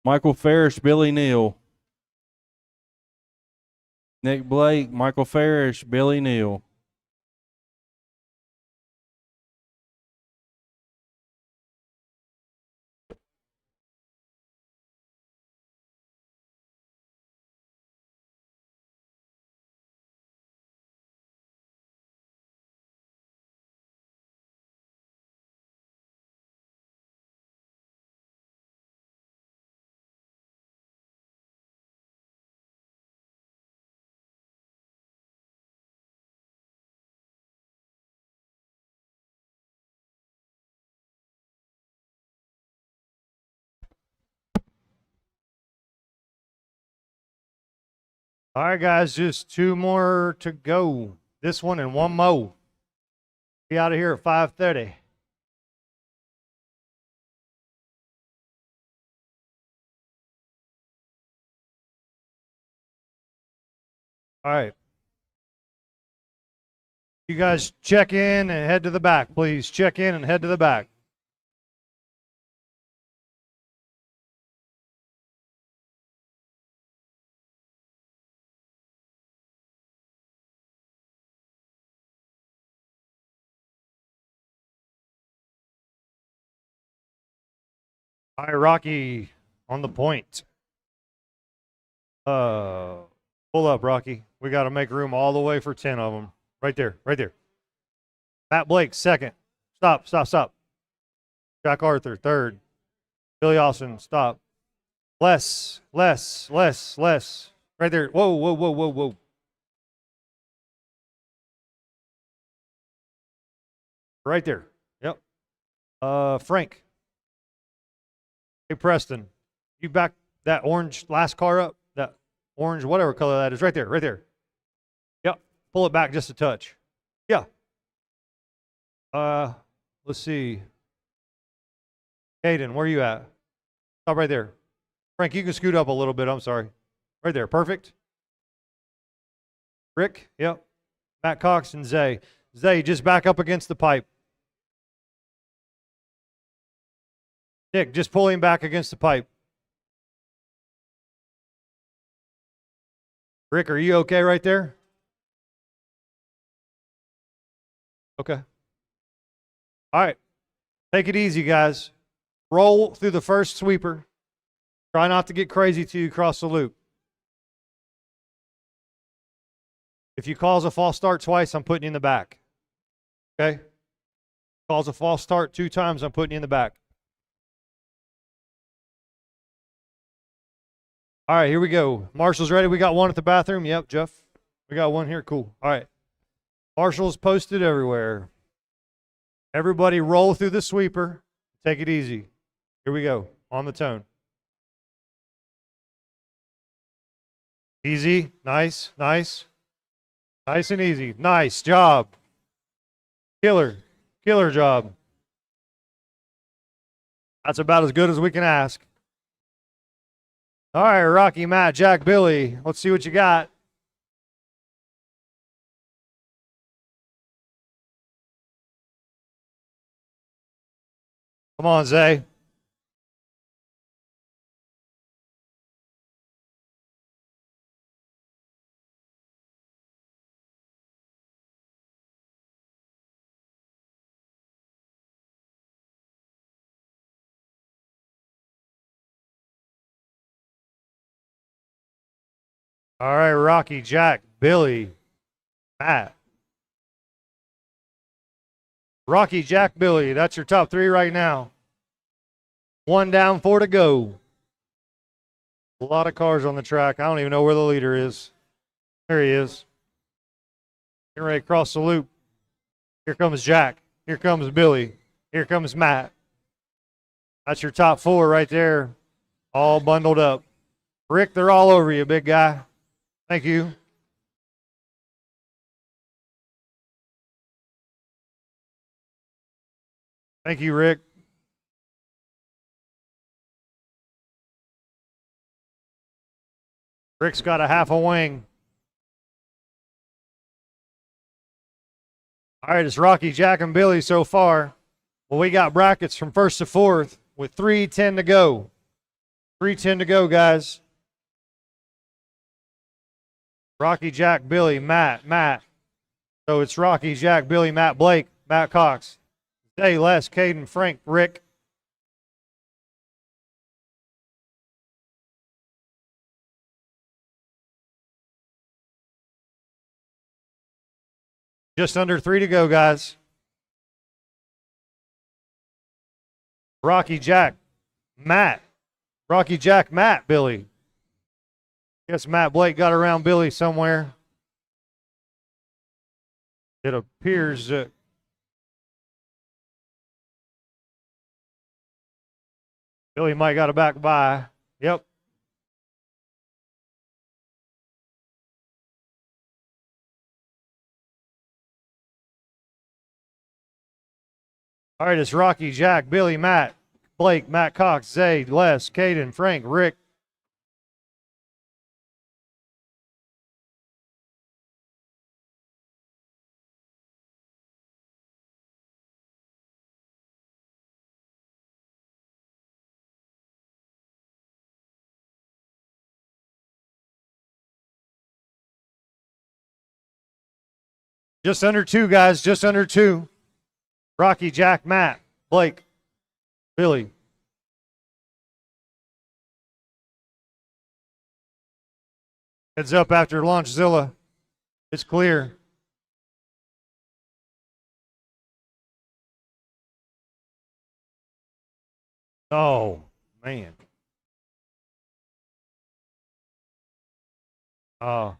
Speaker 2: Michael Farish, Billy Neal. Nick Blake, Michael Farish, Billy Neal.
Speaker 1: All right, guys, just 2 more to go. This one and 1 more. Be out of here at 5:30. All right. You guys check in and head to the back, please. Check in and head to the back. All right, Rocky on the point. Pull up, Rocky. We got to make room all the way for 10 of them. Right there, right there. Matt Blake, second. Stop, stop, stop. Jack Arthur, third. Billy Austin, stop. Less. Right there. Whoa, whoa, whoa, whoa, whoa. Right there. Yep. Frank. Hey, Preston. You back that orange last car up? That orange, whatever color that is. Right there, right there. Yep. Pull it back just a touch. Yeah. Let's see. Hayden, where are you at? Stop right there. Frank, you can scoot up a little bit. I'm sorry. Right there. Perfect. Rick, yep. Matt Cox and Zay. Zay, just back up against the pipe. Nick, just pull him back against the pipe. Rick, are you okay right there? Okay. All right. Take it easy, guys. Roll through the first sweeper. Try not to get crazy till you cross the loop. If you cause a false start twice, I'm putting you in the back. Okay? Cause a false start 2 times, I'm putting you in the back. All right, here we go. Marshall's ready. We got one at the bathroom. Yep, Jeff. We got one here. Cool. All right. Marshall's posted everywhere. Everybody roll through the sweeper. Take it easy. Here we go. On the tone. Easy. Nice. Nice. Nice and easy. Nice job. Killer. Killer job. That's about as good as we can ask. All right, Rocky, Matt, Jack, Billy. Let's see what you got. Come on, Zay. All right, Rocky, Jack, Billy, Matt. Rocky, Jack, Billy, that's your top three right now. 1 down, 4 to go. A lot of cars on the track. I don't even know where the leader is. There he is. Getting ready to cross the loop. Here comes Jack. Here comes Billy. Here comes Matt. That's your top 4 right there, all bundled up. Rick, they're all over you, big guy. Thank you. Thank you, Rick. Rick's got a half a wing. All right, it's Rocky, Jack, and Billy so far. Well, we got brackets from first to fourth with 3:10 to go. 3:10 to go, guys. Rocky, Jack, Billy, Matt. So it's Rocky, Jack, Billy, Matt, Blake, Matt Cox, Jay, Les, Caden, Frank, Rick. Just under 3 to go, guys. Rocky, Jack, Matt. Rocky, Jack, Matt, Billy. Guess Matt Blake got around Billy somewhere. It appears that Billy might got a back by. Yep. All right, it's Rocky, Jack, Billy, Matt, Blake, Matt Cox, Zay, Les, Caden, Frank, Rick. Just under 2, guys, just under 2. Rocky, Jack, Matt, Blake, Billy. Heads up after Launchzilla. It's clear. Oh, man. Oh,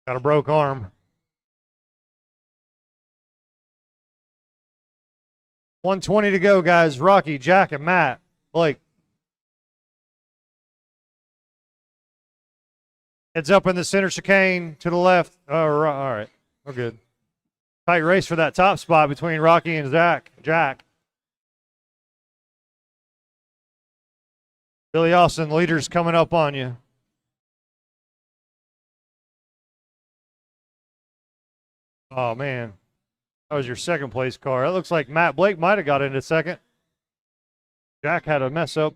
Speaker 1: got a broke arm. 1:20 to go, guys. Rocky, Jack, and Matt. Blake. Heads up in the center chicane to the left. All right. We're good. Tight race for that top spot between Rocky and Jack. Billy Austin, leader's coming up on you. Oh, man. That was your second place car. That looks like Matt Blake might have got into second. Jack had a mess up.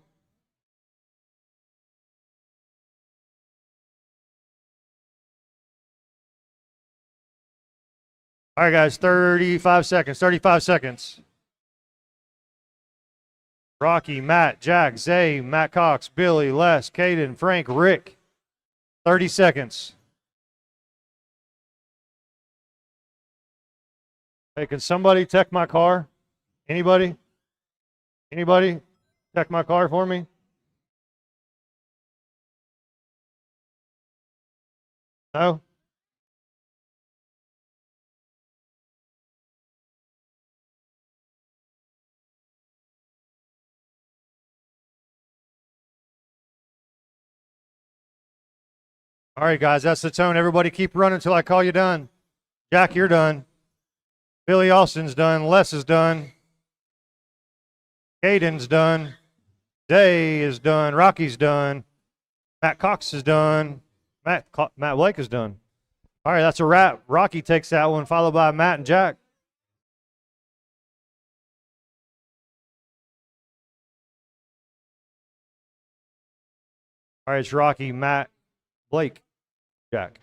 Speaker 1: All right, guys, 35 seconds, 35 seconds. Rocky, Matt, Jack, Zay, Matt Cox, Billy, Les, Caden, Frank, Rick. 30 seconds. Hey, can somebody check my car? Anybody? Anybody? Check my car for me? No? All right, guys, that's the tone. Everybody keep running until I call you done. Jack, you're done. Billy Austin's done. Les is done. Caden's done. Day is done. Rocky's done. Matt Cox is done. Matt Blake is done. All right, that's a wrap. Rocky takes that one, followed by Matt and Jack. All right, it's Rocky, Matt, Blake, Jack.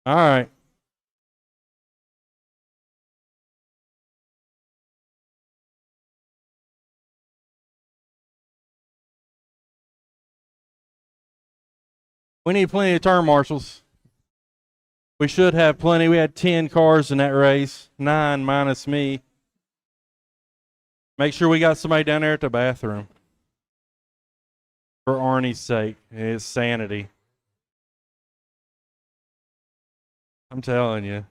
Speaker 2: All right. We need plenty of turn marshals. We should have plenty. We had 10 cars in that race, 9 minus me. Make sure we got somebody down there at the bathroom. For Arnie's sake, his sanity. I'm telling you.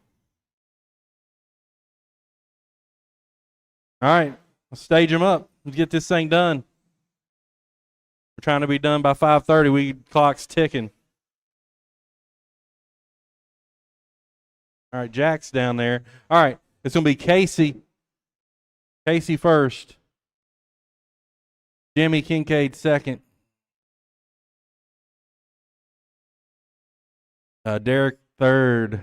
Speaker 2: All right, let's stage them up. Let's get this thing done. We're trying to be done by 5:30. Clock's ticking. All right, Jack's down there. All right, it's going to be Casey. Casey first. Jimmy Kincaid second. Derek third.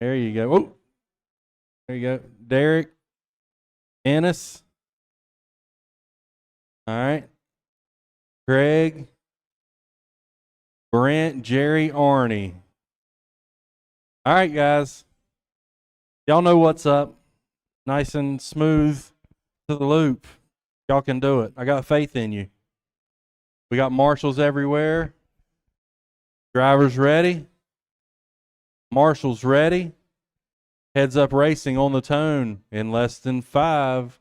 Speaker 2: There you go. Oh, there you go. Derek. Ennis. All right. Greg. Brent, Jerry, Arnie. All right, guys. Y'all know what's up. Nice and smooth to the loop. Y'all can do it. I got faith in you. We got marshals everywhere. Drivers ready. Marshals ready. Heads up racing on the tone in less than 5.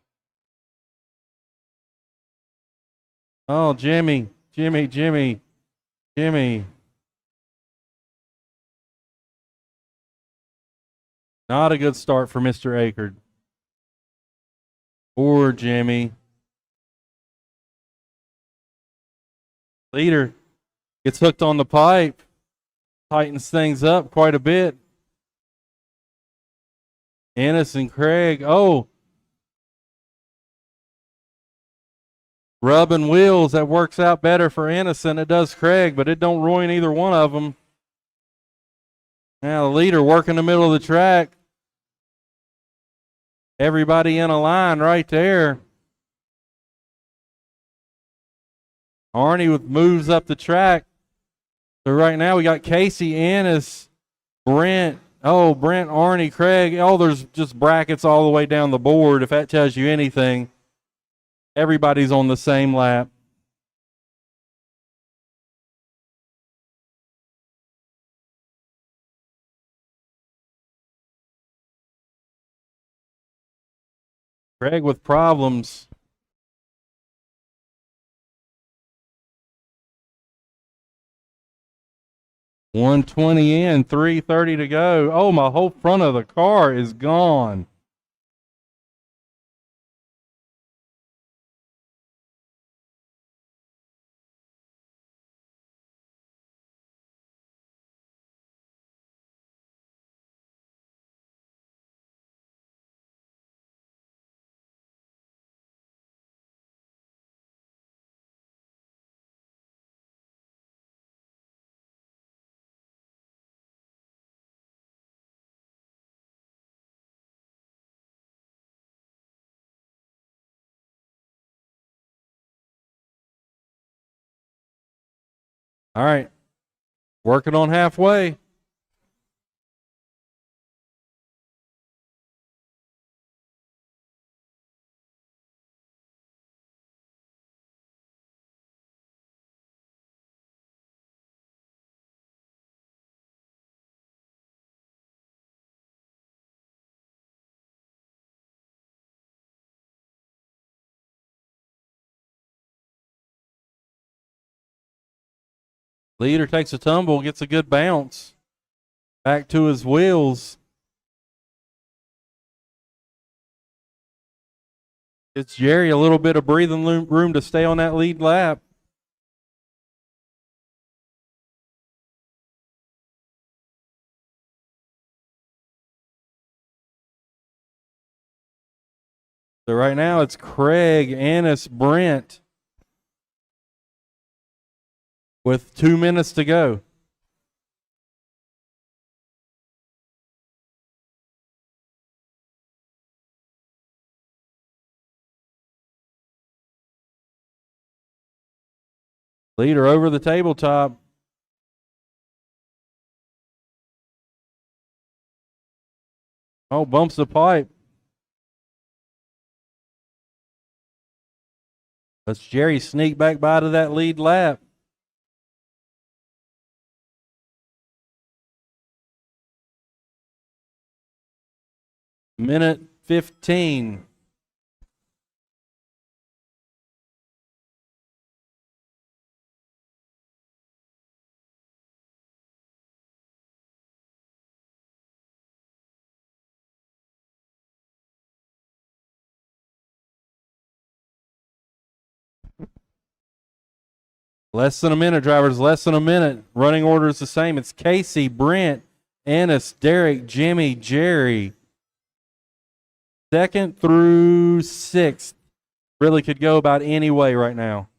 Speaker 2: Oh, Jimmy. Not a good start for Mr. Akerd. Or Jimmy. Leader gets hooked on the pipe. Tightens things up quite a bit. Ennis and Craig. Oh. Rubbing wheels. That works out better for Ennis than it does Craig, but it don't ruin either one of them. Now the leader working the middle of the track. Everybody in a line right there. Arnie with moves up the track. So right now we got Casey, Ennis, Brent. Oh, Brent, Arnie, Craig. Oh, there's just brackets all the way down the board, if that tells you anything. Everybody's on the same lap. Craig with problems. $120 in, $330 to go. Oh, my whole front of the car is gone. All right. Working on halfway. Leader takes a tumble, gets a good bounce. Back to his wheels. It's Jerry a little bit of breathing room to stay on that lead lap. So right now it's Craig, Ennis, Brent with 2 minutes to go. Leader over the tabletop. Oh, bumps the pipe. Let's Jerry sneak back by to that lead lap. Minute 15. Less than a minute, drivers. Less than a minute. Running order is the same. It's Casey, Brent, Ennis, Derek, Jimmy, Jerry. 2nd through 6th. Really could go about any way right now.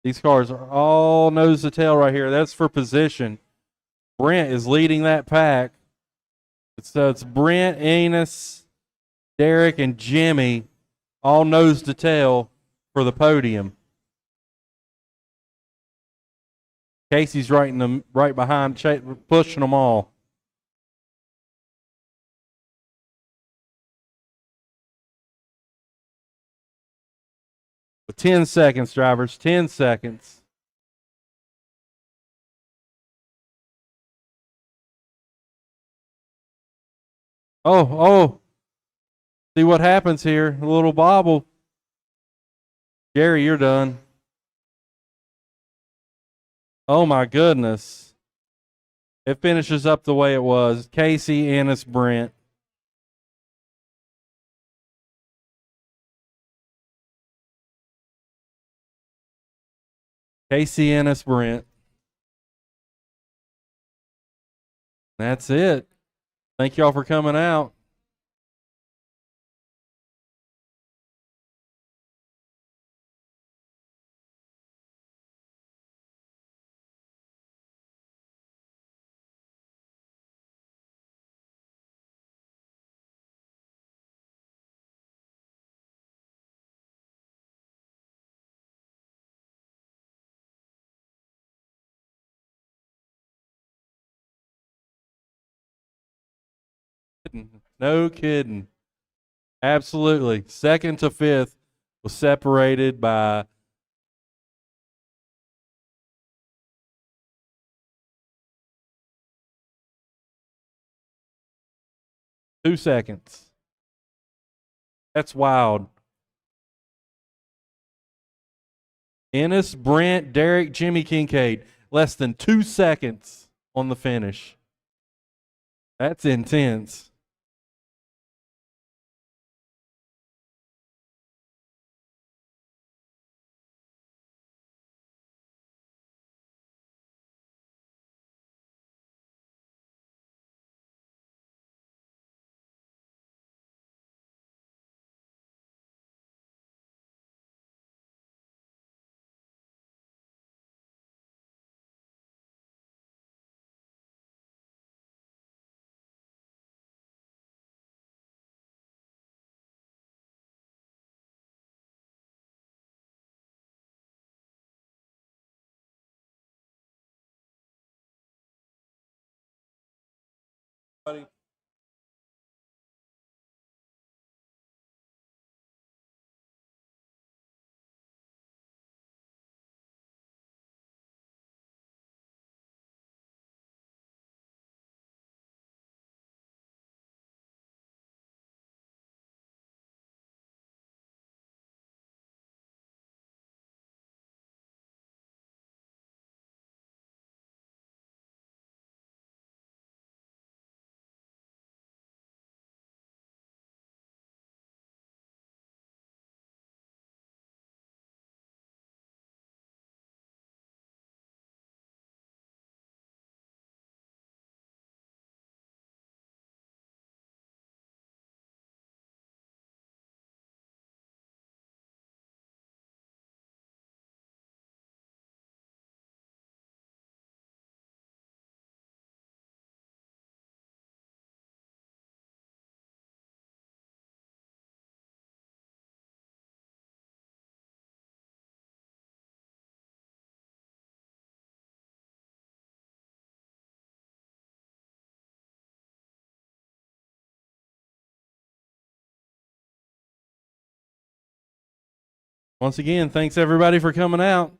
Speaker 2: These cars are all nose to tail right here. That's for position. Brent is leading that pack. So it's Brent, Ennis, Derek, and Jimmy, all nose to tail for the podium. Casey's right behind, pushing them all. With 10 seconds, drivers, 10 seconds. Oh. See what happens here. A little bobble. Gary, you're done. Oh, my goodness. It finishes up the way it was. Casey, Ennis, Brent. Casey, Ennis, Brent. That's it. Thank y'all for coming out. No kidding. Absolutely. 2nd to 5th was separated by 2 seconds. That's wild. Ennis, Brent, Derek, Jimmy Kincaid. Less than 2 seconds on the finish. That's intense. Buddy. Once again, thanks everybody for coming out.